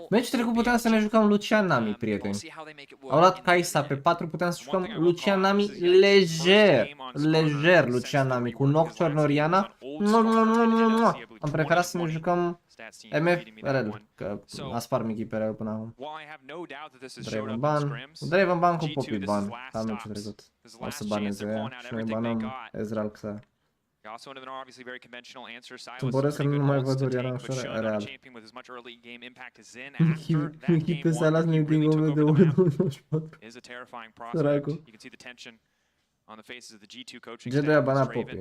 Meci trecut puteam să ne jucăm Lucian Nami, prieteni. Au luat Kai'Sa pe 4, puteam să jucăm Lucian Nami lejer Lucian Nami cu Nocturne Oriana. Nu. Am preferat să ne jucăm MF RL, că a spart Mickey pe RL până acum. Draven ban cu Poppy ban, ca meciul trecut. O să baneze ea și noi banăm Ezreal Xayah. Supăresc că nu mai văd Oriana ușor, real. Mickey pe Silas ne din gome de 1.24. Săracu. G2 a banat Poppy.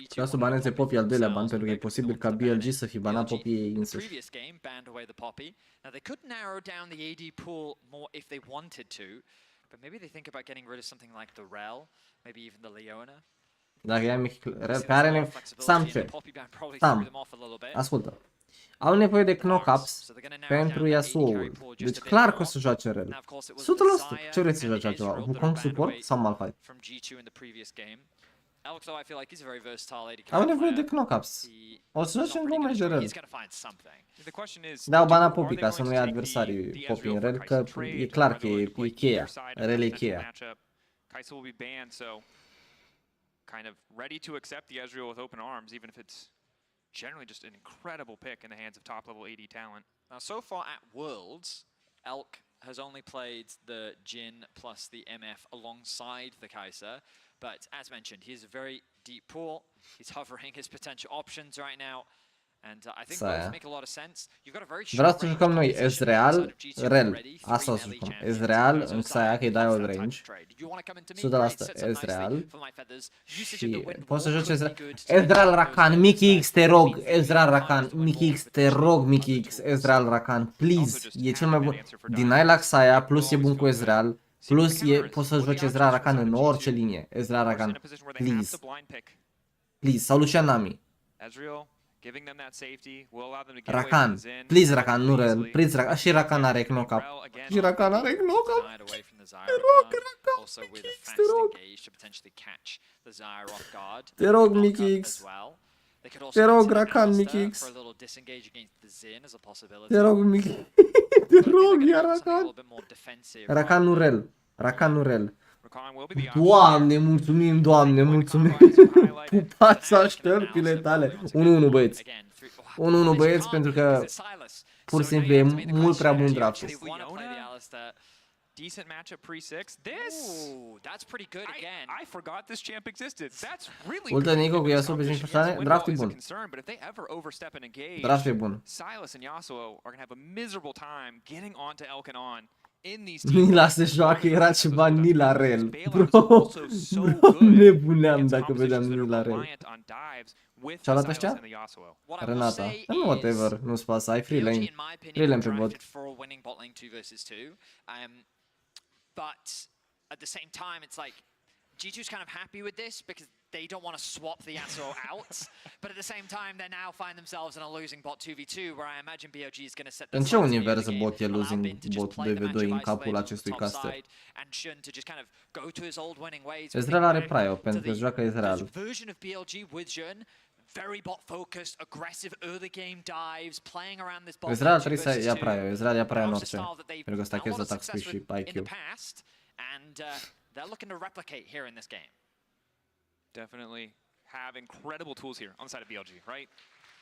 Vreau să baneze Poppy al doilea ban, pentru că e posibil ca BLG să fi banat Poppy însuși. Dacă ia Rel, care Sam, ascultă. Au nevoie de knock-ups pentru Yasuo-ul. Deci clar că o să joace Rel. 100%. Ce vreți să joace altceva? Wukong support sau Malphite? Au nevoie de knock-ups. O să joace în gome de Rel. Dau bana Poppy ca să nu ia adversarii Poppy în Rel, că e clar că e cheia. Rel e cheia. Kind of ready to accept the Ezreal with open arms, even if it's generally just an incredible pick in the hands of top-level AD talent. Now, so far at Worlds, Elk has only played the Jhin plus the MF alongside the Kai'Sa, but as mentioned, he has a very deep pool. He's hovering his potential options right now. And I think both make a lot of sense. You've got a very Vreau să jucăm noi Ezreal, Rel. Asta o să jucăm. Ezreal în Xayah, că îi dai all range. 100% Ezreal. Și poți să joci Ezreal. Ezreal Rakan, Mickey X, te rog. Ezreal Rakan, Mickey X, te rog, Mickey X. Ezreal Rakan, please. E cel mai bun. Deny la Xayah, plus e bun cu Ezreal. Plus poți să joci Ezreal Rakan în orice linie. Ezreal Rakan, please. Please, sau Lucian Nami. Rakan, please Rakan, nu Rel, please Rakan, și Rakan are knock-up. Și Rakan are knock-up. Te rog, Rakan, Mickey X, te rog. Te rog, Mickey X. Te rog, Rakan, Mickey X. Te rog, Mickey. Te rog, ia Rakan. Rakan nu Rel. Rakan nu Rel. Doamne, mulțumim, Doamne, mulțumim. Pupați așteptile tale. 1-1, băieți. 1-1, băieți, pentru că pur și simplu e mult prea bun draftul. Decent matchup pre-6. That's pretty good again. I forgot this champ existed. That's really good. Ultimate Nico cu Yasuo pe 5 persoane, draft e bun. Draft e bun. Silas and Yasuo are going to have a miserable time getting onto Elkanon. Nila se joacă, era ceva Nila Rel. Bro, nebuneam dacă vedeam Nila Rel. Ce-a luat ăștia? Renata. Nu, whatever, nu-ți pasă, ai free lane. Free lane pe bot. But at the same time, it's like G2's kind of happy with this because they don't want to swap the Yasuo out. But at the same time, they now find themselves in a losing bot 2v2, where I imagine BLG is going to set. În ce univers bot e losing bot 2v2 în capul acestui caster? Ezreal are prio pentru că joacă Ezreal. Very bot focused, aggressive early game dives, playing around this bot. Ezreal trebuie să ia prio, Ezreal ia prio în orice, pentru că stachezi attack speed și IQ. And they're looking to replicate here in this game. Definitely have incredible tools here on the side of BLG, right?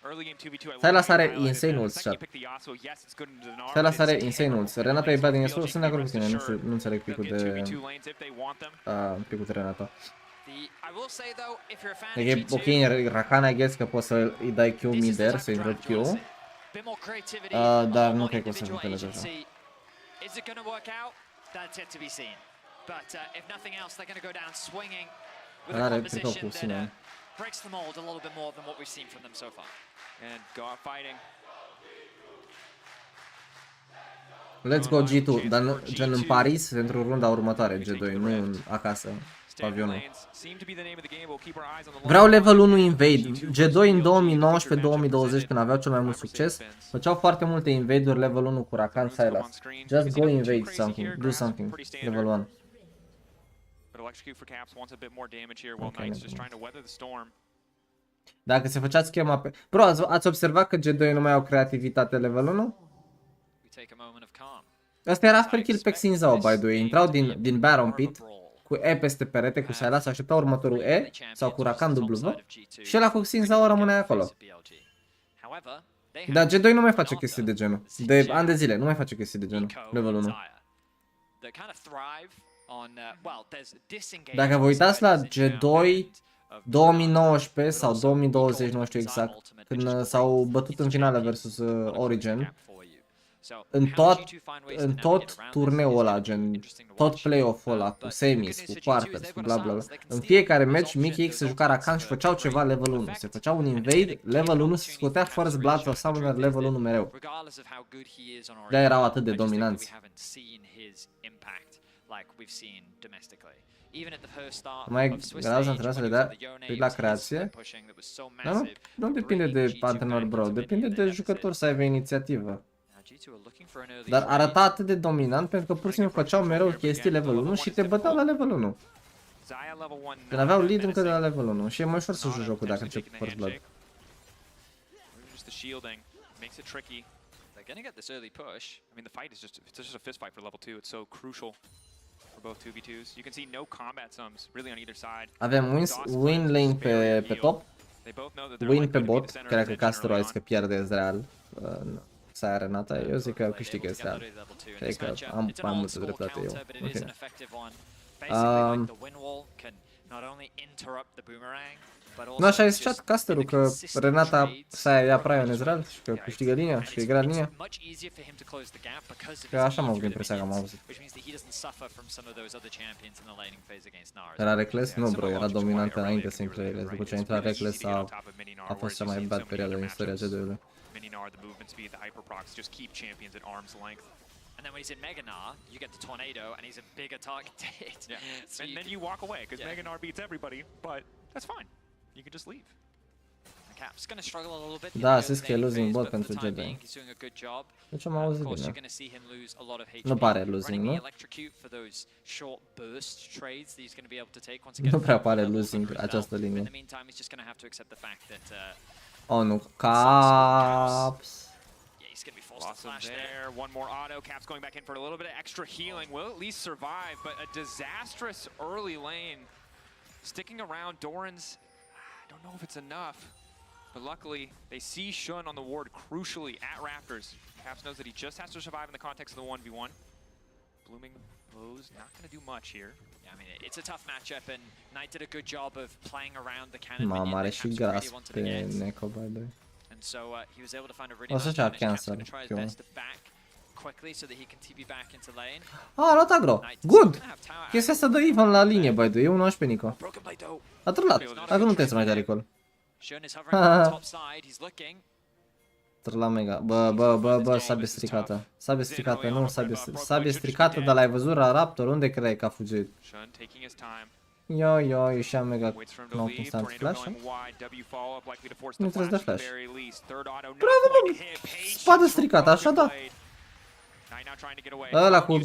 Early game 2v2. Silas are insane ults, chat. Silas are insane ults. Renata e bad din Yasuo, sunt de acord cu tine, nu înțeleg picul de Renata. Deci e ok în Rakan, I guess că poți să îi dai Q mid-air, să-i întreb Q. Dar nu cred că o să jucăle așa. Are tricou cu sine. breaks the mold a little bit more than what we've seen from them so far. And go out fighting. Let's go G2, dar nu, gen în Paris pentru runda următoare, G2, nu în acasă, pavionul. Vreau level 1 invade. G2 în 2019-2020 când aveau cel mai mult succes, făceau foarte multe invade-uri level 1 cu Rakan Sylas. Just go invade something, do something, level 1. Okay. Dacă se făcea schema pe... Bro, ați observat că G2 nu mai au creativitate level 1? Asta era free kill pe Xinzao, by the way. Intrau din Baron Pit cu E peste perete, cu Sylas, așteptau următorul E sau cu Rakan W și ăla cu Xinzao rămânea acolo. Dar G2 nu mai face chestii de genul. De ani de zile, nu mai face chestii de genul. Level 1. Dacă vă uitați la G2 2019 sau 2020, nu știu exact, când s-au bătut în finală versus Origin, în tot turneul ăla, gen, tot play-off-ul ăla, cu semis, cu quarters, cu bla bla bla, în fiecare match, Mickey X se juca Rakan și făceau ceva level 1. Se făceau un invade, level 1, se scotea First Blood sau Summoner level 1 mereu. De-aia erau atât de dominanți. Mai grav antrenor să le dea la creație. Dar nu depinde de antrenor, bro, depinde de jucător să aibă inițiativă. Dar arăta atât de dominant pentru că pur și simplu făceau mereu chestii level 1 și te băteau la level 1. Când aveau lead încă de la level 1 și e mai ușor să joci jocul dacă începi cu First Blood. Avem win lane pe top, win pe bot, cred că Castro a zis că pierde Ezreal. Sa Renata, eu zic că câștigă Ezreal. Cred că am multă dreptate eu. Nu așa a zis casterul că Renata să ia prea în Ezreal și că câștigă linia și că e grea linia. Că așa am avut impresia că am auzit. Era Reckless? Nu bro, era dominant înainte să intre Reckless. După ce a intrat Reckless a fost cea mai bad perioadă din istoria G2-ului. Mininar, the movement speed, the hyperprocs just keep champions at arm's length. And then when he's in Meganar, you get the Tornado, and he's a bigger target to hit. Yeah. So and then you walk away, because Meganar beats everybody, but that's fine. You can just leave. Cap's gonna struggle a little bit. Da, zis că e losing bot pentru G2. Deci am auzit bine. Nu pare losing, nu? Nu prea pare losing această linie. Oh, nu. Caps. Awesome there. One more auto. Cap's going back in for a little bit of extra healing. Will at least survive, but a disastrous early lane. Sticking around, Doran's, I don't know if it's enough, but luckily they see Shun on the ward crucially at Raptors. Caps knows that he just has to survive in the context of the 1v1. Blooming blows, not going to do much here. Yeah, I mean, it's a tough matchup, and Knight did a good job of playing around the cannon minion. Mamma, are și gras pe Neko, by the way. And so he was able to find a really nice damage. Cap's going to try his best to back quickly so that he can TP back into lane. Ah, luat agro. Good. Chestia asta dă even la linie, by the way. E 1-11 Nico. A trălat. Dacă nu trebuie să mai dea recall. Trăla mega. Bă, sabie stricată. Sabie stricată, nu sabie stricată, dar l-ai văzut la Raptor? Unde credeai că a fugit? Yo, ieșea mega nou instant flash. Nu trebuie să dea flash. Bravo, bă! Spadă stricată, așa da. Ăla cu...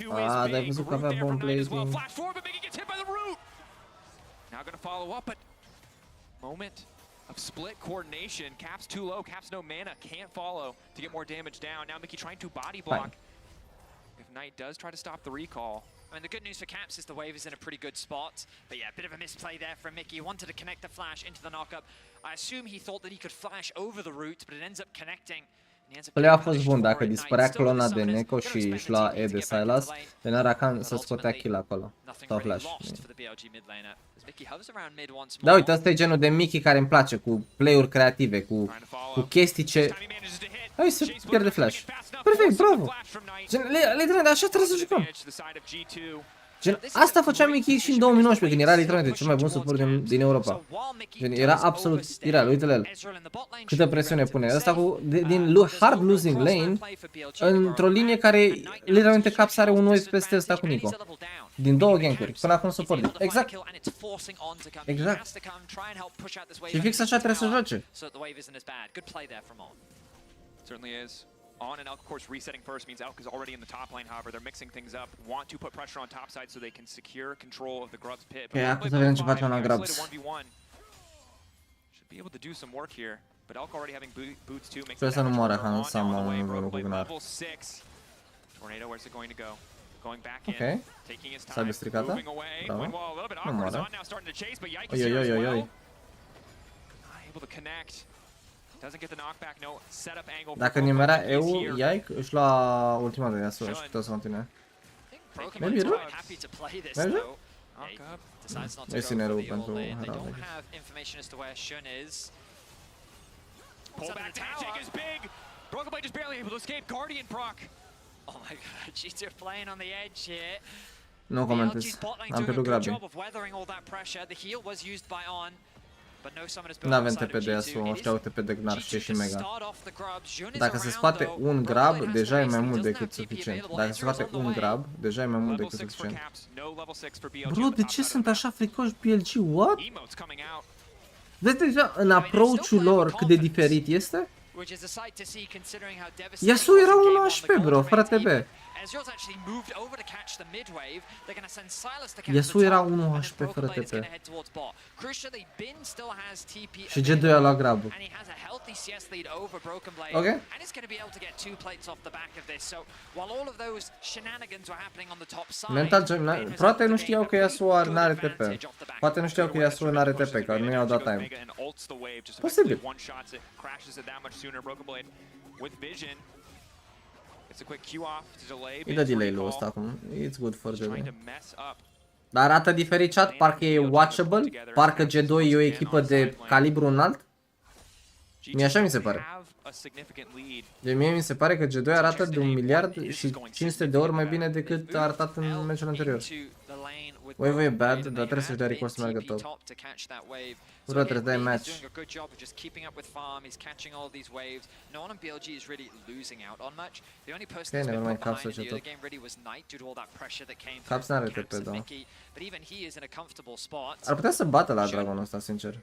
dar ai văzut că avea bomb blazing. Moment of split coordination. Cap's too low. Cap's no mana. Can't follow to get more damage down. Now Mickey trying to body block. If Knight does try to stop the recall. I mean, the good news for Caps is the wave is in a pretty good spot. But yeah, a bit of a misplay there from Mickey. He wanted to connect the flash into the knockup. I assume he thought that he could flash over the route, but it ends up connecting. Play a fost bun, dacă dispărea clona de Neko și își lua E de Sylas, venea Rakan să scotea kill acolo. Sau flash. Da, uite, ăsta e genul de Mickey care îmi place, cu play-uri creative, cu chestii ce... Hai să pierde flash. Perfect, bravo! Le trebuie, așa trebuie să jucăm. Gen, asta făcea Mickey și în 2019, când era literalmente cel mai bun suport din Europa. Gen, era absolut ireal, uite-l el. Câtă presiune pune. Asta din hard losing lane, într-o linie care literalmente Caps are un wave peste ăsta cu Nico. Din 2 gankuri, până acum suport. Exact. Exact. Și fix așa trebuie să joace. On and Elk, of course, resetting first means Elk is already in the top lane. However, they're mixing things up. Want to put pressure on top side so they can secure control of the Grubs pit. Okay, acum să vedem ce facem la Grubs. Should be able to do some work here. But Elk already having boots too. Sper să nu moară Hansama în cu Gnar. Tornado, where's it going to go? Going back in, taking his time, moving away. Bravo. Windwall a little bit awkward. Zon now starting to chase, but Yike is Oi, here oi, as oi, well. oi. Able to connect. Doesn't get the knockback, no setup angle. Dacă nimerea EU, Yike își lua ultima de Yasuo și putea să continue. Maybe Ru? Merge? E sinerul pentru Herald. Pullback handshake is big. Broken Blade just barely able to escape. Guardian proc. Oh my god, G2 playing on the edge here. Nu comentez. Am pierdut Grabi. N-avem TP de Yasuo, ăștia au TP de Gnar și Mega. Dacă se scoate un grab, deja e mai mult decât suficient. Dacă se scoate un grab, deja e mai mult decât suficient. Bro, de ce sunt așa fricoși BLG? What? Vezi deja în approach-ul lor cât de diferit este? Yasuo era 1 HP, bro, fără TP. Yasuo era 1 HP fără TP. Și G2 a luat grabul. Ok. Mental Gem, poate nu știau că Yasuo n-are TP. Poate nu știau că Yasuo n-are TP, că nu i-au dat time. Posibil. Îi dă delay-ul ăsta acum. It's good for G2. Dar arată diferit chat, parcă e watchable, parcă G2 e o echipă de calibru înalt. Mie așa mi se pare. De mie mi se pare că G2 arată de 1 miliard și 500 de ori mai bine decât a arătat în meciul anterior. Wave e bad, dar trebuie să-și dea record să meargă top. Bro, trebuie să dai match. Ok, never mind, Caps face top. Caps n-are TP, da. Ar putea să bată la dragonul ăsta, sincer.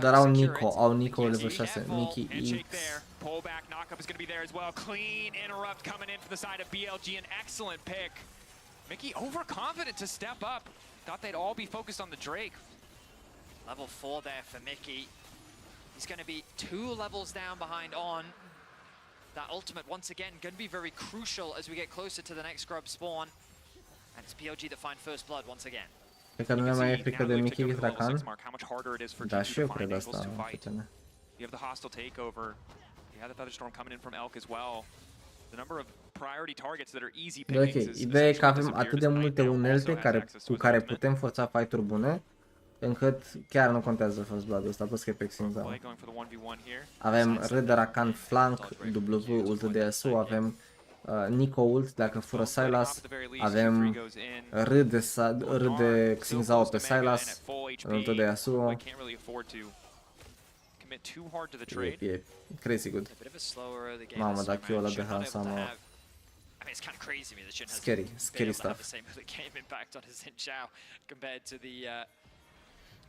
Dar au Nico level 6, Mickey X. Pullback knockup is going to be there as well. Clean interrupt coming in from the side of BLG, an excellent pick. Mickey overconfident to step up. Thought they'd all be focused on the Drake. Level 4 there for Mickey. He's going to be 2 levels down behind on. That ultimate, once again, going to be very crucial as we get closer to the next grub spawn. And it's BLG that find first blood once again. Cred că nu ne mai e frică de Mickey Vitracan. Da, și eu cred asta. You have the hostile takeover. You have the Featherstorm coming in from Elk as well. The number of priority targets that are easy pickings is ideea e că avem atât de multe unelte cu care putem forța fight-uri bune, încât chiar nu contează first blood-ul ăsta, plus că e pexing down. Avem R de Rakan flank, W ult de Yasuo, avem Nico ult dacă fură Sylas, avem R de Xingzao pe Sylas, ult de Yasuo. E crazy good. Mamă, dacă eu ăla de Hansama. Scary stuff.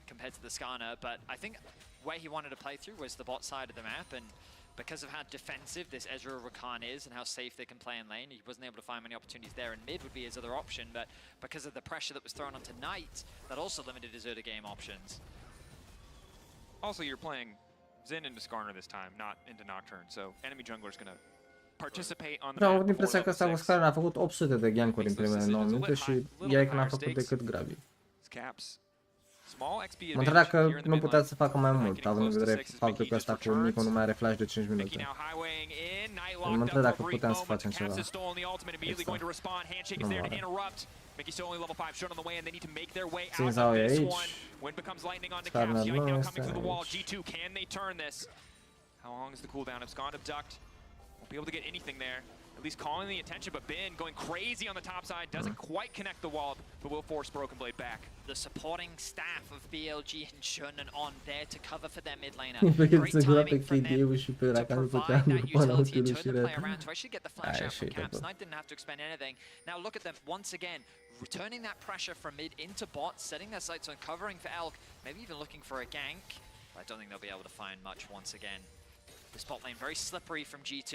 Compared to the Skarner, but I think where he wanted to play through was the bot side of the map, and because of how defensive this Ezreal Rakan is and how safe they can play in lane, he wasn't able to find many opportunities there, and mid would be his other option, but because of the pressure that was thrown onto Knight, that also limited his early game options. Also, you're playing Zen into Skarner this time, not into Nocturne, so enemy jungler is going to participate on the map. Da, am impresia că ăsta cu Skarner a făcut 800 de gankuri în primele 9 minute și Yike n-a făcut decât Grabi. Mă întreb dacă nu putea să facă mai mult, având în vedere faptul că ăsta cu Nico nu mai are flash de 5 minute. Mă întreb dacă putem să facem ceva. Nu moară. Xingzao e aici. Skarner nu este aici. at least calling the attention, but Bin going crazy on the top side, doesn't quite connect the wall, but will force Broken Blade back. The supporting staff of BLG and Shun and On there to cover for their mid laner. Great Great timing from KD them și pe to Rakan provide făcea that până la utility and ultimul turn the și play around to actually get the flash out from Caps. Knight didn't have to expend anything. Now look at them once again, returning that pressure from mid into bot, setting their sights on covering for Elk, maybe even looking for a gank. But I don't think they'll be able to find much once again. This bot lane very slippery from G2.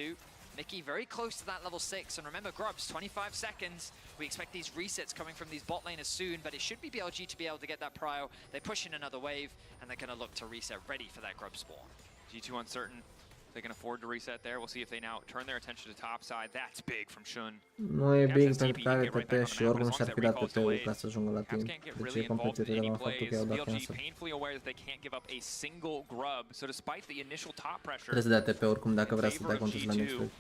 Mickey very close to that level 6, and remember Grubs, 25 seconds. We expect these resets coming from these bot laners soon, but it should be BLG to be able to get that prio. They push in another wave, and they're going to look to reset, ready for that Grub spawn. G2 uncertain. They can afford to reset there. We'll see if they now turn their attention to top side. That's big from Shun. Nu e big pentru că are TP și oricum și-ar fi dat TP-ul ca să ajungă la timp. Deci e competitiv la faptul că i-au dat cancel. Trebuie să dea TP oricum dacă vrea să dea contest la next wave.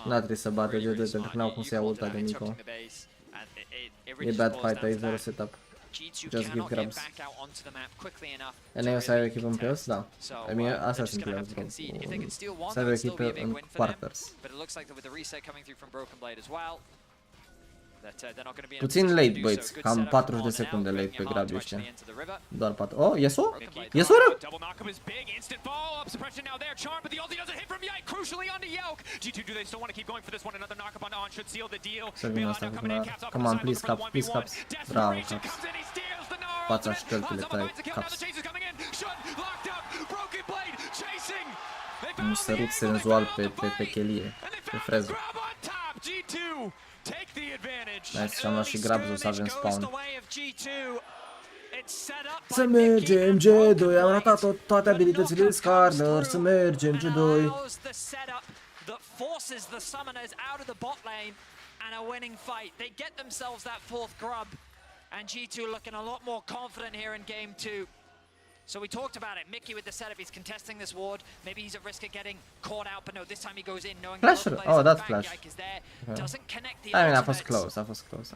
N-a trebuit să bată G2 pentru că n-au cum să ia ulta de Nico. E bad fight aici, 0 setup. Just give grabs. And eu să ai o echipă în playoffs? Da. I mean, astea sunt playoffs, bro. Să ai o echipă în quarters. Puțin late, băieți. Cam 40 de secunde late pe grab ăștia. Doar 4. Oh, Yasuo? Yasuo rău! Să vină asta cu mare. Come on, please, Caps, please, Caps. Bravo, Caps. Fața și călpile tăi, Caps. Un sărut senzual pe chelie, pe freză. Nice, și-am luat și grabs-ul să avem spawn. Să mergem G2, am ratat toate abilitățile Skarner, să mergem G2. And G2 looking a lot more confident here in game 2. So we talked about it. Mickey with the setup, he's contesting this ward. Maybe he's at risk of getting caught out, but no, this time he goes in knowing Flash. Oh, that's flash. Is there. Doesn't connect the I mean, I was close.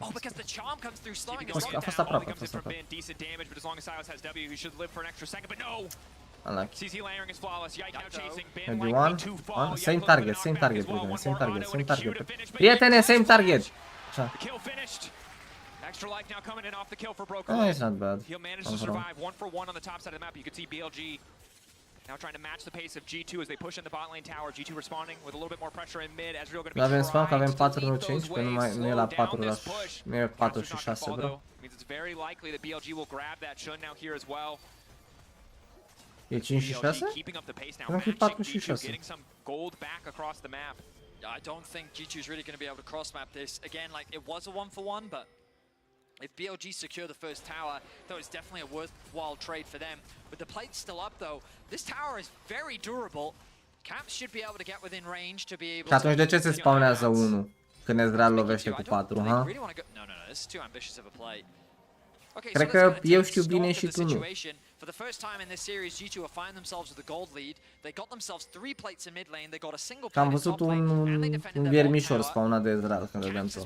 Oh, because the charm comes through slowing us down. A fost aproape, a fost aproape. Decent damage, but as long as Silas has W, he should live for an extra second, but no! Unlucky. CC layering is flawless. Yike now chasing. Maybe one. Same target, same target, same target, same target. Prietene, same target. Așa. Extra life now coming in off the kill for Broken. Oh, it's not bad. He'll manage to survive 1-for-1 on the top side of the map. You can see BLG now trying to match the pace of G2 as they push in the bot lane tower. G2 responding with a little bit more pressure in mid. Ezreal going to be avem spam că avem 4-5, că nu e la 4 la nu e 4 și 6, bro. Means it's very likely that BLG will grab that Shun now here as well. E 5 și 6? Cred că e 4 și 6. Getting some gold back across the map. I don't think G2's really going to be able to cross map this. Again, like it was a 1-for-1, but if BLG secure the first tower, that was definitely a worthwhile trade for them. With the plate still up though, this tower is very durable. Caps should be able to get within range to be able to... Atunci de ce se spawnează 1 când Ezreal lovește cu 4, ha? No, this is too ambitious of a play. Cred că eu știu bine și tu nu. For the first time in this series, G2 will find themselves with a gold lead. They got themselves 3 plates in mid lane. They got a single plate. Am văzut un viermișor spawnat de Ezreal când dădeam să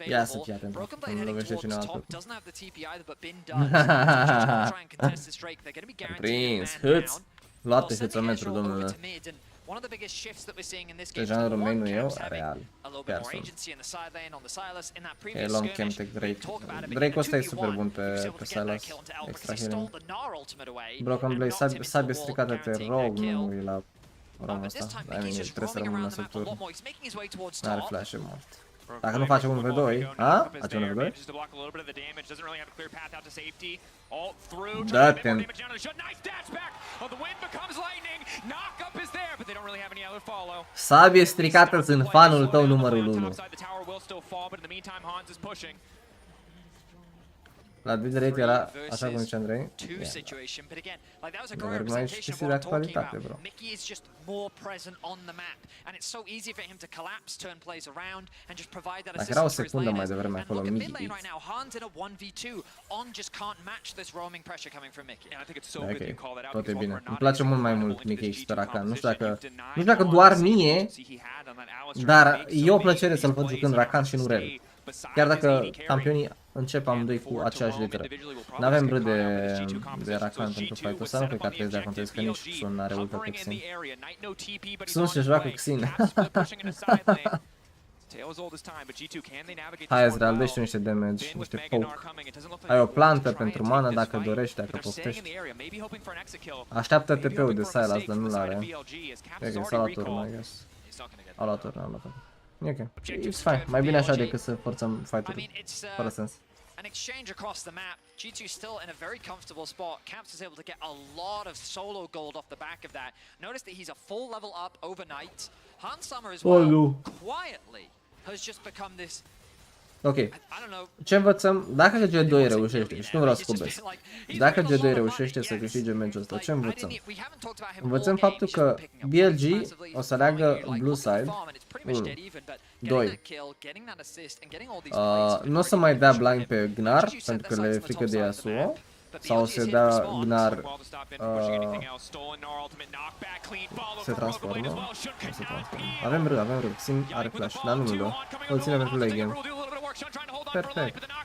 ia să fii atent, îmi lovește cineva pe prins, hâț, luate hâțometru, domnule. One of the biggest shifts that we're seeing in this game. Deja românul eu, real. A little bit more agency in the side lane on the Silas in that previous skirmish. Luăm Chemtech Drake. Drake-ul ăsta e super bun pe Silas. Extra healing. Broken Blade, sabie stricată pe Rogue, nu e la romul ăsta. Dar mine trebuie să rămân în săpturi. N-are flash-uri mult. Dacă nu face 1v2, a? Face 1v2? Dă-te-n! Sabie stricată sunt fanul tău numărul 1. La build rate era așa cum zice Andrei. Dar mai și chestii de actualitate, bro. Dacă era o secundă mai devreme acolo, midi beat. Ok, tot e bine. Îmi place mult mai mult Mickey și pe Rakan. Nu știu dacă doar mie, dar e o plăcere să-l văd jucând Rakan și nu Rel. Chiar dacă campionii încep amândoi cu aceeași literă. N-avem bră de Rakan pentru fight-ul ăsta, nu cred că ar trebui să contez că nici Xun n-are ultă pe Xin. Xun se joacă cu Xin. Hai Ezreal, dă-și niște damage, niște poke. Ai o plantă pentru mana dacă dorești, dacă poftești. Așteaptă TP-ul de Sylas, dar nu l-are. Cred că s-a luat turn, I guess. A luat turn, a luat turn. E ok. It's fine. Mai bine așa decât să forțăm fight-ul fără sens. An exchange across the map. G2 still in a very comfortable spot. Caps is able to get a lot of solo gold off the back of that. Notice that he's a full level up overnight. Hans Summer as well, quietly, has just become this. Ok. Ce învățăm? Dacă G2 reușește, și nu vreau să scubesc, dacă G2 reușește să câștige meciul ăsta, ce învățăm? Învățăm faptul că BLG o să aleagă blue side. 1. 2. Nu o să mai dea blind pe Gnar, pentru că le e frică de Yasuo. Sau o să dea Gnar... se transformă? Avem râu, Sim are flash, dar nu-l dă. Îl ține pentru late game.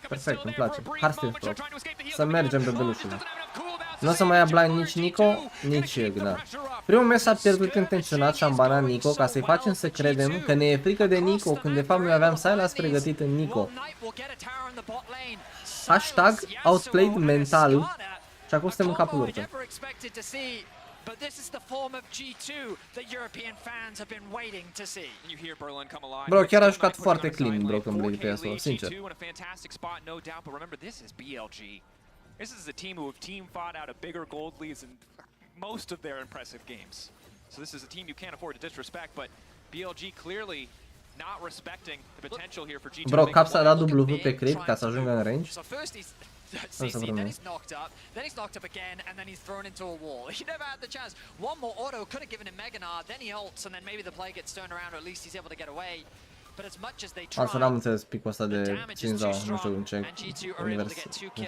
Perfect, îmi place. Hearthstone prop. Să mergem pe belușul. Nu o să mai ia blind nici Nico, nici Gnar. Primul meci s-a pierdut intenționat și am banat Nico ca să-i facem să credem că ne e frică de Nico, când de fapt noi aveam Sylas pregătit în Nico. Hashtag outplayed mental. Și acum suntem în capul lor. Bro, chiar a jucat foarte clean Broken Blade pe Yasuo, sincer. This is a team who have team fought out a bigger gold leads in most of their impressive games. So this is a team you can't afford to disrespect, but BLG clearly not respecting the potential here for G2. Bro, Caps a dat W pe crit ca să ajungă în range. Then he's knocked up, then he's knocked up again, and then he's thrown into a wall. He never had the chance. One more auto could have given him Mega Gnar, then he ults, and then maybe the play gets turned around, or at least he's able to get away. But as much as they try, asta n-am înțeles picul ăsta de 5 nu știu în ce univers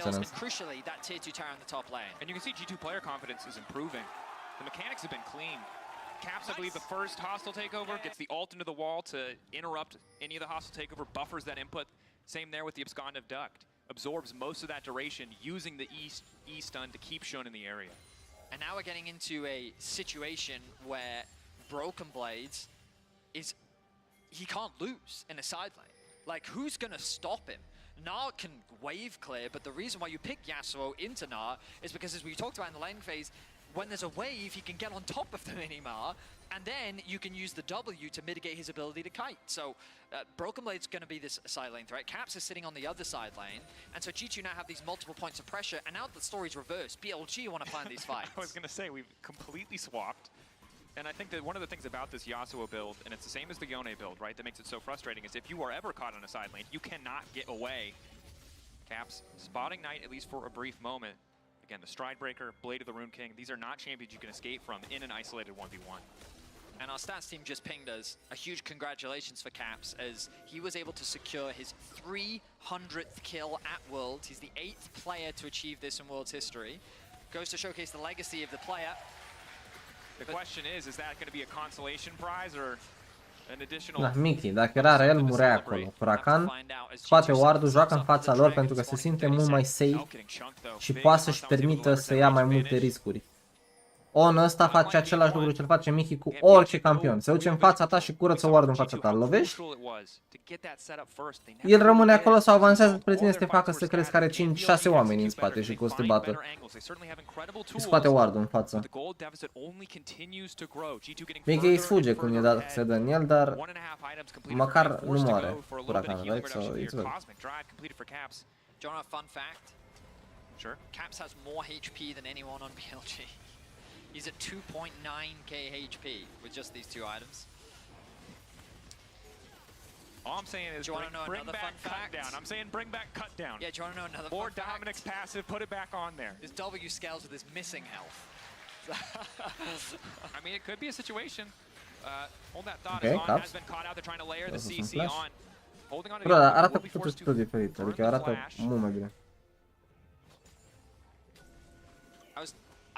and crucially that tier 2 tower in the top lane. And you can see G2 player confidence is improving. The mechanics have been clean. Caps, I believe, the first hostile takeover, gets the ult into the wall to interrupt any of the hostile takeover, buffers that input. Same there with the Abscond of Duct. Absorbs most of that duration using the E stun to keep Shun in the area. And now we're getting into a situation where Broken Blades is... he can't lose in a side lane. Like, who's gonna stop him? Gnar can wave clear, but the reason why you pick Yasuo into Gnar is because, as we talked about in the lane phase, when there's a wave, he can get on top of the Minimar, and then you can use the W to mitigate his ability to kite. So Broken Blade's going to be this side lane threat. Caps is sitting on the other side lane, and so G2 now have these multiple points of pressure, and now the story's reversed. BLG want to plan these fights. I was going to say, we've completely swapped. And I think that one of the things about this Yasuo build, and it's the same as the Yone build, right, that makes it so frustrating, is if you are ever caught on a side lane, you cannot get away. Caps spotting Knight, at least for a brief moment. Again, the Stride Breaker, Blade of the Rune King, these are not champions you can escape from in an isolated 1v1. And our stats team just pinged us a huge congratulations for Caps as he was able to secure his 300th kill at Worlds. He's the 8th player to achieve this in Worlds history. Goes to showcase the legacy of the player. The question is that going to be a consolation prize or an additional... Da, Mickey, dacă era el, murea acolo. Huracan scoate ward-ul, joacă în fața lor pentru că se simte mult mai safe și poate să-și permită să ia mai multe riscuri. On ăsta face același lucru ce-l face Mickey cu orice campion. Se duce în fața ta și curăță ward în fața ta. Îl lovești? El rămâne acolo sau avansează spre tine să te facă să crezi că are 5-6 oameni în spate și că o să te bată. Și scoate ward în față. Mickey îi sfuge când se dă în el, dar măcar nu moare Huracan, right? So it's good. Sure. Caps has more HP than anyone on BLG. He's at 2.9k HP with just these two items. All I'm saying is bring back cut down. I'm saying bring back cut down. Yeah, do you want to know another or Dominic's passive, put it back on there. His W scales with his missing health. I mean, it could be a situation. Hold that thought. As On has been caught out. They're trying to layer the CC on. Holding on to Bro, arată cu totul diferit, adică arată mult mai bine.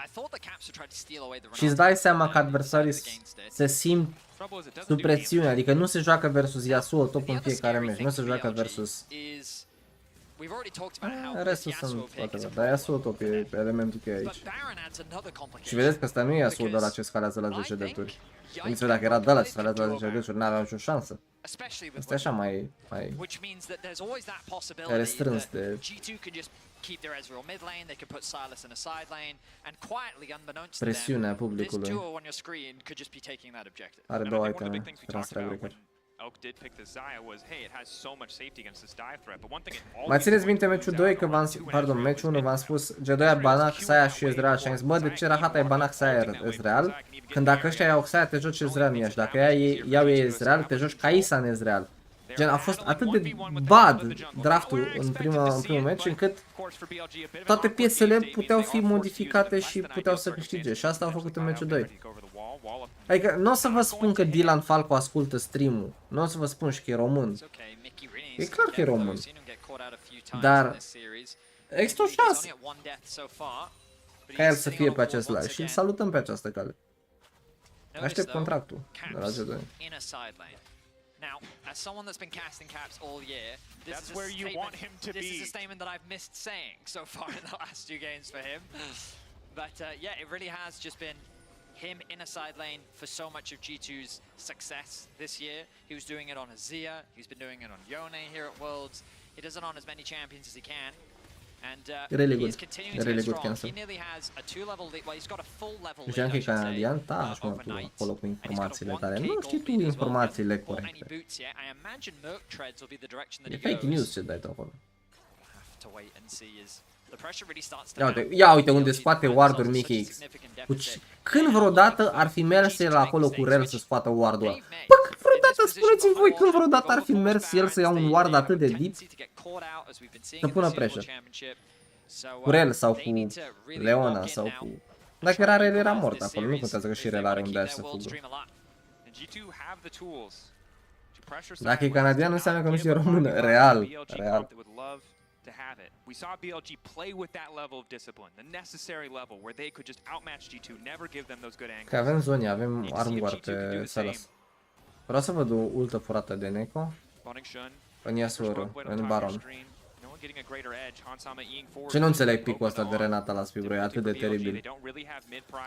I thought the Caps would try to steal away the Și îți dai seama că adversarii se simt sub presiune, adică nu se joacă versus Yasuo top în fiecare meci, nu se joacă versus... Restul sunt whatever, dar Yasuo top e elementul cheie aici. Și vedeți că ăsta nu e Yasuo doar la ce scalează la 10 de turi. Adică dacă era de la ce scalează la 10 de turi, n-avea nicio șansă. Asta e așa mai restrâns de... presiunea publicului. Are două iteme, mai țineți minte meciul 2, că pardon, meciul 1 v-am spus, G2 a banat Xayah și Ezreal și am zis, bă, de ce rahat ai banat Xayah Ezreal? Când dacă ăștia iau Xayah, te joci Ezreal în ea și dacă iau ei Ezreal, te joci Kai'Sa în Ezreal. Gen, a fost atât de bad draftul în primul meci, încât toate piesele puteau fi modificate și puteau să câștige. Și asta au făcut în meciul 2. Adică nu o să vă spun că Dylan Falco ascultă stream-ul. Nu o să vă spun și că e român. E clar că e român. Dar există o șansă ca el să fie pe acest live și îl salutăm pe această cale. Aștept contractul de la G2. Now, as someone that's been casting caps all year, this is a statement that I've missed saying so far in the last 2 games for him. But yeah, it really has just been him in a side lane for so much of G2's success this year. He was doing it on Azir, he's been doing it on Yone here at Worlds. He does it on as many champions as he can. And he's continuing to get strong. He nearly has a 2-level lead. Well, he's got a full level lead. Știam că e canadian, taci mă tu acolo cu informațiile tale. Nu știi tu informațiile corecte. E fake news ce dai tu acolo. Ia uite unde scoate ward-uri Mickey X. Când vreodată ar fi mers el acolo cu Rel să scoată ward-ul ăla? Bă, când vreodată, spuneți-mi voi, când vreodată ar fi mers el să ia un ward atât de deep să pună pressure? Cu Rel sau cu Leona sau cu... Dacă era Rel era mort acolo, nu contează că și Rel are un dash să fugă. Dacă e canadian nu înseamnă că nu știe română, real. To have it. We saw BLG play with that level of discipline, the necessary level where they could just outmatch G2, never give them those good angles. Că avem zone, avem armor pe Salas. Vreau să văd o ultă furată de Neko. În Yasuo, în Baron. Ce nu înțeleg picul ăsta de Renata la Speed, bro, e atât de teribil.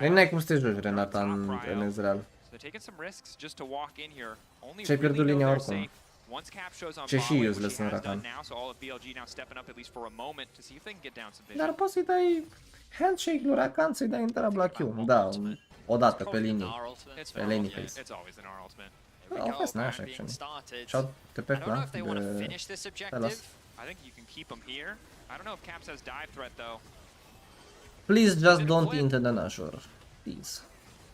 Nu ai cum să te joci Renata în Ezreal. Și-ai pierdut linia oricum. Ce și useless în Rakan. Dar poți să-i dai handshake lui Rakan, să-i dai întreabă la Q. Da, odată pe linie. Pe lane face. Au fost nice action. Și-au TP la de Salas. Please just don't into the Nashor. Please.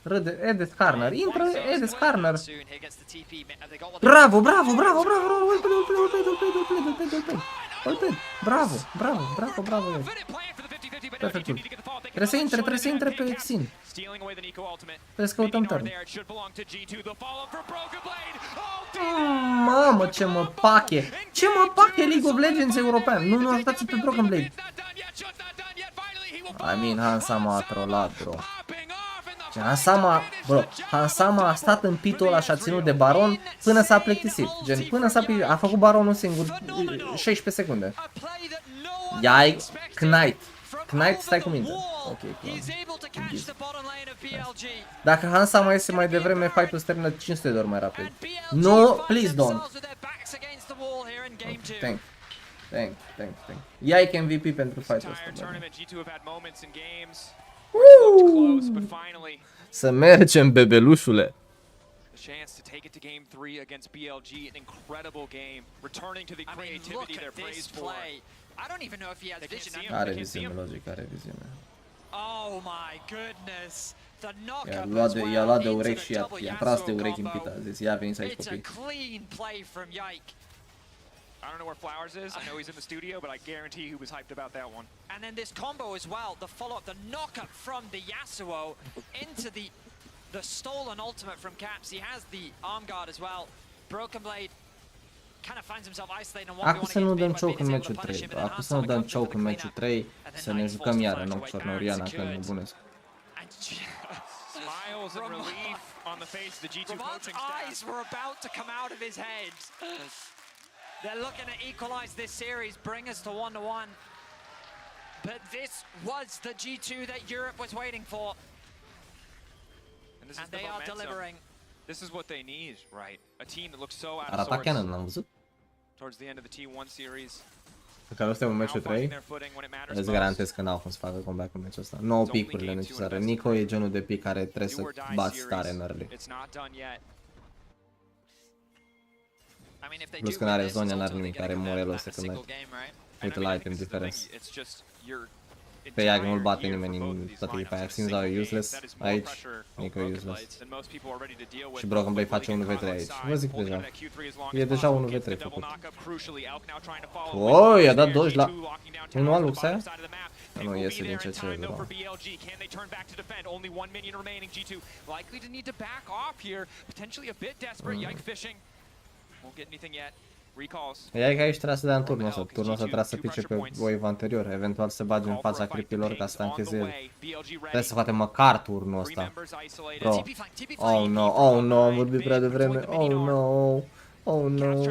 Râde, Edith Harner, intră Edith Harner. Bravo, bravo, bravo, bravo, bravo. Perfect. Trebuie să intre pe Exin. Trebuie să căutăm turn. Mamă, ce mă pache. Ce mă pache League of Legends european. Nu ajutați pe Broken Blade. I mean, Hansama a trollat, bro. Hansama a stat în pitul ăla și a ținut de Baron până s-a plictisit. Gen, până a făcut Baronul singur 16 secunde. Iai, Knight, stai cu minte. Ok, dacă Hansama iese mai devreme, fight-ul se termină 500 de ori mai rapid. No, please don't. Okay, thank. Iai MVP pentru fight-ul ăsta. Să mergem, bebelușule. Are viziune, logic, are viziune. I-a luat de urechi și i-a tras de urechi în pita. A zis, ia veniți aici copii. I don't know where Flowers is. I know he's in the studio, but I guarantee he was hyped about that one. And then this combo as well, the follow-up, the knock-up from the Yasuo into the stolen ultimate from Caps. He has the arm guard as well. Broken Blade kind of finds himself isolated in 1v1 Acum să nu dăm choke în meciul 3. Acum să nu dăm choke în meciul 3, să ne jucăm iar în Nocturne Oriana, că îmi nebunesc. smiles and relief on the face of the G2 coaching staff. Eyes were about to come out of his head. They're looking to equalize this series, bring us to 1-1. But this was the G2 that Europe was waiting for. And this is they are delivering. This is what they need, right? A team that looks so out of Arată sorts. Canon, l-am văzut. Towards the end of the T1 series. Pe care ăsta e un meciul 3. Îți garantez că n-au cum să facă comeback în meciul ăsta. 9 picurile necesare. Nico e genul de pic care trebuie să bați tare în early. Plus că n-are zone, n-are nimic, are morelul ăsta când merge. Uite la item difference. Pe ea nu-l bate nimeni în toată echipa aia. Sinzao e useless aici, Nico e useless. Și Broken Blade face 1v3 aici. Vă zic deja. E deja 1v3 făcut. Oh, i-a dat 2 la 1 al Luxa aia? Nu iese din CC, bro. Ea e că aici trebuie să dea în turnul ăsta. Turnul ăsta trebuie să pice pe wave anterior. Eventual să bage în fața cripilor ca să tancheze el. Trebuie să facem măcar turnul ăsta. Bro. Oh no, oh no, am vorbit prea devreme. Oh no. Oh no.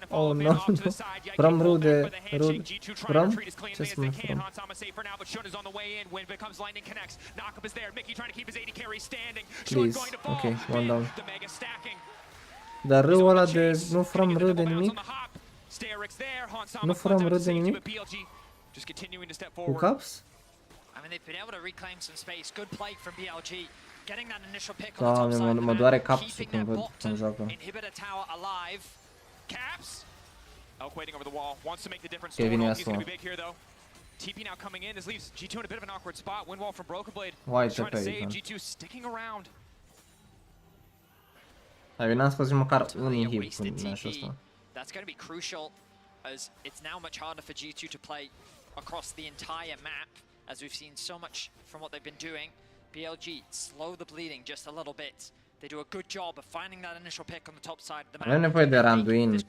Oh no. From rude. From? Ce spune from? Please. Ok, one down. Dar râul ăla de nu from râ de nimic? Nu from râ de nimic? Cu caps? Doamne, mă doare capsul când văd cum joacă. Kevin e asuma. White pe aici. Dar eu n-am scos măcar un inhib în meciul ăsta. That's going to be crucial as it's now much harder for G2 to play across the entire map as we've seen so much from what they've been doing. BLG slow the bleeding just a little bit. They do a good job of finding that initial pick on the top side of the map. Avem nevoie de Randuin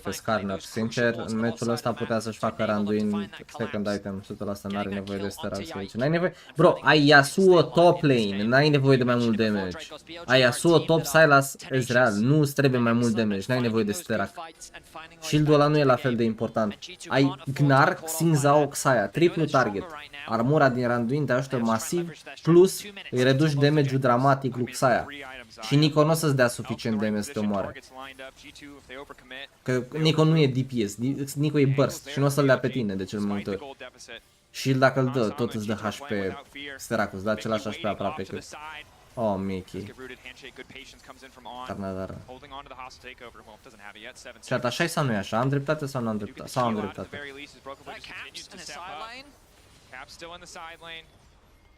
pe Skarner. Sincer, în meciul ăsta putea să-și facă Randuin second item. 100% n-are nevoie de Sterak aici. N-ai nevoie... Bro, ai Yasuo top lane. N-ai nevoie de mai mult damage. Ai Yasuo top Sylas Ezreal. Nu-ți trebuie mai mult damage. N-ai nevoie de Sterak. Shield-ul ăla nu e la fel de important. Ai Gnar, Sinzao, Xayah. Triplu target. Armura din Randuin te ajută masiv. Plus îi reduci damage-ul dramatic lui Xayah. Și Nico nu o să-ți dea suficient damage să te omoare. Că Nico nu e DPS, Nico e burst și nu o să-l dea pe tine de cel mai multe ori. Și dacă îl dă, tot îți dă HP Steracul, îți dă același HP aproape cât. Oh, Mickey. Carnadară. Chat, așa-i sau nu e așa? Am dreptate sau nu am dreptate? Sau am dreptate?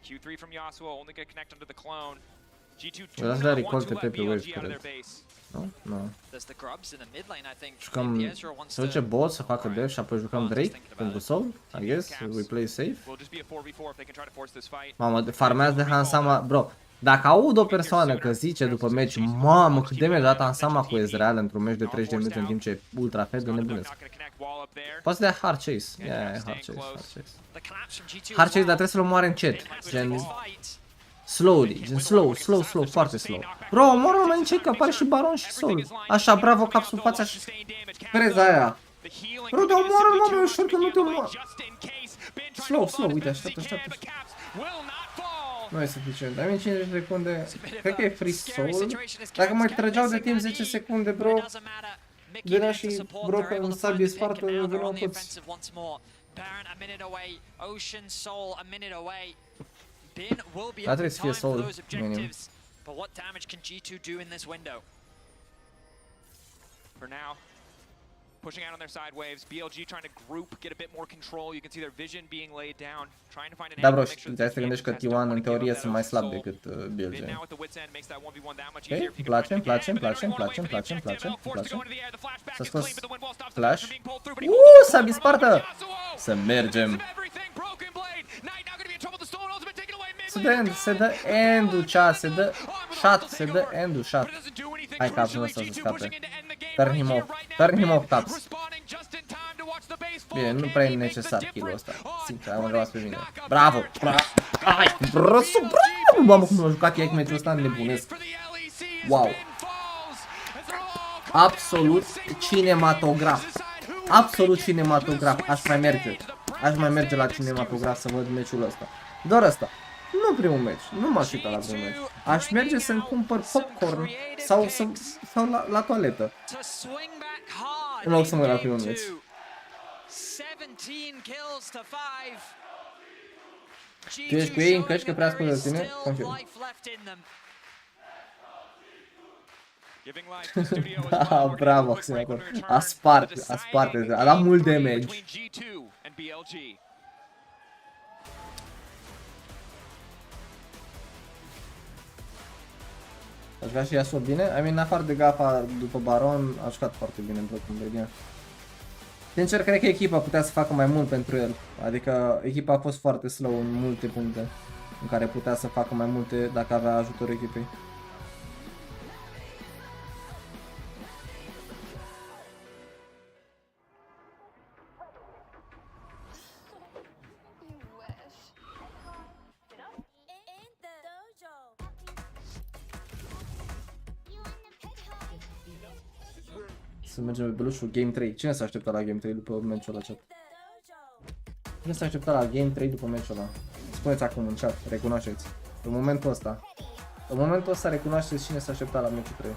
Q3 from Yasuo only gonna connect under the clone. Eu las la recolte pe wave, cred. Nu? Nu. Jucăm... Se duce bot să facă dev și apoi jucăm Drake pentru soul, I guess. We play safe. Mamă, farmează de Hansama. Bro, dacă aud o persoană că zice după meci, mamă, cât de mi-a dat Hansama cu Ezreal într-un meci de 30 de minute în timp ce e ultra fed, de nebunesc. Poți să dea hard chase. Yeah, hard chase, hard chase. Hard chase, dar trebuie să-l omoare încet. Gen... Slowly, gen slow, foarte slow. Bro, omoră mai încet că apare și Baron și Soul. Așa, bravo, capsul fața și preza aia. Bro, dar omoră-l, mă, ușor că nu te omoră. Slow, uite, așteaptă. Nu e suficient, ai 50 de secunde. Cred că e free Soul. Dacă mai trăgeau de timp 10 secunde, bro, venea și Broken în sabie spartă, veneau toți. That trebuie să fie Soul, minim. But what damage can G2 do in this window? For now, pushing out on their side waves, BLG trying to group, get a bit more control. You can see their vision being laid down, trying to find an Da, bro, trebuie să te gândești că T1 în teorie sunt mai slab decât BLG. Ok, place. S-a scos flash. Sabi Sparta! Să mergem! Se dă end-ul, chat, se dă end-ul, chat. Hai capsul ăsta să scape. Turn him off, caps. Bine, nu prea e necesar kill-ul ăsta. Sincer, am rămas pe mine. Bravo! Hai! Bravo! mamă, cum l-a jucat ei meciul ăsta, nebunesc. Wow. Absolut cinematograf. Absolut cinematograf. Aș mai merge. Aș mai merge la cinematograf să văd meciul ăsta. Doar asta. Nu primul meci. Nu m-aș uita la primul meci. Aș merge să-mi cumpăr popcorn sau la toaletă. În loc să mă uit la primul meci. Tu ești cu ei în căști că prea ascultă de tine? Confirm. Da, bravo, Axel. A spart, a dat mult damage. A jucat și Yasuo bine? I mean, în afară de gafa după Baron, a jucat foarte bine în Broken Blade. Sincer, cred că echipa putea să facă mai mult pentru el. Adică echipa a fost foarte slow în multe puncte în care putea să facă mai multe dacă avea ajutorul echipei. Să mergem pe belușul Game 3. Cine s-a așteptat la Game 3 după meciul ăla, chat? Cine s-a așteptat la Game 3 după meciul ăla? Spuneți acum în chat, recunoașteți. În momentul ăsta recunoașteți cine s-a așteptat la meciul 3.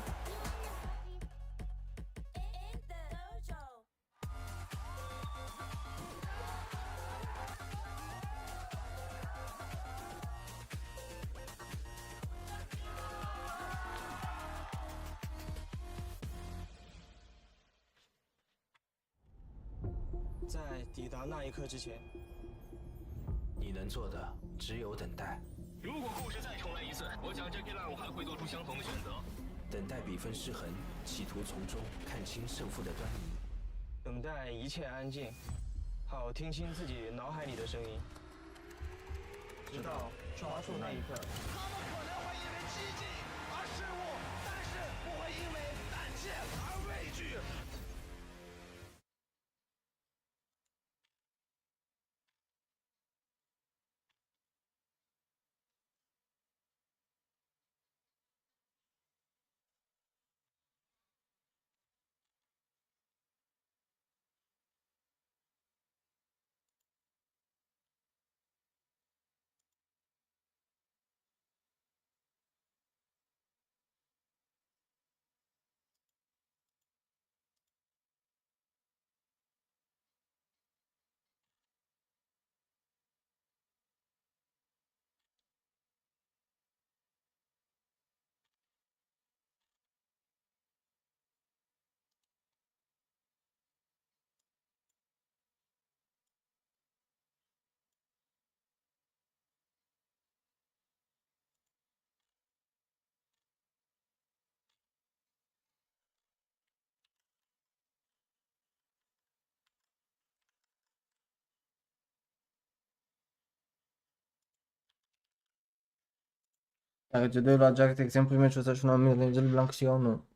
Dacă G2 lua Jack, de exemplu, meciul ăsta și un amic de Blanc câștigau, nu.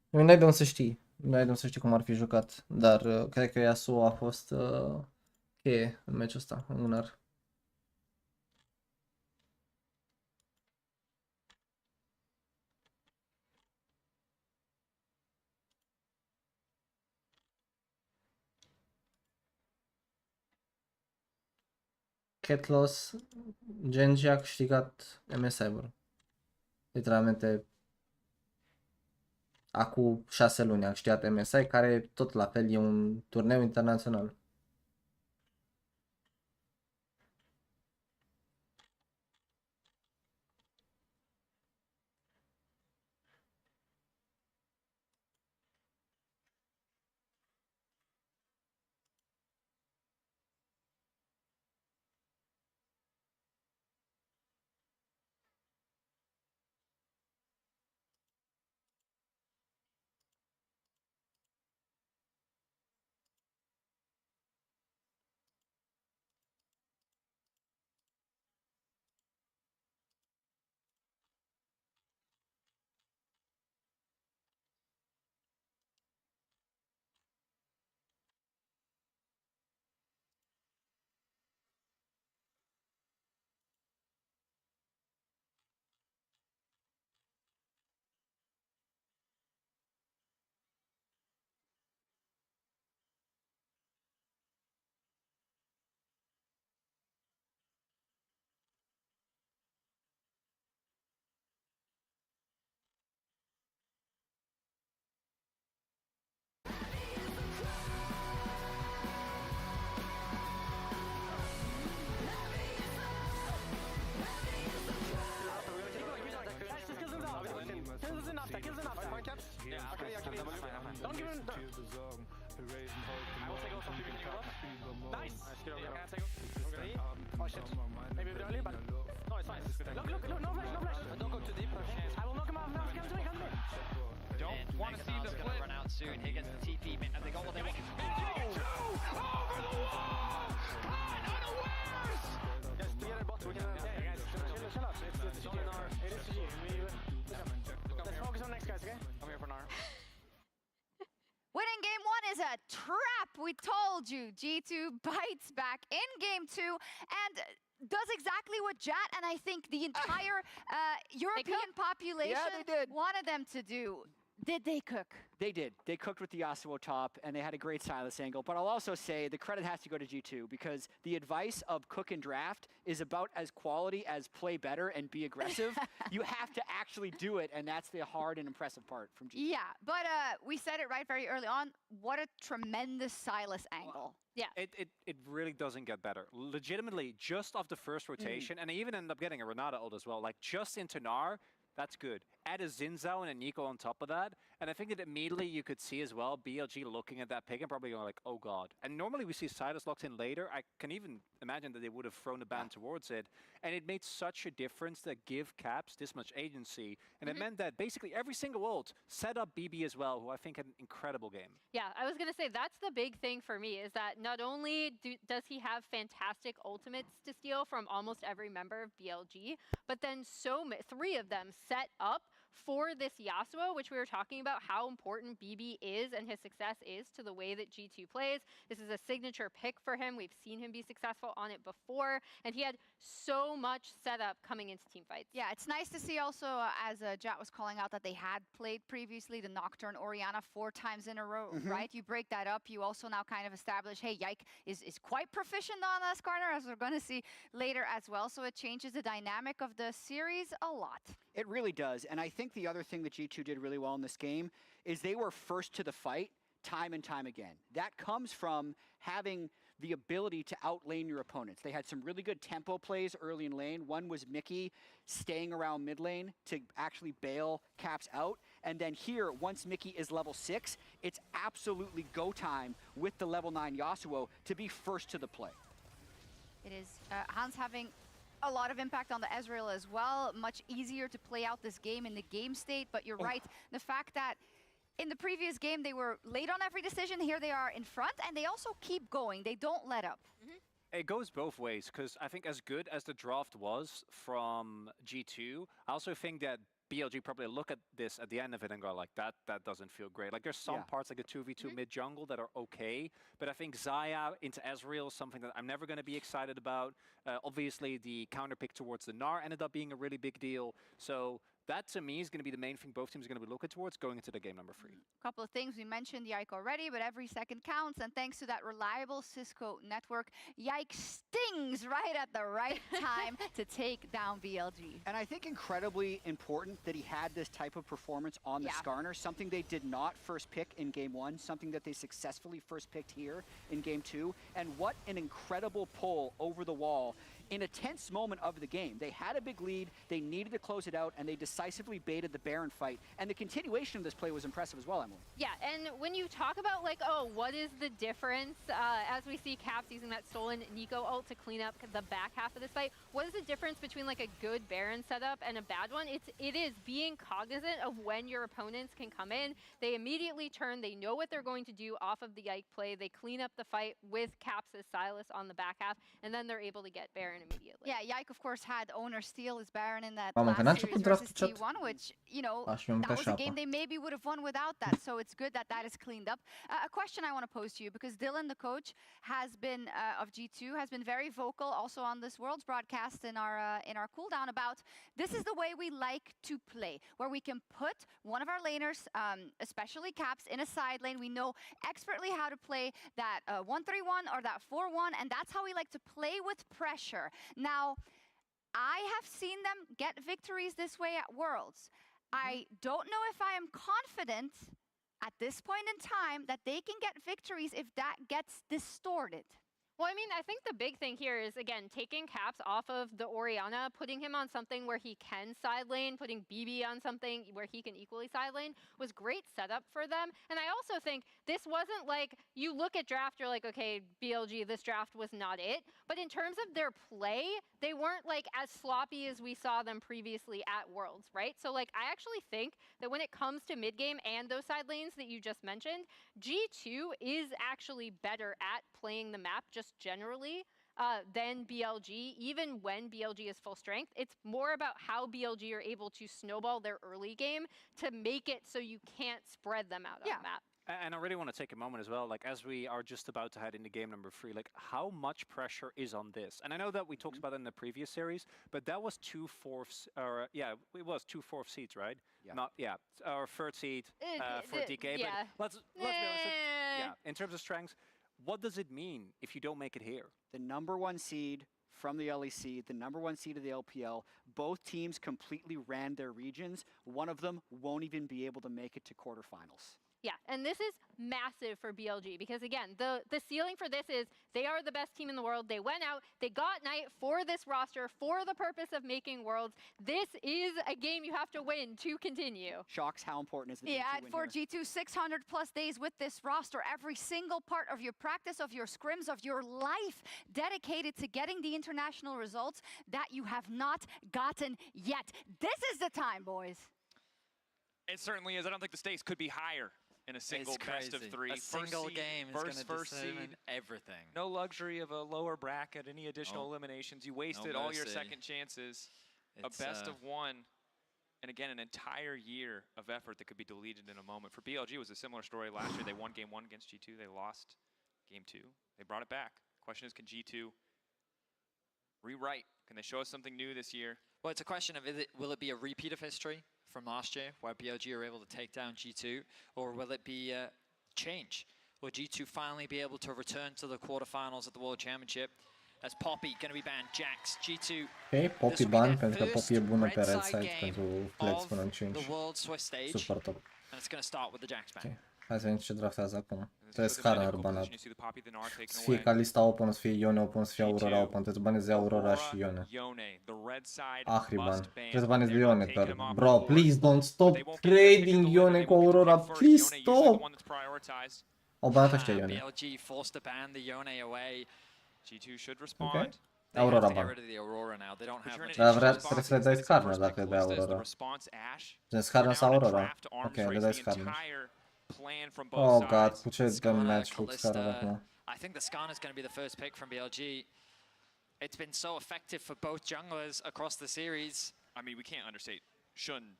N-ai de unde să știi. N-ai de unde să știi cum ar fi jucat. Dar cred că Yasuo a fost cheie în meciul ăsta, în mânar. Catloss, Genji a câștigat MS Cyber. Literalmente acum 6 luni a câștigat MSI, care tot la fel e un turneu internațional. That kills enough. Point caps? Yeah, okay, I can use it. Don't give him... I will take also PvP a lot. Nice! Yeah, can I take him? Okay. Oh shit. Maybe a bit early, but... No, it's fine. Look, no flash, no flash! Don't go too deep. I will knock him off now. Come to me. Don't want to see the flip. Run out soon. Here gets the TP. And they got what they want. Over the wall! Caught unawares! Yes, together bot. We can... Yeah, guys. Chill out. It's only an hour. It is GG. Let's focus on next, guys, okay? I'm here for an hour. Winning game 1 is a trap. We told you. G2 bites back in game 2 and does exactly what Jat and I think the entire European population wanted them to do. Did they cook? They did. They cooked with the Yasuo top, and they had a great Silas angle. But I'll also say the credit has to go to G2 because the advice of cook and draft is about as quality as play better and be aggressive. You have to actually do it, and that's the hard and impressive part from G2. Yeah, but we said it right very early on. What a tremendous Silas angle. Yeah. It really doesn't get better. Legitimately, just off the first rotation, and I even ended up getting a Renata ult as well. Like, just into Gnar, that's good. Add a Zinzao and a Nico on top of that, and I think that immediately you could see as well BLG looking at that pick and probably going like, oh god. And normally we see Silas locked in later. I can even imagine that they would have thrown a ban towards it, and it made such a difference to give Caps this much agency, and it meant that basically every single ult set up BB as well, who I think had an incredible game. Yeah, I was going to say that's the big thing for me is that not only does he have fantastic ultimates to steal from almost every member of BLG, but then 3 of them set up for this Yasuo, which we were talking about how important BB is and his success is to the way that G2 plays. This is a signature pick for him. We've seen him be successful on it before, and he had so much setup coming into team fights. Yeah, it's nice to see also, as Jat was calling out, that they had played previously the Nocturne Orianna 4 times in a row, right? You break that up, you also now kind of establish, hey, Yike is quite proficient on Skarner, as we're going to see later as well, so it changes the dynamic of the series a lot. It really does, and I think the other thing that G2 did really well in this game is they were first to the fight time and time again. That comes from having the ability to outlane your opponents. They had some really good tempo plays early in lane. One was Mickey staying around mid lane to actually bail Caps out. And then here, once Mickey is level 6, it's absolutely go time with the level 9 Yasuo to be first to the play. It is Hans having a lot of impact on the Ezreal as well. Much easier to play out this game in the game state, but you're right. The fact that in the previous game they were late on every decision, here they are in front, and they also keep going. They don't let up. It goes both ways, because I think as good as the draft was from G2, I also think that BLG probably look at this at the end of it and go like, that doesn't feel great. Like there's some parts like the 2v2 mid jungle that are okay, but I think Xayah into Ezreal is something that I'm never going to be excited about. Obviously the counter pick towards the Gnar ended up being a really big deal. So that to me is going to be the main thing both teams are going to be looking towards going into the game number 3. A couple of things. We mentioned Yike already, but every second counts. And thanks to that reliable Cisco network, Yike stings right at the right time to take down BLG. And I think incredibly important that he had this type of performance on the Skarner, something they did not first pick in game 1, something that they successfully first picked here in game 2. And what an incredible pull over the wall in a tense moment of the game. They had a big lead, they needed to close it out, and they decisively baited the Baron fight. And the continuation of this play was impressive as well, Emily. Yeah, and when you talk about like, oh, what is the difference as we see Caps using that stolen Nico ult to clean up the back half of this fight, what is the difference between like a good Baron setup and a bad one? It is being cognizant of when your opponents can come in. They immediately turn, they know what they're going to do off of the Yike play, they clean up the fight with Caps' Silas on the back half, and then they're able to get Baron immediately. Yeah, Yike, of course, had owner steal his Baron in that last series versus T1, which, you know, that was a game they maybe would have won without that, so it's good that that is cleaned up. A question I want to pose to you, because Dylan, the coach, has been, of G2, has been very vocal also on this Worlds broadcast in our cooldown about this is the way we like to play, where we can put one of our laners, especially Caps, in a side lane. We know expertly how to play that 1-3-1 or that 4-1, and that's how we like to play with pressure. Now, I have seen them get victories this way at Worlds. I don't know if I am confident at this point in time that they can get victories if that gets distorted. Well, I mean, I think the big thing here is, again, taking Caps off of the Orianna, putting him on something where he can side lane, putting BB on something where he can equally side lane was great setup for them. And I also think this wasn't like, you look at draft, you're like, okay, BLG, this draft was not it. But in terms of their play, they weren't like as sloppy as we saw them previously at Worlds, right? So like, I actually think that when it comes to mid game and those side lanes that you just mentioned, G2 is actually better at playing the map just generally than BLG, even when BLG is full strength. It's more about how BLG are able to snowball their early game to make it so you can't spread them out on the map. And I really want to take a moment as well, like as we are just about to head into game number 3, like how much pressure is on this? And I know that we talked about it in the previous series, but that was 2/4, or yeah, it was 2/4 seeds, right? Yeah. Not our third seed for DK. yeah. But let's be honest. Yeah, in terms of strengths, what does it mean if you don't make it here? The #1 seed from the LEC, the #1 seed of the LPL, both teams completely ran their regions. One of them won't even be able to make it to quarterfinals. Yeah, and this is massive for BLG because, again, the ceiling for this is they are the best team in the world. They went out, they got Knight for this roster for the purpose of making Worlds. This is a game you have to win to continue. Shocks, how important is the Yeah, G2 win for here? G2, 600 plus days with this roster. Every single part of your practice, of your scrims, of your life dedicated to getting the international results that you have not gotten yet. This is the time, boys. It certainly is. I don't think the stakes could be higher in a single best of 3. A single game is going to determine everything. No luxury of a lower bracket, any additional eliminations. You wasted all your second chances. A best of 1. And again, an entire year of effort that could be deleted in a moment. For BLG, it was a similar story last year. They won game 1 against G2. They lost game 2. They brought it back. Question is, can G2 rewrite? Can they show us something new this year? Well, it's a question of, will it be a repeat of history from last year, where BLG are able to take down G2, or will it be a change? Will G2 finally be able to return to the quarterfinals at the World Championship? As Poppy going to be banned, Jax, G2. Ok, Poppy ban, pentru că Poppy e bună pe red side pentru flex până în 5. Super top. And it's going to start with the Jax ban. Okay. Hai să vedem ce draftează acum. Trebuie Skarner banat. Să fie Kalista open, să fie Ione open, să fie Aurora open. Trebuie să baneze Aurora și Ione. Ahriban. Trebuie să baneze Ione, dar... Bro, please don't stop trading Ione cu Aurora. Please stop! Au banat ăștia Ione. Ok. Aurora ban. Dar trebuie să le dai Skarner dacă le dai Aurora. Gen Skarner sau Aurora? Ok, le dai Skarner. Oh god, cu ce dăm match cu Skarner acum? I think the Skarner is going to be the first pick from BLG. It's been so effective for both junglers across the series. I mean, we can't understate Shun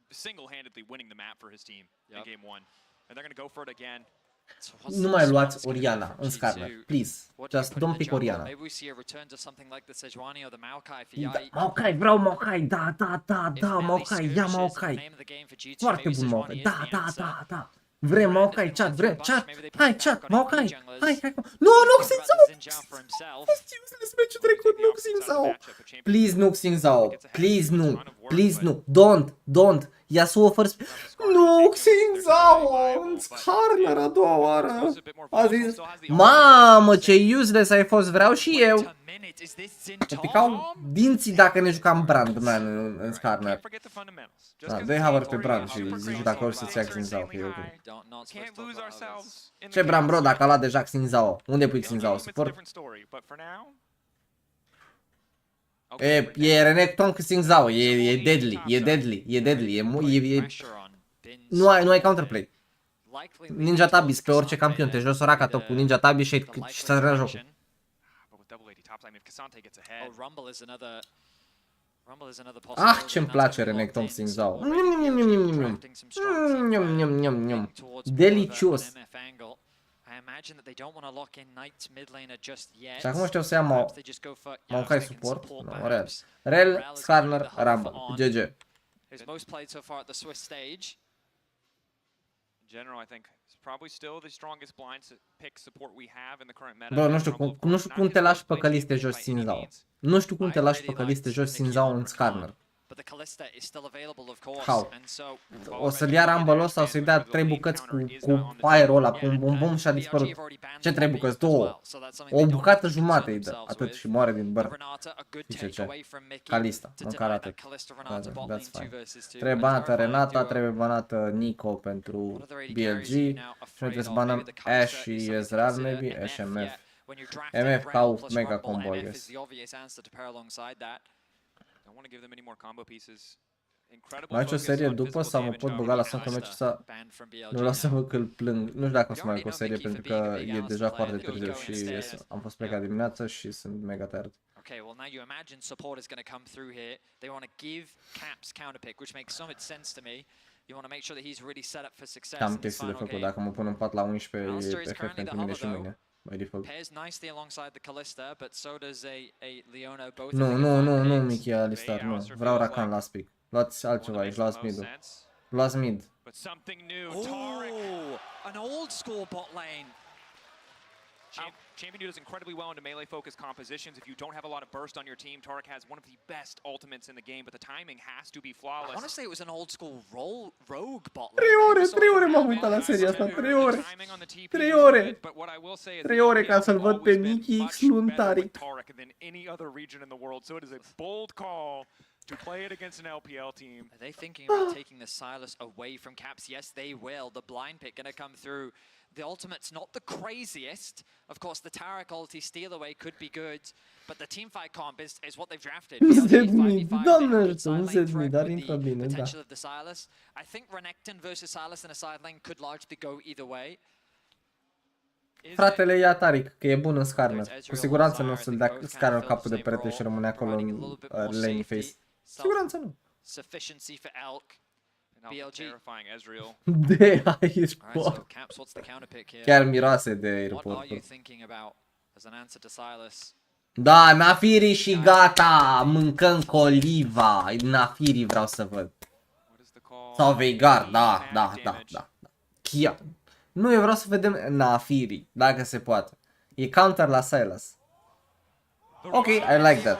single-handedly winning the map for his team in game 1. And they're going to go for it again. Nu mai luați Orianna în Skarner, please. Just don't pick Orianna. Maybe we see a return to something like the Sejuani or the Maokai for Da, Maokai, vreau Maokai, da, Maokai, ia Maokai. Foarte bun Maokai, da. Vrem Maokai, chat, vrem, chat. Hai, chat, Maokai, hai. Nu, Nuxin Zhao! Este useless meciul trecut, Nuxin Zhao. Please, Nuxin Zhao, please nu, don't. Yasuo first. Nuxin Zhao în Skarner a doua oară. A zis, mamă, ce useless ai fost, vreau și eu. Îmi picau dinții dacă ne jucam Brandman în Skarner. Da, dă-i Havard pe Brand și zici dacă orice să-ți ia Xin Zhao, că e ok. Ce Brand, bro, dacă a luat deja Xin Zhao? Unde pui Xin Zhao? Support? E Renekton cu Xin Zhao, e deadly, nu ai counterplay. Ninja Tabis pe orice campion, te joci Soraka top cu Ninja Tabis și să rărea jocul. Ce-mi place Renekton Xin Zhao. Delicios. Și acum știu să ia Maokai support. No, Rel, Skarner, Rumble. GG. Bro, nu știu cum te lași pe Kaliste jos Xin Zhao. Nu știu cum te lași pe Kaliste jos Xin Zhao în Skarner. How? O să-l ia Rumble ăsta, o să-i dea 3 bucăți cu aerul ăla, cu un bum și a dispărut. Ce 3 bucăți? 2. O bucată jumate îi dă, atât și moare din băr. Zice ce? Kalista, măcar atât. That's fine. Trebuie banată Renata, trebuie banată Nico pentru BLG. Și noi trebuie să banăm Ash și Ezreal, maybe? Ash MF. MF ca mega combo, I guess. Mai faci o serie după sau mă pot băga la Sfântul Meci să... Nu vreau să văd că îl plâng. Nu știu dacă o să mai fac o serie pentru că e deja foarte târziu și am fost plecat dimineața și sunt mega tired. Okay, well now you imagine support is going to come through here. They want to give Caps counterpick, which makes so much sense to me. You want to make sure that he's really set up for success. Am chestii de făcut. Dacă mă pun în pat la 11 e perfect pentru mine și mâine. By default. Pairs nicely alongside the Kalista, but so does a Leona. Both. Nu, Mickey Alistar, nu. Vreau Rakan last pick. Luați altceva aici, luați mid-ul. Luați mid. Oh, an old school bot lane. Champion does incredibly well into melee-focused compositions. If you don't have a lot of burst on your team, Tarek has one of the best ultimates in the game, but the timing has to be flawless. Honestly, it was an old school rogue bot lane. 3 ore m-am uitat la seria asta, 3 ore. 3 ore. 3 ore ca să-l văd pe Mickey X luând Tarek. To play it against an LPL team. Are they thinking about taking the Silas away from Caps? Yes, they will. The blind pick going to come through. The ultimate's not the craziest. Of course, the Tarek ulti steal away could be good, but the teamfight comp is what they've drafted. Potential of the Silas. I think Renekton versus Silas in a side lane could largely go either way. Fratele ia Tarek, că e bun în scarner. Cu siguranță nu o să-l dea scarner capul de perete și rămâne acolo în lane face. Siguranță nu. Sufficiency for Elk. BLG. De airport. Chiar miroase de airport. Da, Nafiri și gata, mâncăm coliva. Nafiri vreau să văd. Sau Veigar, da. Chia. Nu, eu vreau să vedem Nafiri, dacă se poate. E counter la Silas. Ok, I like that.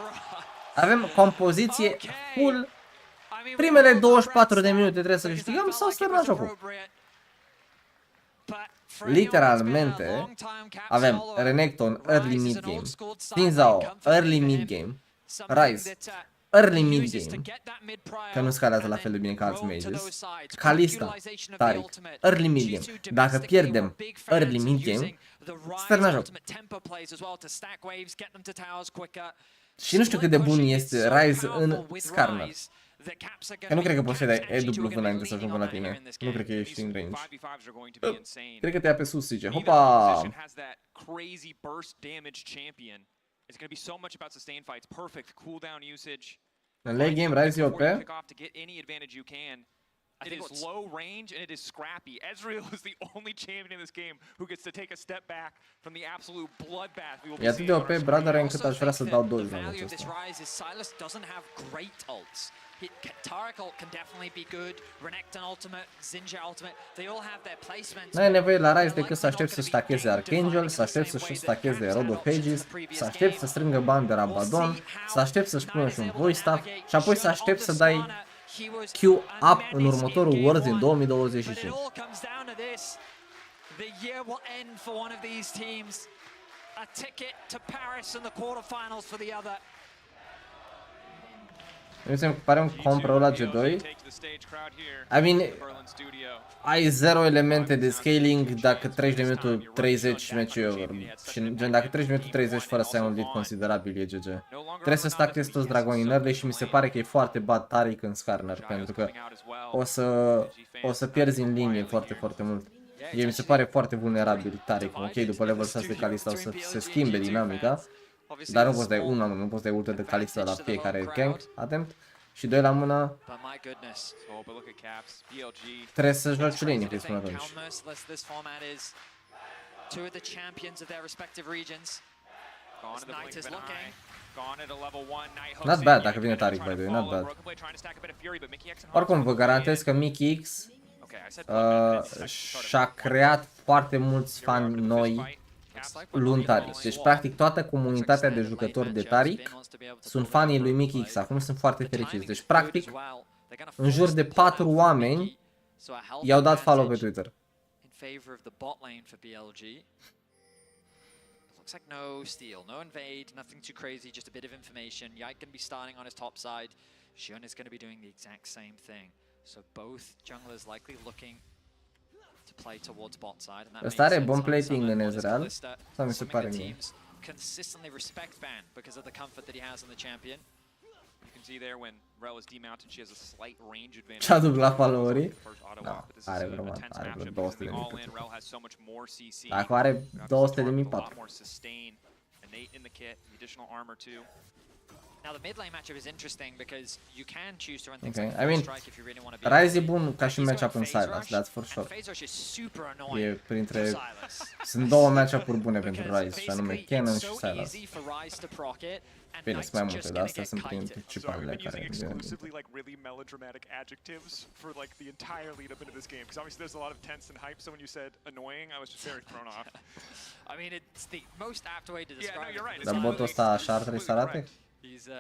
Avem compoziție full. Primele 24 de minute trebuie să câștigăm sau să terminăm jocul. Literalmente avem Renekton early mid game, Stinzao early mid game, Ryze early mid game, că nu scalează la fel de bine ca alți mages, Kalista, Tarek, early mid game. Dacă pierdem early mid game, să terminăm jocul. Și nu știu cât de bun este Ryze în scarner. Că nu cred că poți să dai EW înainte să ajungă la tine. Nu cred că ești în range. Cred că te ia pe sus, zice. Hopa! În late game, Ryze e OP. It is low range and it is scrappy. Ezreal is the only champion in this game who gets to take a step back from the absolute bloodbath we will be seeing. E atât de OP, brother, încât aș vrea să dau 2 la meciul ăsta. Tarek ult can definitely be good. Renekton ultimate, Zinja ultimate, they all have their placements. N-ai nevoie la Ryze decât să aștepți să stacheze Archangel, să aștepți să-și stacheze Rod of Ages, să aștepți să strângă bani de Rabadon, să aștepți să-și pună și un voice staff și apoi să aștepți să dai Q up în următorul Worlds din 2025. Mi pare un comp rău la G2. I mean, ai 0 elemente de scaling dacă treci de minutul 30 meci over. Și gen, dacă treci de minutul 30 fără să ai un lead considerabil e GG. Trebuie să stachezi toți dragonii în early și mi se pare că e foarte bad Tarek în scarner, pentru că o să pierzi în linie foarte, foarte mult. Mi se pare foarte vulnerabil Tarek. Ok, după level 6 de Kalista o să se schimbe dinamica. Dar nu poți dai una, nu poți dai ultă de Kalista la fiecare gank attempt. Și 2 la mână. Trebuie să joci lane, că-i spun atunci. Not bad dacă vine Tarek, by the way, not bad. Oricum vă garantez că Mickey X și-a creat foarte mulți fani noi luni Taric. Deci, practic, toată comunitatea de jucători de Taric sunt fanii lui Mickey X. Acum sunt foarte fericiți. Deci, practic, în jur de 4 oameni i-au dat follow pe Twitter. Looks like no steal, no invade, nothing too crazy, just a bit of information. Yike going to be starting on his top side. Shun is going to be doing the exact same thing. So both junglers likely looking to play towards bot side. And that Ăsta are bomb plating în Ezreal. Sau mi se pare mie. Consistently respect ban because of the comfort that he has in the champion. You can see there when Rel is demounted, she has a slight range advantage. Ce-a dublat followerii? Da, are vreo 200 de mii. Dacă are 200 de mii, 4. Now the mid lane matchup is interesting because you can choose to run things Okay, like I mean, strike if you really want to be. Ryze e bun ca și matchup în Sylas, that's for sure. E printre... Sunt două matchup-uri bune pentru Ryze, și anume Cannon și Sylas. Bine, sunt mai multe, dar astea sunt principalele care vin. Dar botul ăsta așa ar trebui să arate?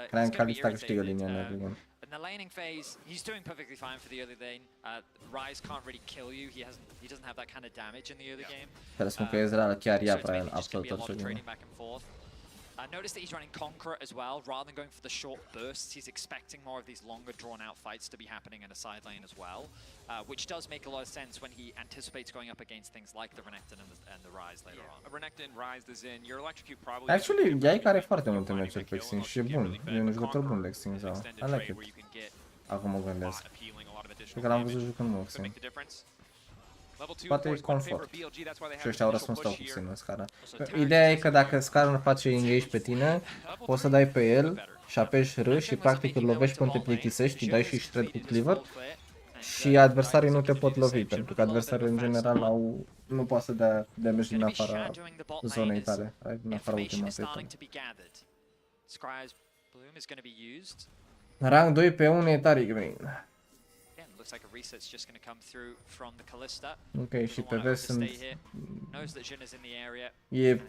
Cream că Kalista câștigă linia în early game. In the laning phase, he's doing perfectly fine for the early lane. Ryze can't really kill you. He doesn't have that kind of damage in the early game. Trebuie să spun că Ezreal chiar ia prea absolut orice. Notice that he's running Conqueror as well, rather than going for the short bursts. He's expecting more of these longer drawn-out fights to be happening in a side lane as well, which does make a lot of sense when he anticipates going up against things like the Renekton and the Ryze later on. Renekton, Ryze, the Xin, your electrocute probably. Actually, Yike are foarte multe meciuri pe Xing și e bun. E un jucător bun de Xing sau. I like it. Acum mă gândesc. Cred că l-am văzut jucând mult Xing. Poate e confort. Și ăștia au răspuns tot puțin în scara. Ideea e că dacă scara nu face engage pe tine, poți să dai pe el și apeși R și practic îl lovești până te plictisești, îi dai și shred cu cleaver și adversarii nu te pot lovi, pentru că adversarii în general nu poate să dea damage din afara zonei tale, din afara ultimatei tale. Rang 2 pe 1 e Taric main. Ok, și pe vest sunt... E 10%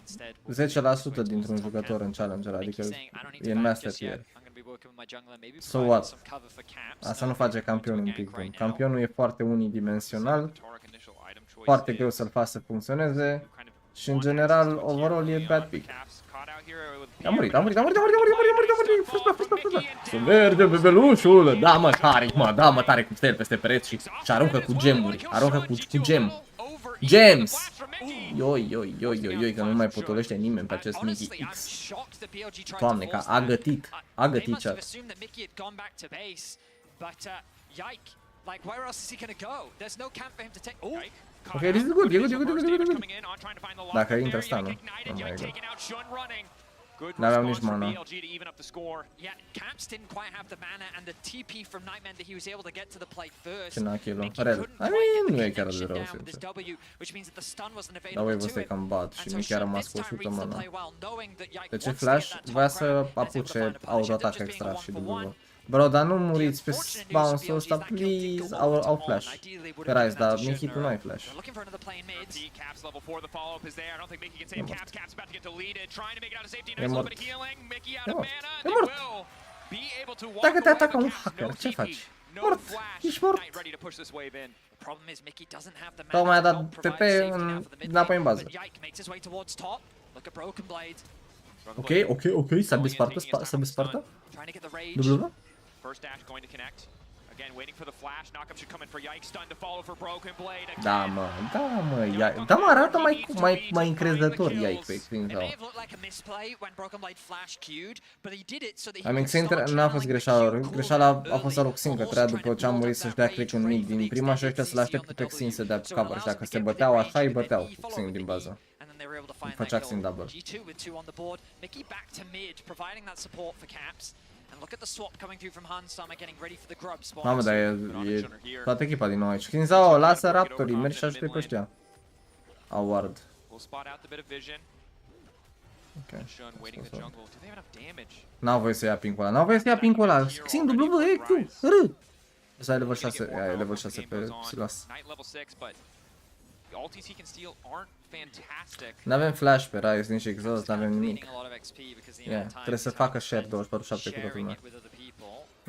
dintr-un jucător în Challenger, adică e în Master Tier. So what? Asta nu face campionul în pic bun. Campionul e foarte unidimensional, foarte greu să-l faci să funcționeze și în general, overall, e bad pick. A murit. Să merge bebelușul. Da mă, tare cum stă el peste pereți și aruncă cu gemuri. Aruncă cu gem. Gems! Ioi, că nu mai potolește nimeni pe acest Mickey X. Doamne, că a gătit chat. Ok, this is good, e good. Dacă intră ăsta, nu? Nu mai e good. N-aveam nici mana. Ce n-a kill-ul? Rel. Nu e chiar de rău, sincer. Dar voi vă stai cam bad și mi chiar a rămas cu 100 mana. Deci Flash voia să apuce auto-atac extra și W. Bro, dar nu muriți pe bounce-ul ăsta, please. Au Flash. Pe Ryze, dar Mickey tu nu ai Flash. E mort. Dacă te atacă un hacker, ce faci? Mort. Ești mort. Tocmai a dat TP înapoi în bază. Ok, s-a bespartă? W? Da, mă, arată mai încrezător Yike pe Xing sau. N-a fost greșeala a fost a lui Xing, că trebuia după ce a murit să-și dea click în mid din prima și ăștia să-l aștepte pe Xing să dea cover și dacă se băteau așa, îi băteau Xing din bază. Făcea Xing double. Mamă, dar e toată echipa din nou aici. Kinzao, lasă Raptorii, mergi și ajută pe ăștia. Award. Ok. N-au voie să ia pink-ul ăla, Xin, W, E, Q, R. Ăsta e level 6, e level 6 pe Silas. N-avem flash pe Rise, nici exhaust, n-avem nimic. Yeah, trebuie să facă share 24/7 cu toată lumea.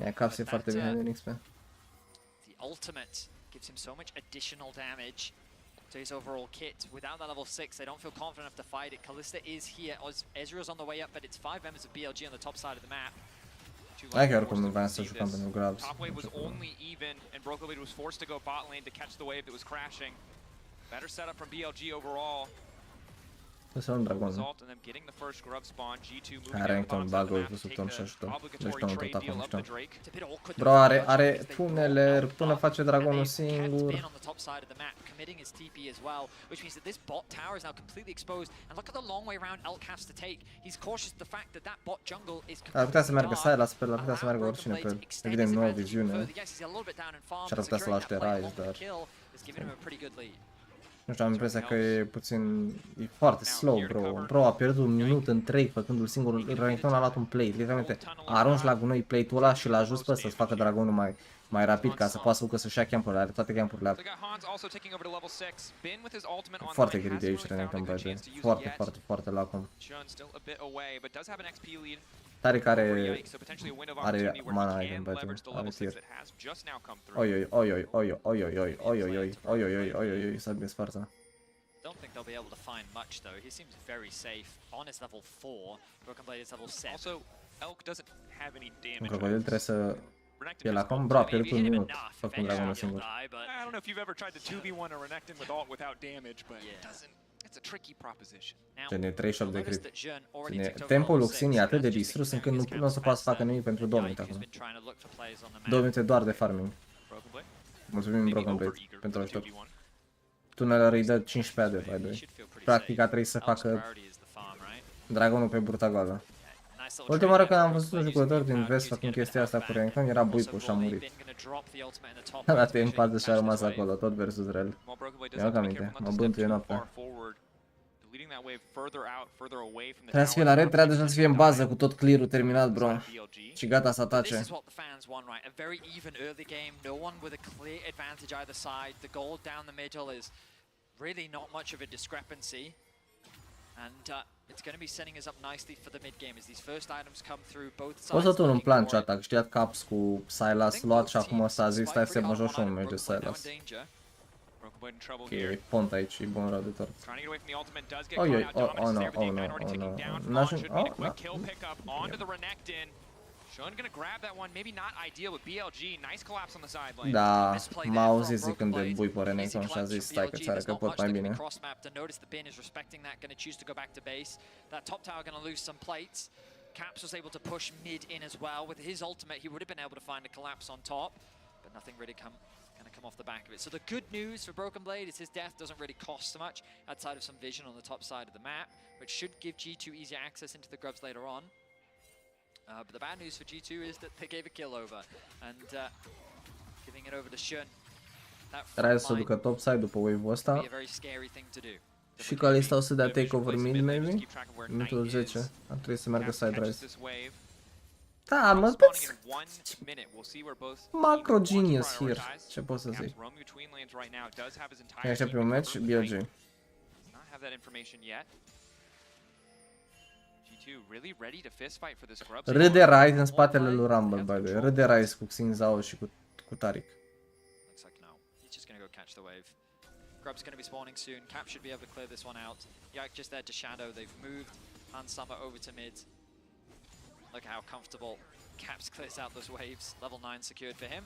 Yeah, Caps e foarte bine din XP. The ultimate gives him so much additional damage to his overall kit. Without that level 6, they don't feel confident enough to fight it. Kalista is here. Ezreal's on the way up, but it's 5 members of BLG on the top side of the map. Hai că oricum nu vreau să jucăm pentru grabs. Top wave was only even, and Broken Blade was forced to go bot lane to catch the wave that was crashing. Better setup from BLG overall. Să luăm dragonul. Are încă un bug, o văzut om și ajută. Deci nu tot acum știu. Bro, are tuneler până face dragonul singur. Ar putea să meargă Sylas pe el, ar putea să meargă oricine pe el. Evident nu au viziune. Și ar putea să-l aștepte Rise, dar... Nu știu, am impresia că e puțin... E foarte slow, bro. Bro a pierdut un minut întreg făcându-l singur. Renekton a luat un plate. Literalmente a arunci la gunoi plate-ul ăla și l-a ajuns pe să-ți facă dragonul mai rapid ca să poată să ducă să-și ia campurile. Are toate campurile. Foarte greedy aici Renekton, băi. Foarte lacom. Taric are mana item, băi. Are tier. Oi, s-a bine spartă. Don't think they'll be able to find much though. He seems very safe on his level 4. Broken Blade is level 7. Also, Elk doesn't have any damage. Crocodile trebuie să fie la com. Bro, a pierdut un minut făcând dragonul singur. I don't know if you've ever tried to 2v1 a Renekton with ult without damage, but it doesn't. It's a tricky proposition. Ține 38 de crit. Ține tempo Luxin e atât de distrus încât nu o să poată să facă nimic pentru 2 minute acum. 2 minute doar de farming. Mulțumim Broken Blade pentru ajutor. Tuneler îi dă 15 AD, by the way. Practic a trebuit să facă dragonul pe burta goală. Ultima oară când am văzut un jucător din vest făcând chestia asta cu Renekton era Buipo și a murit. A dat în fază și a rămas acolo, tot versus Rel. Mi-au aminte, mă bântuie noaptea. Trebuia să fie la red, trebuia deja să fie în bază cu tot clear-ul terminat, bro. Și gata să atace. Poți să tun un plan chat, știat Caps cu Sylas luat și acum ăsta a zis stai să mă joc și un meci de Sylas. Ok, e pont aici, e bun rău de tot. Oi, oh no. N-ajung, da. Da, m-a auzit zicând de Buipo Renekton și a zis stai că ți-ară că pot mai bine. Caps was able to push mid in as well. With his ultimate, he would have been able to find a collapse on top, but nothing really come off the back of it. So the good news for Broken Blade is his death doesn't really cost so much outside of some vision on the top side of the map, which should give G2 easy access into the grubs later on. But the bad news for G2 is that they gave a kill over, and giving it over to Shun. Trebuie să ducă top side după wave-ul ăsta. Și Kalista o să dea takeover mid, maybe? Minutul 10. Ar trebui să meargă side rise. Da, mă, macro genius here. Ce pot să zic? E așa pe un match, BLG. Râde Rise în spatele lui Rumble, by the way. Râde Rise cu Xin Zhao și cu Taric. Grub's going to be spawning soon. Cap should be able to clear this one out. Yak just there to shadow. They've moved Han Summer over to mid. Look at how comfortable Caps clears out those waves. Level 9 secured for him.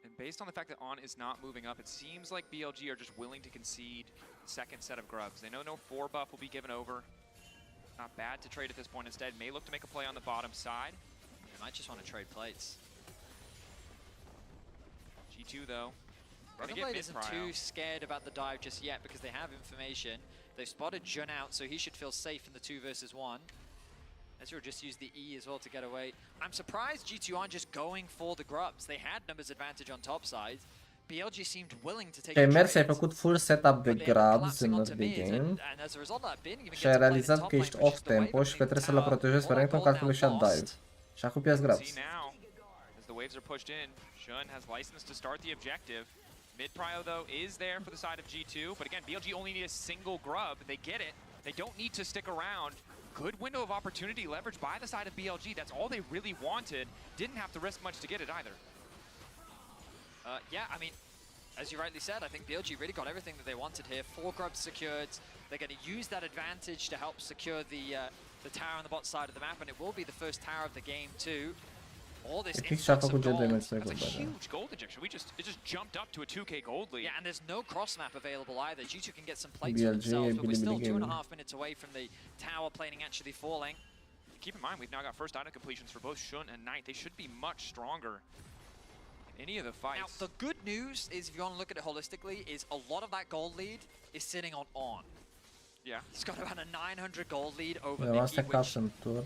And based on the fact that On is not moving up, it seems like BLG are just willing to concede the second set of grubs. They know no 4 buff will be given over. Not bad to trade at this point. Instead, may look to make a play on the bottom side. They might just want to trade plates. G2 though. Broken Blade isn't too scared about the dive just yet because they have information. They've spotted Jun out, so he should feel safe in the 2 versus 1. Ezreal just used the E as well to get away. I'm surprised G2 aren't just going for the grubs. They had numbers advantage on top side. BLG seemed willing to take a Mercy, ai făcut full setup de grabs în early game și ai realizat că ești off tempo și că trebuie să-l protejezi pe Renekton că altfel și-a dive. Și acum piați grabs. Mid-prio, though, is there for the side of G2. But again, BLG only need a single grub. They get it. They don't need to stick around. Good window of opportunity leveraged by the side of BLG. That's all they really wanted. Didn't have to risk much to get it either. Yeah, I mean, as you rightly said, I think BLG really got everything that they wanted here. 4 grubs secured. They're going to use that advantage to help secure the tower on the bot side of the map, and it will be the first tower of the game too. All this influx of gold. That's a huge gold injection. It just jumped up to a 2k gold lead. Yeah, and there's no cross map available either. G2 can get some plates for themselves, but we're still 2.5 minutes away from the tower plating actually falling. Keep in mind, we've now got first item completions for both Shun and Knight. They should be much stronger in any of the fights. Now, the good news is, if you want to look at it holistically, is a lot of that gold lead is sitting on. Yeah. He's got about a 900 gold lead over Mickey, which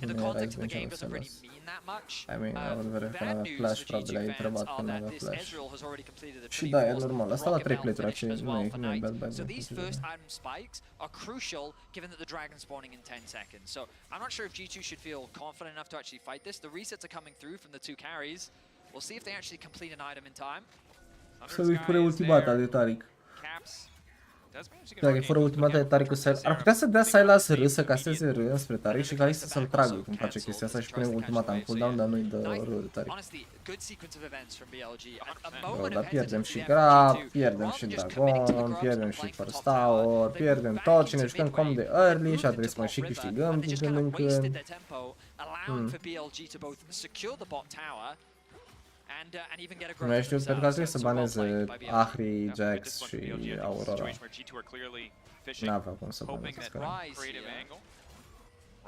in the context of the game doesn't really mean that much. I mean, bad news for G2 fans are that this Ezreal has already completed a pretty rocket finish as well for Knight. So these first item spikes are crucial given that the dragon's spawning in 10 seconds. So I'm not sure if G2 should feel confident enough to actually fight this. The resets are coming through from the 2 carries. We'll see if they actually complete an item in time. Să-i fure ultimata de Taric. Dacă fără ultimata de Taric cu Sylas, ar putea să dea Sylas R, să caseze R înspre Taric și Kalista să-l tragă cum face chestia asta și pune ultimata în cooldown, dar nu-i dă R de Taric. Bro, dar pierdem și Grab, pierdem și Dragon, pierdem și First Tower, pierdem tot și ne jucăm com de early și a trebuit să mai și câștigăm din când în când. Nu mai știu, pentru că ar trebui să baneze Ahri, Jax și Aurora. N-avea cum să baneze Scar.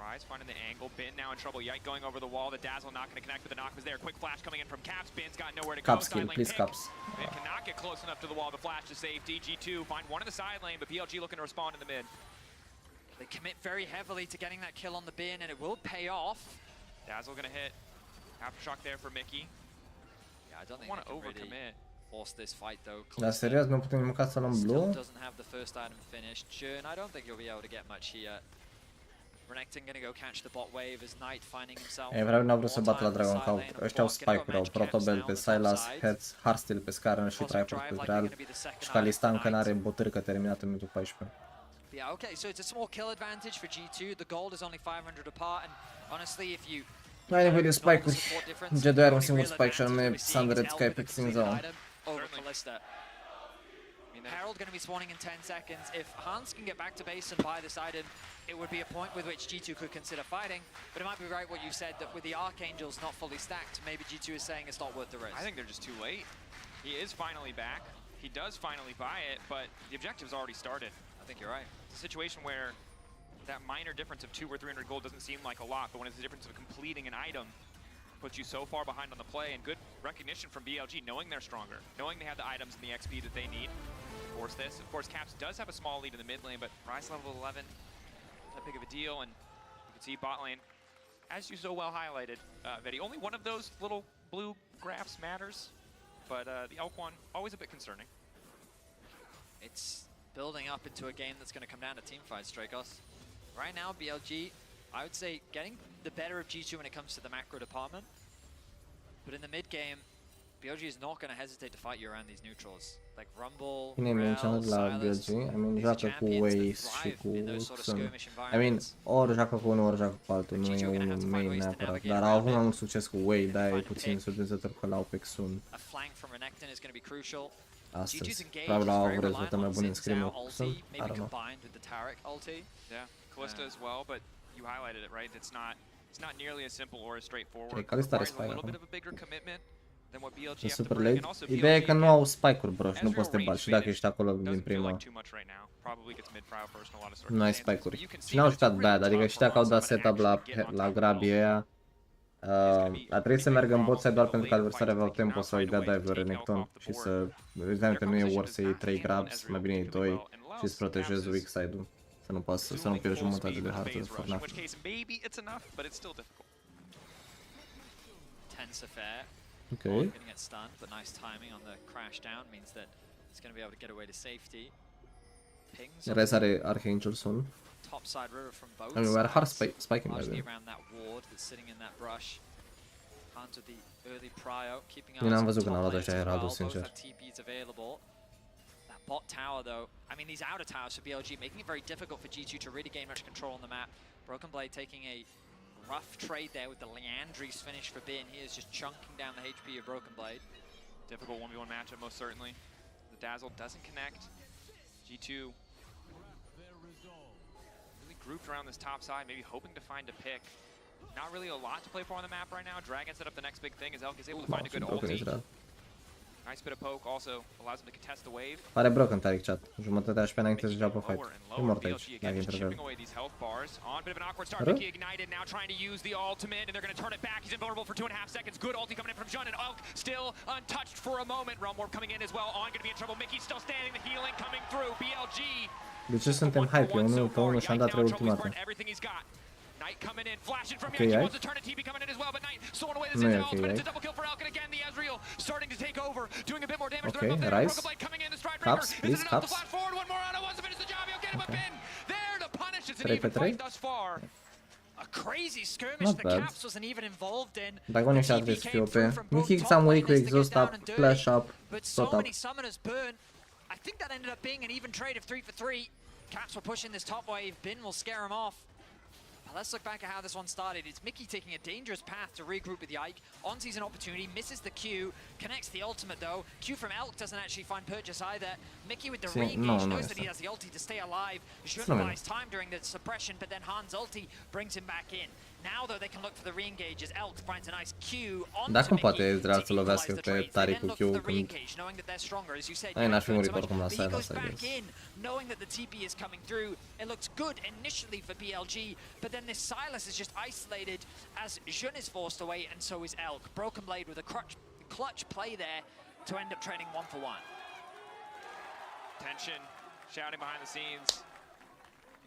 Rise finding the angle. Bin now in trouble. Yike going over the wall. The Dazzle not going to connect, but the knock was there. Quick flash coming in from Caps. Bin's got nowhere to go. Caps kill, please Caps. Bin cannot get close enough to the wall. The flash to safety. G2 find one in the side lane, but BLG looking to respond in the mid. They commit very heavily to getting that kill on the Bin, and it will pay off. Dazzle going to hit. Aftershock there for Mickey. I don't think they can really force this fight though. Dar serios, nu putem măcar să luăm blue? Doesn't have the first item finished. Jern, I don't think you'll be able to get much here. Renekton gonna go catch the bot wave as Knight finding himself. Ei, vreau, n-au vrut să bată la Dragon, că ăștia au Spike-uri, au Protobel pe Sylas, Heads, Heartsteel pe Skarner și Triforce pe Real și Kalista încă n-are botârcă terminată în minutul 14. Yeah, okay, so it's a small kill advantage for G2. The gold is only 500 apart, and honestly, if you Nu ai nevoie de spike-uri. G2 are un singur spike și anume Sundered Sky pe Xing Zone. Herald going to be spawning in 10 seconds. If Hans can get back to base and buy this item, it would be a point with which G2 could consider fighting. But it might be right what you said, that with the Archangels not fully stacked, maybe G2 is saying it's not worth the risk. I think they're just too late. He is finally back. He does finally buy it, but the objective's already started. I think you're right. It's a situation where that minor difference of 200 or 300 gold doesn't seem like a lot, but when it's the difference of completing an item, puts you so far behind on the play, and good recognition from BLG, knowing they're stronger, knowing they have the items and the XP that they need to force this. Of course, Caps does have a small lead in the mid lane, but Rise level 11, not big of a deal, and you can see bot lane, as you so well highlighted, Vedi, only one of those little blue graphs matters, but the Elk one, always a bit concerning. It's building up into a game that's going to come down to team fights, Dracos. Right now, BLG, I would say, getting the better of G2 when it comes to the macro department. But in the mid game, BLG is not going to hesitate to fight you around these neutrals. Like Rumble, Rel, Sylas. I mean, joacă cu Waze și cu Sun. I mean, ori joacă cu unul, ori joacă cu altul, nu e unul main neapărat. Dar au avut mai mult succes cu Waze, de-aia e puțin surprinzător că l-au pe Sun. Astăzi, probabil au avut rezultate mai bune în scrim-ul cu Sun, I don't know. Yeah, Kalista as well, but you highlighted it, right? It's not nearly as simple or as straightforward. Okay, Kalista are a spike little bit of a bigger commitment than what BLG E have to super bring, late. and also Ideea e că nu au spike-uri, bro, și nu Ezreal poți să te bagi. Și dacă ești acolo din prima, nu ai spike-uri. Și n-au jucat bad, adică și dacă au dat setup la grabii aia, a trebuit să meargă în bot side doar pentru că adversarii aveau tempo să-i dea dive-ul Renekton și să... Evident, nu e worth să iei 3 grabs, mai bine iei 2 și să protejezi weak side-ul. Să nu pierzi jumătate de hartă for nothing. Tense affair. Okay. Getting it stunned, but nice timing on the crash down means that it's going to be able to get away to safety. Pings. Rez are Archangel soon. Top side river from both. I mean, we're hard spiking by then. Around that ward that's sitting in that brush. Onto the early prio, keeping out. N-am văzut când am luat ăștia Heraldul, sincer. TP's available. bot tower, though. I mean, these outer towers for BLG, making it very difficult for G2 to really gain much control on the map. Broken Blade taking a rough trade there with the Leandry's finish for Bin. He is just chunking down the HP of Broken Blade. Difficult 1v1 matchup, most certainly. The Dazzle doesn't connect. G2 really grouped around this top side, maybe hoping to find a pick. Not really a lot to play for on the map right now. Dragon set up the next big thing as Elk is able to find a good ulti. Nice bit of poke also allows him to contest the wave. Pare broken Taric chat. Jumătatea și pe înainte să joacă fight. E mort aici, dacă intervine. On bit of an awkward start. Mickey ignited now trying to use the ultimate and they're going to turn it back. He's invulnerable for 2.5 seconds. Good ulti coming in from Jun and Elk still untouched for a moment. Realm Warp coming in as well. On going to be in trouble. Mickey still standing. The healing coming through. BLG. De ce suntem hype? E 1-1 și am dat 3 ultimate. Knight coming in, flashing from here. He wants to turn a TP coming in as well, but Knight stolen away this ultimate. It's a double kill for Elk, and again the Ezreal starting to take over, doing a bit more damage. Okay, Rise. Coming in, the stride breaker. Caps, please, Caps. Flash forward, one more on it, wants to finish the job. He'll get him a pin. There to punish. It's an even fight thus far. A crazy skirmish that Caps wasn't even involved in. Dacă nu și-ar trebui să fie OP. Mickey s-a murit cu exhaust up, flash up, tot up. I think that ended up being an even trade of 3 for 3. Caps were pushing this top wave. Bin will scare him off. Let's look back at how this one started. It's Mickey taking a dangerous path to regroup with the Ike. On sees an opportunity, misses the Q, connects the ultimate though. Q from Elk doesn't actually find purchase either. Mickey with the re-engage knows that he has the ulti to stay alive. Shouldn't buys time during the suppression, but then Han's ulti brings him back in. Now though they can look for the re-engage as Elk finds a nice Q onto Dacă Mickey poate Ezreal să lovească pe Taric cu Q când... Ai, n-aș fi murit oricum la side asta, knowing that the TP is coming through. It looks good initially for BLG, but then this Silas is just isolated as Jun is forced away, and so is Elk. Broken Blade with a clutch play there to end up trading 1 for 1. Tension, shouting behind the scenes.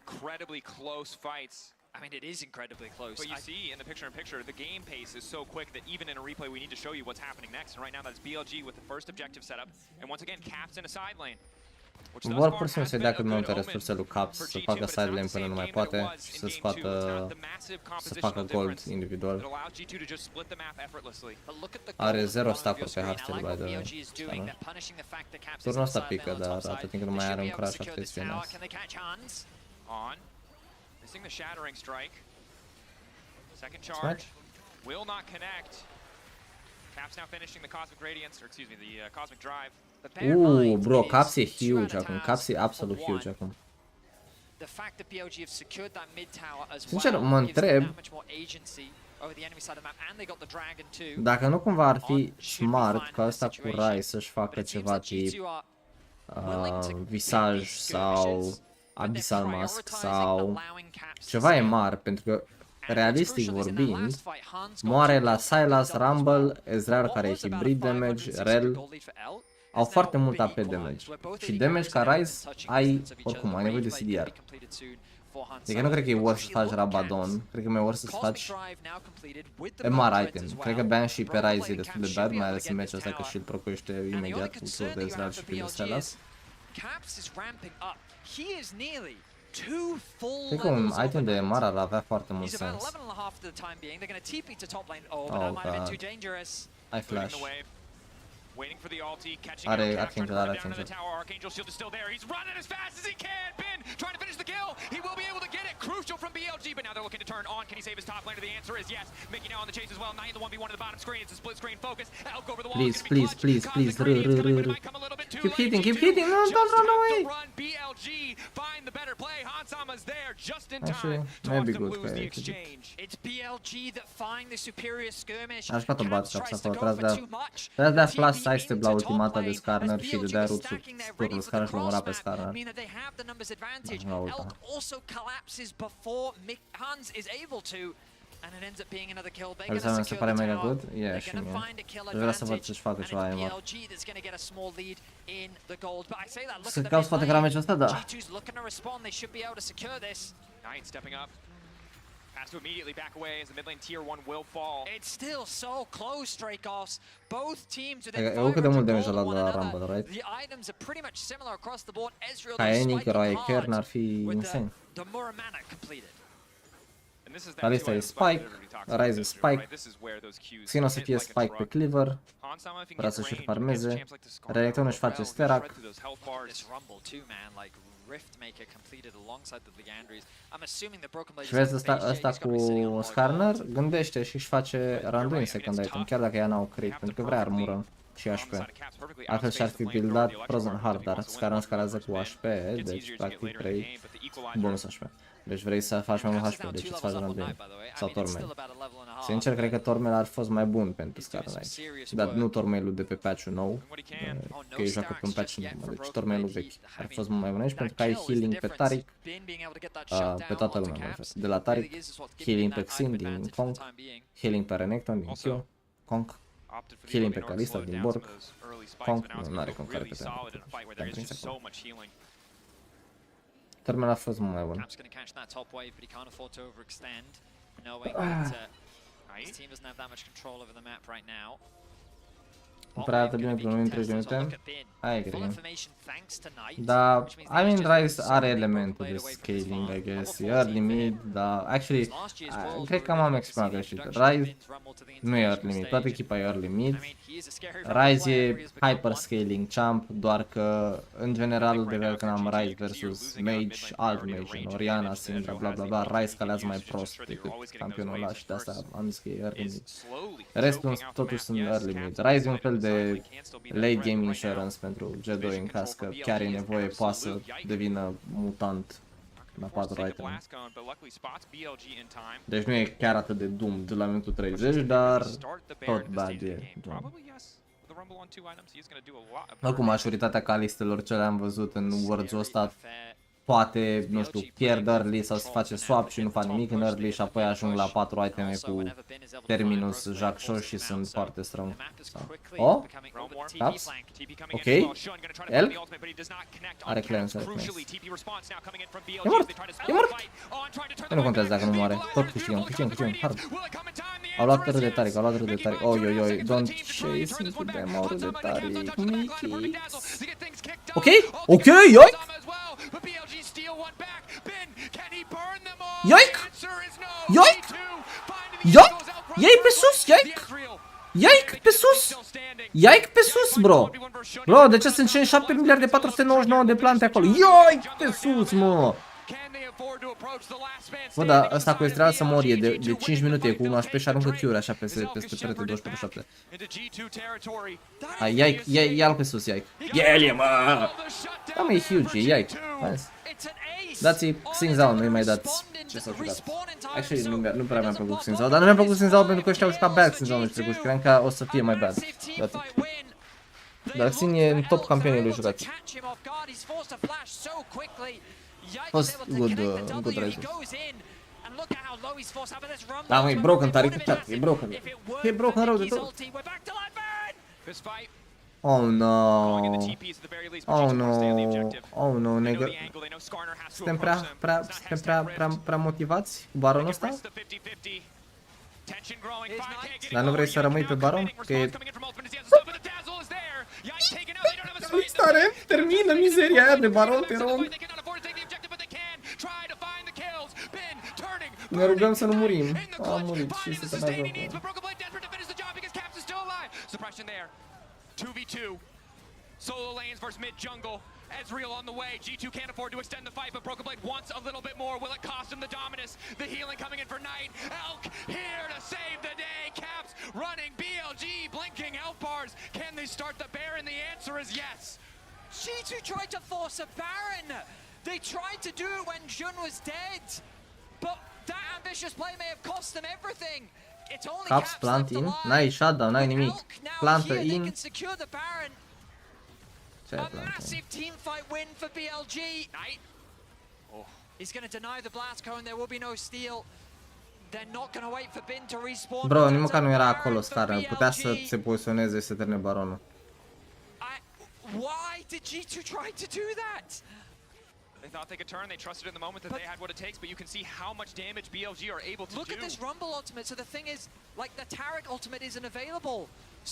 Incredibly close fights. I mean, it is incredibly close. But you see in the picture-in-picture, the game pace is so quick that even in a replay, we need to show you what's happening next. And right now, that's BLG with the first objective set up. And once again, Caps in a side lane. Vor pur și simplu să-i dea cât mai multe resurse lui Caps, să facă side lane până nu mai poate și să scoată, să facă gold individual. Are 0 stack-uri pe hardstyle, by the way. Turnul ăsta pică, dar atât timp cât nu mai are un crash, ar trebui să fie nice. Missing the shattering strike. Second charge will not connect. Caps now finishing the cosmic radiance, or excuse me, the cosmic drive. Bro, Caps e huge acum. Caps e absolut huge acum. Sincer, mă întreb dacă nu cumva ar fi smart ca ăsta cu Rai să-și facă ceva tip Visage sau Abyssal Mask sau ceva MR, pentru că realistic vorbind moare la Sylas, Rumble, Ezreal care e hibrid damage, Rel au foarte mult AP damage și damage ca Rise ai oricum, ai nevoie de CDR. Adică nu cred că e worth să faci Rabadon, cred că e mai worth să faci MR item. Cred că Banshee pe Rise e destul de bad, mai ales în match-ul ăsta că și-l procuiește imediat cu de Ezreal și pe Sylas. Cred că un item de MR ar avea foarte mult sens. Oh, god. I flash. Waiting for the ulti, catching Are out, Archangel, down to the tower. Archangel shield is still there. He's running as fast as he can. Bin trying to finish the kill. He will be able to get it. Crucial from BLG, but now they're looking to turn on. Can he save his top laner? The answer is yes. Mickey now on the chase as well. Knight in the 1v1 in the bottom screen. It's a split screen focus. Elk over the wall. Please. Keep hitting. No, don't run away. BLG find the better play. Hansama's there just in Actually, time to lose the exchange. It's BLG that find the superior skirmish. Aș face o bat Caps acolo. Trebuie să dea flash sidestep la ultimata de Skarner și dădea root-ul turul Skarner și l-omora pe Skarner. Alisana se pare mega good? Yeah, și mie. Vreau să văd să-și facă ceva mai mult. Să cauți poate că la meciul ăsta, da. Has to immediately back away as the mid lane tier 1 will fall. It's still so close, Straykos. Both teams with E cât de mult damage a luat la Rumble, right? The items are pretty much similar across the board. Ezreal ca Enic, Roy Kern ar fi insane. The Muramana completed. Kalista e Spike, Ryze e Spike, Xin o să fie Spike pe Cleaver, vrea să-și farmeze, Renekton își face Sterak. Și vezi ăsta cu Skarner gândește și își face randul în second item, chiar dacă ea n-au crit, pentru că vrea armură și HP. Altfel și-ar fi buildat Frozen Heart, dar Skarner scalează cu HP, deci practic vrei bonus HP. Deci vrei să faci mai mult HP, deci îți faci randul. Sau Tormel. Sincer, cred că Tormel ar fost mai bun pentru Skarner aici. Dar nu Tormelul de pe patch-ul nou, că ei joacă pe un patch nou, deci Tormelul vechi. Ar fi fost mult mai bun aici pentru că ai healing pe Taric, pe toată lumea, de la Taric, healing pe Xin din Kong, healing pe Renekton din Q, Kong, healing pe Kalista din Borg, Kong, nu are Kong care pe te-am Tormel a fost mult mai bun. Nu prea arată bine până în 30 minute. Aia e greu. Dar, I mean, Ryze are elemente de scaling, I guess. E early mid, dar, actually, cred că m-am exprimat greșit. Ryze nu e early mid, toată echipa e early mid. Ryze e hyper scaling champ, doar că, în general, de când am Ryze versus mage, alt mage, Oriana, Syndra, bla bla bla, Ryze scalează mai prost decât campionul ăla și de asta am zis că e early mid. Restul totuși sunt early mid. Ryze e un fel de late game insurance pentru G2 în caz că chiar e nevoie, poate să devină mutant la 4 item. Deci nu e chiar atât de doom de la minutul 30, dar tot bad e. Oricum, majoritatea calistelor ce le-am văzut în Worlds-ul ăsta poate, nu știu, pierd early sau se face swap și nu fac nimic în early și apoi ajung la 4 iteme cu Terminus, Jackshot și sunt foarte strong. Oh? Caps? Ok. El? Are clearance, are clearance. E mort! E mort! Nu contează dacă nu moare. Tot câștigăm. Hard. Au luat râd de Taric, Oi, oi, oi. Don't chase me to them, au râd de Taric. Mickey. Ok, ok, yoik! Yoik! Yoik! Yoik! Iei pe sus, yoik! Yoik pe sus! Yoik pe sus, bro! Bro, de ce sunt 57 miliarde 499 de plante acolo? Yoik pe sus, mă! Bă, dar ăsta cu Estreal să mori, e de 5 minute, e cu 1 HP și aruncă Q-uri așa peste perete 24/7. Hai, Yoik, ia-l pe sus, Yoik. El e, mă! Da, mă, e huge, e Yoik. Dați-i Xingzao, nu-i mai dați ce s-au jucat. Actually, nu prea mi-a plăcut Xingzao, dar nu mi-a plăcut Xingzao pentru că ăștia au jucat bad Xingzao nu știu trecut și credeam că o să fie mai bad. Dar Xin e în top campionii lui jucați. Fost good Ryze. Da, mă, e broken tare cu chat, e broken. E broken rău de tot. Oh no. Oh no. Oh no, nigga. Suntem prea motivați cu baronul ăsta? Dar nu vrei să rămâi pe baron? Că e... Stare, termină mizeria aia de baron, te rog. Ne rugăm să nu murim. Am murit și să te mai văd. 2v2. Solo lanes versus mid jungle. Ezreal on the way. G2 can't afford to extend the fight, but Broken Blade wants a little bit more. Will it cost him the dominance? The healing coming in for Knight. Elk here to save the day. Caps running. BLG blinking health bars. Can they start the Baron? The answer is yes. G2 tried to force a Baron. They tried to do it when Jun was dead. But that ambitious play may have cost them everything. Caps, plant in, n-ai shutdown, n-ai nimic. Plantă in. Ce ai plantă? Bro, nici măcar nu era acolo scara, putea să se poziționeze și să termine baronul. They thought they could turn, they trusted in the moment that they had what it takes, but you can see how much damage BLG are able to do. Look at this Rumble ultimate. So the thing is, like, the Taric ultimate isn't available.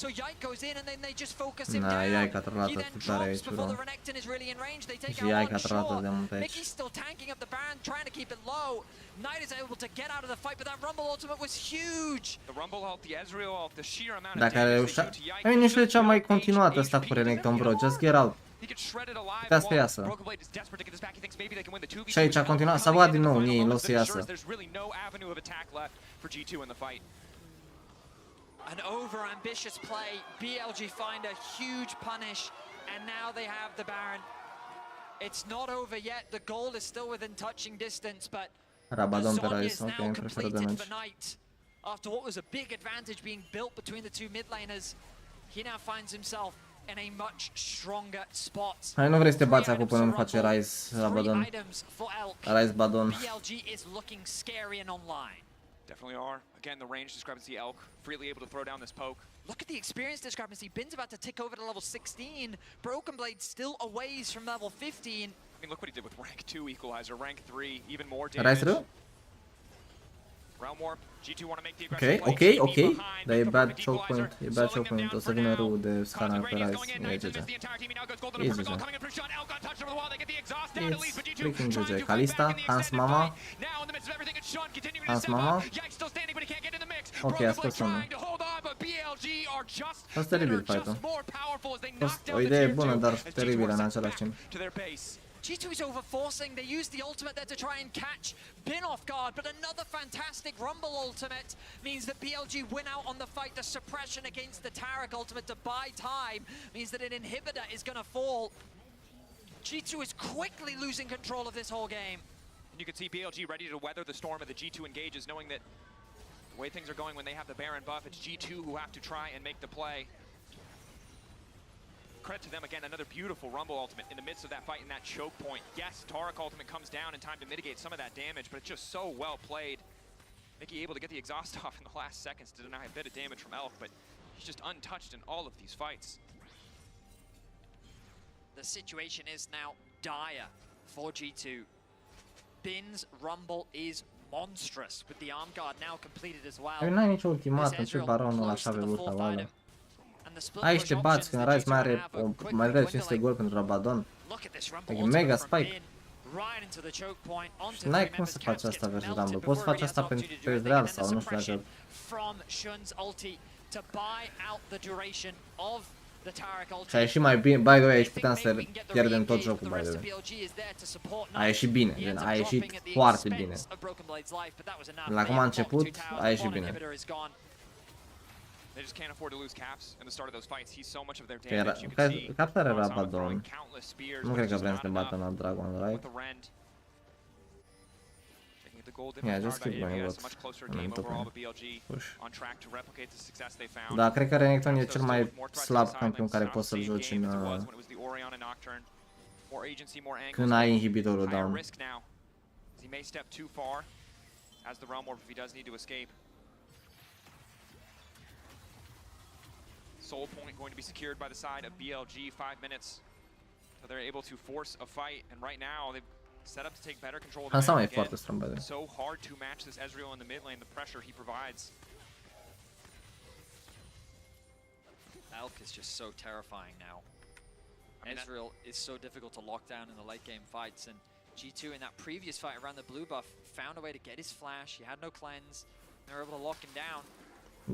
So Yike goes in and then they just focus him down. He then drops before the Renekton is really in range. They take out one shot. Mickey's still tanking up the Baron, trying to keep it low. Knight is able to get out of the fight, but that Rumble ultimate was huge. The Rumble ult, the Ezreal ult, the sheer amount of Dacă damage reușea... they do to Yike. Ai, nici ce-am mai continuat ăsta cu Renekton, bro. Just get out. Putea să iasă. Și aici a continuat, s-a băgat din nou în ei, în loc să iasă. An over-ambitious play. BLG find a huge punish, and now they have the Baron. It's not over yet. The goal is still within touching distance, but Rabadon pe Zon Rise, is ok, now îmi preferă completed damage. for Knight. After what was a big advantage being built between the two mid laners, he now finds himself in a much stronger spot. Hai, nu vrei să te bați acum până nu face Rise Rabadon. Rise Badon. BLG is looking scary and online. Definitely are. Again, the range discrepancy, Elk freely able to throw down this poke. Look at the experience discrepancy. Bin's about to tick over to level 16. Broken Blade still a ways from level 15. I mean, look what he did with rank 2 equalizer, rank 3, even more damage. Rise through? Realm Warp, G2 want to make the Ok, aggressive ok, ok. Dar e bad choke point, e bad choke point. O să vină rău de scanner pe Rise. E GG. E GG. It's freaking GG. Kalista, Hans Mama. Hans Mama. Ok, a scos unul. A fost teribil fight-ul. A fost o idee bună, dar teribilă în același timp. G2 is overforcing. They use the ultimate there to try and catch Bin off guard, but another fantastic Rumble ultimate means that BLG win out on the fight. The suppression against the Taric ultimate to buy time means that an inhibitor is going to fall. G2 is quickly losing control of this whole game. And you can see BLG ready to weather the storm of the G2 engages, knowing that the way things are going when they have the Baron buff, it's G2 who have to try and make the play. Credit to them again, another beautiful Rumble ultimate in the midst of that fight and that choke point. Yes, Taric ultimate comes down in time to mitigate some of that damage, but it's just so well played. Mickey able to get the exhaust off in the last seconds to deny a bit of damage from Elk, but he's just untouched in all of these fights. The situation is now dire for G2. Bin's Rumble is monstrous, with the arm guard now completed as well. N-ai nicio ultimată, ce baronul așa pe burta oală. Ai și te bați când Rise mai are mai de 500 gol pentru Rabadon. E mega spike. Și n-ai cum să faci asta versus Rumble. Poți să faci asta pentru Real sau nu știu dacă... Și a ieșit mai bine, by the way, aici puteam să pierdem tot jocul, by the way. A ieșit bine, gen, a ieșit foarte bine. La cum a început, a ieșit bine. They just can't afford to lose Caps in the start of those fights. He's so much of their damage. You can see Caps are Rabadon. Nu cred că vrem să ne bată în Dragon, right? Yeah, just keep going with push. Da, cred că Renekton e cel mai slab campion care poți să-l joci în... când ai inhibitorul down. He may step too far as the Realm Warp if he does need to escape. Soul point going to be secured by the side of BLG, 5 minutes. So they're able to force a fight, and right now they've set up to take better control of the map again. So hard to match this Ezreal in the mid lane, the pressure he provides. Elk is just so terrifying now. Ezreal is so difficult to lock down in the late game fights, and G2 in that previous fight around the blue buff found a way to get his flash. He had no cleanse. They were able to lock him down.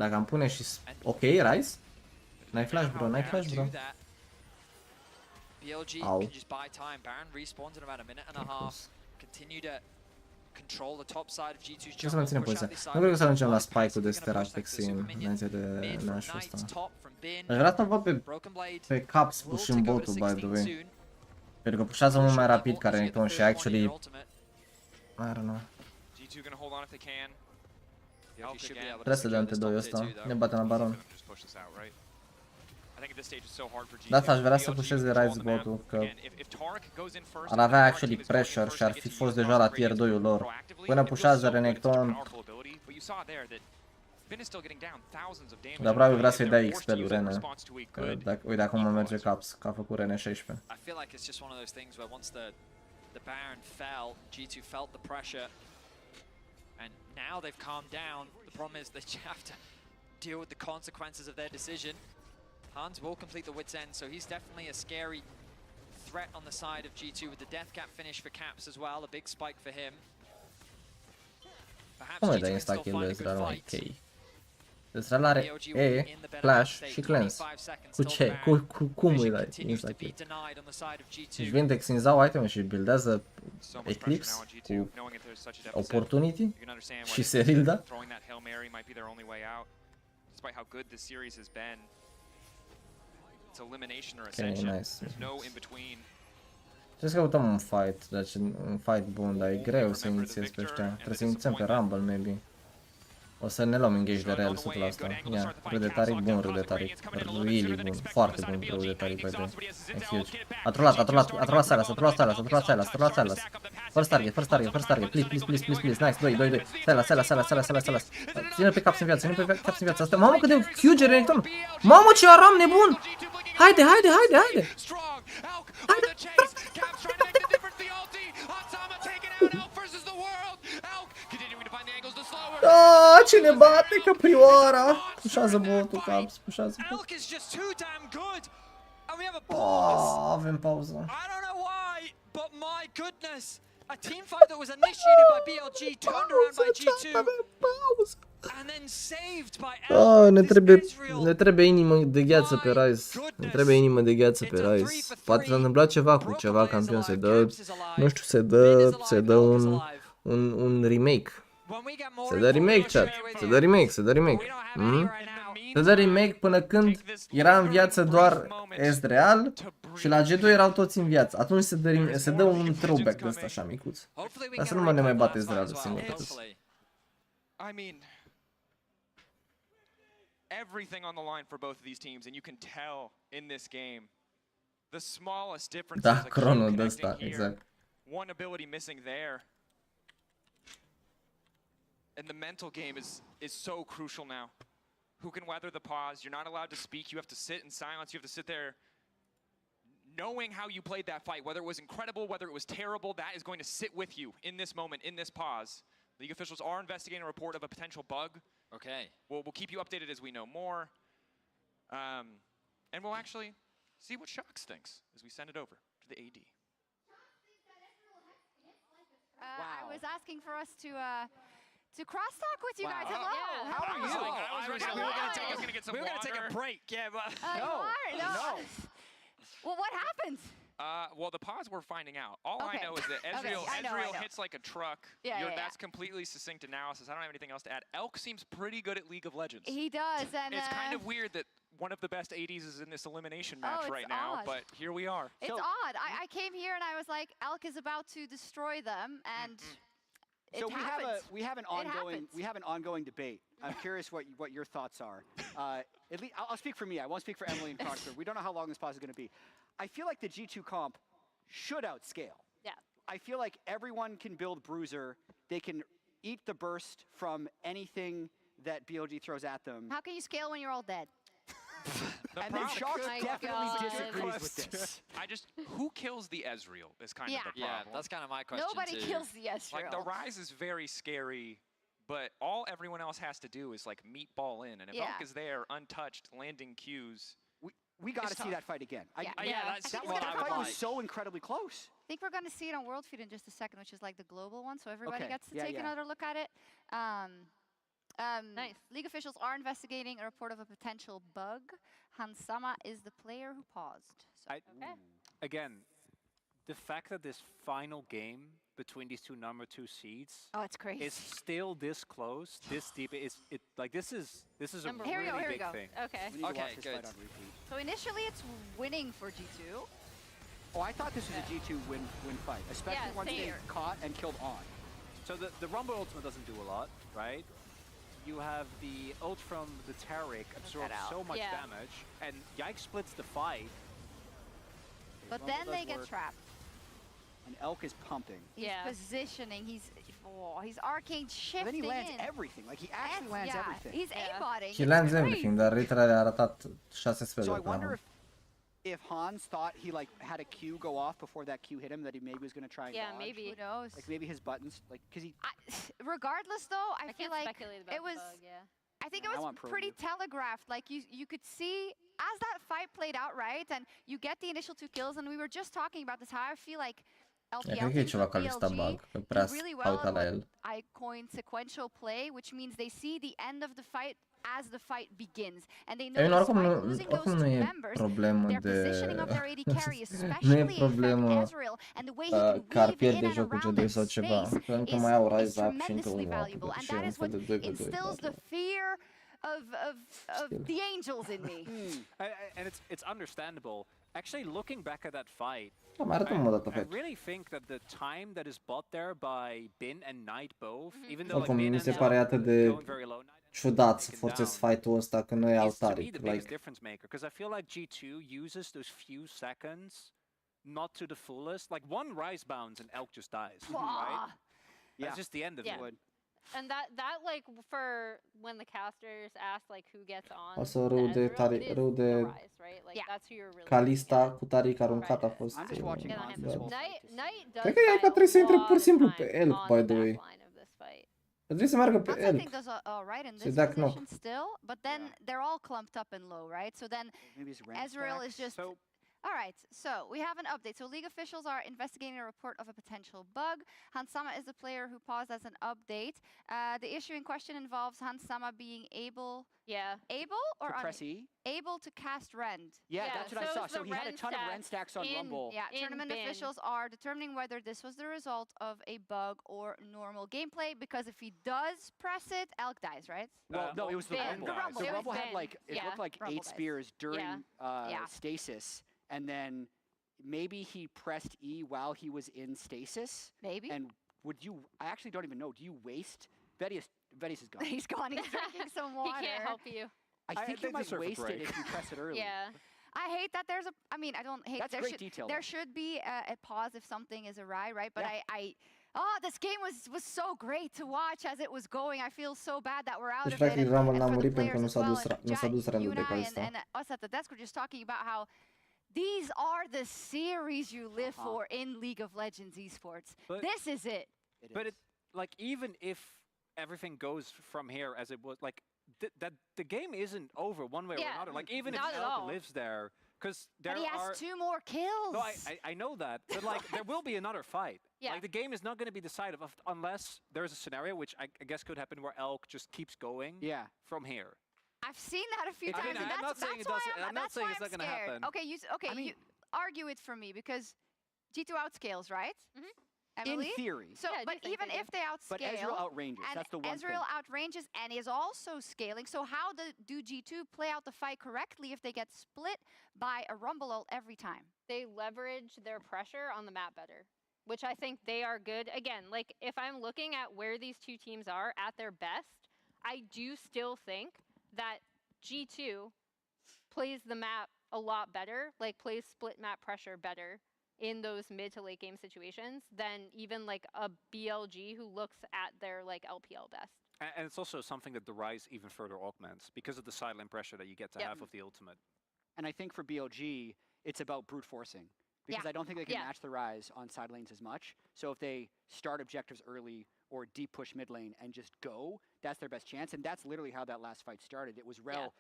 Dacă am pune și... Ok, Rise? N-ai flash, bro, n-ai flash, bro. BLG can just buy time. Baron respawns in about a minute and a half. Continue to control the top side of G2's Ce să menținem poziția? Nu cred că să ajungem la spike-ul de Sterapexin înainte de nash-ul ăsta. Aș vrea să văd pe Caps push-ing bot-ul, by the way. Pentru că pușează mult mai rapid ca Renekton și actually... I don't know. Trebuie să dăm T2-ul ăsta. Ne bate la Baron. De asta aș vrea să pușeze Rise bot-ul, că ar avea actually pressure și ar fi fost deja la tier 2-ul lor. Până pușează Renekton... Dar probabil vrea să-i dea XP lui Rene. Uite acum merge Caps, că a făcut Rene 16. The Baron fell. G2 felt the pressure. And now they've calmed down. The problem is they have to deal with the consequences of their decision. Hans will complete the Wit's End, so he's definitely a scary threat on the side of G2 with the Death Cap finish for Caps as well. A big spike for him. Perhaps Cum îi G2 dai can insta still kill lui find a Ezreal, good mai fight. ok. Ezreal are E, flash și cleanse. Cu ce? Cum îi dai insta kill? Își vinde Xinzao item și buildează Eclipse cu Opportunity și Serilda. Throwing that Hail Mary might be their only way out. Despite how good this series has been. It's elimination or ascension. Nice. There's no in between. Trebuie să căutăm un fight, deci un fight bun, dar e greu să inițiezi pe ăștia. Trebuie să inițiem pe Rumble, maybe. O să ne luăm engage de real 100%. Ia, Rudetaric bun, Rudetaric. Really bun, foarte bun Rudetaric pe de. E huge. A trollat Silas, a trollat Silas. First target, please. Nice, 2. Silas. Ține pe caps în viață, Asta, mamă cât de huge Renekton. Mamă ce aram nebun! Haide! Ah, cine bate Caprioara? Pușează botul, Caps, pușează botul. Avem pauză. A team fight that was initiated by BLG, turned around by G2, and then saved by Elk. Ne trebuie inimă de gheață pe Ryze. Poate s-a întâmplat ceva cu ceva campion, se dă, nu știu, se dă un remake. Se dă remake, chat. Se dă remake până când era în viață doar Ezreal și la G2 erau toți în viață. Atunci se dă un throwback de ăsta așa micuț. Dar să nu ne mai bate Ezreal singur pe toți. I mean, everything on the line for both of these teams, and you can tell in this game the smallest differences. Da, Chrono de ăsta, exact. One ability missing there. And the mental game is so crucial now. Who can weather the pause? You're not allowed to speak. You have to sit in silence. You have to sit there knowing how you played that fight, whether it was incredible, whether it was terrible. That is going to sit with you in this moment, in this pause. League officials are investigating a report of a potential bug. Okay. We'll keep you updated as we know more. And we'll actually see what Shox thinks as we send it over to the AD. I was asking for us to crosstalk with you guys. Hello. Yeah. How are you? I was we were going to get some water. We were going to take a break. Yeah, but no. Well, what happened? Well, the pause we're finding out. All I know is that Ezreal hits like a truck. That's completely succinct analysis. I don't have anything else to add. Elk seems pretty good at League of Legends. He does, and it's kind of weird that one of the best ADs is in this elimination match right now, but here we are. It's odd. I came here and I was like, Elk is about to destroy them, and so we have an ongoing debate. I'm curious what your thoughts are. At least I'll speak for me. I won't speak for Emily and Crocker. We don't know how long this pause is going to be. I feel like the G2 comp should outscale. Yeah. I feel like everyone can build Bruiser. They can eat the burst from anything that BLG throws at them. How can you scale when you're all dead? And then Shox definitely disagrees with this. Who kills the Ezreal is kind of the problem. Yeah, that's kind of my question Nobody kills the Ezreal. Like, the Rise is very scary, but all everyone else has to do is, like, meatball in. And if Elk is there, untouched, landing Qs... We got to see that fight again. That fight was so incredibly close. I think we're going to see it on World Feed in just a second, which is like the global one, so everybody gets to take another look at it. Nice. League officials are investigating a report of a potential bug. Hansama is the player who paused. So. Again, the fact that this final game between these two number 2 seeds it's crazy. Is still this close, this deep. This is a really big thing. Okay. Good. So initially it's winning for G2. Oh, I thought this was a G2 win fight, especially once they caught and killed on. So the Rumble Ultima doesn't do a lot, right? You have the ult from the Taric absorb so much damage, and Yike splits the fight. But then they get trapped. And Elk is pumping. He's positioning. He's arcane shifting. But then he lands everything. Like he actually lands everything. He's aimbotting. He lands everything, dar Rețele a arătat 6 sferuri. So I wonder if Hans thought he like had a Q go off before that Q hit him, that he maybe was gonna try and dodge. maybe. Who knows? Like maybe his buttons, like, cause he. Regardless, though, I feel like about it was. the bug, I think it was pretty telegraphed. Like you could see as that fight played out, right? And you get the initial 2 kills, and we were just talking about this. How I feel like Cred că e ceva Calista bug, că prea s-a uitat la el. I coined sequential play, which means they see the end of the fight as the fight begins, and they know despite losing those 2 members, their positioning of their AD carry, especially Ezreal, and the way he can weave in and around that space is tremendously valuable, and that is what instills the fear of the angels in me. And it's understandable. Actually, looking back at that fight, I really think that the time that is bought there by Bin and Knight both, even though like Bin mi se ends pare up atât de going very low, ciudat să forțezi fight-ul ăsta când nu e is to me Artic. the biggest difference maker, because I feel like G2 uses those few seconds not to the fullest. Like one rise bounce and Elk just dies, right? That's just the end of it. And that like for when the casters ask like who gets on. Also rău de tare, rău de right? Like that's who you're really Calista cu Taric aruncat a fost. Knight does Cred că e că trebuie să intre pur și simplu pe Elk, by the way. Trebuie să meargă pe Elk. I think does alright in this position still, but then they're all clumped up and low, right? So then Ezreal is just. All right, so we have an update. So league officials are investigating a report of a potential bug. Hansama is the player who paused as an update. The issue in question involves Hansama being able or able to cast Rend. Yeah, that's what I saw. So he had a ton of Rend stacks on Rumble. Yeah, tournament officials are determining whether this was the result of a bug or normal gameplay, because if he does press it, Elk dies, right? Well, no, it was the Rumble. The Rumble had like, it looked like 8 spears during stasis. And then maybe he pressed E while he was in stasis. Maybe. And I actually don't even know, do you waste? Vedius is gone. He's gone, he's drinking some water. He can't help you. I think you might waste it if you press it early. I hate that there's I don't hate that's great detail. There should be a pause if something is awry, right? But this game was so great to watch as it was going. I feel so bad that we're out of it. Practic Rumble n-a murit pentru că nu s-a dus randul de Calista. And us at the desk were just talking about how these are the series you live for in League of Legends esports. This is it. But like even if everything goes from here as it was, like that the game isn't over one way or another. Like even if Elk lives there, because there he has 2 more kills. No, I know that, but like there will be another fight. Like the game is not going to be decided unless there's a scenario which I guess could happen where Elk just keeps going. From here. I've seen that a few times. I'm not saying it doesn't. I'm not saying it's not going to happen. Okay, you argue it for me, because G2 outscales, right? Emily? In theory. So, but even if they outscale, but Ezreal outranges. That's the one Ezreal thing. outranges and is also scaling. So how do G2 play out the fight correctly if they get split by a Rumble ult every time? They leverage their pressure on the map better, which I think they are good. Again, like if I'm looking at where these 2 teams are at their best, I do still think that G2 plays the map a lot better, like plays split map pressure better in those mid to late game situations than even like a BLG who looks at their like LPL best. And it's also something that the Rise even further augments because of the sideline pressure that you get to have with the ultimate. And I think for BLG, it's about brute forcing, because I don't think they can match the Rise on side lanes as much. So if they start objectives early or deep push mid lane and just go, that's their best chance. And that's literally how that last fight started. It was Rel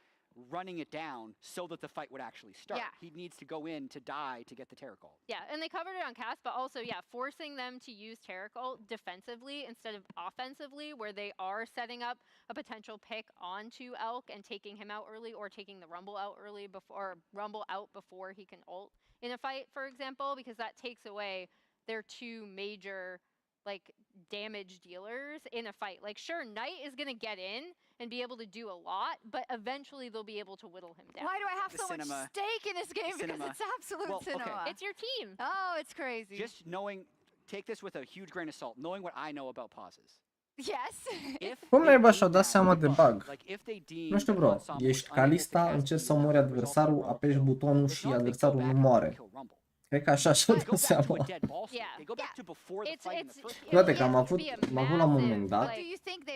running it down so that the fight would actually start. He needs to go in to die to get the Taric ult. And they covered it on cast, but also, forcing them to use Taric ult defensively instead of offensively, where they are setting up a potential pick onto Elk and taking him out early, or taking the Rumble out early before he can ult in a fight, for example, because that takes away their 2 major like damage dealers in a fight. Like sure, Knight is going to get in and be able to do a lot, but eventually they'll be able to whittle him down. Why do I have so much stake in this game? Because it's absolute cinema. It's your team. Oh, it's crazy. Just knowing, take this with a huge grain of salt, knowing what I know about pauses. Yes. Cum naiba și-au dat seama de bug? Nu știu, bro, ești Calista, încerci să omori adversarul, apeși butonul și adversarul nu moare. Cred că așa și-o dă seama. Toate că am avut la un moment dat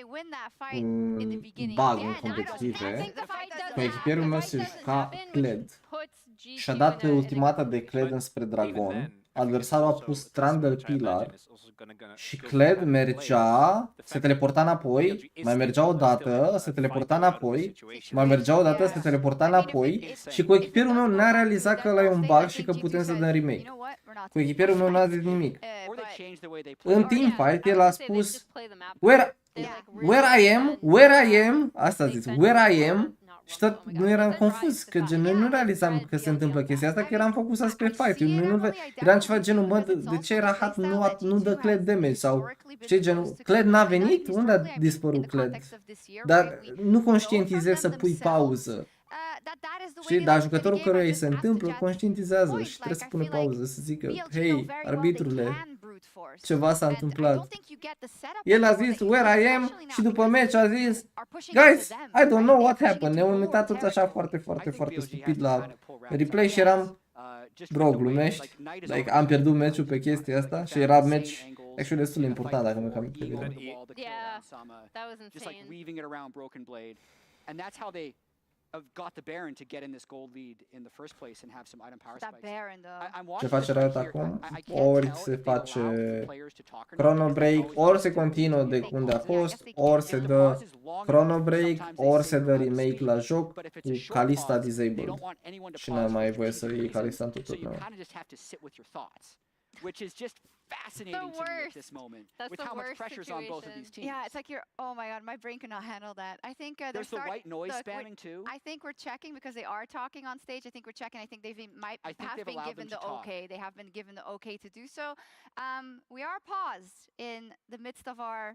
un bug în competitive cu echipierul meu se juca Kled și a dat pe ultimata de Kled înspre Dragon. Adversarul a pus Trundle Pillar și Kled mergea, se teleporta înapoi, mai mergea o dată, se teleporta înapoi, mai mergea o dată, se teleporta înapoi și cu echipierul meu n-a realizat că ăla e un bug și că putem să dăm remake. Cu echipierul meu n-a zis nimic. În teamfight el a spus where I am, asta a zis, where I am. Și tot nu eram confuz, că gen, noi nu realizam că se întâmplă chestia asta, că eram focusați pe fight. Eram ceva genul, mă, de ce Rahat nu dă Kled damage sau ce genul, Kled n-a venit? Unde a dispărut Kled? Dar nu conștientizezi să pui pauză. Știi, dar jucătorul căruia îi se întâmplă conștientizează și trebuie să pună pauză, să zică, hei, arbitrule, ceva s-a întâmplat. El a zis, where I am, și după meci a zis, guys, I don't know what happened. Ne-am uitat toți așa foarte stupid la replay și eram, bro, glumești, like, am pierdut meciul pe chestia asta și era meci actually destul de important, dacă nu cam pe bine. Got the Baron to get in this gold lead in the first place and have some item power spikes. Ce face Riot acum? Ori se face chrono break, ori se continuă de unde a fost, ori se dă chrono break, ori se dă remake la joc cu Kalista disabled. Și nu mai e voie să iei Kalista în tot turneul. Which is just fascinating to me at this moment. With how much pressure's on both of these teams. Yeah, it's like you're, oh my god, my brain cannot handle that. I think there's the white noise spamming too. I think we're checking because they are talking on stage. I think we're checking. I think they've been given the okay. They have been given the okay to do so. We are paused in the midst of our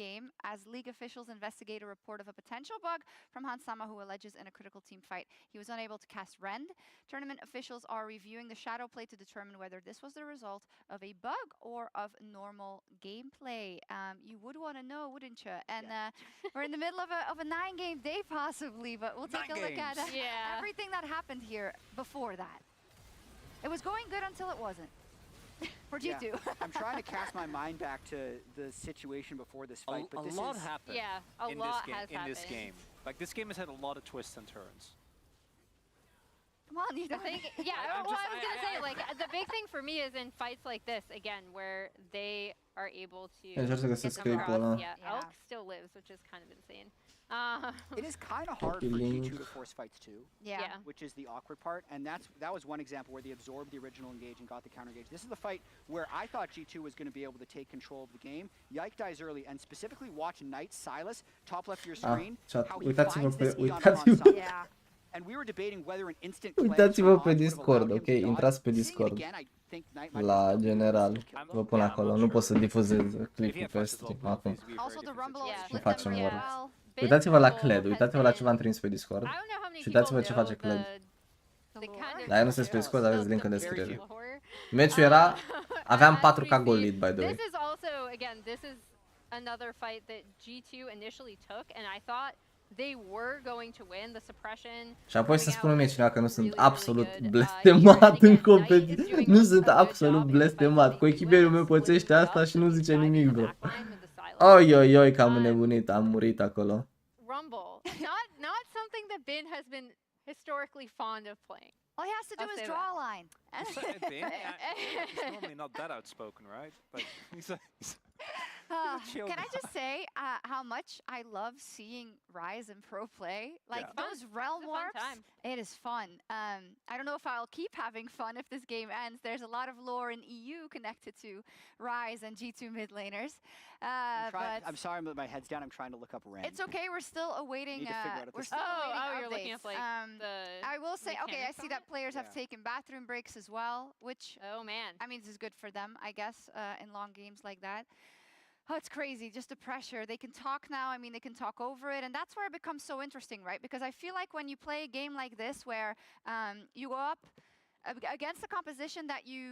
game as league officials investigate a report of a potential bug from Hansama, who alleges in a critical team fight he was unable to cast Rend. Tournament officials are reviewing the shadow play to determine whether this was the result of a bug or of normal gameplay. You would want to know, wouldn't you? And we're in the middle of a 9-game day possibly, but we'll take a look at everything that happened here before that. It was going good until it wasn't. For G2. I'm trying to cast my mind back to the situation before this fight, but a lot happened. Yeah, a lot has happened in this game. Like this game has had a lot of twists and turns. Come on, you think? Yeah, well, I was gonna say, like, the big thing for me is in fights like this, again, where they are able to get them across. Yeah, Elk still lives, which is kind of insane. It is kind of hard for G2 to force fights too. Yeah. Which is the awkward part, and that was one example where they absorbed the original engage and got the counter engage. This is the fight where I thought G2 was going to be able to take control of the game. Yike dies early, and specifically watch Knight Silas, top left of your screen, how he finds this Eon on Hansama. And we were debating whether an instant Uitați-vă pe Discord, ok? Intrați pe Discord. La general. Vă pun acolo. Nu pot să difuzez clipul pe stream acum. Ce facem ori? Uitați-vă la Kled, uitați-vă la ce v-am trimis pe Discord. Și uitați-vă ce face Kled. Dar nu sunteți pe Discord, aveți link în descriere. Meciul era... Aveam 4K gold lead, by the way. This is also, again, this is another fight that G2 initially took, and I thought they were going to win the suppression. Și apoi să spună mie cineva că nu sunt absolut blestemat în competiție. Nu sunt absolut blestemat. Cu echipierul meu pățește asta și nu zice nimic, bro. Oi, că am înnebunit, am murit acolo. Rumble, not something that Ben has been historically fond of playing. All he has to do is draw a line. He's normally not that outspoken, right? But can I just say how much I love seeing Rise and Pro play? Like those realm warps, it is fun. I don't know if I'll keep having fun if this game ends. There's a lot of lore in EU connected to Rise and G2 mid laners. I'm sorry, but my head's down. I'm trying to look up Rend. It's okay. We're still awaiting. We're still awaiting updates. You're looking up like I will say, okay, I see that players have taken bathroom breaks as well, which I mean, this is good for them, I guess, in long games like that. Oh, it's crazy, just the pressure. They can talk now, I mean, they can talk over it, and that's where it becomes so interesting, right? Because I feel like when you play a game like this where you go up against a composition that you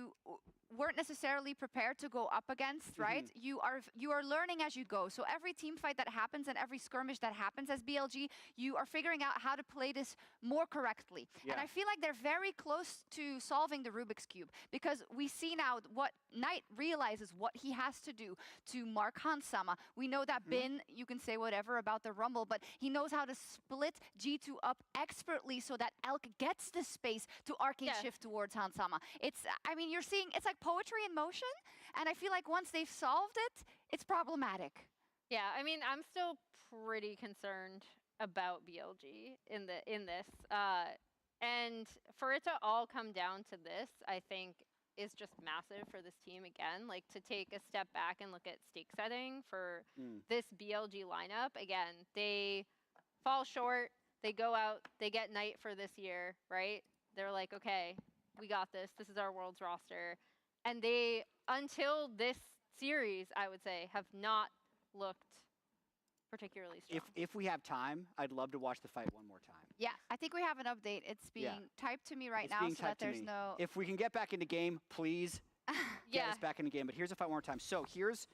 weren't necessarily prepared to go up against, right? You are learning as you go. So every team fight that happens and every skirmish that happens as BLG, you are figuring out how to play this more correctly. And I feel like they're very close to solving the Rubik's Cube, because we see now what Knight realizes what he has to do to mark Hansama. We know that Bin, you can say whatever about the Rumble, but he knows how to split G2 up expertly so that Elk gets the space to arcade shift towards Hansama. It's, I mean, you're seeing, it's like poetry in motion, and I feel like once they've solved it, it's problematic. Yeah, I mean, I'm still pretty concerned about BLG in this. And for it to all come down to this, I think is just massive for this team again. Like, to take a step back and look at stake setting for this BLG lineup, again, they fall short, they go out, they get Knight for this year, right? They're like, okay, we got this. This is our Worlds roster. And they, until this series, I would say, have not looked particularly strong. If we have time, I'd love to watch the fight one more time. Yeah, I think we have an update. It's being typed to me right now so that there's no... If we can get back into game, please get us back into game. But here's a fight one more time. So here's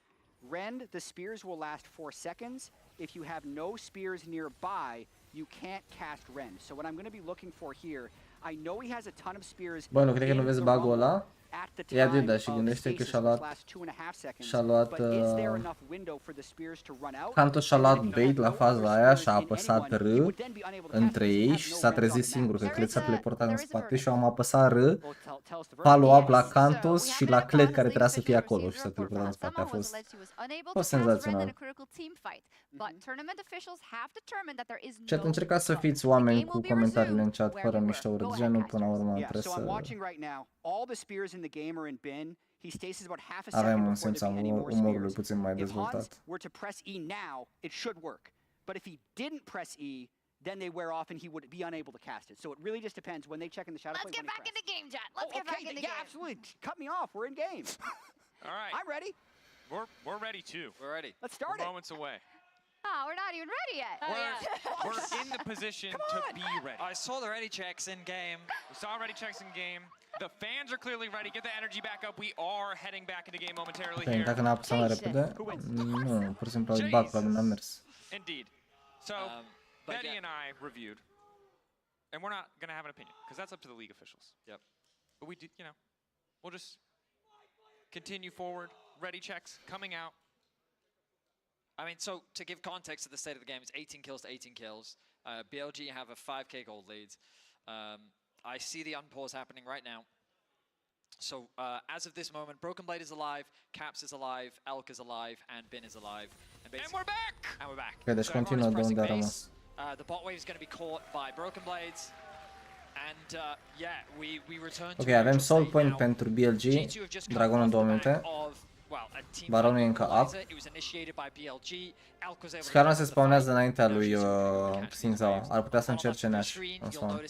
Rend. The spears will last 4 seconds. If you have no spears nearby, you can't cast Rend. So what I'm going to be looking for here, I know he has a ton of spears. Bă, cred că nu vezi bug-ul ăla? Ia de da, și gândește că și-a luat Canto și-a luat bait la faza aia și a apăsat R între ei și s-a trezit singur, că cred s-a teleportat în spate și eu am apăsat R, follow-up la Cantos și la Cled care trebuia să fie acolo și s-a teleportat în spate. A fost senzațional. Chat, încercați să fiți oameni cu comentariile în chat fără miștouri, de genul până la urmă trebuie să... Avem un simț al umorului puțin mai dezvoltat. Then they wear off and he would be unable to cast it. So it really just depends when they check in the shadow. Let's get back into game, chat. Let's get back into game. Yeah, absolutely. Cut me off. We're in game. All right. I'm ready. We're ready too. We're ready. Let's start it. Moments away. Oh, we're not even ready yet. We're in the position to be ready. I saw the ready checks in game. We saw ready checks in game. The fans are clearly ready. Get the energy back up. We are heading back into game momentarily here. Dacă n-a apăsat mai repede, nu, pur și simplu îi bag, probabil n-a mers. Indeed. So, Betty and I reviewed, and we're not going to have an opinion, because that's up to the league officials. Yep. But we did, we'll just continue forward. Ready checks coming out. I mean, so to give context to the state of the game, it's 18 kills to 18 kills. BLG have a 5k gold lead. I see the unpause happening right now. So as of this moment, Broken Blade is alive, Caps is alive, Elk is alive, and Bin is alive. And we're back! And we're back. Okay, deci continuă de unde a rămas. The bot wave is going to be caught by Broken Blades. And yeah, we return to... Ok, avem soul point pentru BLG, Dragonul 2 minute. Baronul e încă up. Scarna se spawnează înaintea lui Sinzawa. Ar putea să încerce Nash în spawn.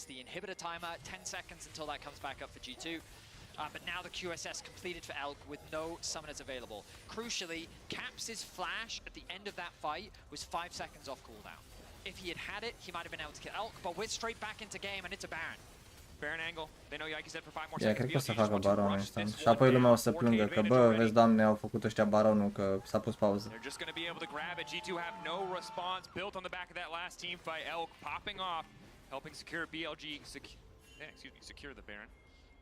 But now the QSS completed for Elk with no summoners available. Crucially, Caps' flash at the end of that fight was 5 seconds off cooldown. If he had it, he might have been able to kill Elk, but we're straight back into game and it's a Baron. Baron angle. They know Yike's dead for 5 more seconds. Cred că o să facă Baronul instant. Și apoi lumea o să plângă că, bă, vezi, doamne, au făcut ăștia Baronul, că s-a pus pauză. They're just going to be able to grab it. G2 have no response built on the back of that last team fight. Elk popping off, helping secure BLG, secure the Baron.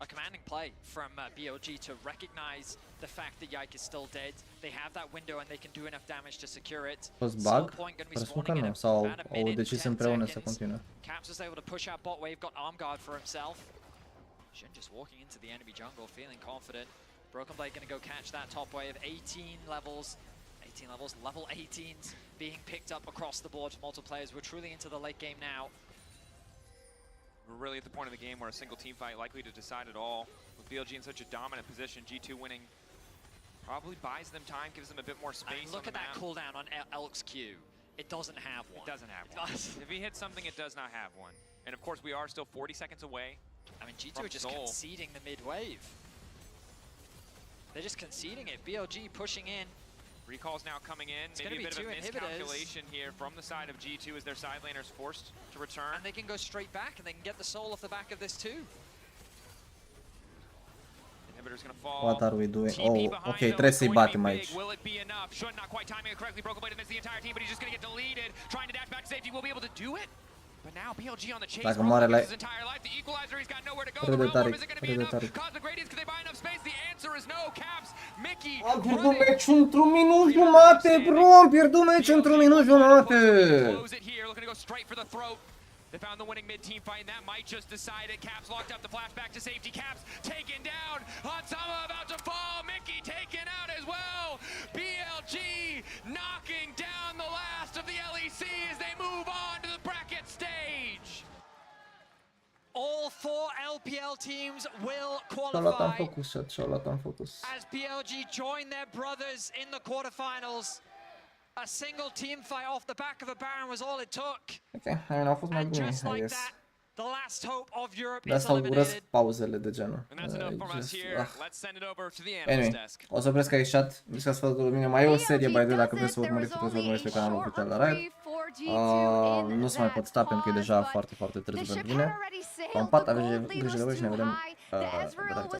A commanding play from BLG to recognize the fact that Yike is still dead. They have that window and they can do enough damage to secure it. Post bug? Presupun că nu, sau au decis împreună să continue. Caps was able to push out bot wave, got arm guard for himself. Shen just walking into the enemy jungle, feeling confident. Broken Blade going to go catch that top wave. 18 levels, level 18s being picked up across the board for multiple players. We're truly into the late game now. We're really at the point of the game where a single team fight likely to decide it all. With BLG in such a dominant position, G2 winning probably buys them time, gives them a bit more space. And look at that cooldown on Elk's Q. It doesn't have one. It doesn't have one. If he hits something, it does not have one. And of course, we are still 40 seconds away. I mean, G2 are just conceding the mid-wave. They're just conceding it. BLG pushing in. Recalls now coming in. Maybe a bit of a miscalculation here from the side of G2 as their side laners forced to return. And they can go straight back and they can get the soul off the back of this too. What are we doing? Oh, ok, trebuie să-i batem aici. Dacă moare la... Râde tare, râde tare. Am pierdut meciul într-un minut jumate, bro! Am pierdut meciul într-un minut jumate! They found the winning mid-team fight, and that might just decide it. Caps locked up the flashback to safety. Caps taken down. Hansama about to fall. Mickey taken out as well. BLG knocking down the last of the LEC as they move on to the bracket stage. All 4 LPL teams will Și-au luat în qualify focus, și-au luat în focus. as BLG join their brothers in the quarterfinals. A single team fight off the back of a Baron was all it took. Ok, hai, au fost mai bune, I guess. The last hope of Europe De is asta urăsc eliminated. pauzele de genul. Anyway, o să opresc aici chat. Discuți fără mine. Mai e o serie, by the way, dacă vreți să urmăriți, puteți să urmăriți pe canalul Puteți la Riot. Nu se mai pot sta pentru că e deja foarte, foarte târziu pentru mine. Am pat, aveți grijă de voi și ne vedem data viitoare.